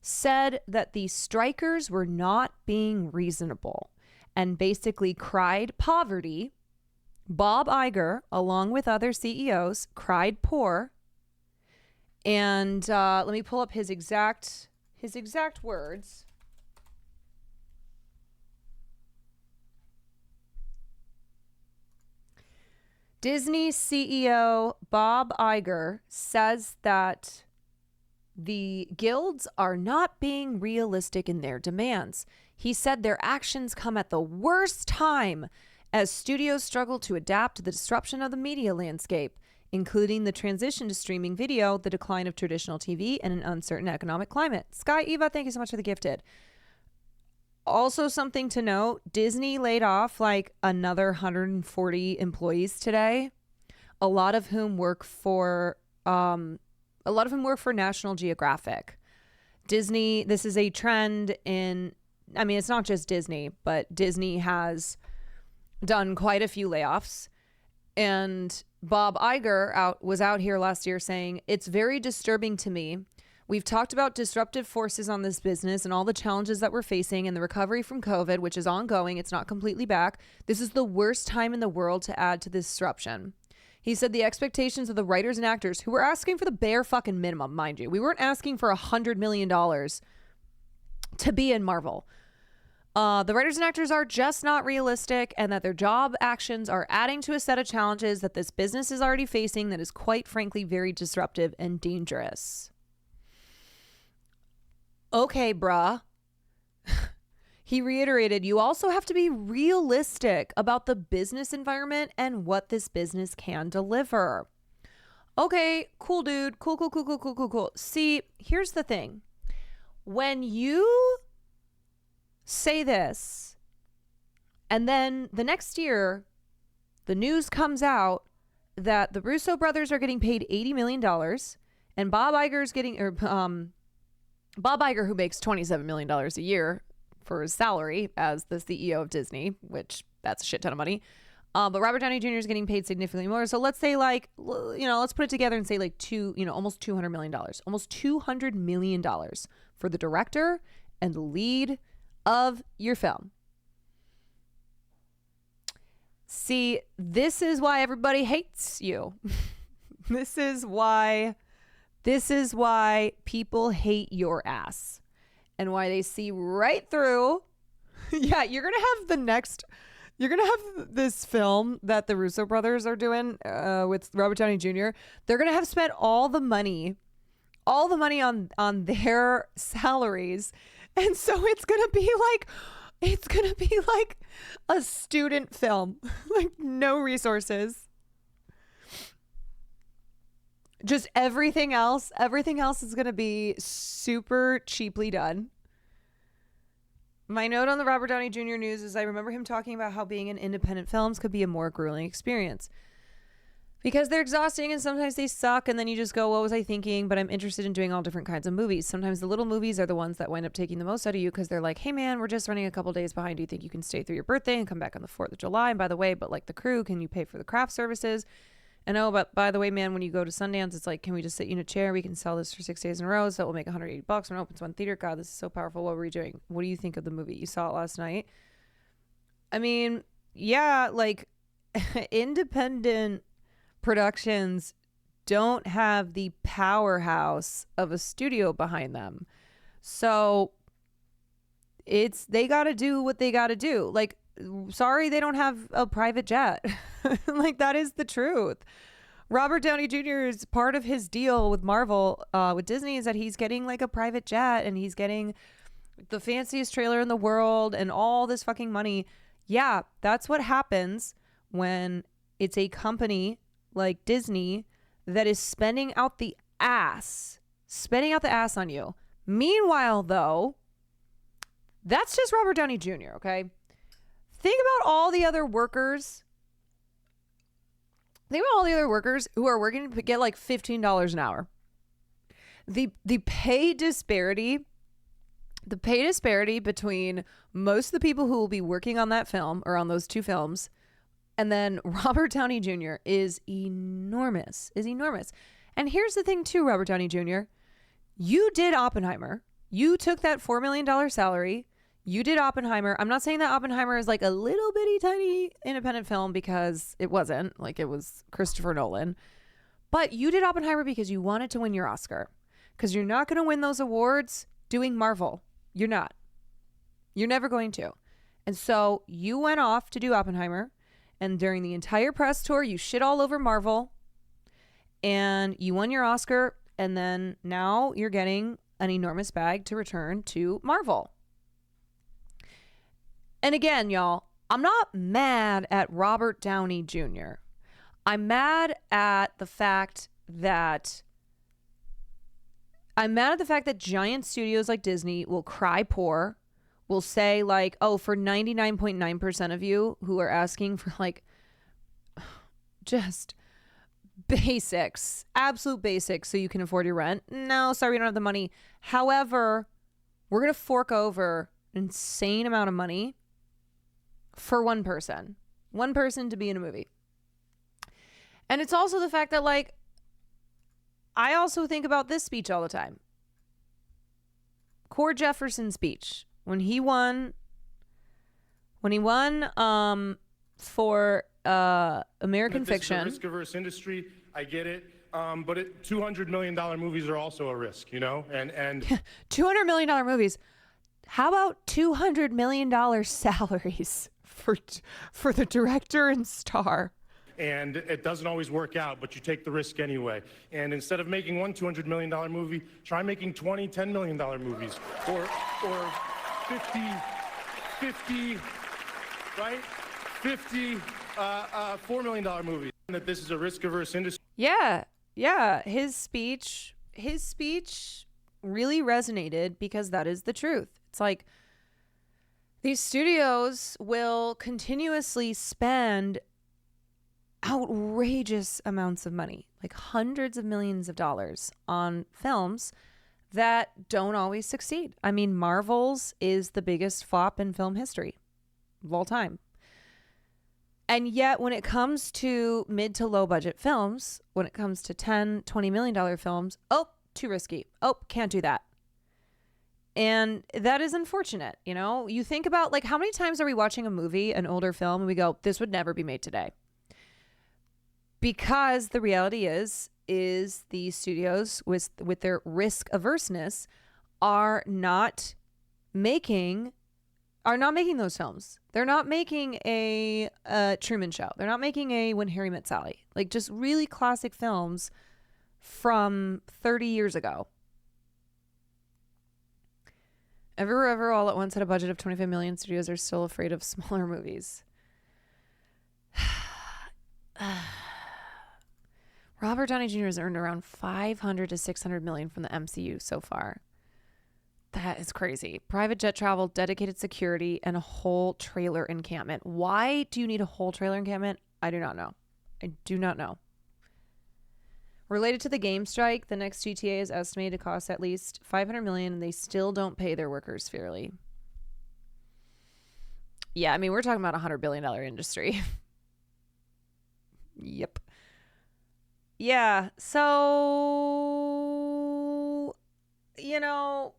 S1: said that the strikers were not being reasonable and basically cried poverty. Bob Iger, along with other CEOs, cried poor. And let me pull up his exact words. Disney CEO Bob Iger says that the guilds are not being realistic in their demands. He said their actions come at the worst time as studios struggle to adapt to the disruption of the media landscape, including the transition to streaming video, the decline of traditional TV, and an uncertain economic climate. Sky Eva, thank you so much for the gifted. Also, something to note, Disney laid off like another 140 employees today, a lot of whom work for National Geographic. Disney, this is a trend in, I mean, it's not just Disney, but Disney has done quite a few layoffs. And Bob Iger was out here last year saying, it's very disturbing to me. We've talked about disruptive forces on this business and all the challenges that we're facing and the recovery from COVID, which is ongoing. It's not completely back. This is the worst time in the world to add to this disruption. He said the expectations of the writers and actors who were asking for the bare fucking minimum, mind you. We weren't asking for $100 million to be in Marvel. The writers and actors are just not realistic, and that their job actions are adding to a set of challenges that this business is already facing that is quite frankly very disruptive and dangerous. Okay, bruh. He reiterated, you also have to be realistic about the business environment and what this business can deliver. Okay, cool, dude. Cool. See, here's the thing. When you say this, and then the next year, the news comes out that the Russo brothers are getting paid $80 million, and Bob Iger's getting, Bob Iger, who makes $27 million a year for his salary as the CEO of Disney, which that's a shit ton of money. But Robert Downey Jr. is getting paid significantly more. So let's say let's put it together and say almost $200 million, almost $200 million for the director and the lead of your film. See, this is why everybody hates you. This is why people hate your ass and why they see right through. Yeah, you're going to have this film that the Russo brothers are doing with Robert Downey Jr. They're going to have spent all the money on their salaries. And so it's going to be like a student film, like no resources. Just everything else is going to be super cheaply done. My note on the Robert Downey Jr. news is I remember him talking about how being in independent films could be a more grueling experience because they're exhausting and sometimes they suck. And then you just go, what was I thinking? But I'm interested in doing all different kinds of movies. Sometimes the little movies are the ones that wind up taking the most out of you because they're like, hey man, we're just running a couple days behind. Do you think you can stay through your birthday and come back on the 4th of July? And by the way, but like the crew, can you pay for the craft services? And oh, but by the way, man, when you go to Sundance, it's like, can we just sit you in a chair? We can sell this for 6 days in a row. So it will make $180 when it opens one theater. God, this is so powerful. What were we doing? What do you think of the movie? You saw it last night. I mean, yeah, like independent productions don't have the powerhouse of a studio behind them. So they got to do what they got to do. Like, sorry, they don't have a private jet. Like, that is the truth. Robert Downey Jr. is part of his deal with Marvel, with Disney, is that he's getting like a private jet and he's getting the fanciest trailer in the world and all this fucking money. Yeah, that's what happens when it's a company like Disney that is spending out the ass on you. Meanwhile, though, that's just Robert Downey Jr., okay? Think about all the other workers. Think about all the other workers who are working to get like $15 an hour. The pay disparity between most of the people who will be working on that film or on those two films and then Robert Downey Jr. is enormous. And here's the thing too, Robert Downey Jr. You did Oppenheimer. You took that $4 million salary. You did Oppenheimer. I'm not saying that Oppenheimer is like a little bitty tiny independent film, because it wasn't. Like, it was Christopher Nolan. But you did Oppenheimer because you wanted to win your Oscar. Because you're not going to win those awards doing Marvel. You're not. You're never going to. And so you went off to do Oppenheimer. And during the entire press tour, you shit all over Marvel. And you won your Oscar. And then now you're getting an enormous bag to return to Marvel. And again, y'all, I'm not mad at Robert Downey Jr. I'm mad at the fact that giant studios like Disney will cry poor, will say like, oh, for 99.9% of you who are asking for like just basics, absolute basics so you can afford your rent. No, sorry, we don't have the money. However, we're going to fork over an insane amount of money for one person to be in a movie. And it's also the fact that, like, I also think about this speech all the time. Cord Jefferson's speech when he won for American Fiction.
S6: This is a risk-averse industry. I get it. But $200 million movies are also a risk, you know? And
S1: $200 million movies. How about $200 million salaries for the director and star?
S6: And it doesn't always work out, but you take the risk anyway. And instead of making one $200 million movie, try making 20 $10 million movies. Or 50, right? 50 $4 million movies. That this is a risk-averse industry.
S1: Yeah. His speech really resonated because that is the truth. It's like these studios will continuously spend outrageous amounts of money, like hundreds of millions of dollars, on films that don't always succeed. I mean, Marvel's is the biggest flop in film history of all time. And yet when it comes to mid to low budget films, when it comes to $10, $20 million films, oh, too risky. Oh, can't do that. And that is unfortunate. You know, you think about, like, how many times are we watching a movie, an older film, and we go, this would never be made today? Because the reality is the studios with their risk averseness are not making those films. They're not making a Truman Show. They're not making a When Harry Met Sally. Like, just really classic films from 30 years ago. Everywhere Ever All at Once had a budget of 25 million. Studios are still afraid of smaller movies. Robert Downey Jr. has earned around 500 to 600 million from the MCU so far. That is crazy. Private jet travel, dedicated security, and a whole trailer encampment. Why do you need a whole trailer encampment? I do not know. Related to the game strike, the next GTA is estimated to cost at least $500 million, and they still don't pay their workers fairly. Yeah, I mean, we're talking about a $100 billion industry. Yep. Yeah, so, you know,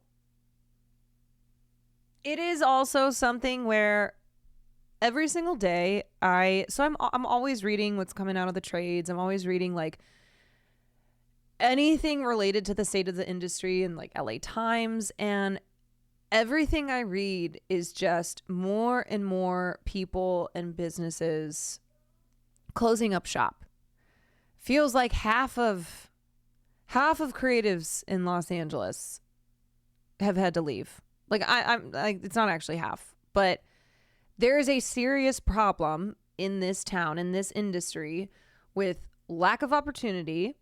S1: it is also something where every single day I'm always reading what's coming out of the trades. I'm always reading, like, anything related to the state of the industry in, like, LA Times, and everything I read is just more and more people and businesses closing up shop, feels like half of creatives in Los Angeles have had to leave. Like I'm like, it's not actually half, but there is a serious problem in this town, in this industry, with lack of opportunity,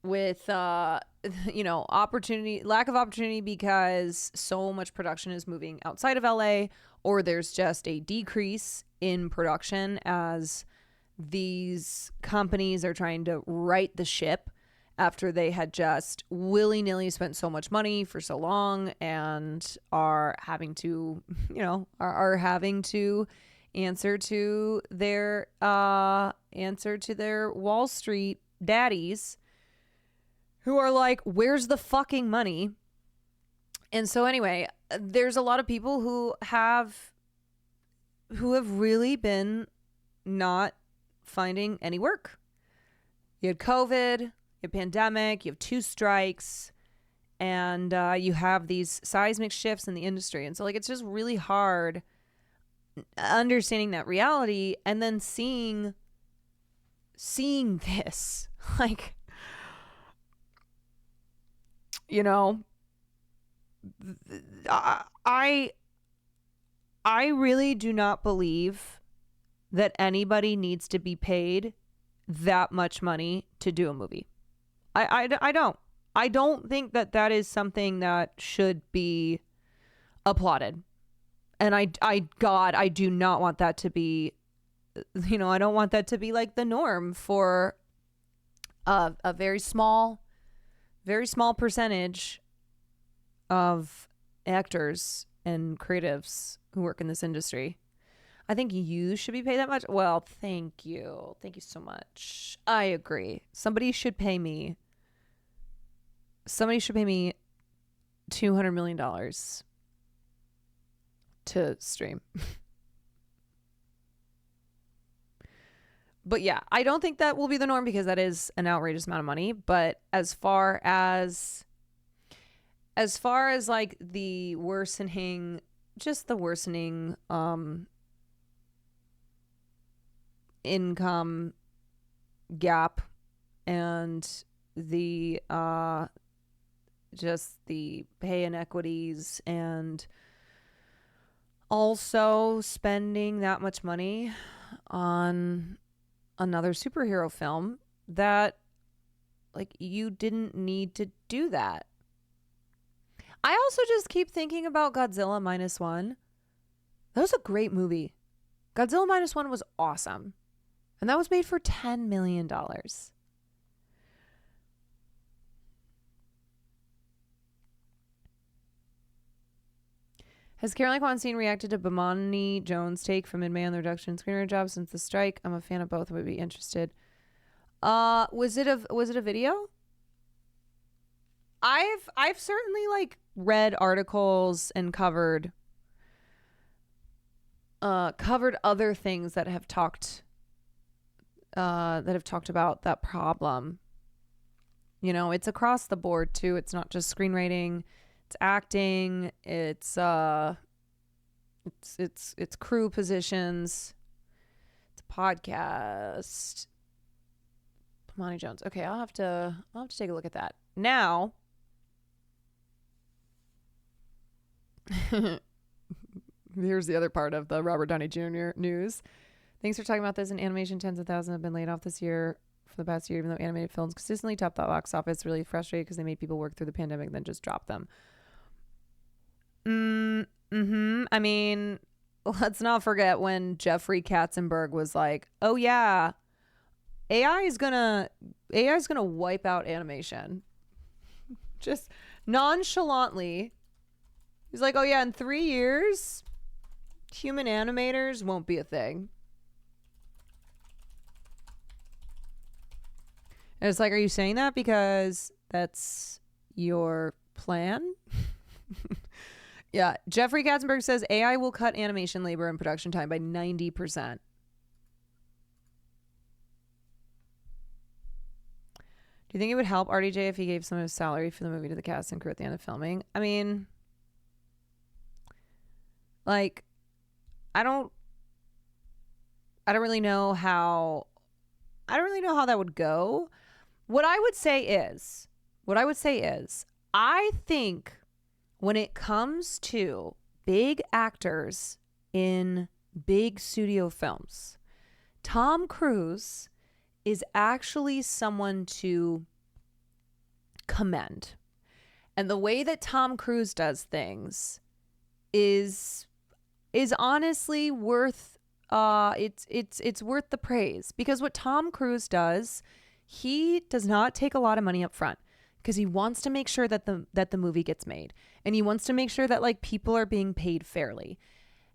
S1: with lack of opportunity because so much production is moving outside of LA, or there's just a decrease in production as these companies are trying to right the ship after they had just willy-nilly spent so much money for so long and are having to, are having to answer to their Wall Street daddies who are like, where's the fucking money? And so anyway, there's a lot of people who have really been not finding any work. You had COVID, you had pandemic, you have 2 strikes, and you have these seismic shifts in the industry. And so like, it's just really hard understanding that reality and then seeing this, like, I really do not believe that anybody needs to be paid that much money to do a movie. I don't. I don't think that is something that should be applauded. And I do not want that to be, I don't want that to be like the norm for a very small percentage of actors and creatives who work in this industry. I think you should be paid that much. Well, thank you. Thank you so much. I agree. Somebody should pay me $200 million to stream. But yeah, I don't think that will be the norm because that is an outrageous amount of money. But as far as like the worsening income gap and the just the pay inequities, and also spending that much money on another superhero film, that like you didn't need to do that. I also just keep thinking about Godzilla -1. That was a great movie. Godzilla -1 was awesome. And that was made for $10 million. Has Caroline Weinstein reacted to Bomani Jones' take from Mid-May on the reduction in screenwriter jobs since the strike? I'm a fan of both and would be interested. Was it a video? I've certainly like read articles and covered other things that have talked about that problem. It's across the board too. It's not just screenwriting, it's acting, it's crew positions, it's a podcast. Bomani Jones. Okay, I'll have to take a look at that. Now, here's the other part of the Robert Downey Jr. news. Thanks for talking about this. In animation, tens of thousands have been laid off this year for the past year, even though animated films consistently top the box office. Really frustrated because they made people work through the pandemic and then just drop them. I mean, let's not forget when Jeffrey Katzenberg was like, "Oh yeah, AI is gonna wipe out animation." Just nonchalantly, he's like, "Oh yeah, in 3 years, human animators won't be a thing." And it's like, are you saying that because that's your plan? Yeah, Jeffrey Katzenberg says AI will cut animation labor and production time by 90%. Do you think it would help RDJ if he gave some of his salary for the movie to the cast and crew at the end of filming? I mean, like, I don't really know how I don't really know how that would go. What I would say is, I think when it comes to big actors in big studio films, Tom Cruise is actually someone to commend. And the way that Tom Cruise does things is honestly worth it's worth the praise, because what Tom Cruise does, he does not take a lot of money up front because he wants to make sure that the movie gets made, and he wants to make sure that like people are being paid fairly.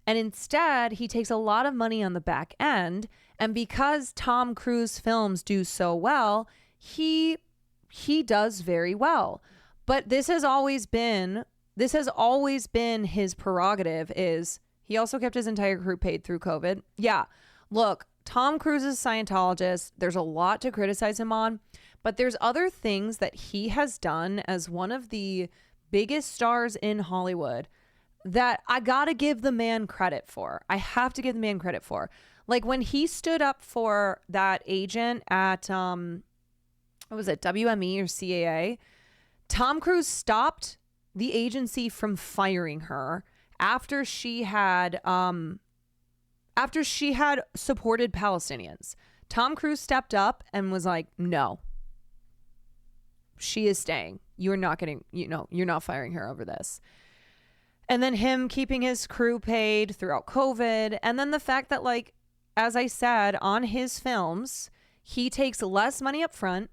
S1: And instead, he takes a lot of money on the back end, and because Tom Cruise films do so well, he does very well. But this has always been his prerogative. Is he also kept his entire crew paid through COVID? Yeah. Look, Tom Cruise is a Scientologist. There's a lot to criticize him on, but there's other things that he has done as one of the biggest stars in Hollywood that I gotta give the man credit for. I have to give the man credit for. Like when he stood up for that agent at what was it, WME or CAA? Tom Cruise stopped the agency from firing her after she had supported Palestinians. Tom Cruise stepped up and was like, "No. She is staying. You're not firing her over this." And then him keeping his crew paid throughout COVID, and then the fact that, like, as I said, on his films, he takes less money up front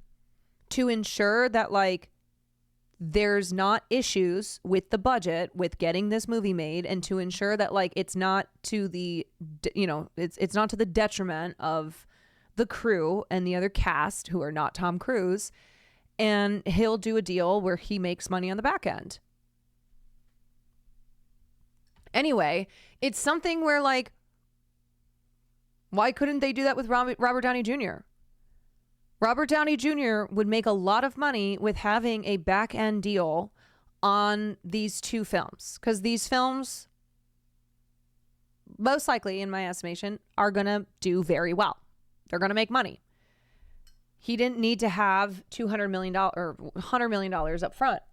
S1: to ensure that like there's not issues with the budget with getting this movie made, and to ensure that like it's not to the it's not to the detriment of the crew and the other cast who are not Tom Cruise. And he'll do a deal where he makes money on the back end. Anyway, it's something where like, why couldn't they do that with Robert Downey Jr.? Robert Downey Jr. would make a lot of money with having a back end deal on these two films, because these films, most likely, in my estimation, are going to do very well. They're going to make money. He didn't need to have $200 million or $100 million up front.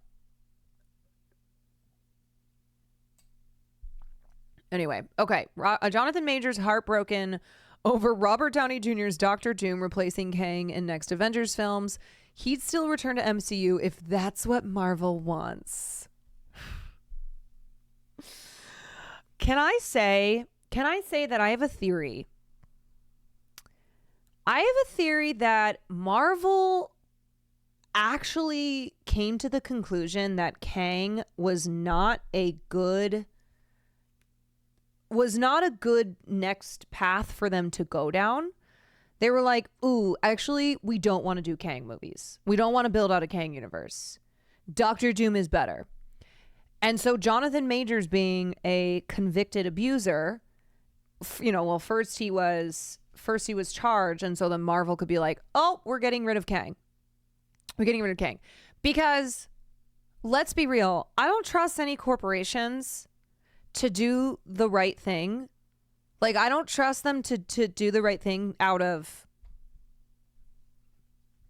S1: Anyway, okay. Jonathan Majors heartbroken over Robert Downey Jr.'s Doctor Doom replacing Kang in next Avengers films. He'd still return to MCU if that's what Marvel wants. Can I say that I have a theory? I have a theory that Marvel actually came to the conclusion that Kang was not a good next path for them to go down. They were like, ooh, actually, we don't want to do Kang movies. We don't want to build out a Kang universe. Doctor Doom is better. And so Jonathan Majors, being a convicted abuser, first he was charged, and so then Marvel could be like, oh, we're getting rid of Kang. Because let's be real, I don't trust any corporations to do the right thing. Like, I don't trust them to do the right thing out of,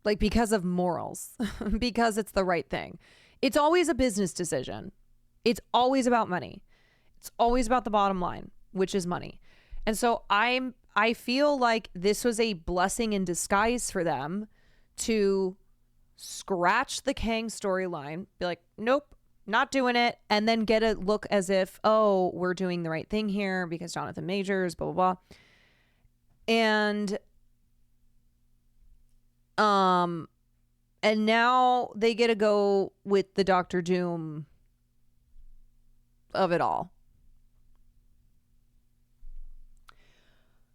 S1: like, because of morals, because it's the right thing. It's always a business decision. It's always about money. It's always about the bottom line, which is money. And so I feel like this was a blessing in disguise for them to scratch the Kang storyline, be like, nope, not doing it, and then get a look as if, oh, we're doing the right thing here because Jonathan Majors, blah, blah, blah. And now they get to go with the Doctor Doom of it all.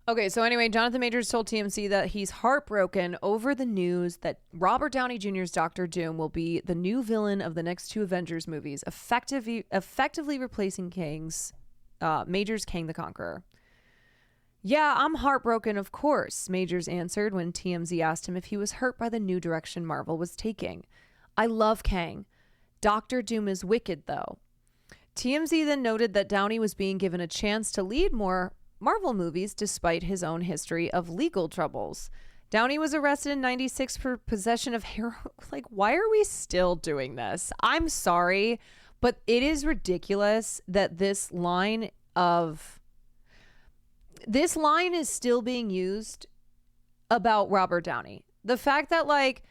S1: Okay, so anyway, Jonathan Majors told TMZ that he's heartbroken over the news that Robert Downey Jr.'s Doctor Doom will be the new villain of the next two Avengers movies, effectively replacing Majors' Kang the Conqueror. Yeah, I'm heartbroken, of course, Majors answered when TMZ asked him if he was hurt by the new direction Marvel was taking. I love Kang. Doctor Doom is wicked, though. TMZ then noted that Downey was being given a chance to lead more Marvel movies despite his own history of legal troubles. Downey was arrested in 96 for possession of heroin. Like, why are we still doing this? I'm sorry, but it is ridiculous that this line is still being used about Robert Downey. The fact that, like,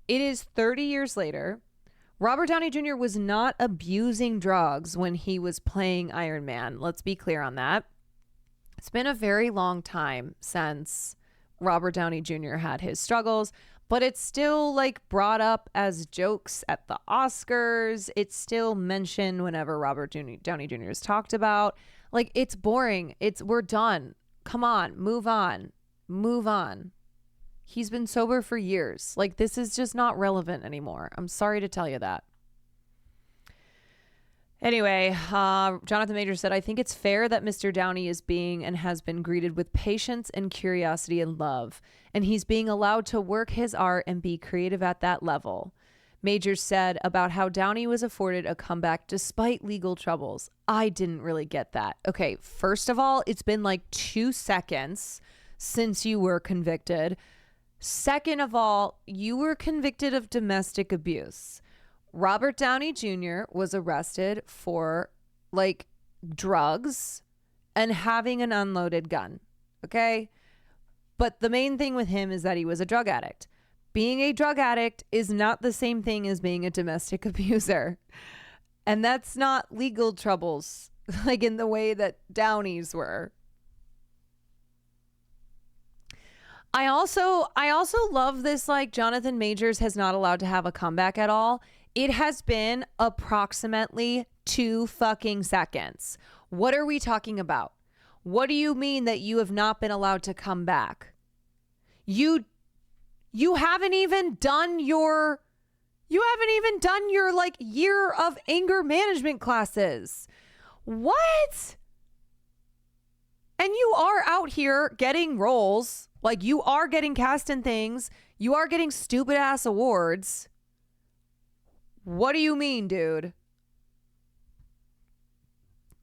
S1: it is 30 years later, Robert Downey Jr. was not abusing drugs when he was playing Iron Man. Let's be clear on that. It's been a very long time since Robert Downey Jr. had his struggles, but it's still like brought up as jokes at the Oscars. It's still mentioned whenever Robert Downey Jr. is talked about. Like, it's boring. We're done. Come on, move on. Move on. He's been sober for years. Like, this is just not relevant anymore. I'm sorry to tell you that. Anyway, Jonathan Majors said, I think it's fair that Mr. Downey is being and has been greeted with patience and curiosity and love, and he's being allowed to work his art and be creative at that level. Majors said about how Downey was afforded a comeback despite legal troubles. I didn't really get that. Okay, first of all, it's been like 2 seconds since you were convicted. Second of all, you were convicted of domestic abuse. Robert Downey Jr. was arrested for like drugs and having an unloaded gun. Okay. But the main thing with him is that he was a drug addict. Being a drug addict is not the same thing as being a domestic abuser. And that's not legal troubles like in the way that Downey's were. I also love this, like, Jonathan Majors has not allowed to have a comeback at all. It has been approximately 2 fucking seconds. What are we talking about? What do you mean that you have not been allowed to come back? You haven't even done your like year of anger management classes. What? And you are out here getting roles. Like, you are getting cast in things. You are getting stupid ass awards. What do you mean, dude?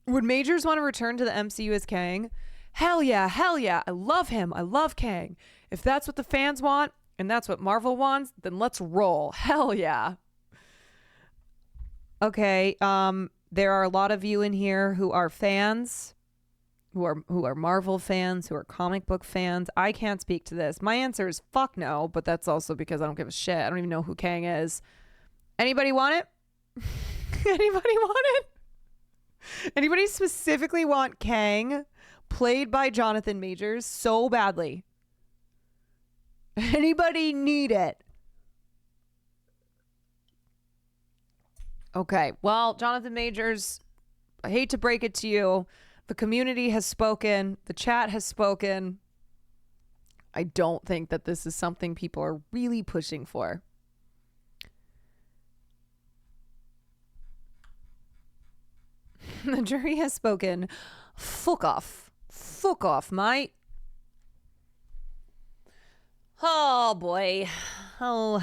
S1: Would Majors want to return to the MCU as Kang? Hell yeah, hell yeah. I love him. I love Kang. If that's what the fans want and that's what Marvel wants, then let's roll. Hell yeah. Okay, there are a lot of you in here who are fans, who are Marvel fans, who are comic book fans. I can't speak to this. My answer is fuck no, but that's also because I don't give a shit. I don't even know who Kang is. Anybody want it? Anybody want it? Anybody specifically want Kang played by Jonathan Majors so badly? Anybody need it? Okay, well, Jonathan Majors, I hate to break it to you. The community has spoken. The chat has spoken. I don't think that this is something people are really pushing for. The jury has spoken. Fuck off. Fuck off, mate. Oh, boy. Oh.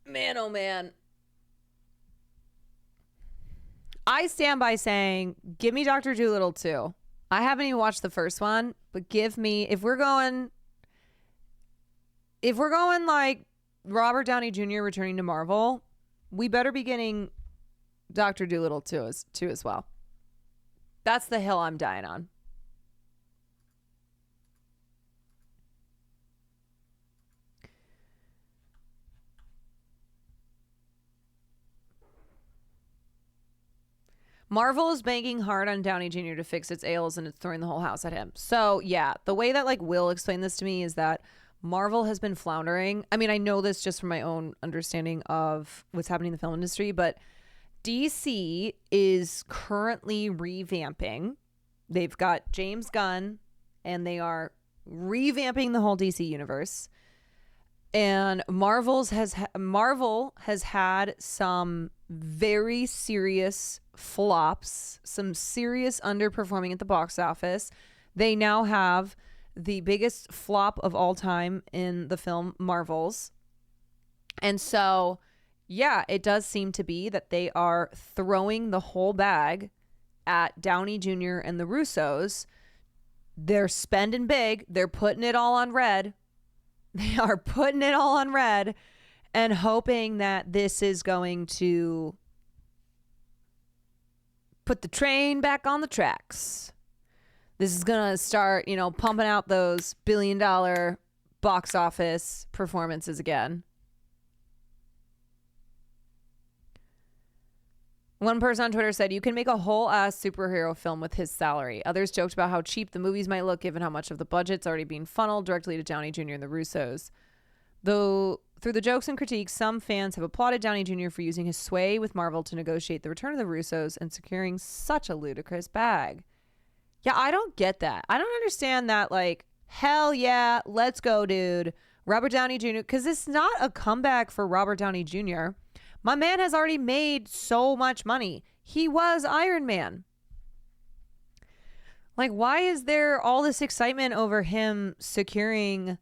S1: Man, oh, man. I stand by saying, give me Dr. Dolittle 2. I haven't even watched the first one, but give me, if we're going like Robert Downey Jr. returning to Marvel, we better be getting Dr. Dolittle 2 as well. That's the hill I'm dying on. Marvel is banking hard on Downey Jr. to fix its ails, and it's throwing the whole house at him. So yeah, the way that like Will explained this to me is that Marvel has been floundering. I mean, I know this just from my own understanding of what's happening in the film industry, but DC is currently revamping. They've got James Gunn, and they are revamping the whole DC universe. And Marvel has had some very serious flops, some serious underperforming at the box office. They now have the biggest flop of all time in the film Marvels. And so, yeah, it does seem to be that they are throwing the whole bag at Downey Jr. and the Russos they're spending big. They're putting it all on red. They are putting it all on red and hoping that this is going to put the train back on the tracks. This is going to start, pumping out those billion-dollar box office performances again. One person on Twitter said, you can make a whole ass superhero film with his salary. Others joked about how cheap the movies might look given how much of the budget's already being funneled directly to Downey Jr. and the Russos. Though through the jokes and critiques, some fans have applauded Downey Jr. for using his sway with Marvel to negotiate the return of the Russos and securing such a ludicrous bag. Yeah, I don't get that. I don't understand that, like, hell yeah, let's go, dude. Robert Downey Jr., because it's not a comeback for Robert Downey Jr. My man has already made so much money. He was Iron Man. Like, why is there all this excitement over him securing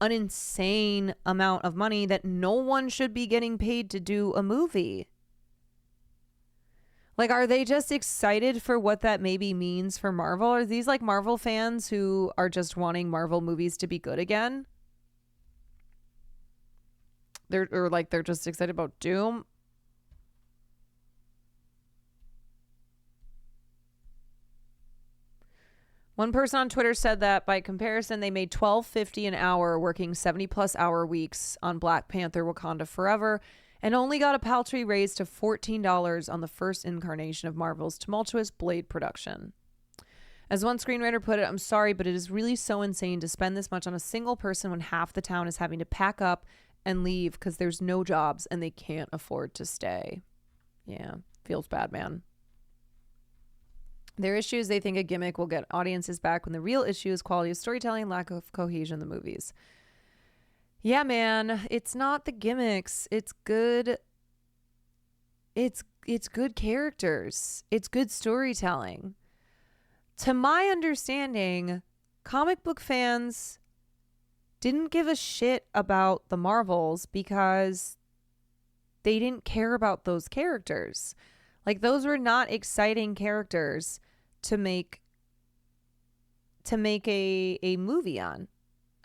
S1: an insane amount of money that no one should be getting paid to do a movie? Like, are they just excited for what that maybe means for Marvel? Are these like Marvel fans who are just wanting Marvel movies to be good again? They're just excited about Doom. One person on Twitter said that by comparison, they made $12.50 an hour working 70+ hour weeks on Black Panther Wakanda Forever and only got a paltry raise to $14 on the first incarnation of Marvel's tumultuous Blade production. As one screenwriter put it, I'm sorry, but it is really so insane to spend this much on a single person when half the town is having to pack up and leave because there's no jobs and they can't afford to stay. Yeah, feels bad, man. Their issue is they think a gimmick will get audiences back when the real issue is quality of storytelling and lack of cohesion in the movies. Yeah, man, it's not the gimmicks. It's good. It's good characters. It's good storytelling. To my understanding, comic book fans didn't give a shit about the Marvels because they didn't care about those characters. Like, those were not exciting characters to make a movie on.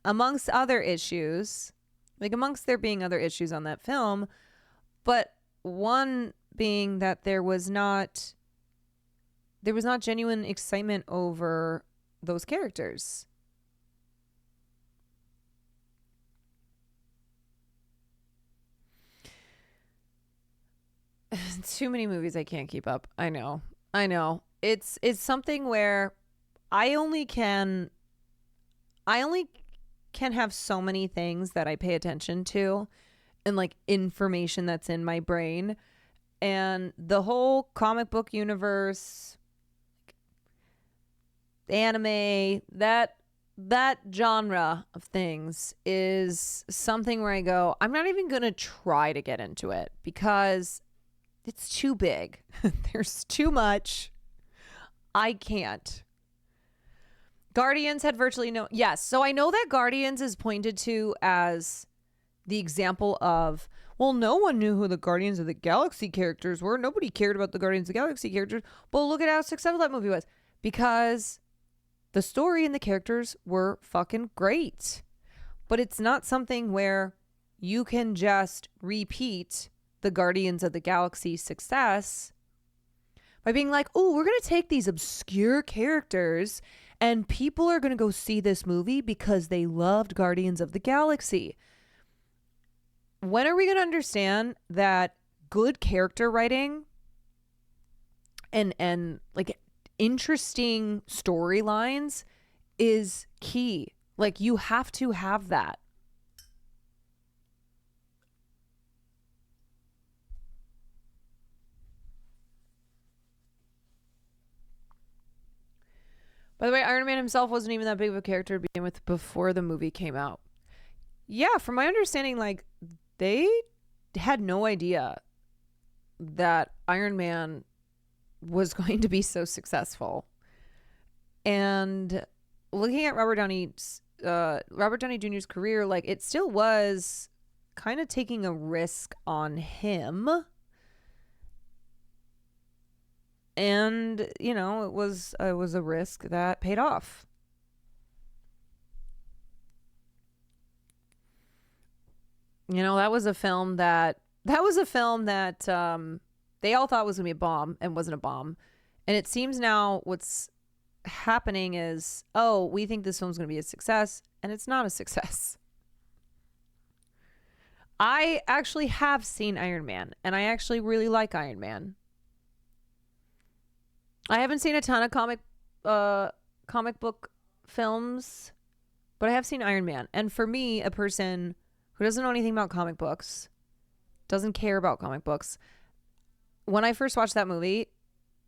S1: Amongst other issues, like amongst there being other issues on that film, but one being that there was not genuine excitement over those characters. Too many movies I can't keep up. I know. It's something where I only can have so many things that I pay attention to and like information that's in my brain. And the whole comic book universe, anime, that genre of things is something where I go, I'm not even going to try to get into it because it's too big. There's too much. I can't. Guardians had virtually no... Yes, so I know that Guardians is pointed to as the example of, well, no one knew who the Guardians of the Galaxy characters were. Nobody cared about the Guardians of the Galaxy characters. But look at how successful that movie was. Because the story and the characters were fucking great. But it's not something where you can just repeat the Guardians of the Galaxy success by being like, oh, we're going to take these obscure characters and people are going to go see this movie because they loved Guardians of the Galaxy. When are we going to understand that good character writing and like interesting storylines is key? Like, you have to have that. By the way, Iron Man himself wasn't even that big of a character to begin with before the movie came out. Yeah, from my understanding, like, they had no idea that Iron Man was going to be so successful. And looking at Robert Downey Jr.'s career, like, it still was kind of taking a risk on him. And, you know, it was a risk that paid off. You know, that was a film that they all thought was going to be a bomb and wasn't a bomb. And it seems now what's happening is, oh, we think this film's going to be a success, and it's not a success. I actually have seen Iron Man, and I actually really like Iron Man. I haven't seen a ton of comic book films, but I have seen Iron Man. And for me, a person who doesn't know anything about comic books, doesn't care about comic books, when I first watched that movie,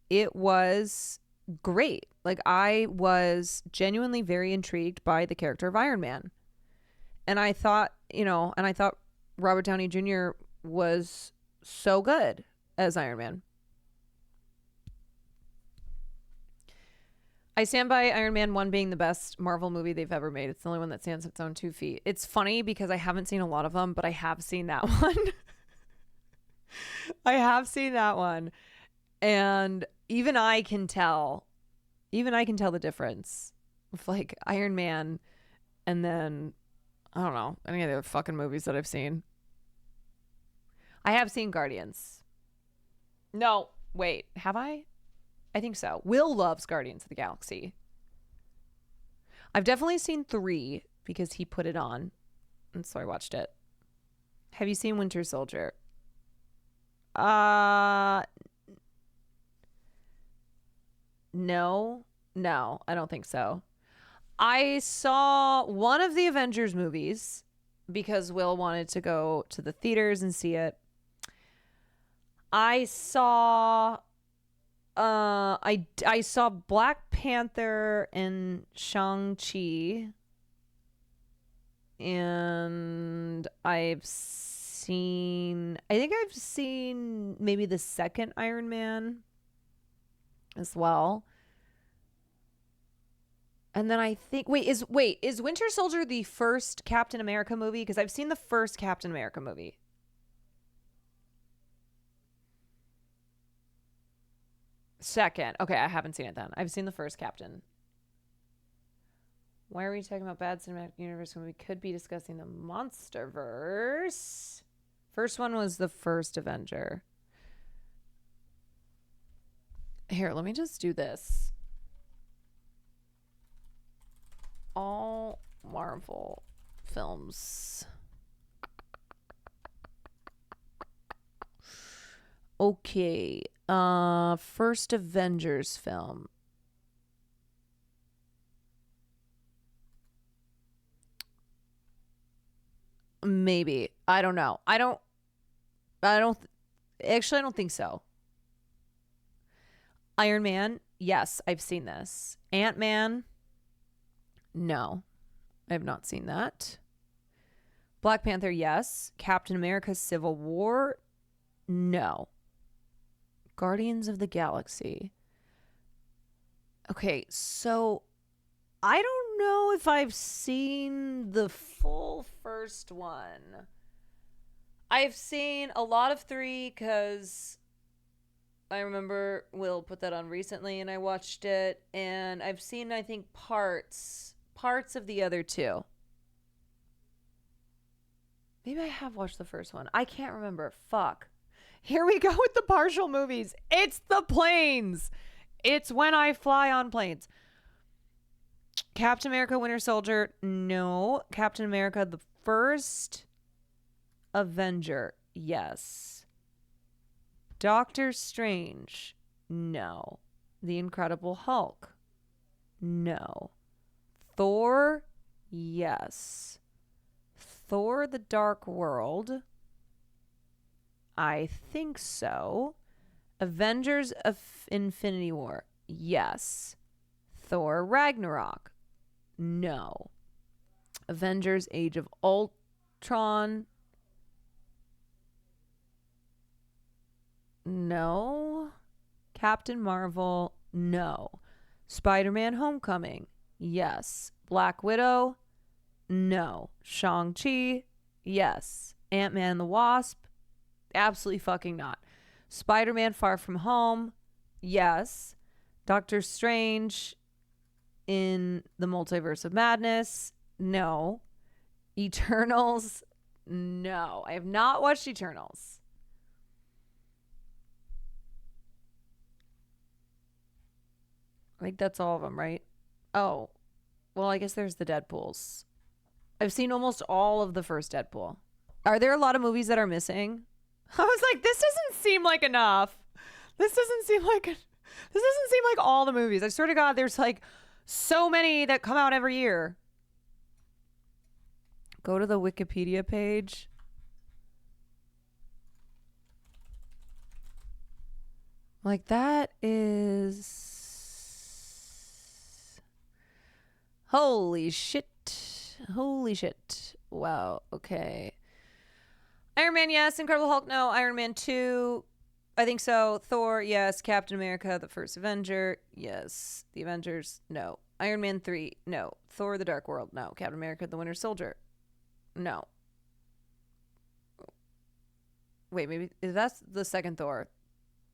S1: it was great. Like, I was genuinely very intrigued by the character of Iron Man. And I thought, Robert Downey Jr. was so good as Iron Man. I stand by Iron Man 1 being the best Marvel movie they've ever made. It's the only one that stands its own 2 feet. It's funny because I haven't seen a lot of them, but I have seen that one. I have seen that one. And even I can tell the difference of like Iron Man and then, I don't know, any of the other fucking movies that I've seen. I have seen Guardians. No, wait, have I? I think so. Will loves Guardians of the Galaxy. I've definitely seen 3 because he put it on, and so I watched it. Have you seen Winter Soldier? No, I don't think so. I saw one of the Avengers movies because Will wanted to go to the theaters and see it. I saw I saw Black Panther and Shang-Chi, and I think I've seen maybe the second Iron Man as well. And then I think, is Winter Soldier the first Captain America movie? Because I've seen the first Captain America movie. Second. Okay, I haven't seen it then. I've seen the first Captain. Why are we talking about bad cinematic universe when we could be discussing the Monsterverse? First one was the first Avenger. Here, let me just do this. All Marvel films. Okay. First Avengers film. Maybe. I don't know. I don't think so. Iron Man, yes, I've seen this. Ant-Man, no, I have not seen that. Black Panther, yes. Captain America Civil War, no. Guardians of the Galaxy. Okay, so I don't know if I've seen the full first one. I've seen a lot of 3 because I remember Will put that on recently and I watched it, and I've seen, I think, parts of the other 2. Maybe I have watched the first one. I can't remember. Fuck. Here we go with the partial movies. It's the planes. It's when I fly on planes. Captain America Winter Soldier, no. Captain America the first Avenger, yes. Doctor Strange, no. The Incredible Hulk, no. Thor, yes. Thor the Dark World, I think so. Avengers of Infinity War, yes. Thor Ragnarok, no. Avengers Age of Ultron, no. Captain Marvel, no. Spider-Man Homecoming, yes. Black Widow, no. Shang-Chi, yes. Ant-Man and the Wasp, absolutely fucking not. Spider-Man Far From Home, yes. Doctor Strange in the Multiverse of Madness, no. Eternals, No, I have not watched Eternals. I think that's all of them, right? Oh, well, I guess there's the Deadpools. I've seen almost all of the first Deadpool. Are there a lot of movies that are missing? I was like, this doesn't seem like enough. This doesn't seem like all the movies. I swear to God, there's like so many that come out every year. Go to the Wikipedia page. Like, that is... Holy shit. Holy shit. Wow. Okay. Iron Man, yes. Incredible Hulk, no. Iron Man 2, I think so. Thor, yes. Captain America, the first Avenger, yes. The Avengers, no. Iron Man 3, no. Thor, the Dark World, no. Captain America, the Winter Soldier, no. Wait, maybe if that's the second Thor,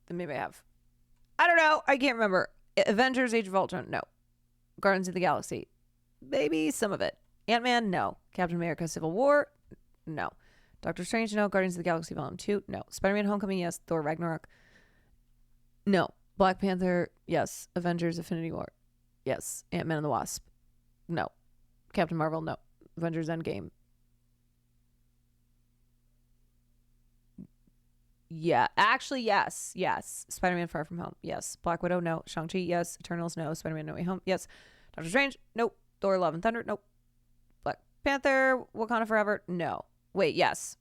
S1: then maybe I have. I don't know. I can't remember. Avengers, Age of Ultron, no. Guardians of the Galaxy, maybe some of it. Ant-Man, no. Captain America, Civil War, no. Doctor Strange, no. Guardians of the Galaxy Volume 2, no. Spider-Man Homecoming, yes. Thor Ragnarok, no. Black Panther, yes. Avengers Infinity War, yes. Ant-Man and the Wasp, no. Captain Marvel, no. Avengers Endgame, yeah. Actually, yes. Yes. Spider-Man Far From Home, yes. Black Widow, no. Shang-Chi, yes. Eternals, no. Spider-Man No Way Home, yes. Doctor Strange, nope. Thor Love and Thunder, nope. Black Panther, Wakanda Forever, no. Wait, yes.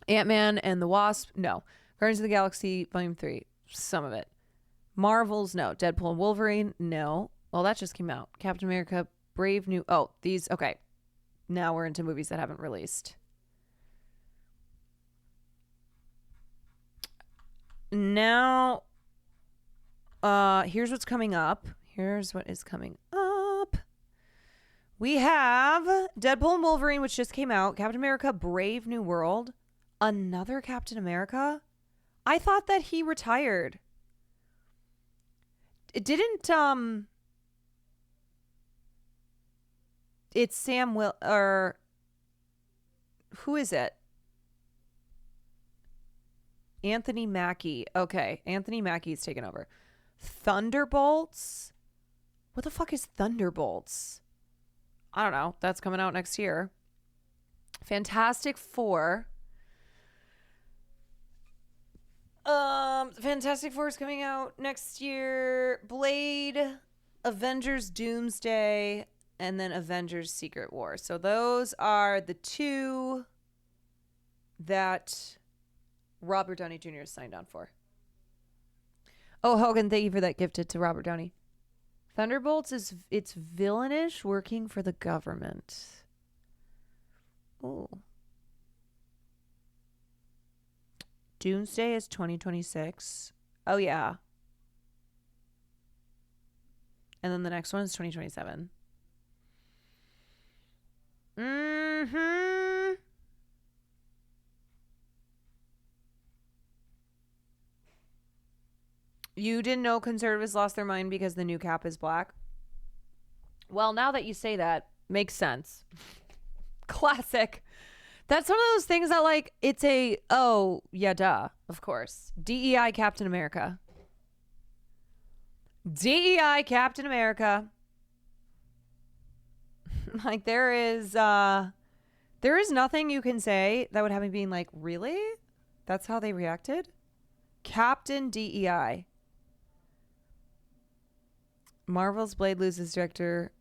S1: Ant-Man and the Wasp, no. Guardians of the Galaxy Volume 3, some of it. Marvels, no. Deadpool and Wolverine, no. Well, that just came out. Captain America, Brave New... Oh, these... Okay. Now we're into movies that haven't released. Now, here's what's coming up. Here's what is coming up. We have Deadpool and Wolverine, which just came out. Captain America, Brave New World. Another Captain America? I thought that he retired. It didn't, it's Sam or who is it? Anthony Mackie. Okay, Anthony Mackie's taken over. Thunderbolts? What the fuck is Thunderbolts? I don't know. That's coming out next year. Fantastic Four. Fantastic Four is coming out next year. Blade, Avengers Doomsday, and then Avengers Secret War. So those are the two that Robert Downey Jr. is signed on for. Oh, Hogan, thank you for that gifted to Robert Downey. Thunderbolts it's villainish working for the government. Oh. Doomsday is 2026. Oh, yeah. And then the next one is 2027. Mm-hmm. You didn't know conservatives lost their mind because the new cap is black? Well, now that you say that, makes sense. Classic. That's one of those things that, like, it's a, oh, yeah, duh, of course. DEI Captain America. DEI Captain America. Like, there is nothing you can say that would have me being like, really? That's how they reacted? Captain DEI. Marvel's Blade loses director.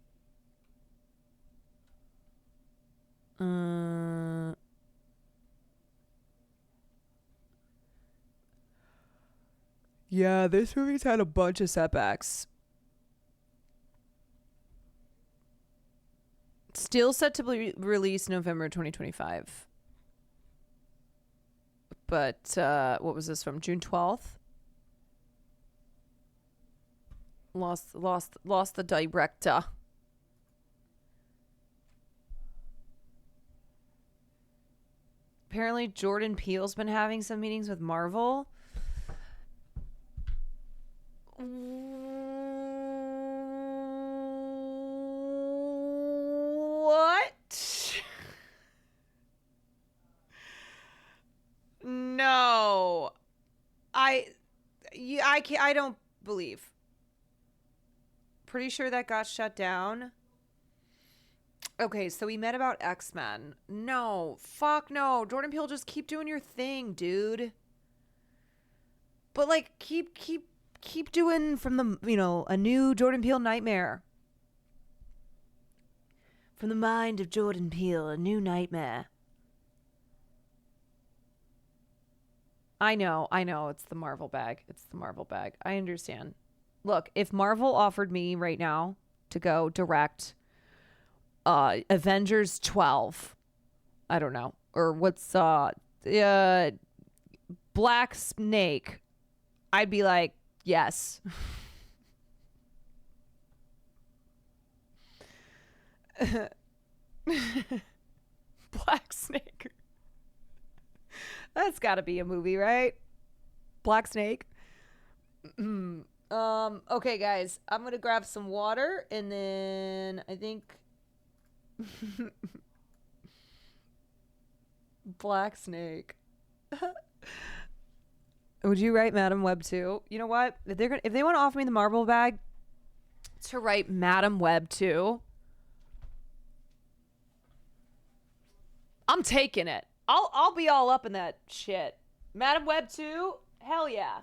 S1: Yeah, this movie's had a bunch of setbacks. Still set to be released November 2025. But what was this from? June 12th? Lost the director. Apparently Jordan Peele's been having some meetings with Marvel. What? I don't believe. Pretty sure that got shut down. Okay, so we met about X-Men. No, fuck no. Jordan Peele, just keep doing your thing, dude. But like, keep doing from the, a new Jordan Peele nightmare. From the mind of Jordan Peele, a new nightmare. I know, it's the Marvel bag. I understand. Look, if Marvel offered me right now to go direct Avengers 12, I don't know, or what's Black Snake, I'd be like, yes. Black Snake. That's got to be a movie, right? Black Snake. Okay, guys, I'm gonna grab some water, and then I think Black Snake. Would you write Madam Web 2? You know what? If they want to offer me the Marvel bag to write Madam Web 2, I'm taking it. I'll be all up in that shit. Madam Web 2? Hell yeah.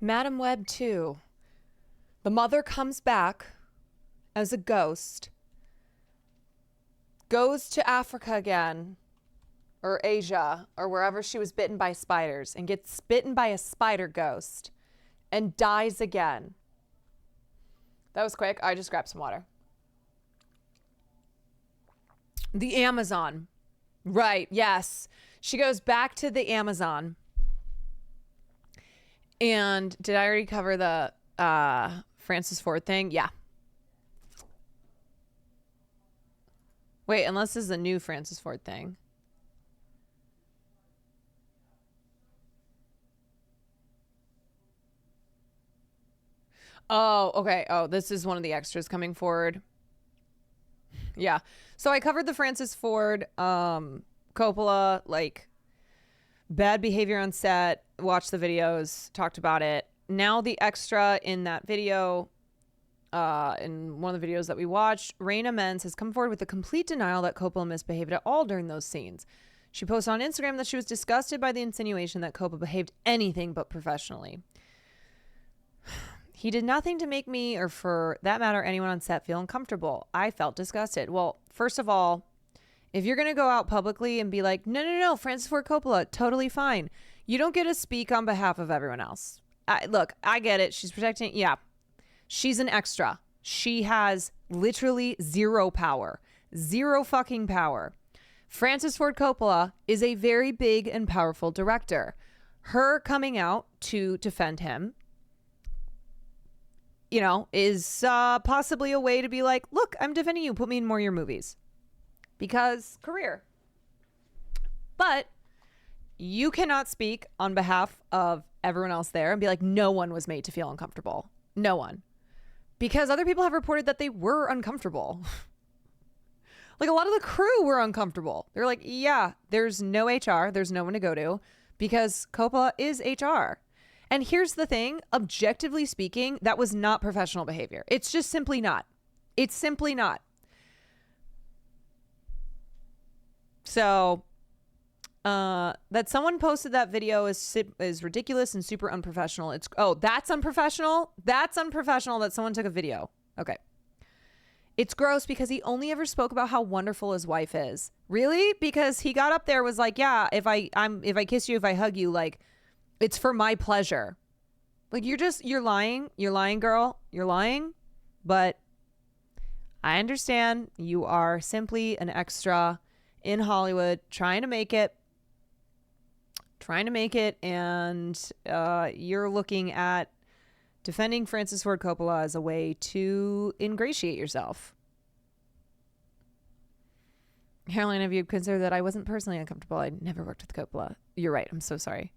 S1: Madam Web 2. The mother comes back as a ghost, goes to Africa again, or Asia, or wherever she was bitten by spiders, and gets bitten by a spider ghost and dies again. That was quick. I just grabbed some water. The Amazon. Right, yes. She goes back to the Amazon. And did I already cover the Francis Ford thing? Yeah. Wait, unless this is a new Francis Ford thing. Oh, okay. Oh, this is one of the extras coming forward. Yeah. So I covered the Francis Ford, Coppola, like, bad behavior on set, watched the videos, talked about it. Now the extra in that video, in one of the videos that we watched, Raina Menz has come forward with a complete denial that Coppola misbehaved at all during those scenes. She posted on Instagram that she was disgusted by the insinuation that Coppola behaved anything but professionally. He did nothing to make me, or for that matter, anyone on set, feel uncomfortable. I felt disgusted. Well, first of all, if you're going to go out publicly and be like, no, Francis Ford Coppola, totally fine. You don't get to speak on behalf of everyone else. Look, I get it. She's protecting. Yeah. She's an extra. She has literally zero power. Zero fucking power. Francis Ford Coppola is a very big and powerful director. Her coming out to defend him, is possibly a way to be like, look, I'm defending you. Put me in more of your movies. Because career. But you cannot speak on behalf of everyone else there and be like, no one was made to feel uncomfortable. No one. Because other people have reported that they were uncomfortable. Like, a lot of the crew were uncomfortable. They're like, yeah, there's no HR. There's no one to go to because Coppola is HR. And here's the thing. Objectively speaking, that was not professional behavior. It's just simply not. It's simply not. So that someone posted that video is ridiculous and super unprofessional. That's unprofessional? That's unprofessional that someone took a video. Okay. It's gross because he only ever spoke about how wonderful his wife is. Really? Because he got up there, was like, yeah, if I kiss you, if I hug you, like, it's for my pleasure. Like, you're lying. You're lying, girl. You're lying. But I understand you are simply an extra in Hollywood trying to make it. And you're looking at defending Francis Ford Coppola as a way to ingratiate yourself. Caroline, have you considered that I wasn't personally uncomfortable? I never worked with Coppola. You're right. I'm so sorry.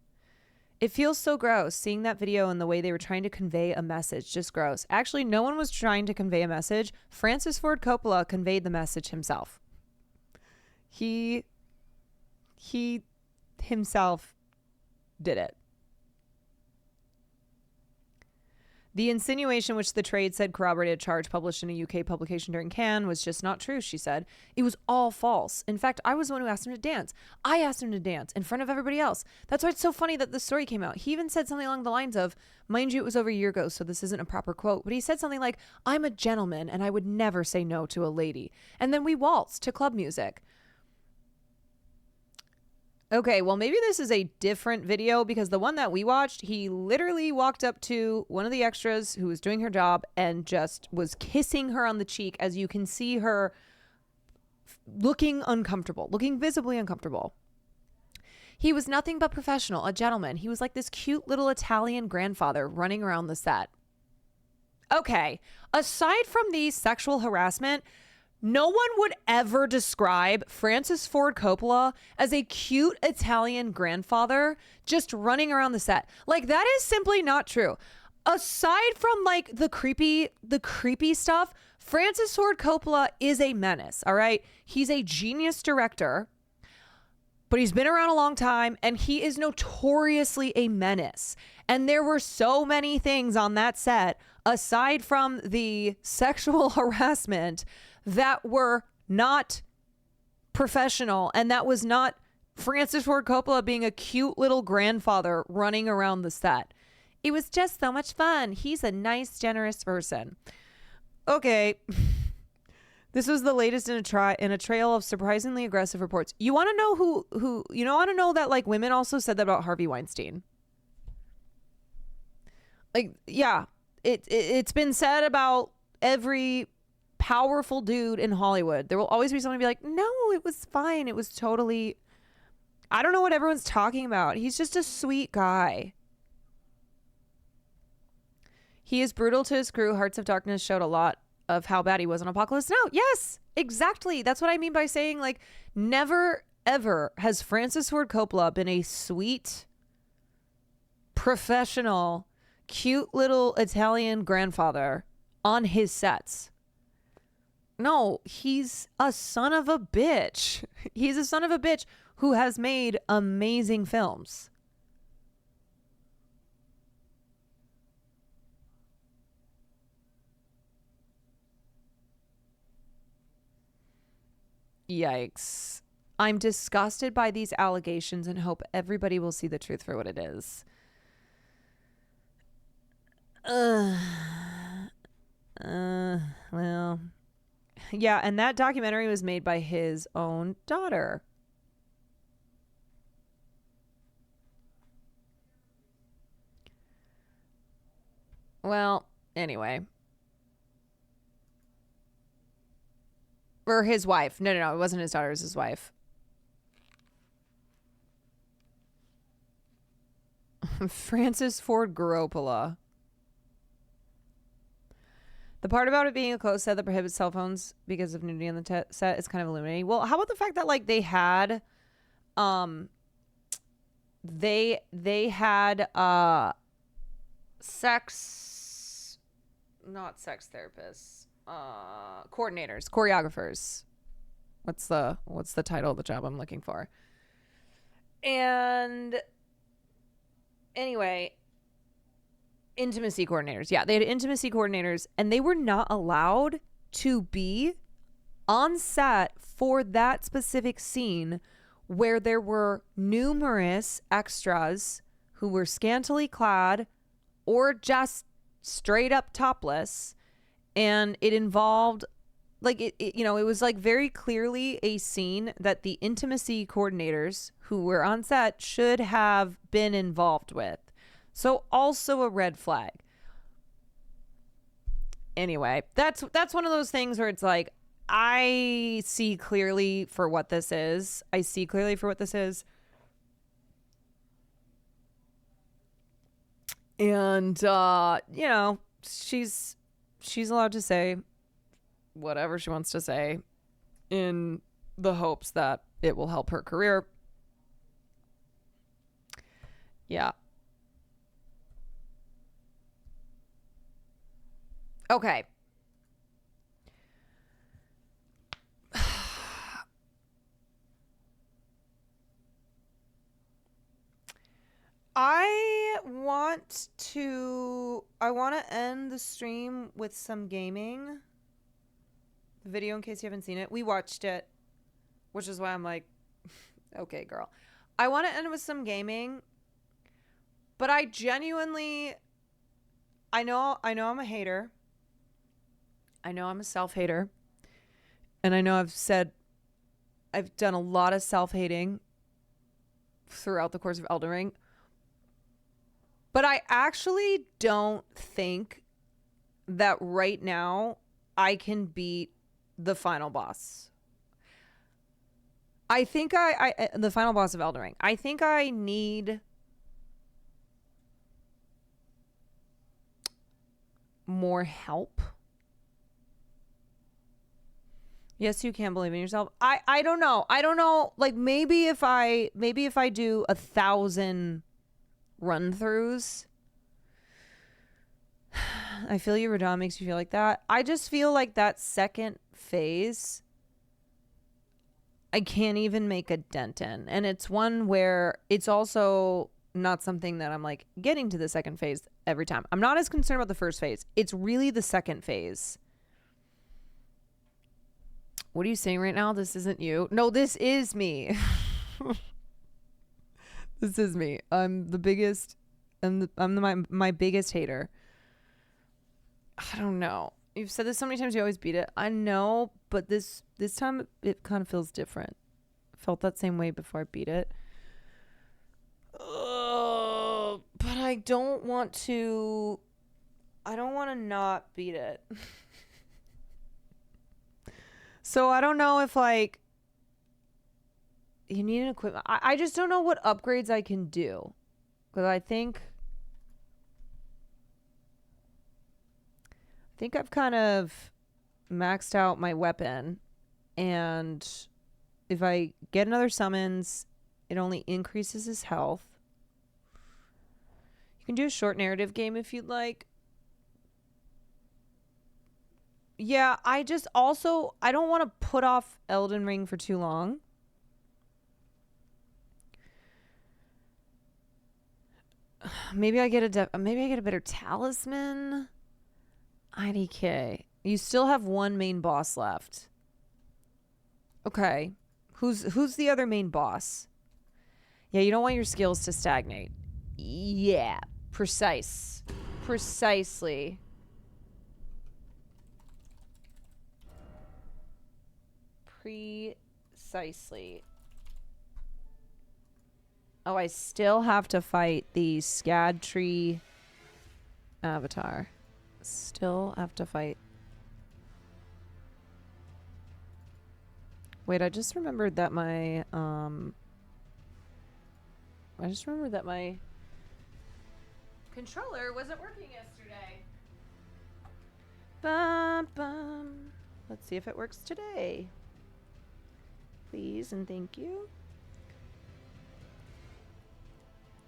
S1: It feels so gross seeing that video and the way they were trying to convey a message. Just gross. Actually, no one was trying to convey a message. Francis Ford Coppola conveyed the message himself. He himself did it. The insinuation which the trade said corroborated a charge published in a UK publication during Cannes was just not true, she said. It was all false. In fact, I was the one who asked him to dance. I asked him to dance in front of everybody else. That's why it's so funny that this story came out. He even said something along the lines of, mind you, it was over a year ago, so this isn't a proper quote, but he said something like, I'm a gentleman and I would never say no to a lady. And then we waltzed to club music. Okay, well, maybe this is a different video because the one that we watched, he literally walked up to one of the extras who was doing her job and just was kissing her on the cheek, as you can see her looking uncomfortable, looking visibly uncomfortable. He was nothing but professional, a gentleman. He was like this cute little Italian grandfather running around the set. Okay, aside from the sexual harassment, no one would ever describe Francis Ford Coppola as a cute Italian grandfather just running around the set. Like, that is simply not true. Aside from like the creepy stuff, Francis Ford Coppola is a menace, all right? He's a genius director, but he's been around a long time and he is notoriously a menace. And there were so many things on that set, aside from the sexual harassment, that were not professional, and that was not Francis Ford Coppola being a cute little grandfather running around the set. It was just so much fun. He's a nice, generous person. Okay. This was the latest in a trail of surprisingly aggressive reports. You want to know who want to know that like women also said that about Harvey Weinstein? Like, yeah, it's been said about every powerful dude in Hollywood. There will always be someone be like, no, it was fine. It was totally, I don't know what everyone's talking about. He's just a sweet guy. He is brutal to his crew. Hearts of Darkness showed a lot of how bad he was on Apocalypse Now. Yes, exactly. That's what I mean by saying, like, never ever has Francis Ford Coppola been a sweet, professional, cute little Italian grandfather on his sets. No, he's a son of a bitch. He's a son of a bitch who has made amazing films. Yikes. I'm disgusted by these allegations and hope everybody will see the truth for what it is. Well... Yeah, and that documentary was made by his own daughter. Well, anyway. Or his wife. No, it wasn't his daughter, it was his wife. Francis Ford Coppola. The part about it being a closed set that prohibits cell phones because of nudity on the set is kind of illuminating. Well, how about the fact that like they had sex, not sex therapists, coordinators, choreographers. What's the title of the job I'm looking for? And anyway, intimacy coordinators. Yeah, they had intimacy coordinators and they were not allowed to be on set for that specific scene where there were numerous extras who were scantily clad or just straight up topless. And it involved like it was like very clearly a scene that the intimacy coordinators who were on set should have been involved with. So also a red flag. Anyway, that's one of those things where it's like, I see clearly for what this is. And, you know, she's allowed to say whatever she wants to say in the hopes that it will help her career. Yeah. Okay. I want to end the stream with some gaming. The video, in case you haven't seen it. We watched it, which is why I'm like, okay, girl. I want to end with some gaming, but I genuinely, I know I'm a hater. I know I'm a self-hater. And I know I've done a lot of self-hating throughout the course of Elden Ring. But I actually don't think that right now I can beat the final boss. I think the final boss of Elden Ring. I think I need more help. Yes, you can believe in yourself. I don't know. I don't know. Like maybe if I do 1,000 run-throughs. I feel you, Radon makes you feel like that. I just feel like that second phase, I can't even make a dent in. And it's one where it's also not something that I'm like getting to the second phase every time. I'm not as concerned about the first phase. It's really the second phase. What are you saying right now? This isn't you. No, this is me. This is me. I'm the biggest. My biggest hater. I don't know. You've said this so many times. You always beat it. I know, but this time it kind of feels different. Felt that same way before I beat it. But I don't want to. I don't want to not beat it. So I don't know if like you need an equipment. I just don't know what upgrades I can do. Because I think I've kind of maxed out my weapon. And if I get another summons, it only increases his health. You can do a short narrative game if you'd like. Yeah, I don't want to put off Elden Ring for too long. Maybe I get a better talisman. IDK. You still have one main boss left. Okay. Who's the other main boss? Yeah, you don't want your skills to stagnate. Yeah, precisely. Oh, I still have to fight the Scad Tree avatar. Still have to fight. Wait, I just remembered that my controller wasn't working yesterday. Bum bum. Let's see if it works today. Please and thank you.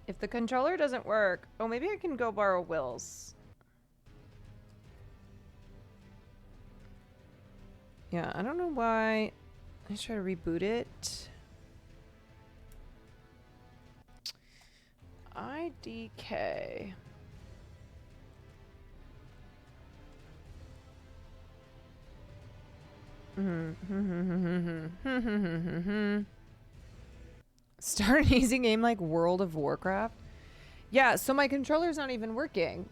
S1: If the controller doesn't work, oh, maybe I can go borrow Will's. Yeah, I don't know why. Let's try to reboot it. IDK. Start an easy game like World of Warcraft. Yeah, so my controller's not even working.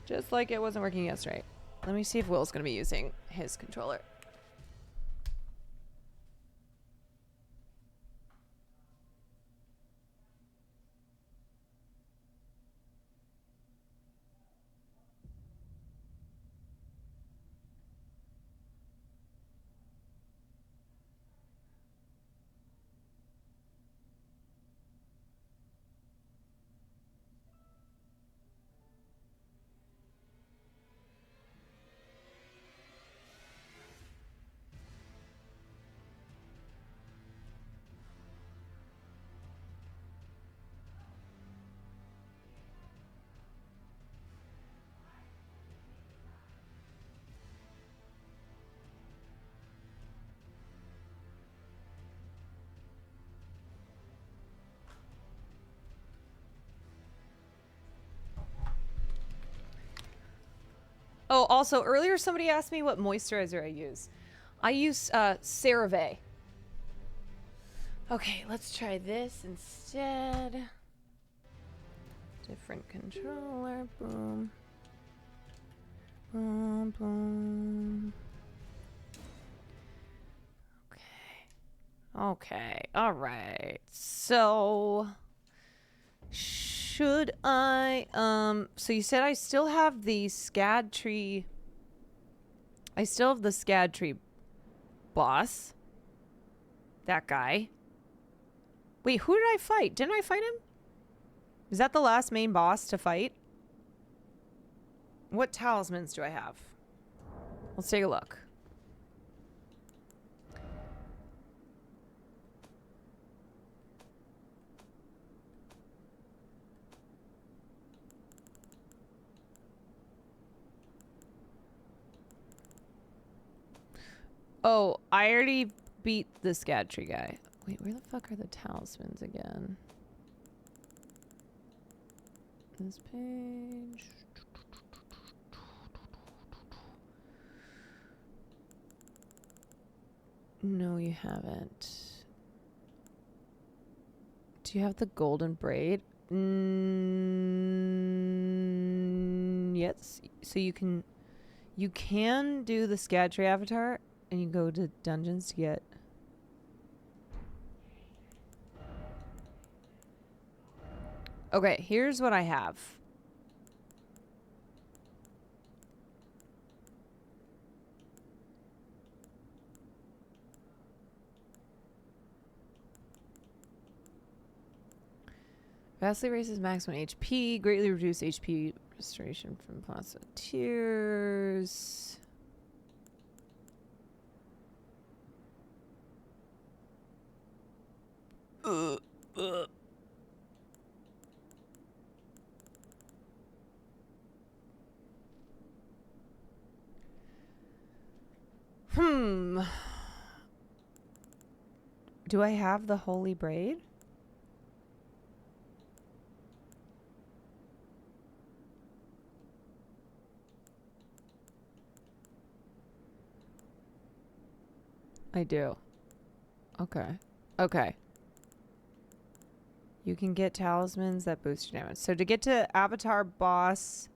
S1: Just like it wasn't working yesterday. Let me see if Will's gonna be using his controller. also earlier somebody asked me what moisturizer I use. I use CeraVe. Okay, let's try this instead. Different controller. Boom. Boom, boom. Okay. All right. So should I so you said I still have the SCAD tree. I still have the SCAD tree boss. That guy. Wait, who did I fight? Didn't I fight him? Is that the last main boss to fight? What talismans do I have? Let's take a look. Oh, I already beat the SCAD tree guy. Wait, where the fuck are the talismans again? This page. No, you haven't. Do you have the golden braid? Yes. So you can do the SCAD tree avatar, and you go to dungeons to get. Okay, here's what I have. Vastly raises maximum HP, greatly reduce HP restoration from plasma tears. Do I have the holy braid? I do. Okay. Okay. You can get talismans that boost your damage. So to get to Avatar Boss,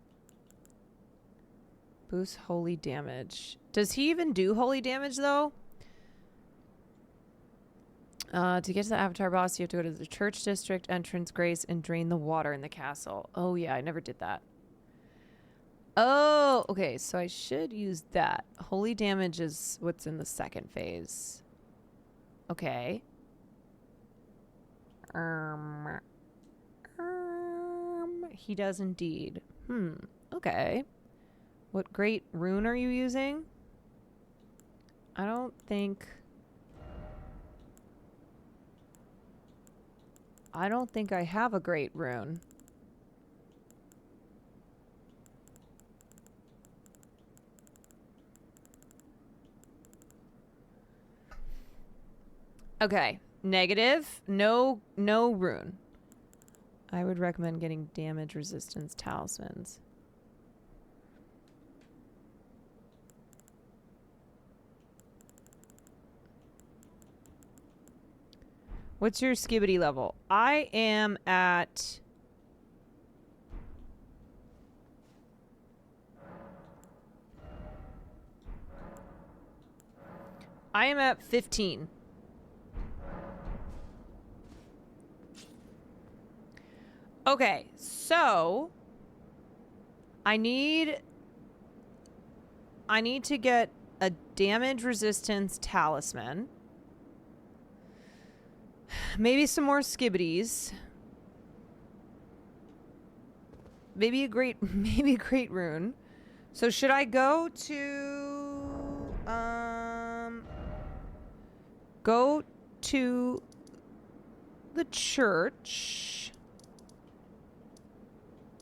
S1: boost holy damage. Does he even do holy damage though? To get to the Avatar Boss, you have to go to the Church District entrance, Grace, and drain the water in the castle. Oh yeah, I never did that. Oh, okay, so I should use that. Holy damage is what's in the second phase. Okay. He does indeed. Okay. What great rune are you using? I don't think I have a great rune. Okay. Negative. No rune. I would recommend getting damage resistance talismans. What's your skibbity level? I am at... I am at 15. Okay, so I need to get a damage resistance talisman. Maybe some more skibbities. Maybe a great rune. So should I go to the church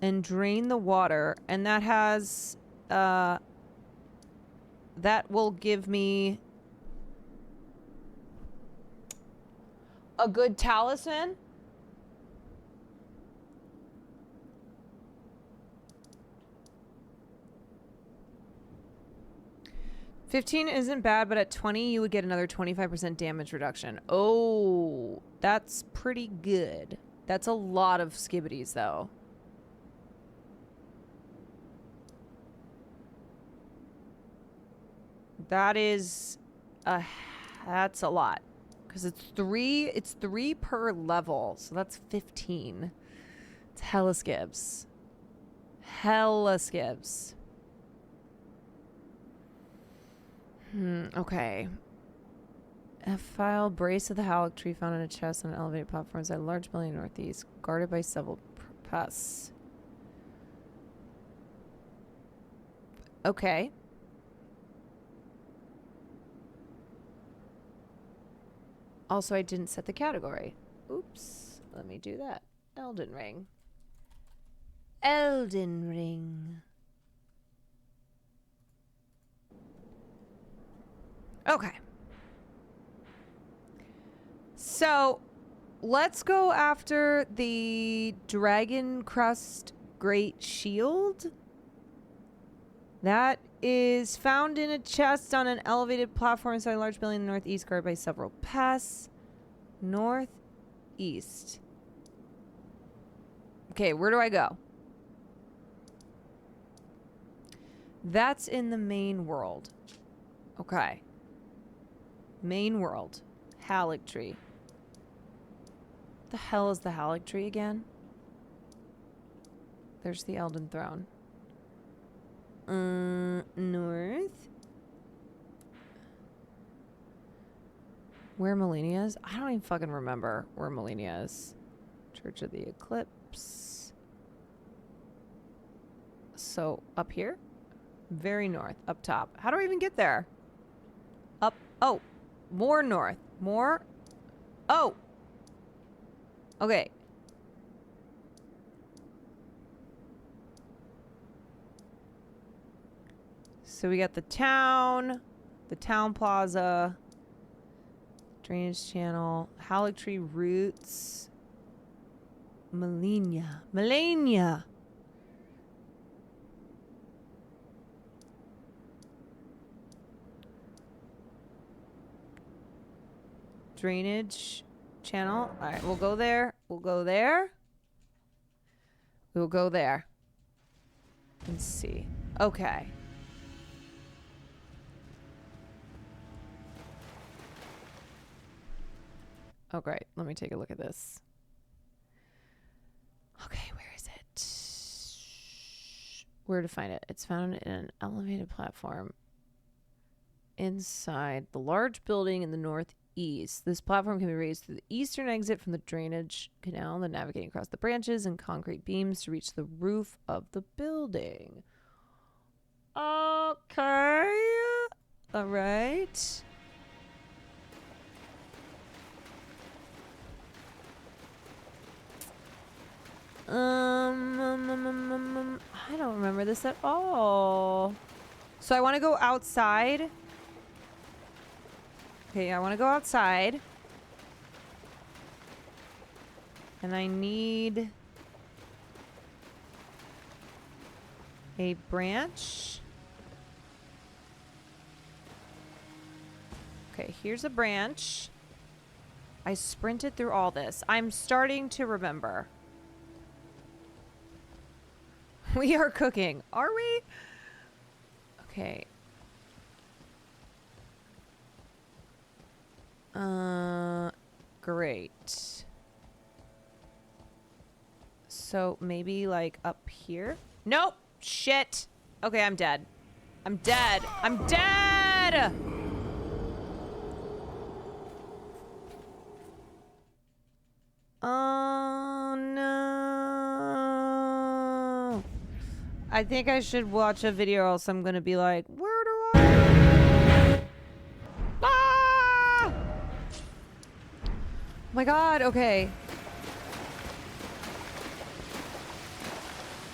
S1: and drain the water, and that has that will give me a good talisman. 15 isn't bad, but at 20, you would get another 25% damage reduction. Oh, that's pretty good. That's a lot of skibbities, though. That's a lot. Because it's three per level, so that's 15. It's hella skibs. Hella skibs. Okay. F-file, brace of the halic tree found in a chest on an elevated platform inside a large building northeast, guarded by several pests. Okay. Also, I didn't set the category. Oops. Let me do that. Elden Ring. Elden Ring. Okay. So, let's go after the Dragon Crust Great Shield. That is found in a chest on an elevated platform inside a large building in the northeast, guarded by several pests. Northeast. Okay, where do I go? That's in the main world. Okay. Main world. Halic tree. The hell is the Halic tree again? There's the Elden Throne. North. Where Melania is? I don't even fucking remember where Melania is. Church of the Eclipse. So, up here? Very north. Up top. How do I even get there? Up. Oh. More north. More. Oh. Okay. So we got the town plaza, drainage channel, Halic tree roots, Melania. Drainage channel. All right, we'll go there. We'll go there. We'll go there. Let's see. Okay. Oh, great. Let me take a look at this. Okay, where is it? Where to find it? It's found in an elevated platform inside the large building in the northeast. This platform can be raised through the eastern exit from the drainage canal, then navigating across the branches and concrete beams to reach the roof of the building. Okay. All right. I don't remember this at all. So I want to go outside. Okay, I want to go outside. And I need a branch. Okay, here's a branch. I sprinted through all this. I'm starting to remember. We are cooking. Are we? Okay. Great. So maybe like up here? Nope. Shit. Okay, I'm dead. I'm dead. I'm dead! Oh no. I think I should watch a video, or else I'm gonna be like, where do I? Ah! Oh my god, okay.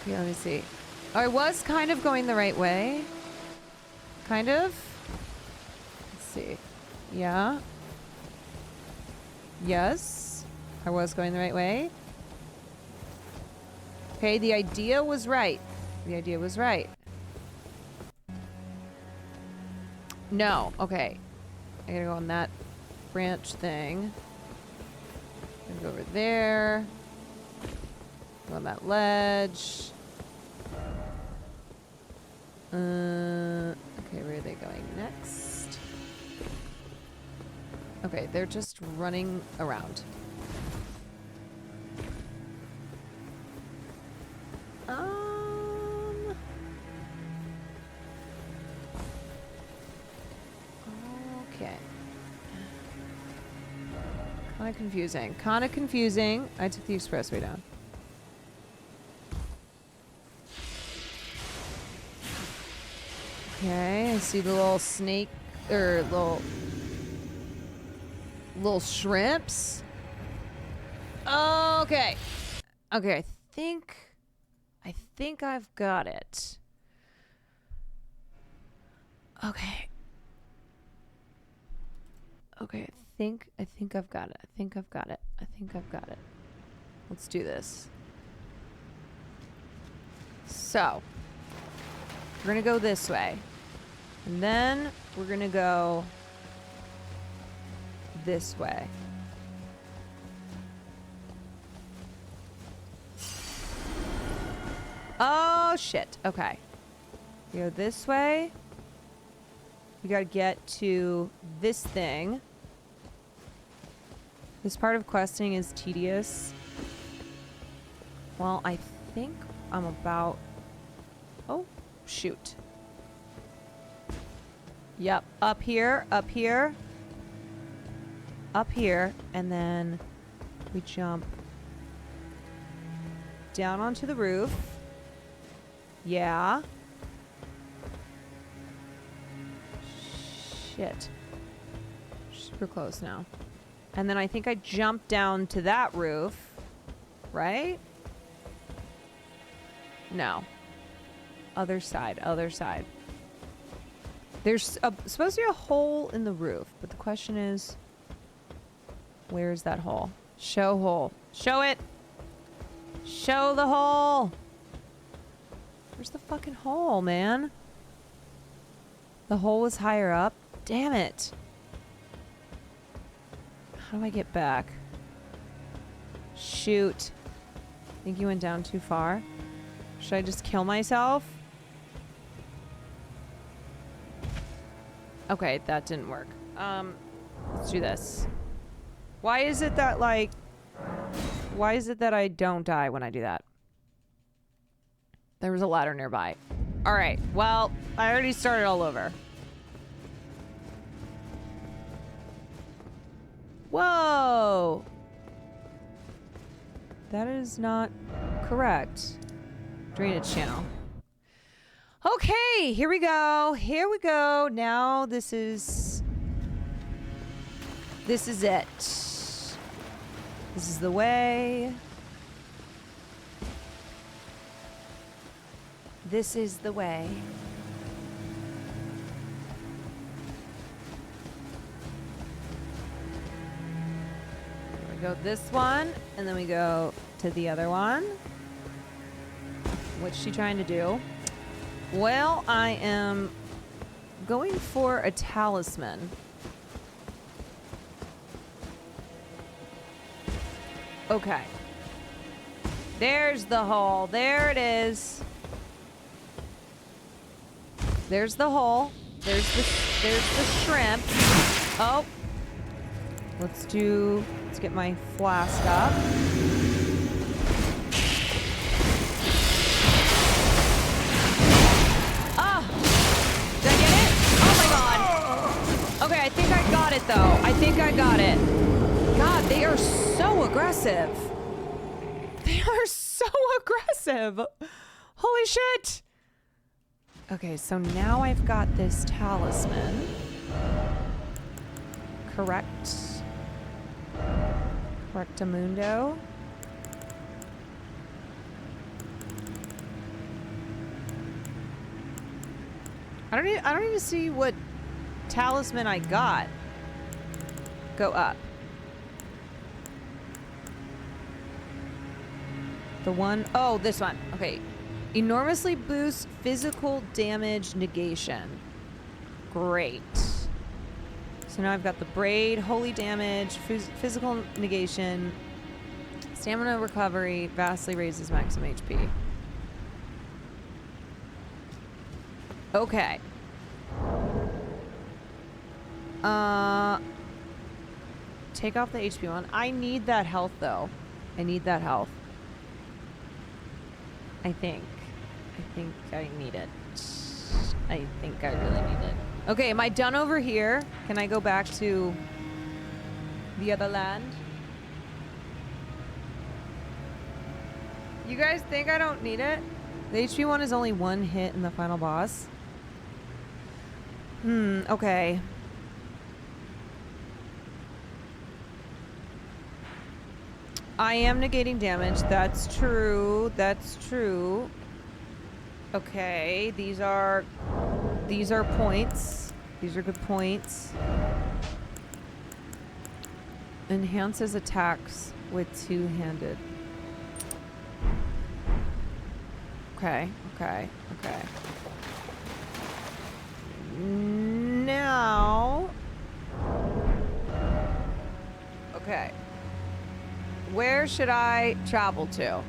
S1: Okay, let me see. Oh, I was kind of going the right way. Kind of. Let's see. Yeah. Yes. I was going the right way. Okay, the idea was right. The idea was right. No. Okay. I gotta go on that branch thing. Go over there. Go on that ledge. Okay, where are they going next? Okay, they're just running around. Okay. Kind of confusing. Kind of confusing. I took the expressway down. Okay, I see the little snake, or little shrimps. Okay. Okay, I think I've got it. Okay. Okay, I think I've got it. I think I've got it. Let's do this. So, we're gonna go this way. And then we're gonna go this way. Oh, shit. Okay. We go this way. We gotta get to this thing. This part of questing is tedious. Well, I think I'm about... Oh, shoot. Yep, up here, up here. Up here, and then we jump down onto the roof. Yeah. Shit. Super close now. And then I think I jump down to that roof. Right? No. Other side, other side. There's supposed to be a hole in the roof, but the question is, where's that hole? Show hole. Show it! Show the hole! Where's the fucking hole, man? The hole was higher up? Damn it. How do I get back? Shoot. Think you went down too far? Should I just kill myself? Okay, that didn't work. Let's do this. Why is it that, like... Why is it that I don't die when I do that? There was a ladder nearby. Alright, well, I already started all over. Whoa! That is not correct. Drainage channel. Okay, here we go. Here we go. Now this is it. This is the way. This is the way. We go this one, and then we go to the other one. What's she trying to do? Well, I am going for a talisman. Okay. There's the hole. There it is. There's the hole. There's the shrimp. Oh. Let's get my flask up. Okay, I think I got it, though. I think I got it. God, they are so aggressive. They are so aggressive. Holy shit. Okay, so now I've got this talisman. Correctamundo. I don't even see what talisman I got. Go up. The one, oh, this one. Okay. Enormously boosts physical damage negation. Great. So now I've got the braid, holy damage, physical negation, stamina recovery, vastly raises maximum HP. Okay. Take off the HP one. I need that health though. I need that health. I think I need it. I think I really need it. Okay, am I done over here? Can I go back to the other land? You guys think I don't need it? The HP one is only one hit in the final boss. Okay. I am negating damage. That's true. That's true. Okay, these are points. These are good points. Enhances attacks with two-handed. Okay. Now. Okay. Where should I travel to?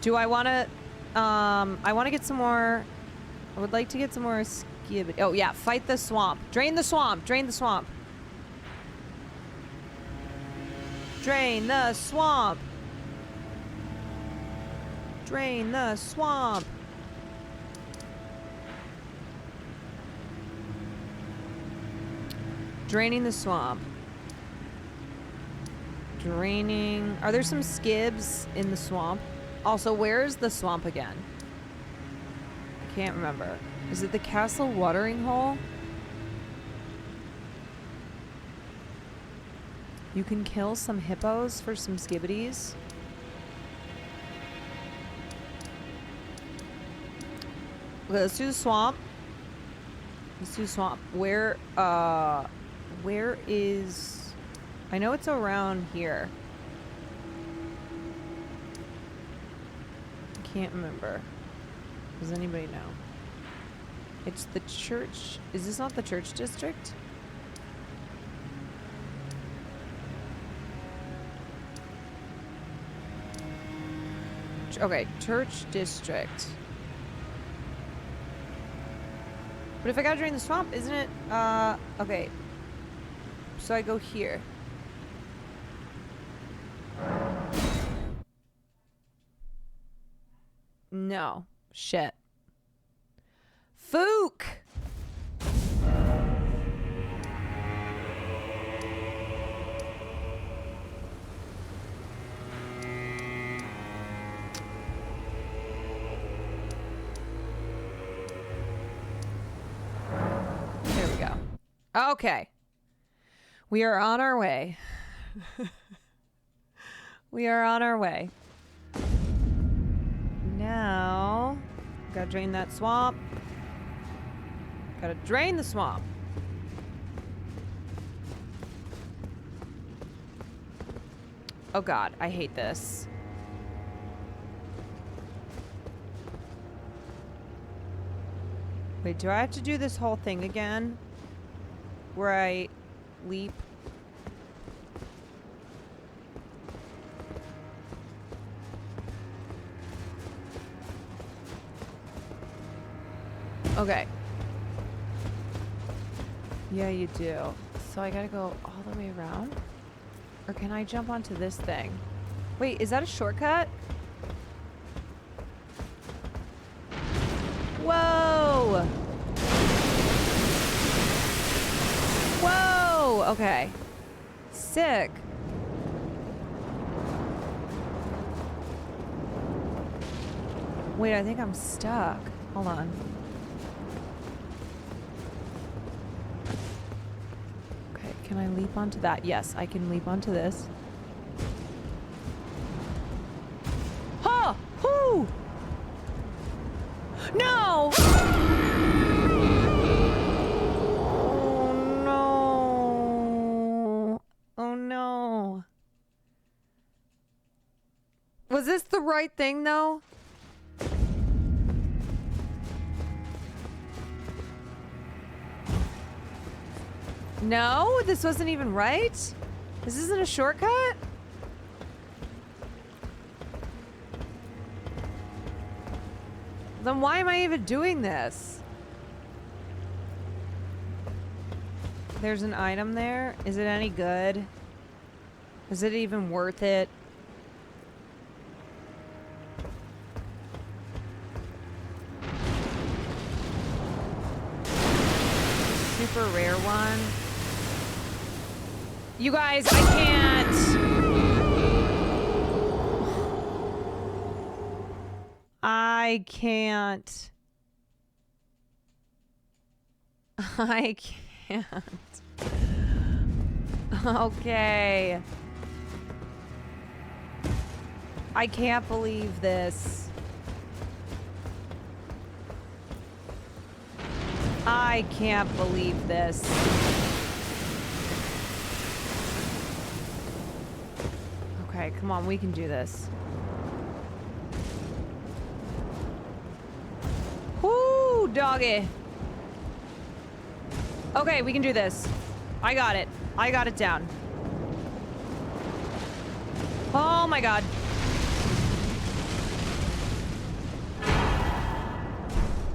S1: Do I want to, I want to get some more, I would like to get some more skib. Oh yeah, fight the swamp. Drain the swamp, drain the swamp. Drain the swamp. Drain the swamp. Draining the swamp. Draining. Are there some skibs in the swamp? Also, where's the swamp again? I can't remember. Is it the castle watering hole? You can kill some hippos for some skibbities. Okay, let's do the swamp. Let's do the swamp. Where is... I know it's around here. I can't remember. Does anybody know? It's the church. Is this not the church district? Okay, church district. But if I gotta drain the swamp, isn't it? Okay. So I go here. No. Shit. Fook! There we go. Okay. We are on our way. We are on our way. Now, gotta drain that swamp. Gotta drain the swamp. Oh god, I hate this. Wait, do I have to do this whole thing again? Where I leap? Okay. Yeah, you do. So I gotta go all the way around? Or can I jump onto this thing? Wait, is that a shortcut? Whoa! Whoa! Okay. Sick. Wait, I think I'm stuck. Hold on. Okay, can I leap onto that? Yes, I can leap onto this. Ha! Whoo! No! Oh no. Oh no. Was this the right thing though? No, this wasn't even right. This isn't a shortcut? Then why am I even doing this? There's an item there. Is it any good? Is it even worth it? Super rare one. You guys, I can't. I can't. I can't. Okay. I can't believe this. I can't believe this. Okay, come on, we can do this. Whoo, doggy. Okay, we can do this. I got it. I got it down. Oh my god.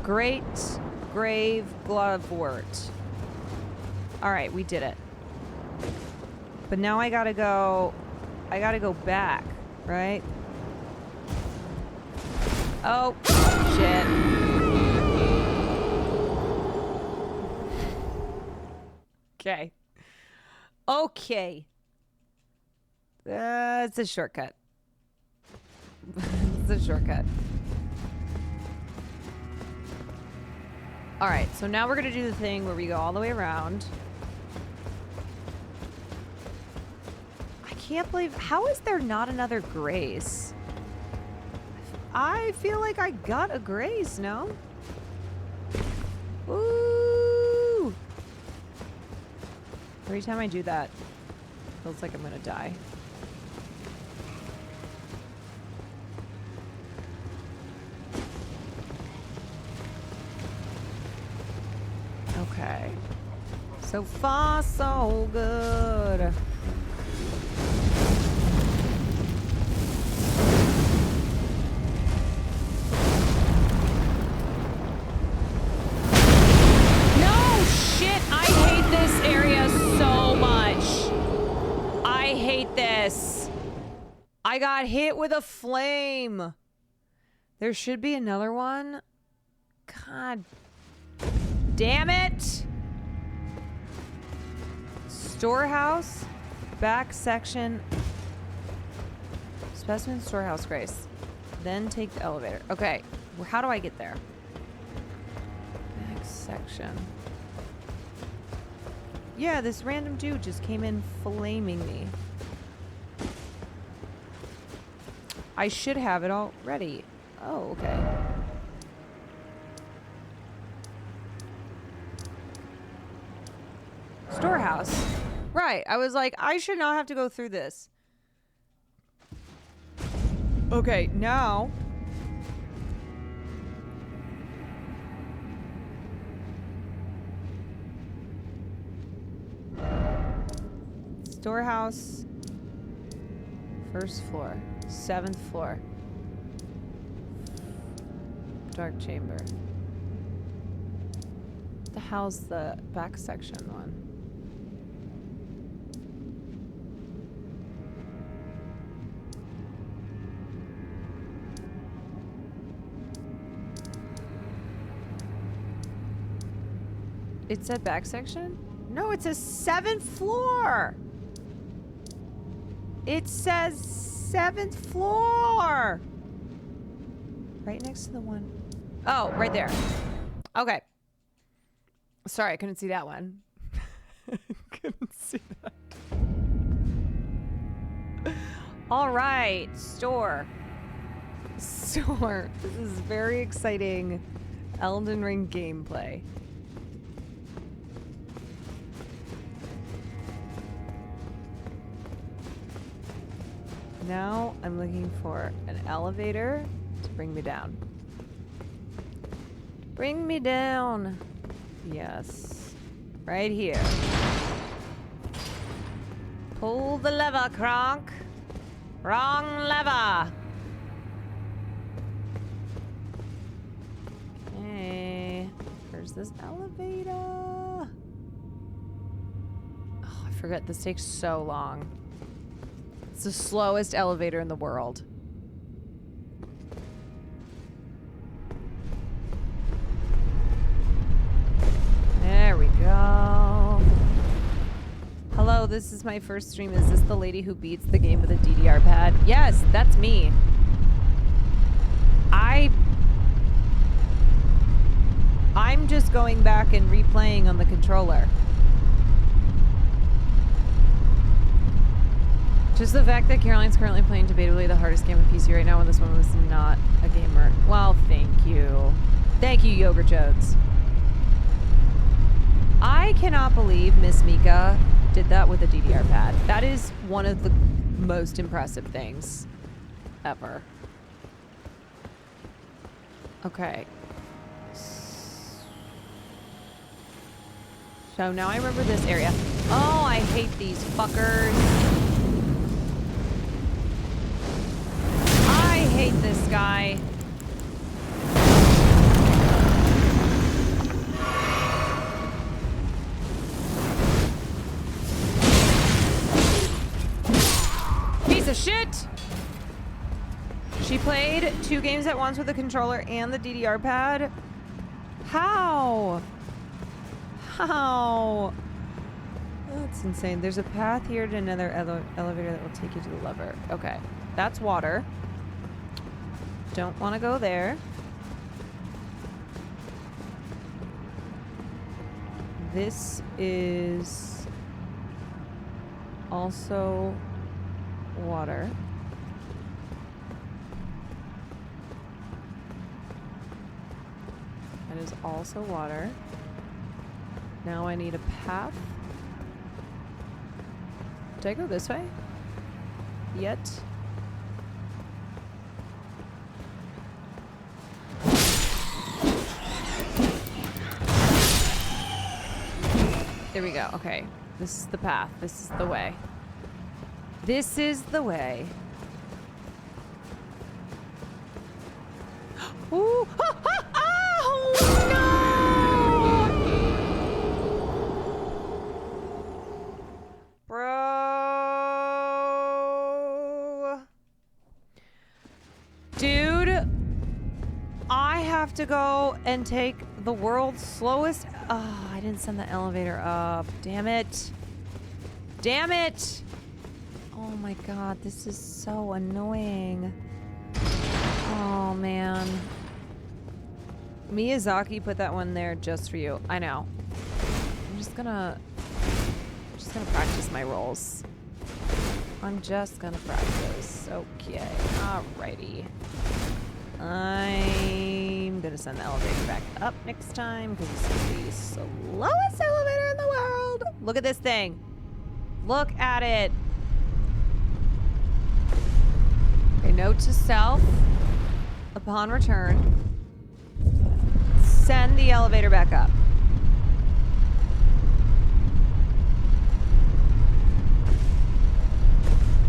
S1: Great grave glovewort. Alright, we did it. But now I gotta go back, right? Oh, shit. Okay. Okay. It's a shortcut. It's a shortcut. Alright, so now we're gonna do the thing where we go all the way around. I can't believe... How is there not another Grace? I feel like I got a Grace, no? Ooh! Every time I do that, it feels like I'm gonna die. Okay. So far, so good. No shit! I hate this area so much. I hate this. I got hit with a flame. There should be another one. God damn it! Storehouse, back section, specimen storehouse, Grace. Then take the elevator. Okay, well, how do I get there? Back section. Yeah, this random dude just came in flaming me. I should have it all ready. Oh, okay. Storehouse. Right. I was like, I should not have to go through this. Okay, now. Storehouse. First floor. 7th floor. Dark chamber. What the hell's the back section one? It said back section? No, it says 7th floor. It says 7th floor. Right next to the one. Oh, right there. Okay. Sorry, I couldn't see that one. Couldn't see that. All right, store. Store. This is very exciting Elden Ring gameplay. Now I'm looking for an elevator to bring me down. Bring me down. Yes. Right here. Pull the lever, Kronk. Wrong lever. Okay. Where's this elevator? Oh, I forget. This takes so long. It's the slowest elevator in the world. There we go. Hello, this is my first stream. Is this the lady who beats the game with a DDR pad? Yes, that's me. I'm just going back and replaying on the controller. Just the fact that Caroline's currently playing debatably the hardest game on PC right now when this one was not a gamer. Well, thank you. Thank you, Yogurt Jodes. I cannot believe Miss Mika did that with a DDR pad. That is one of the most impressive things ever. Okay. So now I remember this area. Oh, I hate these fuckers. I hate this guy. Piece of shit! She played 2 games at once with the controller and the DDR pad. How? How? That's insane. There's a path here to another elevator that will take you to the lever. Okay. That's water. Don't want to go there. This is also water. That is also water. Now I need a path. Did I go this way? Yet? There we go. Okay. This is the path. This is the way. This is the way. Ooh! Ah, ah, ah! Oh, no! Bro. Dude, I have to go and take the world's slowest. Oh, I didn't send the elevator up. Damn it. Damn it. Oh my god, this is so annoying. Oh man. Miyazaki put that one there just for you. I know. I'm just gonna practice my rolls. I'm just gonna practice. Okay. Alrighty. I'm gonna send the elevator back up next time because it's the slowest elevator in the world. Look at this thing. Look at it. Okay, note to self. Upon return, send the elevator back up.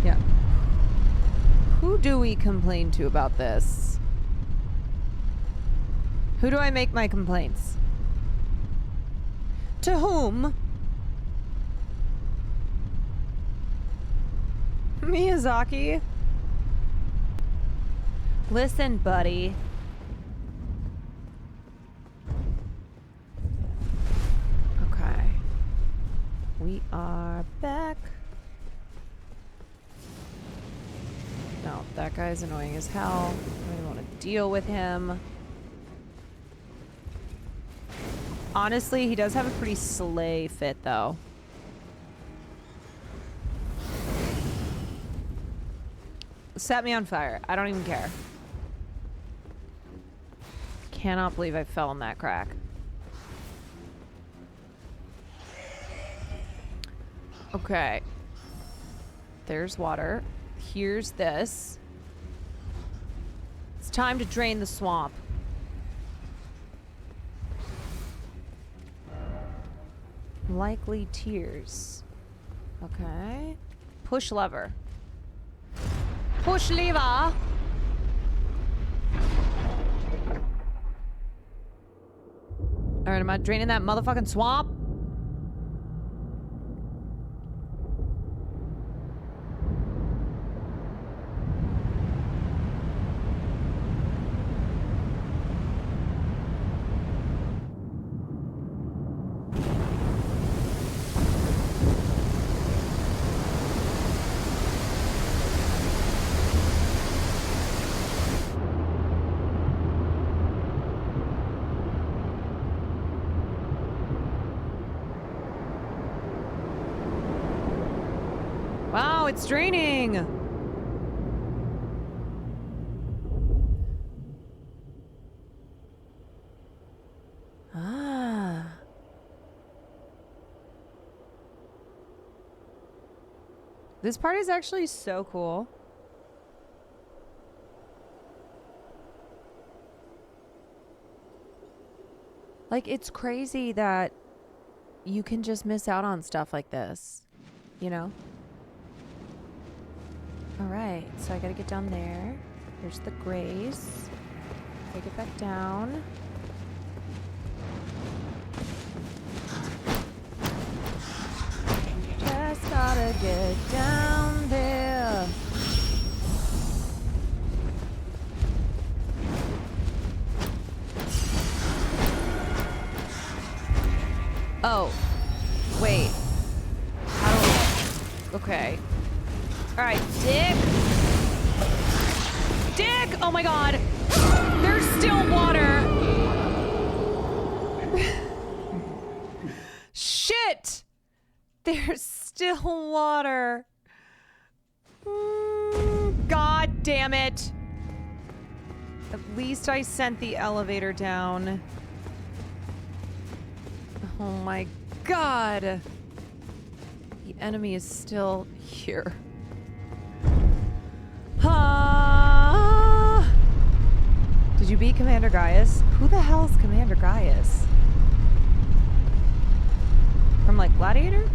S1: Yeah. Who do we complain to about this? Who do I make my complaints? To whom? Miyazaki? Listen, buddy. Okay. We are back. No, that guy's annoying as hell. I don't want to deal with him. Honestly, he does have a pretty slay fit, though. Set me on fire. I don't even care. Cannot believe I fell in that crack. Okay. There's water. Here's this. It's time to drain the swamp. Likely tears. Okay. Push lever. Push lever. All right, am I draining that motherfucking swamp? Wow, it's draining. Ah. This part is actually so cool. Like, it's crazy that you can just miss out on stuff like this, you know? All right, so I gotta get down there. Here's the Grace. Take it back down. Just gotta get down there. Oh, wait. How do I... Okay. All right, Dick. Dick! Oh my God. There's still water. Shit! There's still water. God damn it. At least I sent the elevator down. Oh my God. The enemy is still here. Ah! Did you beat Commander Gaius? Who the hell is Commander Gaius? From like Gladiator?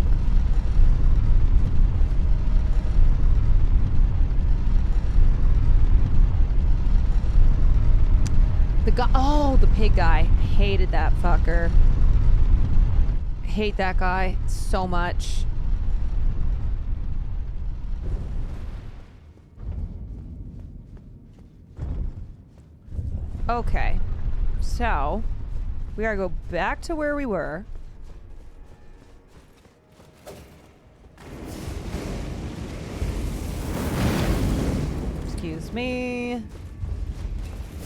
S1: The guy, oh, the pig guy. Hated that fucker. Hate that guy so much. Okay, so we gotta go back to where we were. Excuse me.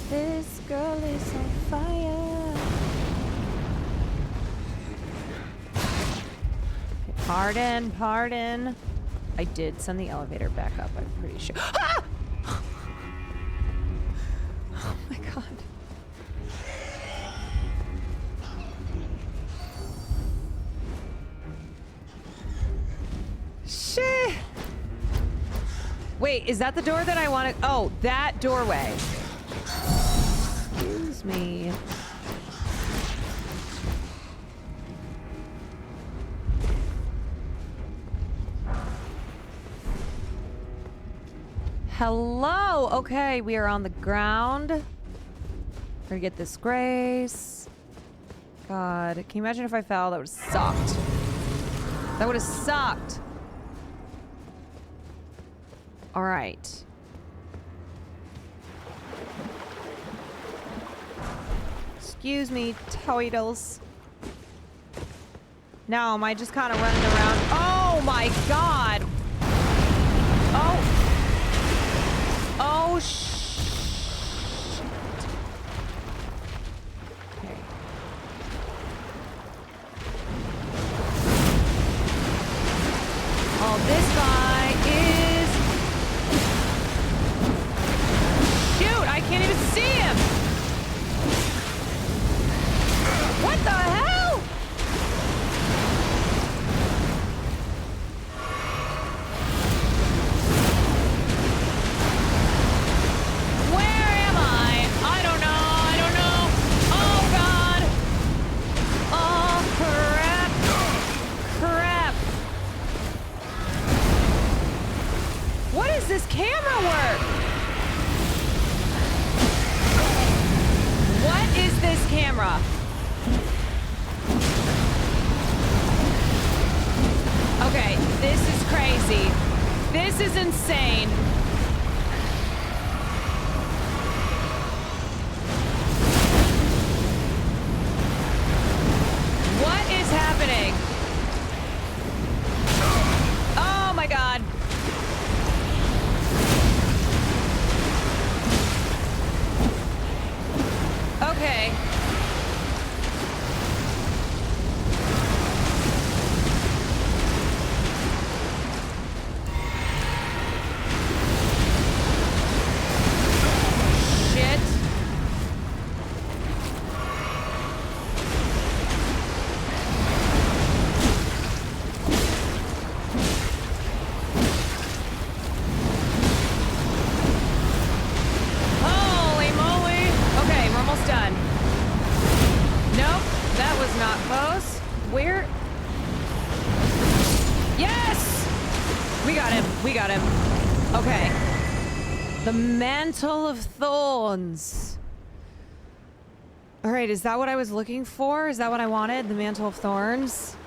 S1: This girl is on fire. Pardon, pardon. I did send the elevator back up, I'm pretty sure. Ah! Oh my God. Shit. Wait, is that the door that I want to... Oh, that doorway. Excuse me. Hello. Okay, we are on the ground. We're gonna get this Grace. God, can you imagine if I fell? That would have sucked. That would have sucked. All right. Excuse me, Toidles. Now, am I just kind of running around? Oh my God. Oh. Oh, shit. Okay. Oh, this guy is... Shoot, I can't even see him. What the hell? does this camera work? What is this camera? Okay, this is crazy. This is insane. What is happening? Oh my God. Okay. Shit. Holy moly. Okay, we're almost done. Nope, that was not close. Where? Yes! We got him. We got him. Okay. The Mantle of Thorns. All right, is that what I was looking for? Is that what I wanted? The Mantle of Thorns?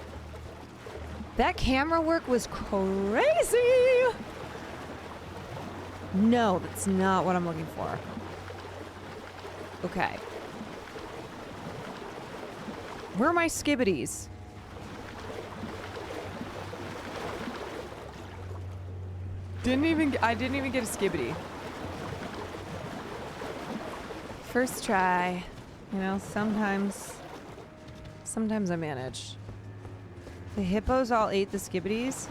S1: That camera work was crazy. No, that's not what I'm looking for. Okay. Where are my skibbities? I didn't even get a skibbity. First try. You know, sometimes I manage. The hippos all ate the skibbities.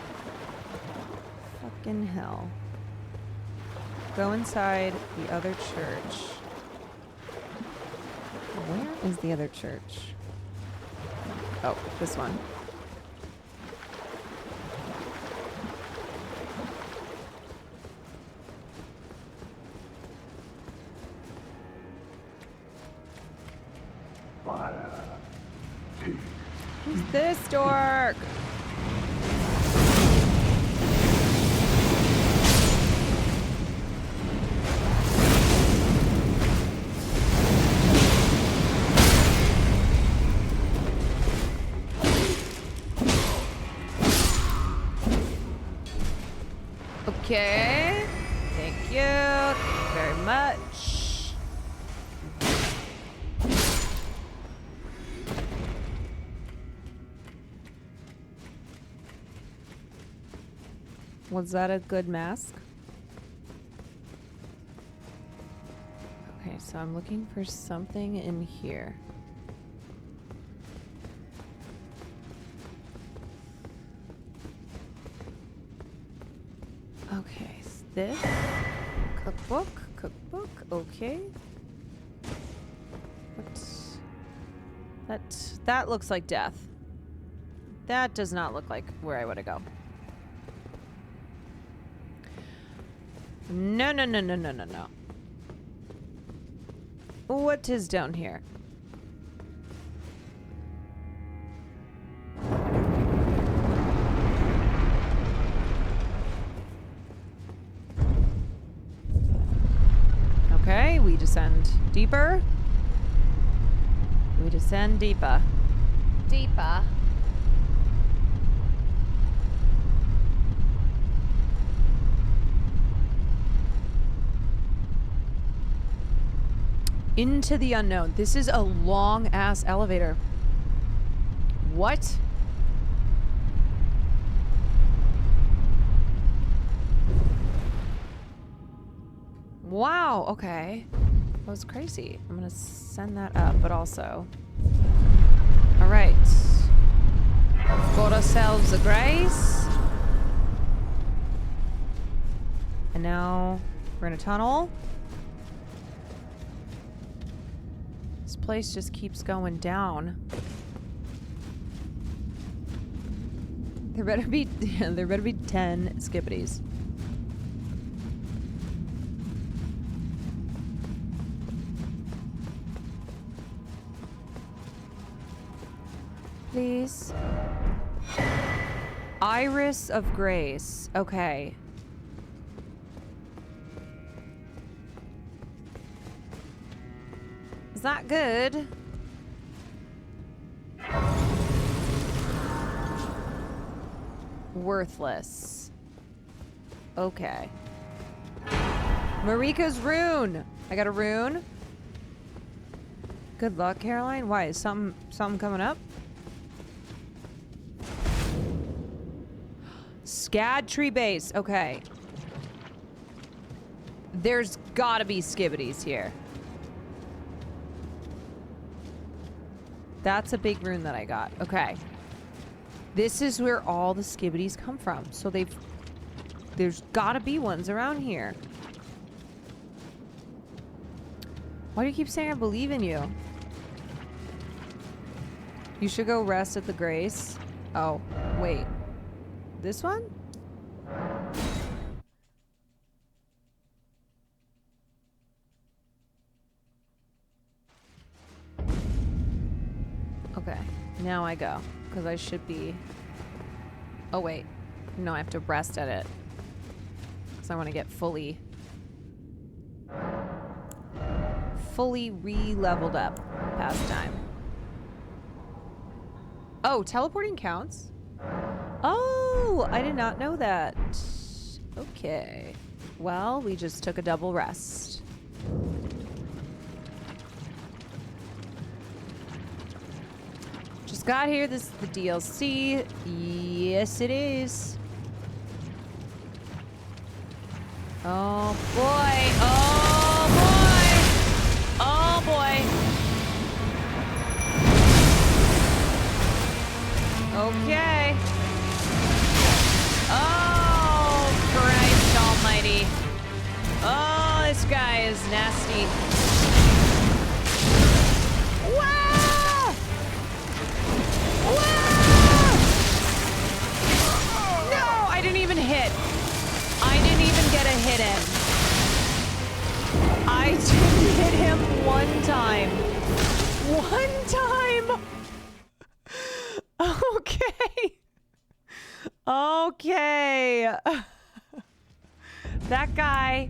S1: Fucking hell. Go inside the other church. Where is the other church? Oh, this one. Who's this dork? Okay. Thank you. Thank you very much. Was that a good mask? Okay, so I'm looking for something in here. Okay, so this cookbook, okay. That looks like death. That does not look like where I want to go. No. What is down here? Okay, we descend deeper. We descend deeper. Deeper. Into the unknown. This is a long-ass elevator. What? Wow, okay. That was crazy. I'm gonna send that up, but also... Alright. Got ourselves a grace. And now we're in a tunnel. This place just keeps going down. There better be 10 skippities. Please. Iris of Grace. Okay. not good. Worthless. Okay. Marika's rune. I got a rune. Good luck, Caroline. Why? Is something coming up? Scad tree base. Okay. There's gotta be skibbities here. That's a big rune that I got. Okay. This is where all the skibbities come from. So there's gotta be ones around here. Why do you keep saying I believe in you? You should go rest at the Grace. Oh, wait. This one? Okay, now I go. Because I should be... Oh, wait. No, I have to rest at it. Because I want to get fully re-leveled up past time. Oh, teleporting counts? Oh, I did not know that. Okay. Well, we just took a double rest. Just got here. This is the DLC. Yes, it is. Oh, boy. Oh, boy. Oh, boy. Okay. Oh, Christ almighty. Oh, this guy is nasty. Wow! Wow! No, I didn't even hit. I didn't even get a hit in. I didn't hit him one time. One time! Okay. Okay. That guy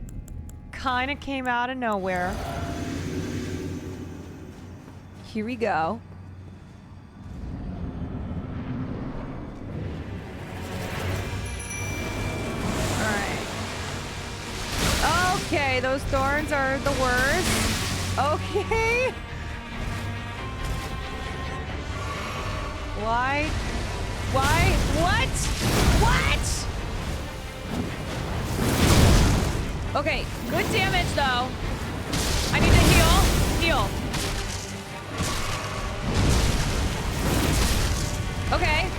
S1: kind of came out of nowhere. Here we go. Alright. Okay, those thorns are the worst. Okay. Why? Why? What? What? Okay, good damage though. I need to heal. Heal. Okay.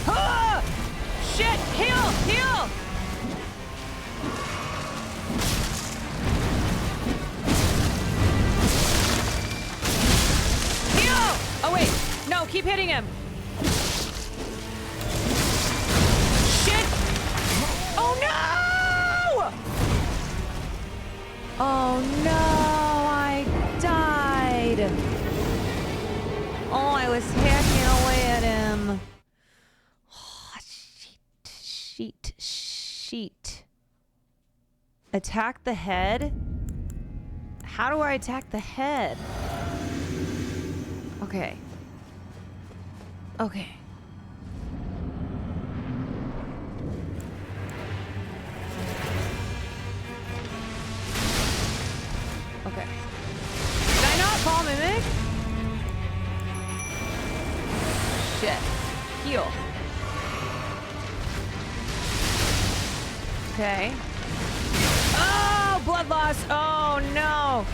S1: Ah! Shit! Heal! Heal! Oh wait, no, keep hitting him. Shit! Oh no! Oh no, I died. Oh, I was hacking away at him. Oh, sheet. Attack the head? How do I attack the head? Okay. Okay. Okay. Did I not fall mimic? Shit. Heal. Okay. Oh, blood loss. Oh, no.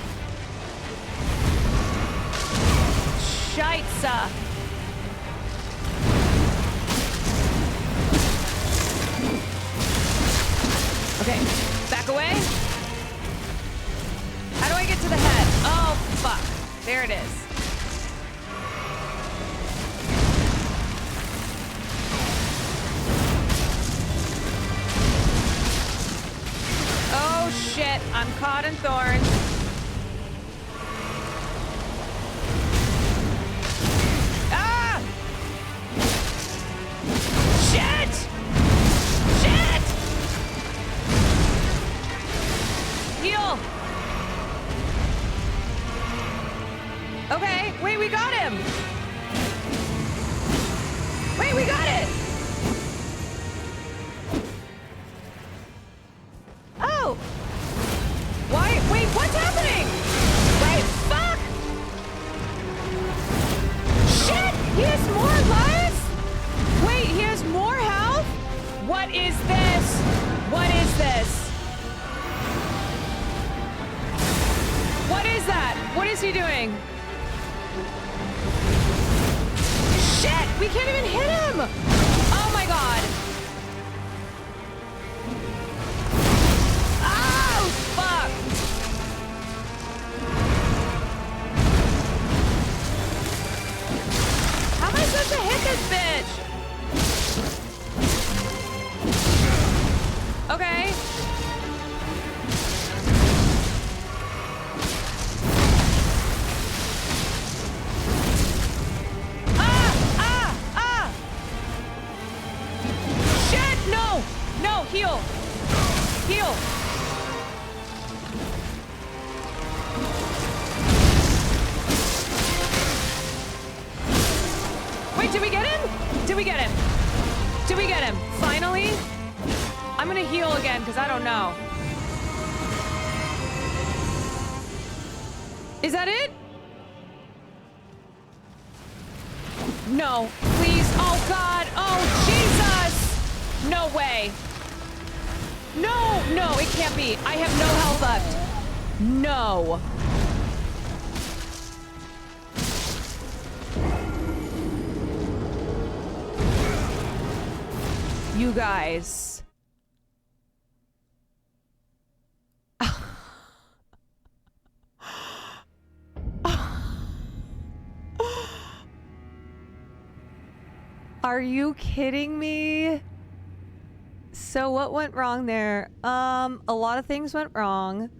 S1: Scheisse. Okay, back away. How do I get to the head? Oh, fuck. There it is. Oh, shit. I'm caught in thorns. What is this? What is this? What is that? What is he doing? Shit! We can't even hit him! Oh my god! Oh, fuck! How am I supposed to hit this bitch? Okay. Shit! No! No! Heal! Heal! Wait, did we get him? Did we get him? Did we get him? Finally? I'm gonna heal again, because I don't know. Is that it? No, please. Oh, God. Oh, Jesus. No way. No, no, it can't be. I have no health left. No. You guys. Are you kidding me? So what went wrong there? A lot of things went wrong.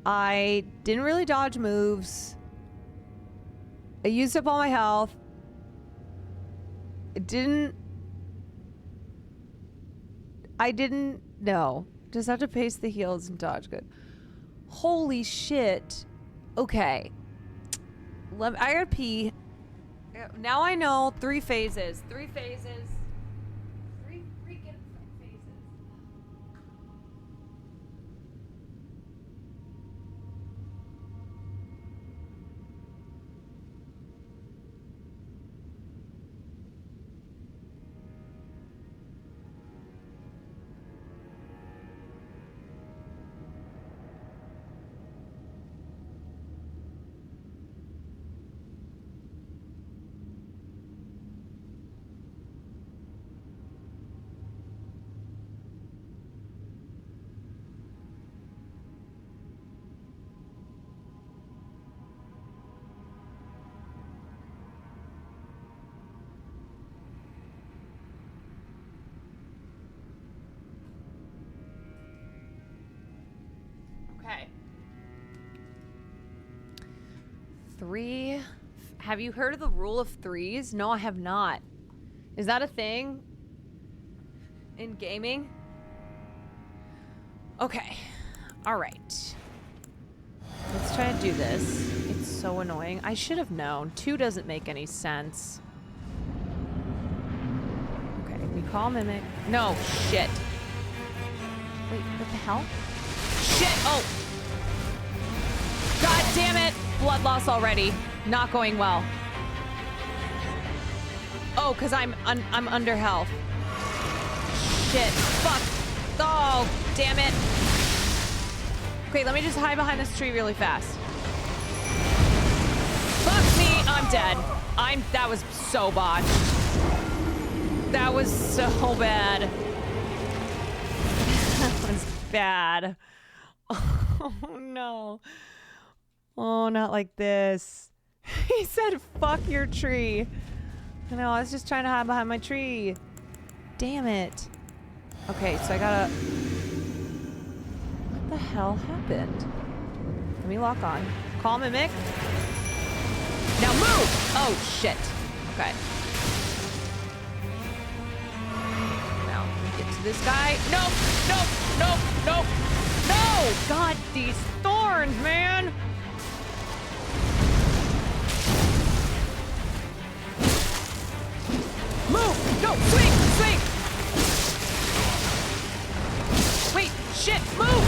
S1: I didn't really dodge moves. I used up all my health. I didn't no. Just have to pace the heals and dodge. Good. Holy shit. Okay. I gotta pee. Now I know 3 phases. 3 phases. 3 freaking phases. Okay. 3. Have you heard of the rule of 3s? No, I have not. Is that a thing in gaming? Okay. All right. Let's try to do this. It's so annoying. I should have known. 2 doesn't make any sense. Okay, we call Mimic. No, shit. Wait, what the hell? Shit! Oh! God damn it! Blood loss already. Not going well. Oh, because I'm under health. Shit. Fuck. Oh, damn it. Okay, let me just hide behind this tree really fast. Fuck me! I'm dead. That was so botched. That was so bad. That was bad. Oh no. Oh, not like this. He said, fuck your tree. I know, I was just trying to hide behind my tree. Damn it. Okay, so I gotta... What the hell happened? Let me lock on. Call Mimic. Now move! Oh, shit. Okay. Now, get to this guy. Nope, nope, nope, nope. No! God, these thorns, man! Move! No! Swing! Swing! Wait! Shit! Move!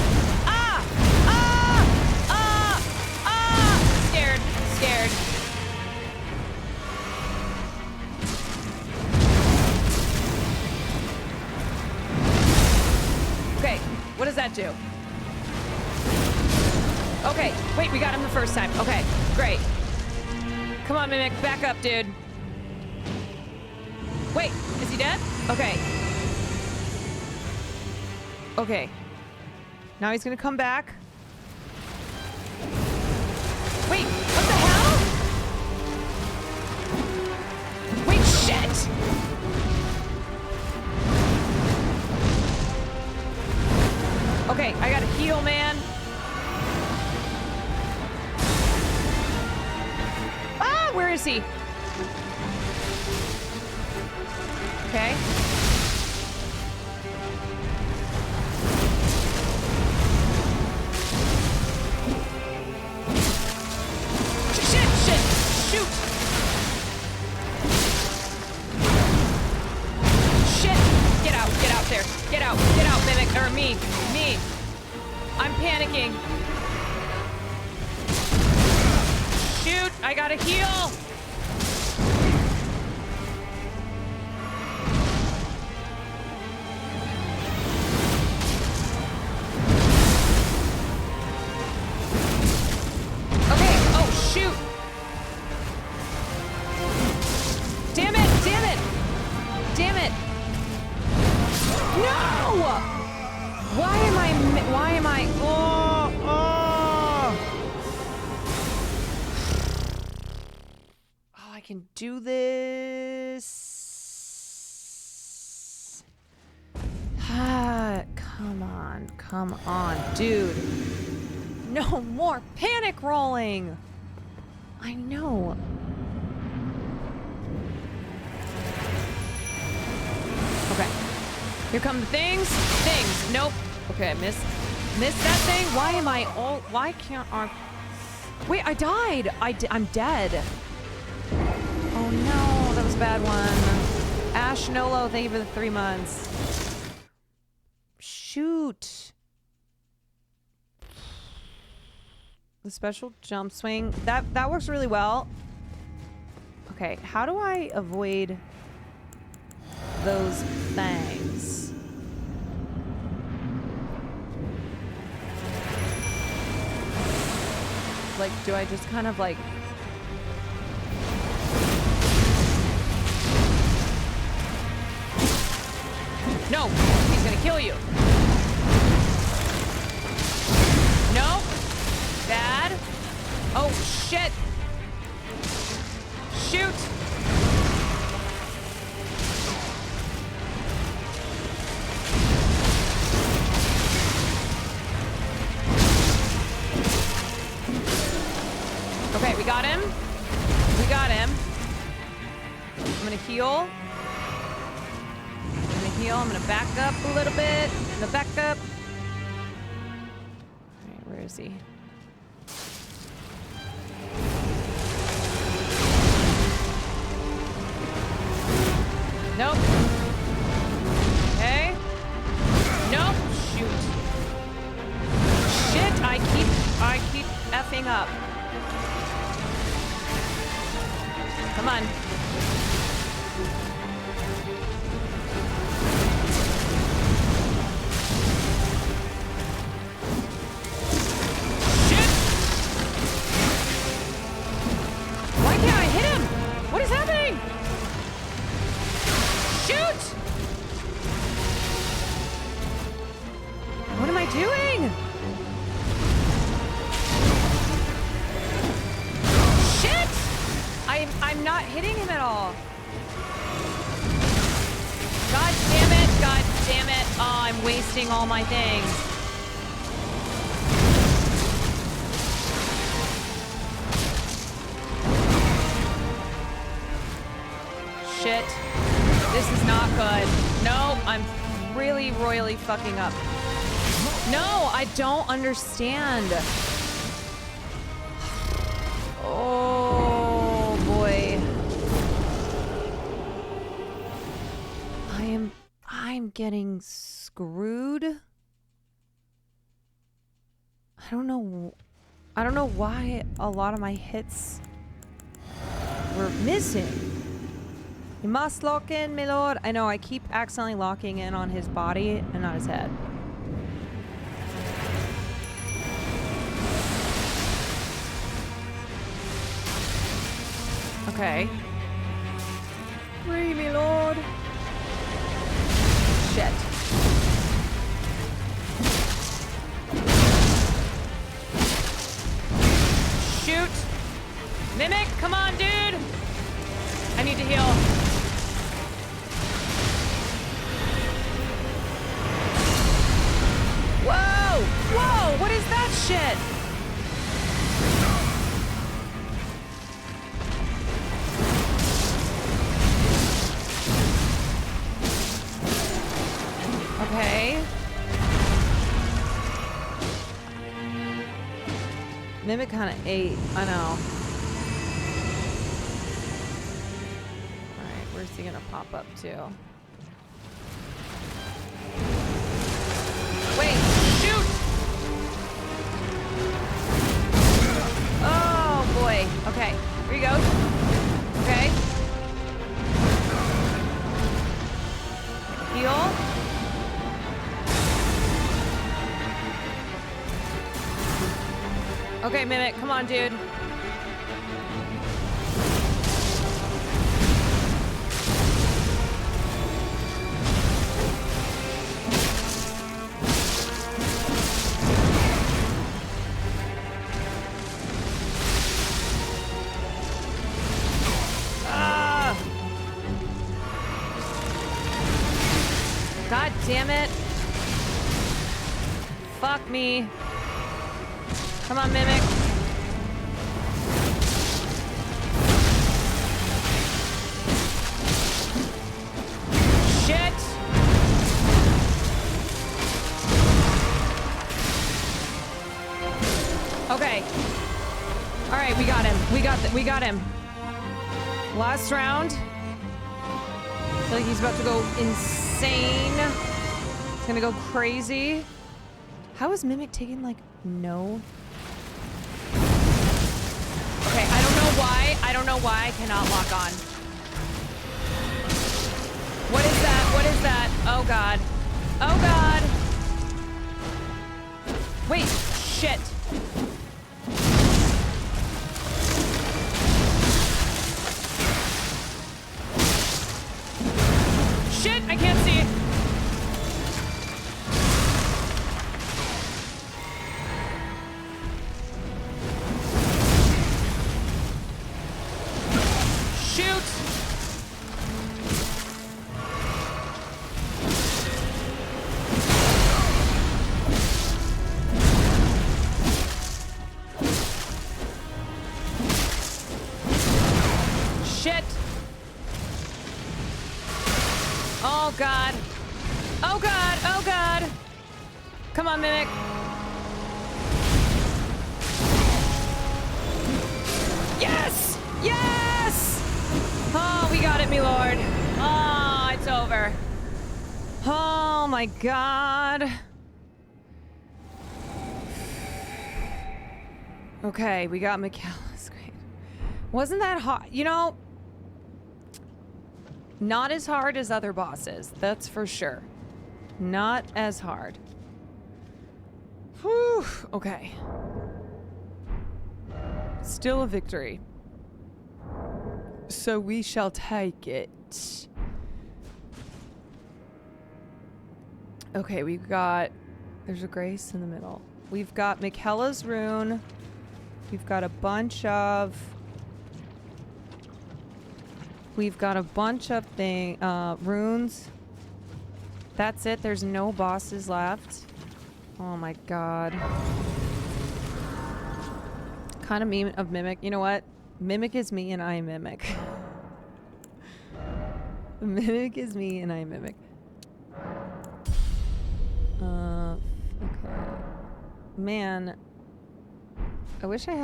S1: Ah! Ah! Ah! Ah! Scared. Scared. that do? Okay, wait, we got him the first time. Okay, great. Come on, Mimic, back up, dude. Wait, is he dead? Okay. Okay. Now he's gonna come back. Wait, what the hell? Wait, shit! Okay, I gotta heal, man. Ah, where is he? Okay. Shit! Shoot! Shit! Get out there. Get out, Mimic, or me. I'm panicking. Shoot, I gotta heal. Okay, oh shoot. Damn it. No! Why am I, oh, I can do this. Come on, dude. No more panic rolling. I know. Okay. Here come the things. Nope. Okay, I missed that thing. Why can't I? Wait, I died. I'm dead. Oh no, that was a bad one. Ash Nolo, thank you for the 3 months. Shoot. The special jump swing. That works really well. Okay, how do I avoid those things? Like, do I just kind of like... No! He's gonna kill you! No! Bad! Oh, shit! Shoot! Okay, we got him. I'm gonna heal. I'm gonna back up a little bit. I'm gonna back up. Alright, where is he? Nope. Okay. Nope. Shoot. Shit, I keep effing up. Come on. Shit! Why can't I hit him? What is happening? Shoot! What am I doing? I'm not hitting him at all. God damn it. Oh, I'm wasting all my things. Shit. This is not good. No, I'm really royally fucking up. No, I don't understand. Oh boy. I'm getting screwed. I don't know why a lot of my hits were missing. You must lock in, my lord. I know, I keep accidentally locking in on his body and not his head. Okay. Free me, Lord. Shit. Shoot. Mimic, come on, dude. I need to heal. Whoa! Whoa! What is that shit? Okay. Mimic kind of ate. I know. Alright, where's he gonna pop up to? Wait! Shoot! Oh boy. Okay. Here he goes. Okay. Heal. Okay, Mimic, come on, dude. Ah! God damn it. Fuck me. Come on, Mimic. Shit. Okay. All right, we got him. We got him. Last round. I feel like he's about to go insane. He's gonna go crazy. How is Mimic taking like no? Okay, I don't know why. I don't know why I cannot lock on. What is that? What is that? Oh god. Oh god. Wait, shit. Shit, I can't see. Shoot! Shit! Oh god! Oh god! Oh god! Come on, Mimic! Yes! Yes! Oh, we got it, me lord. Oh, it's over. Oh my god. Okay, we got Michaela's great. Wasn't that hard? You know, not as hard as other bosses, that's for sure. Not as hard. Whew, okay. Still a victory. So we shall take it. Okay, we've got... There's a grace in the middle. We've got Michaela's rune. We've got a bunch of... We've got a bunch of runes. That's it. There's no bosses left. Oh my god. Kind of meme of Mimic. You know what? Mimic is me and I mimic. Mimic is me and I mimic. Okay. Man. I wish I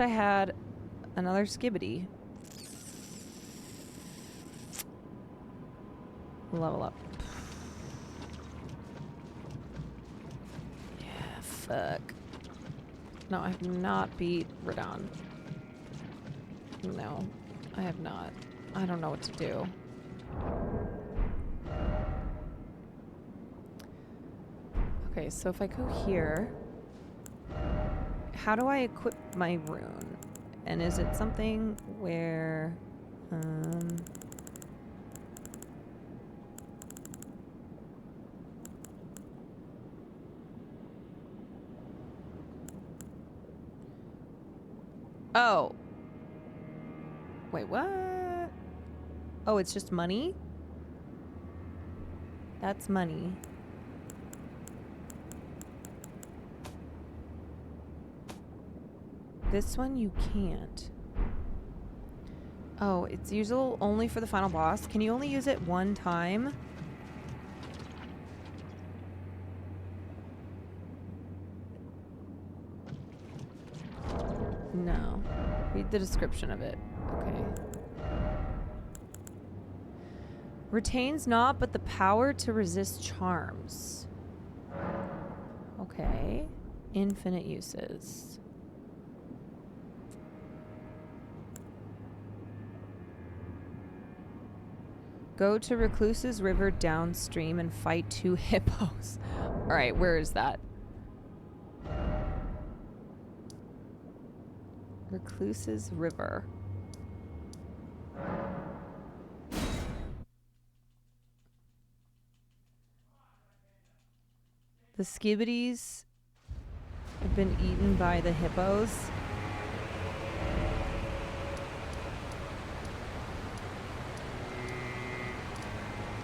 S1: had another skibbity. Level up. Yeah, fuck. No, I have not beat Radon. No, I have not. I don't know what to do. Okay, so if I go here... how do I equip my rune? And is it something where... Oh. Wait, what? Oh, it's just money? That's money. This one you can't. Oh, it's usable only for the final boss. Can you only use it one time? No. Read the description of it. Okay. Retains not but the power to resist charms. Okay. Infinite uses. Go to Recluse's River downstream and fight 2 hippos. Alright, where is that? Recluse's River. The skibbities have been eaten by the hippos.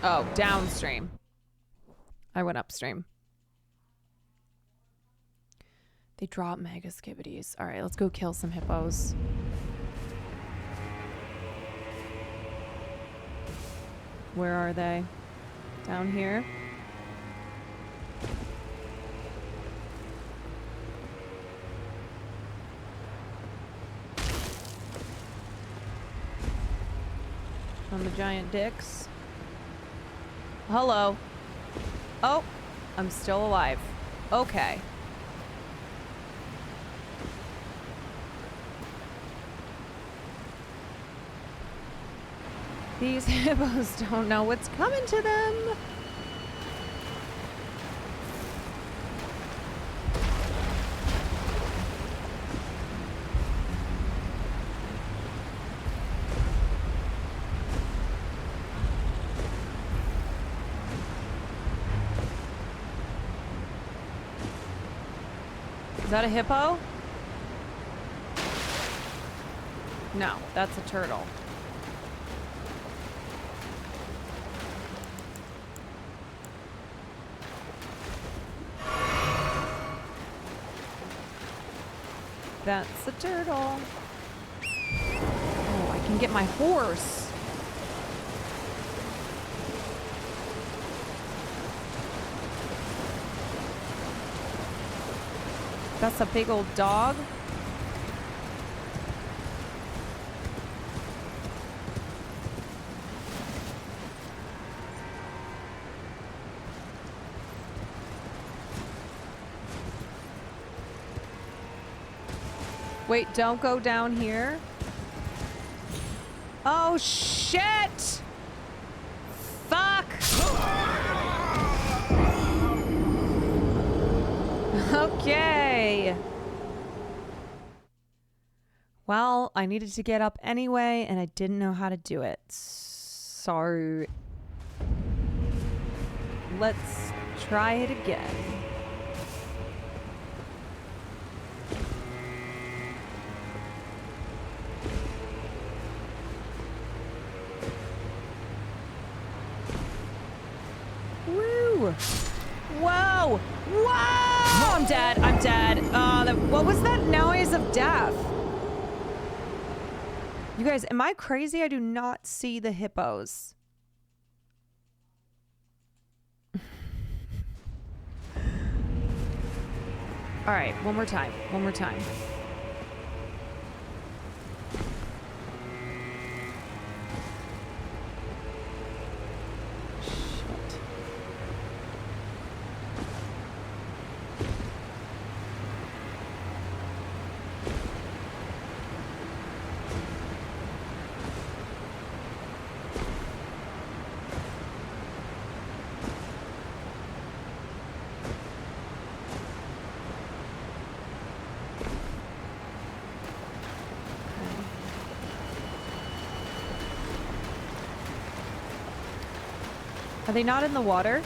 S1: Oh, downstream. I went upstream. They drop mega skibbities. All right, let's go kill some hippos. Where are they? Down here? On the giant dicks. Hello. Oh, I'm still alive. Okay. These hippos don't know what's coming to them. Is that a hippo? No, that's a turtle. That's a turtle. Oh, I can get my horse. That's a big old dog. Wait, don't go down here. Oh, shit! Fuck! Okay. Well, I needed to get up anyway, and I didn't know how to do it. So let's try it again. Woo! Whoa! Whoa! I'm dead. I'm dead. What was that noise of death? You guys, am I crazy? I do not see the hippos. All right, one more time. One more time. they not in the water?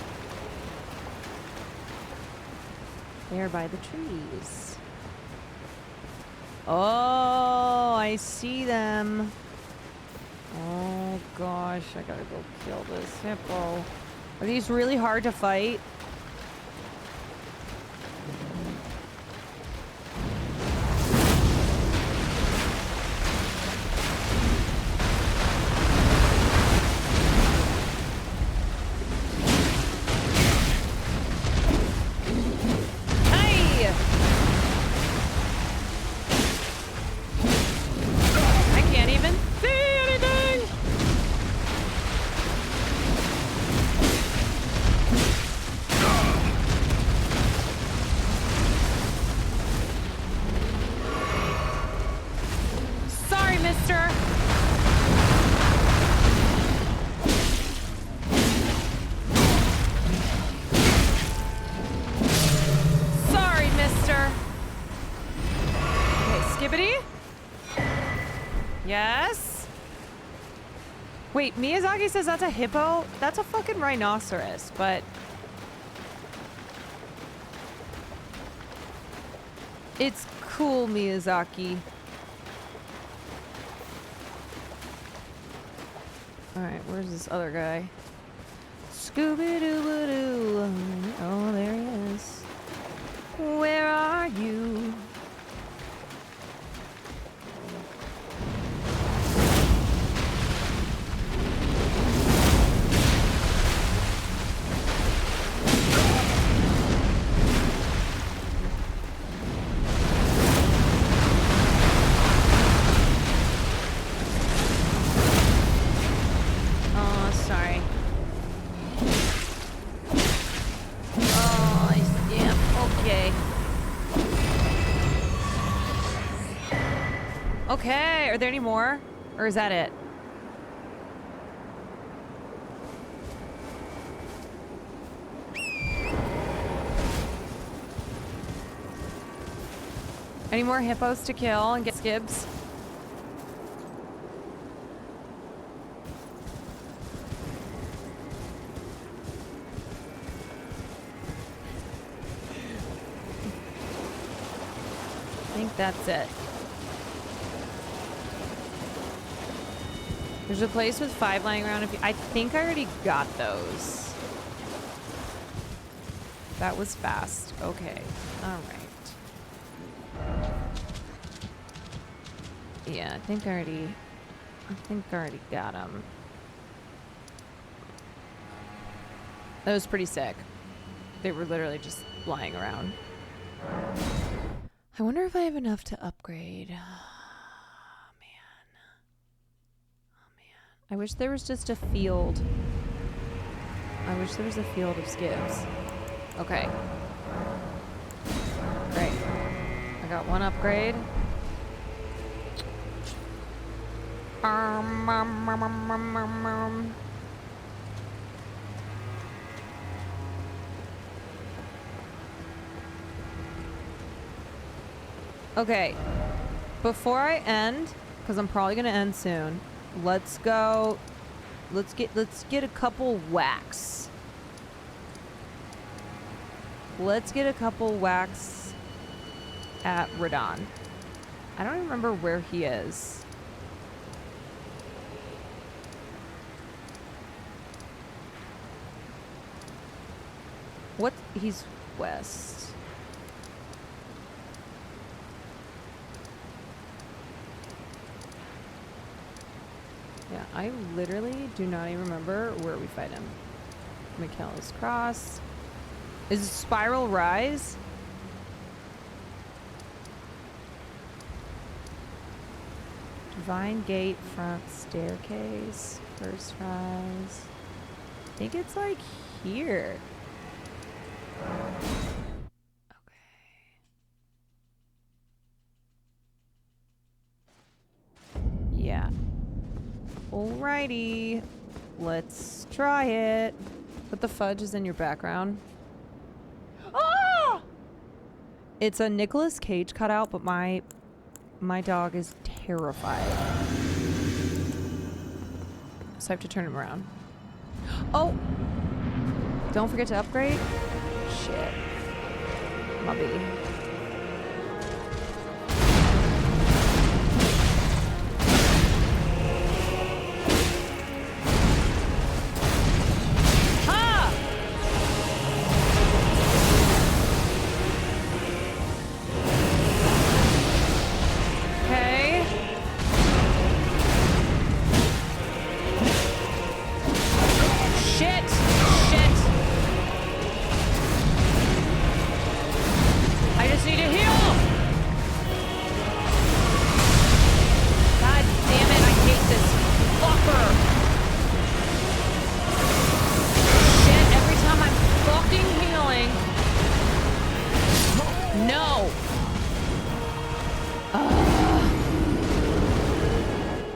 S1: They're by the trees. Oh, I see them. Oh gosh, I gotta go kill this hippo. Are these really hard to fight? Wait, Miyazaki says that's a hippo? That's a fucking rhinoceros, but... It's cool, Miyazaki. Alright, where's this other guy? Scooby-Doo-Doo. Oh, there he is. Where are you? Okay, are there any more? Or is that it? Any more hippos to kill and get skibs? I think that's it. There's a place with 5 lying around. I think I already got those. That was fast. Okay. All right. Yeah, I think I already got them. That was pretty sick. They were literally just lying around. I wonder if I have enough to upgrade. I wish there was just a field. I wish there was a field of skibs. Okay. Great. I got one upgrade. Okay. Before I end, because I'm probably gonna end soon. Let's go. Let's get a couple whacks. Let's get a couple whacks at Radon. I don't even remember where he is. What? He's west. Yeah, I literally do not even remember where we fight him. Michaela's Cross. Is it Spiral Rise? Divine Gate, front staircase, first rise. I think it's like here. Yeah. Alrighty. Let's try it. But the fudge is in your background. Ah! It's a Nicolas Cage cutout, but my dog is terrified. So I have to turn him around. Oh! Don't forget to upgrade. Shit. Mubby.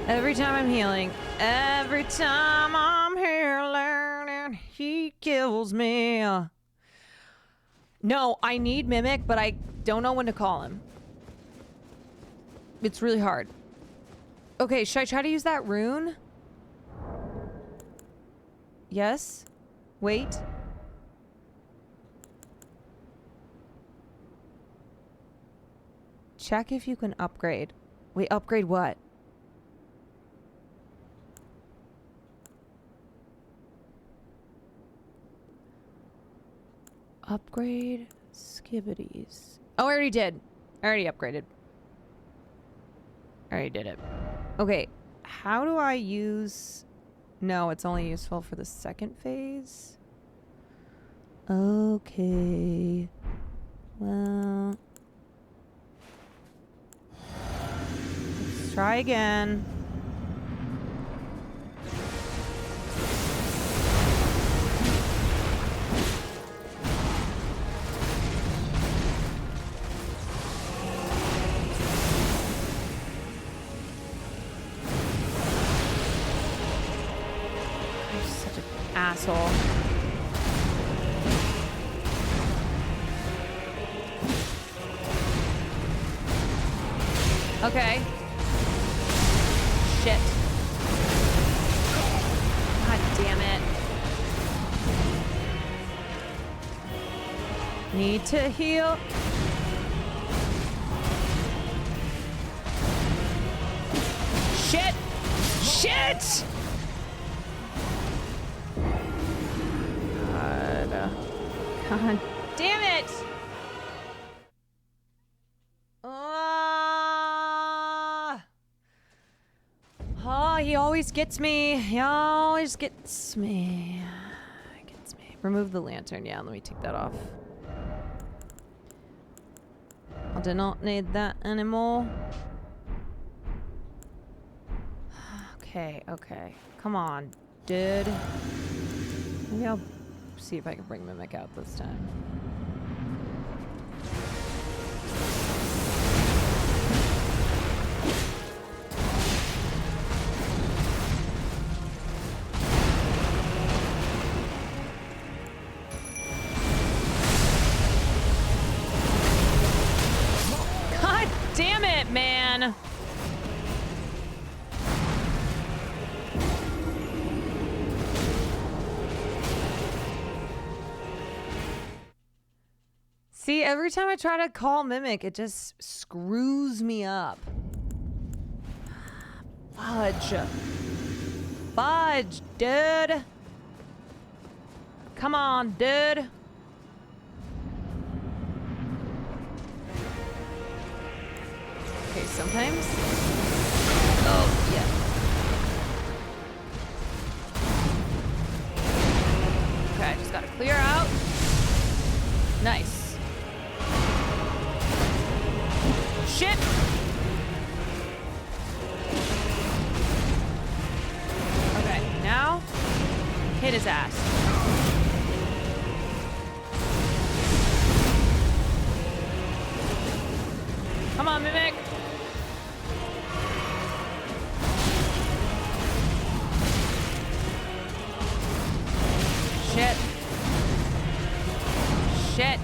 S1: Every time I'm healing, every time I'm healing, he kills me. No, I need Mimic, but I don't know when to call him. It's really hard. Okay, should I try to use that rune? Yes. Wait. Check if you can upgrade. Wait, upgrade what? Upgrade skibbities. Oh, I already did. I already upgraded. I already did it. Okay, how do I use... No, it's only useful for the second phase. Okay. Well... let's try again. Asshole. Okay. Shit. God damn it. Need to heal. Shit. Shit! God damn it! Oh, he always gets me. He always gets me. Gets me. Remove the lantern. Yeah, let me take that off. I do not need that anymore. Okay, okay. Come on, dude. Maybe I'll see if I can bring Mimic out this time. God damn it, man! See, every time I try to call Mimic, it just screws me up. Fudge. Fudge, dude. Come on, dude. Okay, sometimes. Oh, yeah. Okay, I just gotta clear out. Nice. Shit! Okay, now hit his ass. Come on, Mimic! Shit. Shit.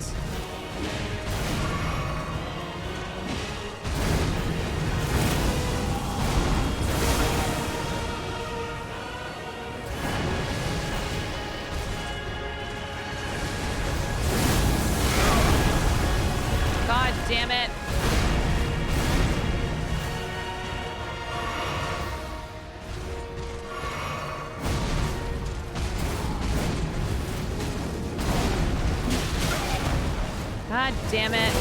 S1: God damn it.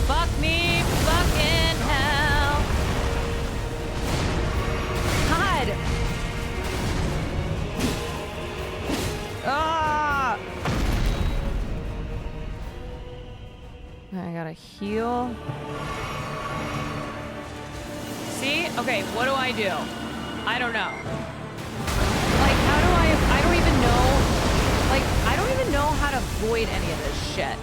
S1: Fuck me, fucking hell. God. Ah. I gotta heal. See? Okay, what do I do? I don't know. Like, how do I don't even know. Like, I don't even know how to avoid any of this shit.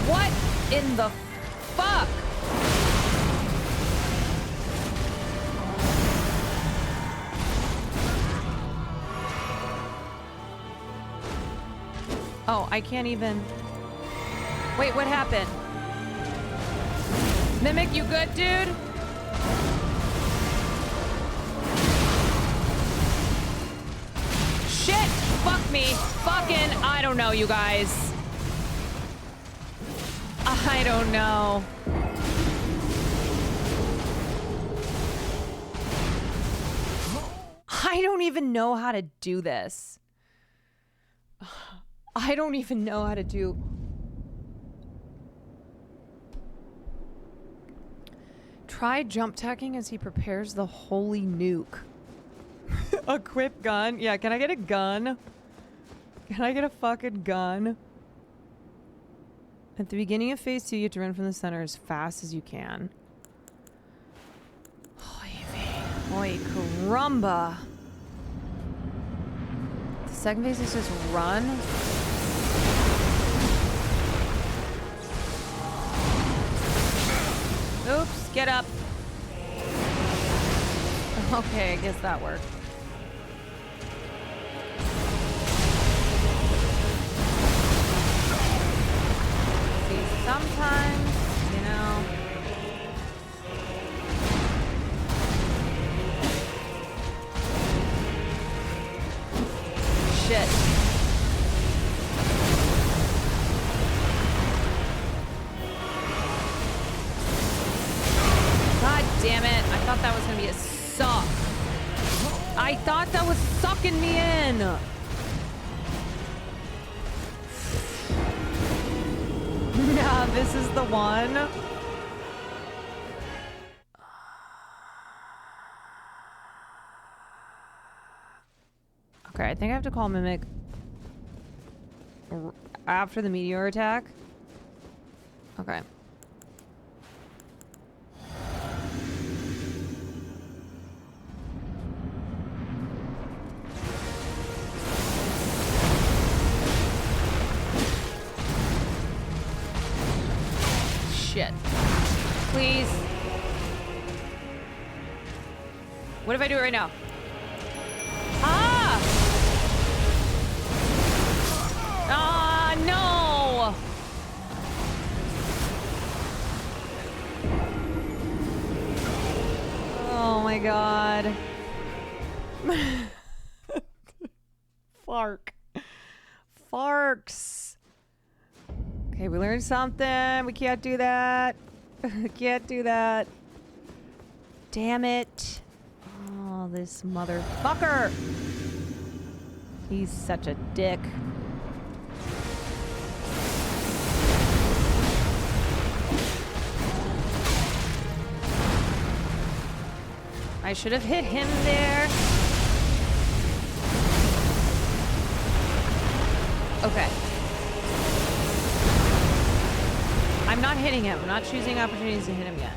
S1: What in the fuck? Oh, I can't even... Wait, what happened? Mimic, you good, dude? Shit! Fuck me. Fucking... I don't know, you guys. I don't know. I don't even know how to do this. I don't even know how to do... Try jump tacking as he prepares the holy nuke. Equip gun? Yeah, can I get a gun? Can I get a fucking gun? At the beginning of phase 2, you have to run from the center as fast as you can. Holy caramba. The second phase is just run. Oops, get up. Okay, I guess that worked. See, sometimes, you know... Shit. God damn it. I thought that was gonna be a suck. I thought that was sucking me in. Yeah, this is the one. Okay, I think I have to call Mimic after the meteor attack. Okay. Shit. Please. What if I do it right now? Ah! Ah, no! Oh my god. Fark. Farks. Okay, we learned something. We can't do that. We can't do that. Damn it. Oh, this motherfucker. He's such a dick. I should have hit him there. Okay. I'm not hitting him. I'm not choosing opportunities to hit him yet.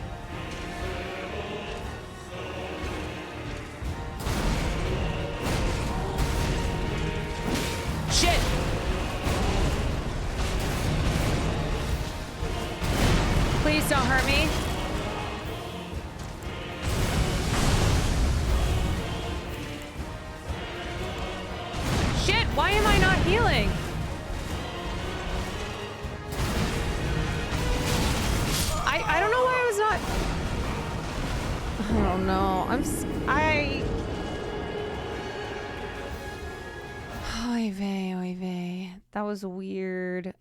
S1: Shit! Please don't hurt me. Shit, why am I not healing? I don't know why I was not... I don't know. Oy vey, oy vey. That was weird.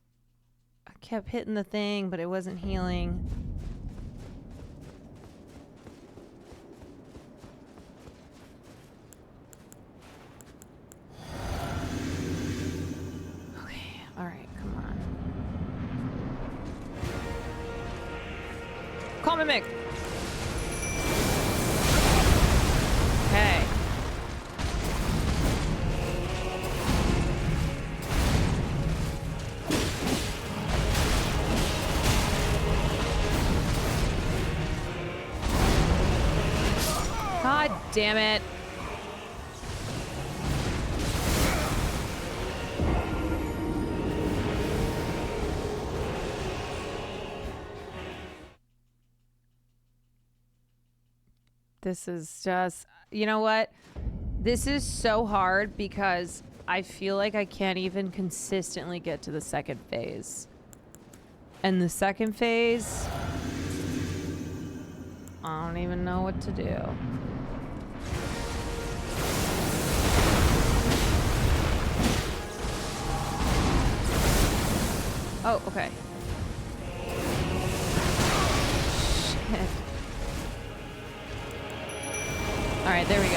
S1: I kept hitting the thing, but it wasn't healing. right, come on. Call me Mick. Okay. God damn it. This is just, you know what? This is so hard because I feel like I can't even consistently get to the second phase. And the second phase, I don't even know what to do. Oh, okay. Shit. All right, there we go.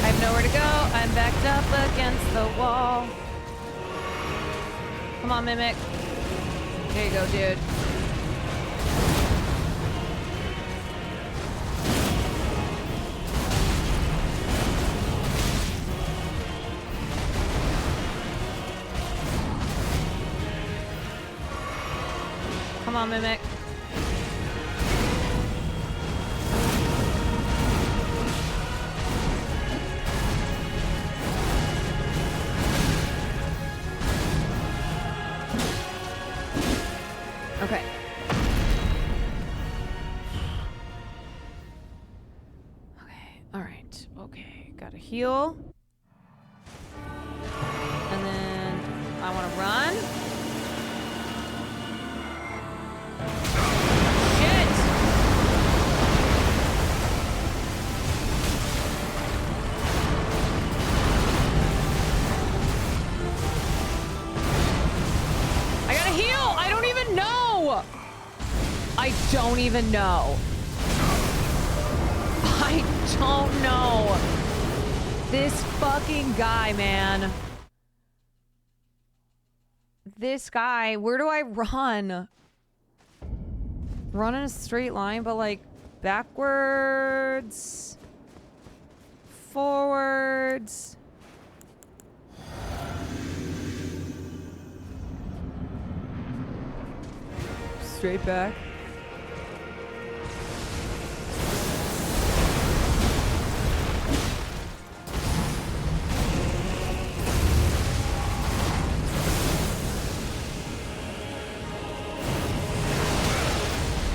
S1: I have nowhere to go. I'm backed up against the wall. Come on, Mimic. There you go, dude. Come on, Mimic. Okay. Okay, all right. Okay, gotta heal. And then I want to run. I don't even know. I don't know. This fucking guy, man. This guy, where do I run? Run in a straight line, but like backwards, forwards. Straight back.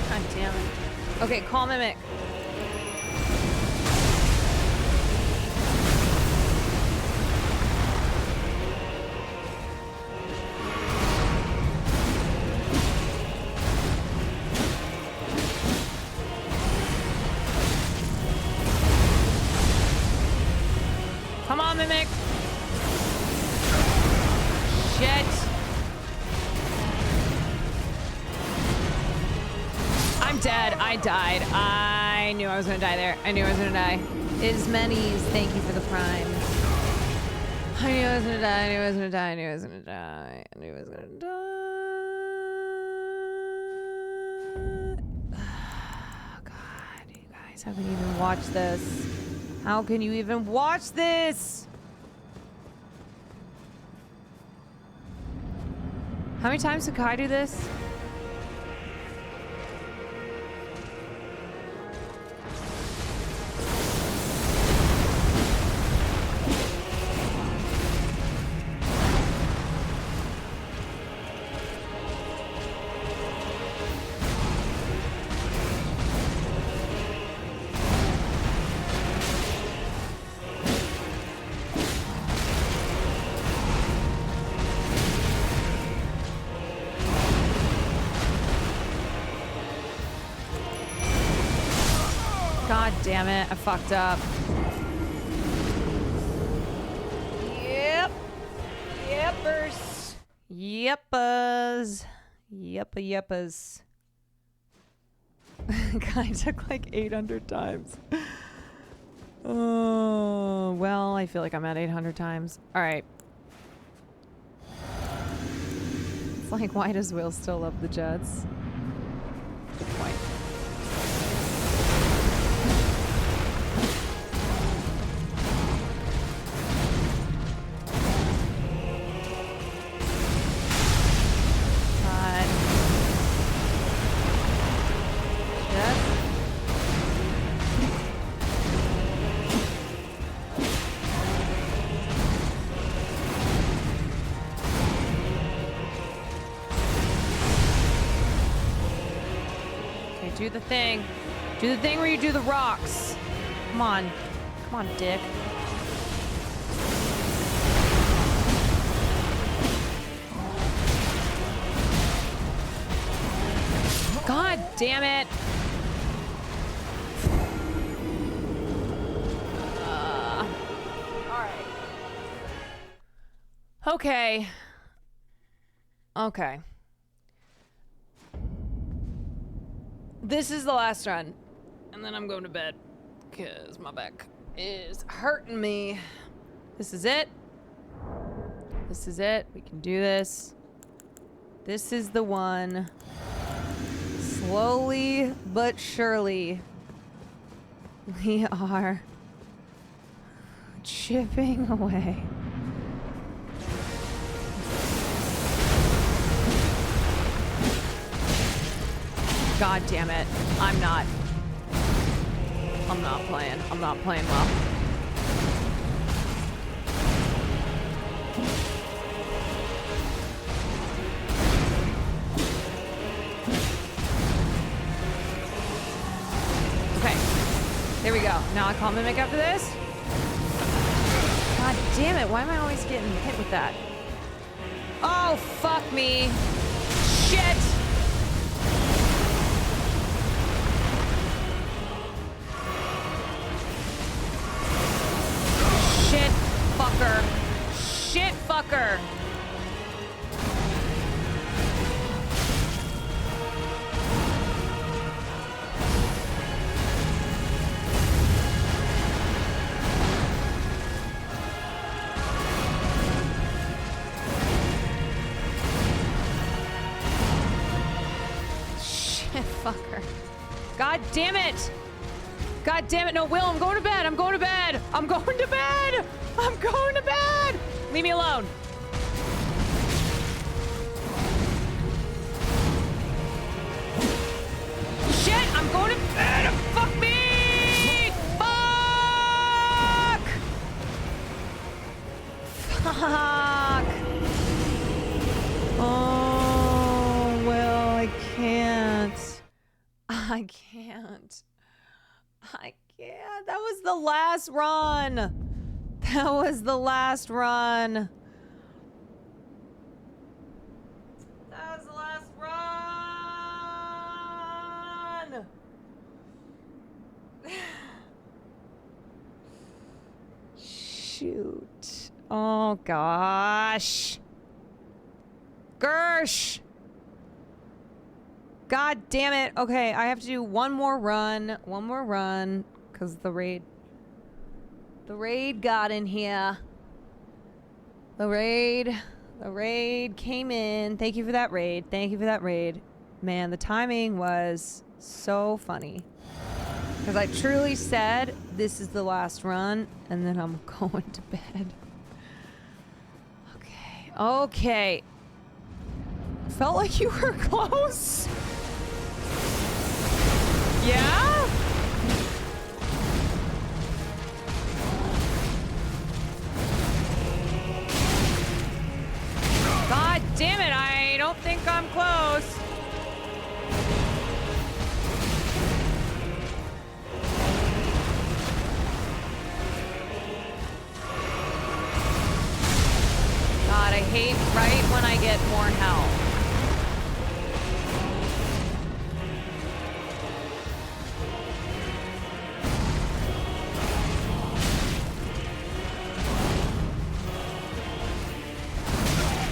S1: God damn it. Okay, call Mimic. Come on, Mimic. Shit. I'm dead. I died. I knew I was gonna die there. I knew I was gonna die. Ismenes, thank you for the prime. I knew I was gonna die. I knew I was gonna die. I knew I was gonna die. I knew I was gonna die. God, you guys, how can you even watch this? How can you even watch this? How many times did Kai do this? God damn it, I fucked up. Yep. Yeppers. Yeppas. Yeppas. Guy took like 800 times. I feel like I'm at 800 times. All right. It's like, why does Will still love the Jets? Good point. Do the thing. Do the thing where you do the rocks. Come on. Come on, dick. God damn it. All right. Okay. Okay. This is the last run, and then I'm going to bed because my back is hurting me. This is it. This is it. We can do this. This is the one. Slowly but surely, we are chipping away. God damn it. I'm not playing. I'm not playing well. Okay. There we go. Now I call mimic after this. God damn it. Why am I always getting hit with that? Oh, fuck me. Shit. Shit, fucker. Shit, fucker. Shit, fucker. God damn it. God damn it. No, Will, I'm going to bed. I'm going to bed. I'm going to bed. I'm going to bed. Leave me alone. Shit, I'm going to bed. Fuck me. Fuck. Fuck. Oh, Will, I can't. I can't. I can't. That was the last run. That was the last run. That was the last run. Shoot. Oh, gosh. Gersh. God damn it. Okay, I have to do one more run. One more run. Because the raid got in here. The raid came in. Thank you for that raid. Thank you for that raid. Man, the timing was so funny. Because I truly said, this is the last run. And then I'm going to bed. Okay. Okay. Felt like you were close. Yeah? God damn it, I don't think I'm close. God, I hate right when I get more health.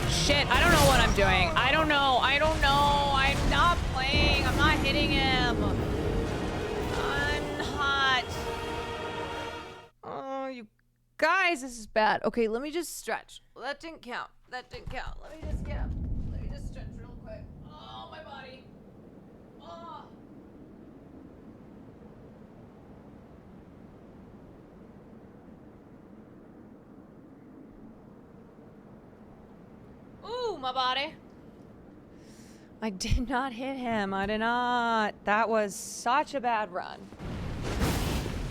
S1: Shit, I don't know what I'm doing. I don't know. I don't know. I'm not playing. I'm not hitting him. I'm not. Oh, you Guys, this is bad. Okay, let me just stretch. Well, that didn't count. That didn't count. Let me just get up. Let me just stretch real quick. Oh, my body. Oh. Ooh, my body. I did not hit him. I did not. That was such a bad run.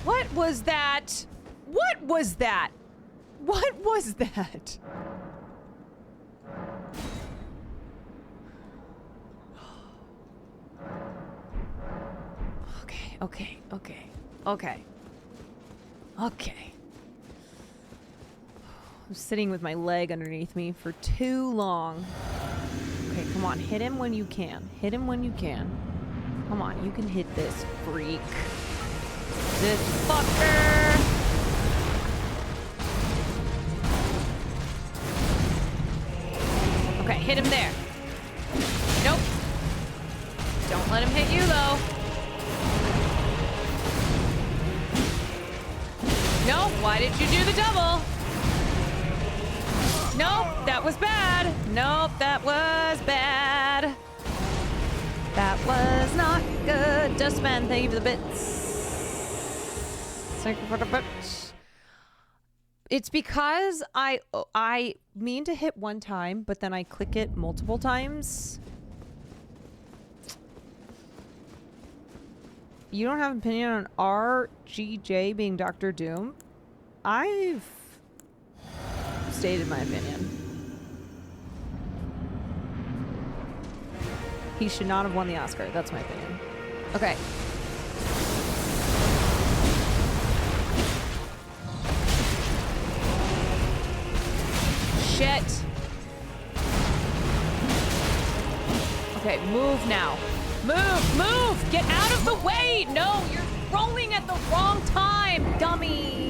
S1: What was that? What was that? What was that? Okay. I'm sitting with my leg underneath me for too long. Okay, come on. Hit him when you can. Hit him when you can. Come on, you can hit this freak. This fucker! Okay, hit him there. Nope. Don't let him hit you, though. No, why did you do the double? Nope, that was bad. Nope, that was bad. That was not good. Dustman, thank you for the bits. Thank you for the bits. It's because I mean to hit one time, but then I click it multiple times. You don't have an opinion on RDJ being Dr. Doom? I've stated my opinion. He should not have won the Oscar. That's my opinion. Okay. Shit. Okay, move now. Move! Get out of the way! No, you're rolling at the wrong time, dummy!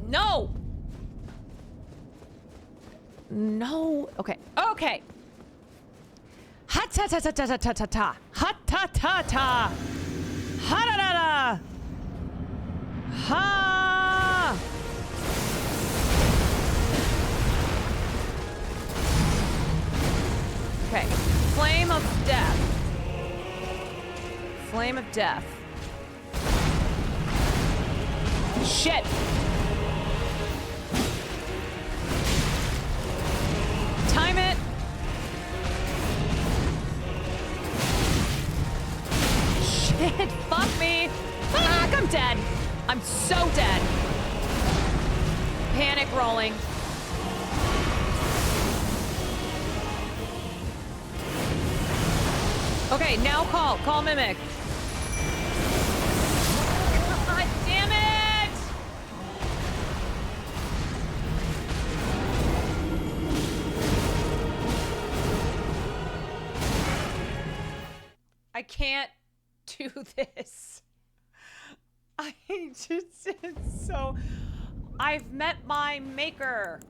S1: No! No. Okay. Okay. Ha-ta-ta-ta-ta-ta-ta-ta. Ha-ta-ta-ta. Ha-da-da-da. Ha! Okay. Flame of death. Flame of death. Shit! Time it! Shit! Fuck me! Fuck! I'm dead! I'm so dead! Panic rolling. Okay, now call. Call Mimic. God damn it! I can't do this. I just, it's so... I've met my maker.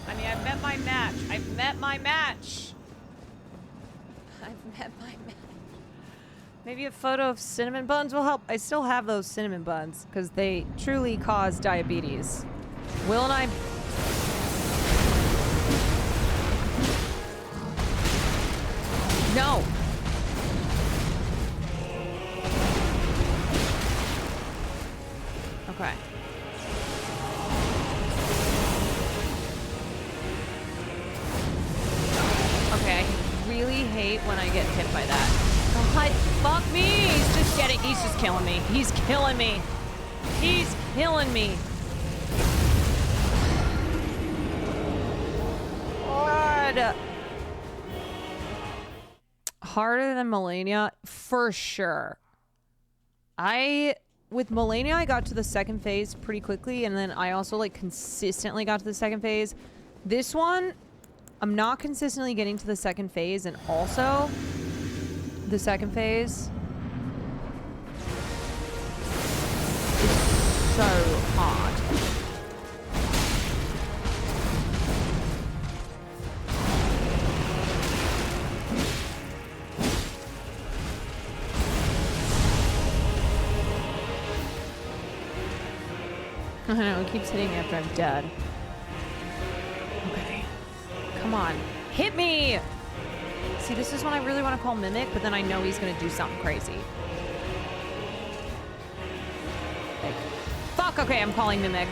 S1: I mean, I've met my match. I've met my match. I've met my match. Maybe a photo of cinnamon buns will help. I still have those cinnamon buns because they truly cause diabetes. Will and I... No. Okay. Okay, I really hate when I get hit by that. God, fuck me! He's just killing me. He's killing me. He's killing me. God. Harder than Melania? For sure. With Melania, I got to the second phase pretty quickly, and then I also, like, consistently got to the second phase. This one, I'm not consistently getting to the second phase, and also, the second phase is so hard. I know, it keeps hitting me after I'm dead. Okay. Come on. Hit me! See, this is when I really want to call Mimic, but then I know he's going to do something crazy. Like, fuck, okay, I'm calling Mimic.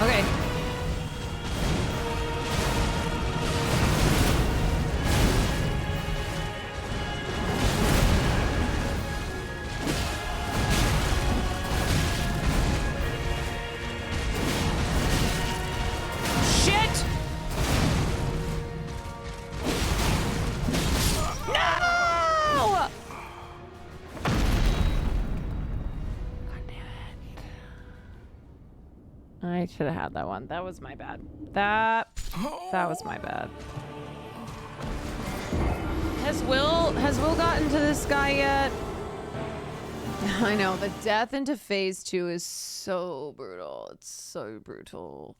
S1: Okay. Shit! No! I should have had that one. That was my bad. That was my bad. Has Will gotten to this guy yet? I know, the death into phase 2 is so brutal. It's so brutal.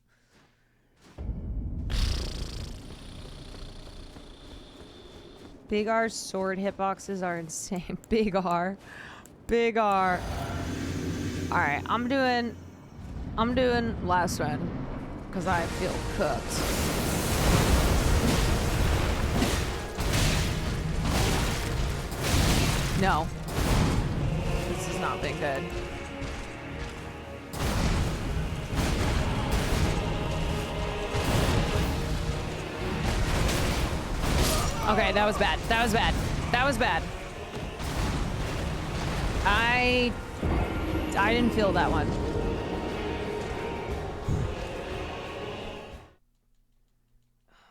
S1: Big R's sword hitboxes are insane. Big R. Big R. Alright, I'm doing last one because I feel cooked. No. This has not been good. Okay, that was bad. That was bad. That was bad. I didn't feel that one.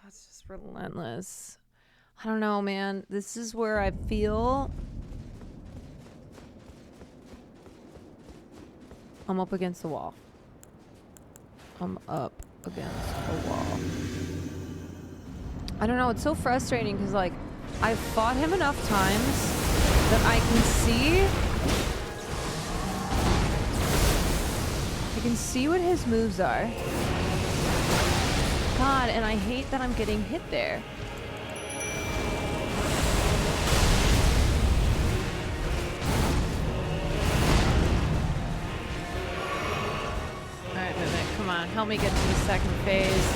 S1: It's just relentless. I don't know, man. This is where I feel I'm up against the wall. I'm up against the wall. I don't know. It's so frustrating because, like, I've fought him enough times that I can see what his moves are. God, and I hate that I'm getting hit there. Alright, Mimic, come on. Help me get to the second phase.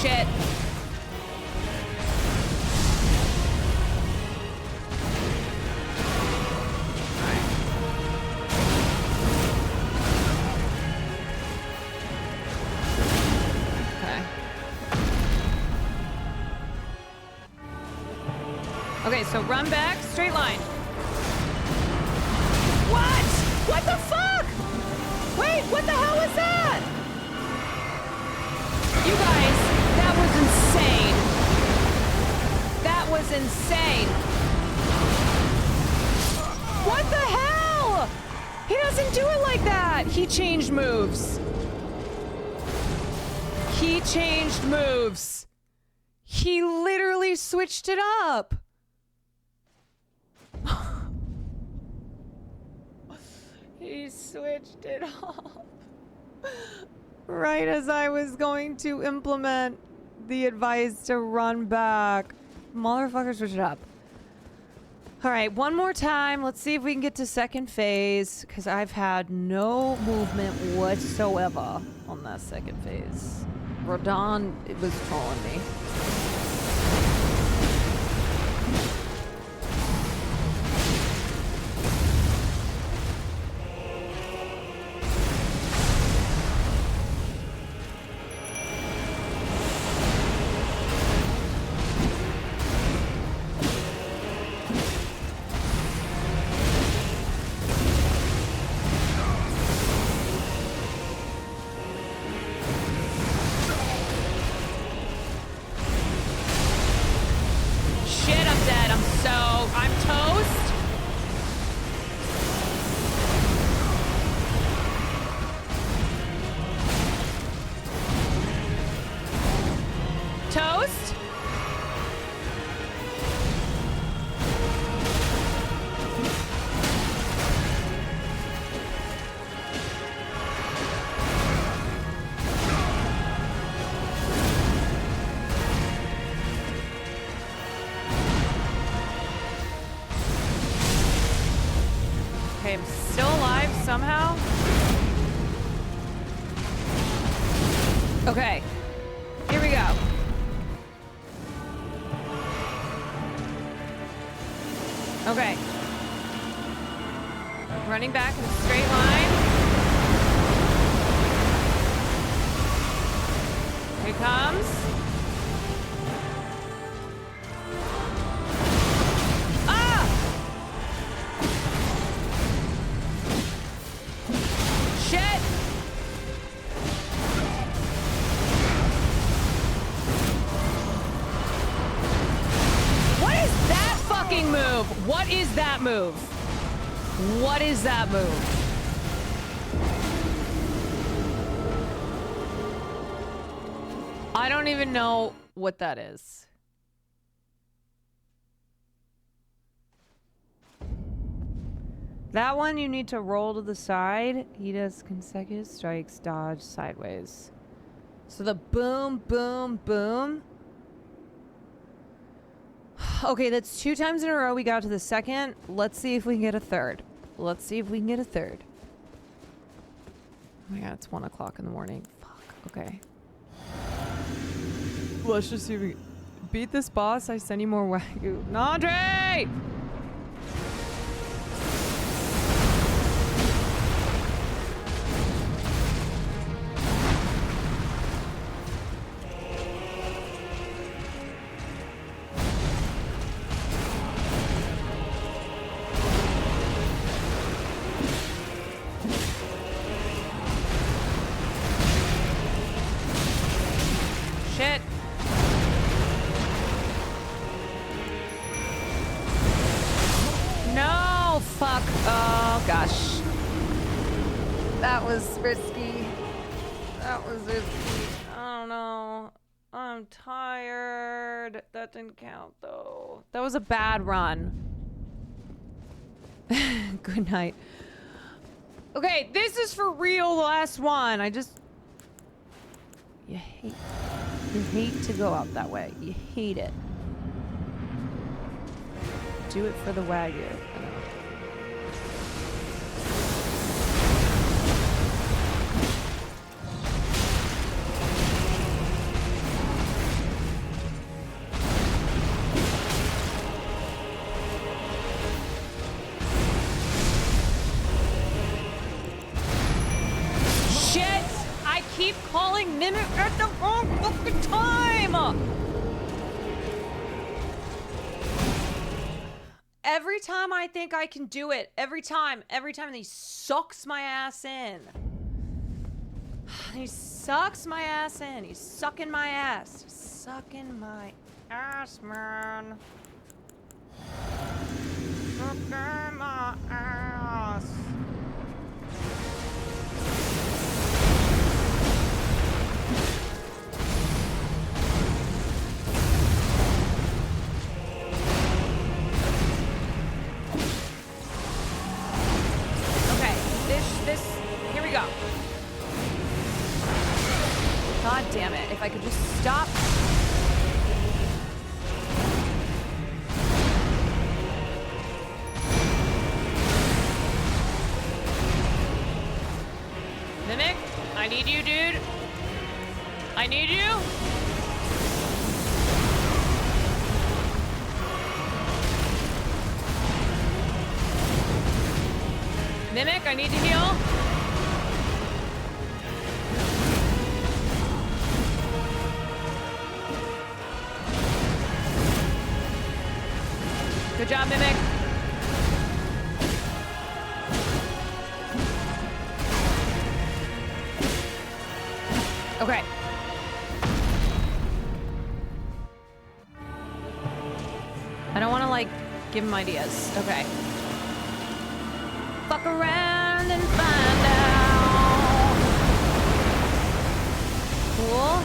S1: Shit. Okay, so run back, straight line. What? What the fuck? Wait, what the hell was that? You guys, that was insane. That was insane. What the hell? He doesn't do it like that. He changed moves. He changed moves. He literally switched it up. He switched it up. Right as I was going to implement the advice to run back. Motherfucker, switch it up. Alright, one more time. Let's see if we can get to second phase. Because I've had no movement whatsoever on that second phase. Rodon was trolling me. Okay, I'm still alive somehow. Okay. Here we go. Okay. Running back in a straight line. Here he comes. Ah! Shit! What is that fucking move? What is that move? What is that move? I don't even know what that is. That one you need to roll to the side. He does consecutive strikes, dodge sideways. So the boom, boom, boom. Okay, that's 2 times in a row we got to the second. Let's see if we can get a third. Let's see if we can get a third. Oh my god, it's 1 o'clock in the morning. Fuck, okay. Let's just see if we beat this boss. I send you more Wagyu. Nandre! That was risky. That was risky. I don't know. I'm tired. That didn't count though. That was a bad run. Good night. Okay, this is for real the last one. You hate to go out that way. You hate it. Do it for the Wagyu. Calling Mimic at the wrong fucking time! Every time I think I can do it, every time he sucks my ass in. He sucks my ass in. He's sucking my ass. He's sucking my ass, man. Sucking my ass. Here we go. God damn it. If I could just stop. Mimic, I need you, dude. I need you. Mimic, I need to heal. Good job, Mimic. Okay. I don't want to, like, give him ideas. Okay. Fuck around and find out. Cool.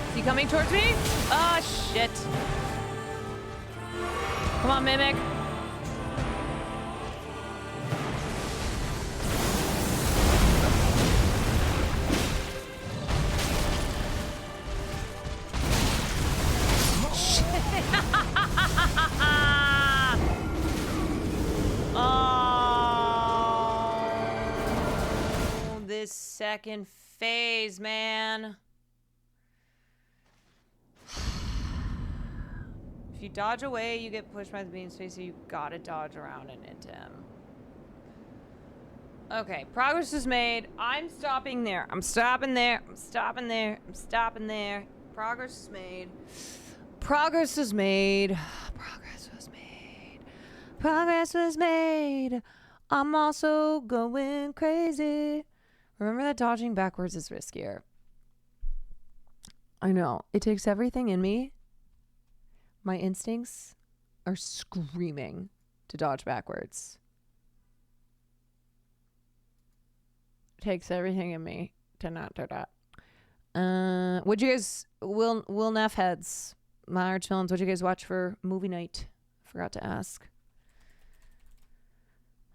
S1: Is he coming towards me? Oh, shit. Come on, Mimic. Oh. second phase, man. If you dodge away, you get pushed by the beam space, so you gotta dodge around and into him. Okay, progress is made. I'm stopping there. I'm stopping there. I'm stopping there. I'm stopping there. Progress is made. Progress is made. Progress was made. Progress was made. I'm also going crazy. Remember that dodging backwards is riskier. I know. It takes everything in me. My instincts are screaming to dodge backwards. It takes everything in me to not do that. What'd you guys, Will Neff heads, my arch villains, what'd you guys watch for movie night? Forgot to ask.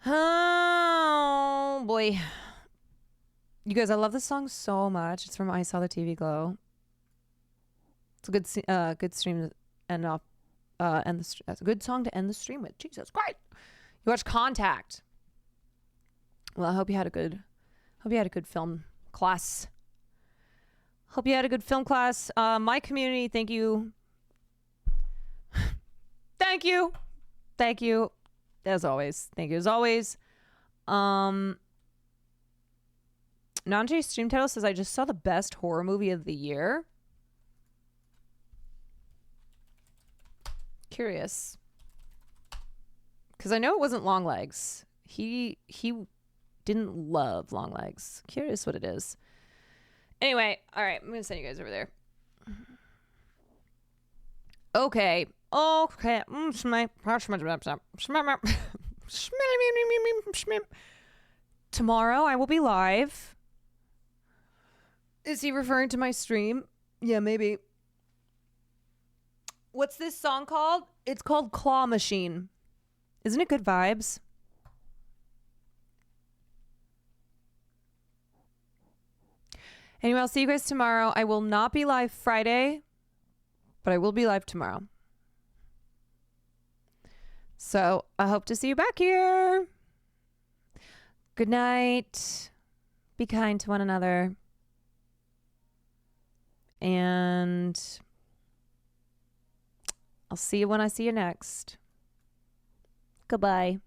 S1: Oh boy. You guys, I love this song so much. It's from I Saw the TV Glow. It's a good stream to end off, it's a good song to end the stream with. Jesus Christ. You watch Contact. Well, I hope you had a good film class. Hope you had a good film class. My community, thank you. Thank you. Thank you. As always. Thank you as always. Nanji's stream title says, I just saw the best horror movie of the year. Curious. Because I know it wasn't Longlegs. He didn't love Longlegs. Curious what it is. Anyway, all right. I'm going to send you guys over there. Okay. Okay. Tomorrow I will be live. Is he referring to my stream? Yeah, maybe. What's this song called? It's called Claw Machine. Isn't it good vibes? Anyway, I'll see you guys tomorrow. I will not be live Friday, but I will be live tomorrow. So I hope to see you back here. Good night. Be kind to one another. And I'll see you when I see you next. Goodbye.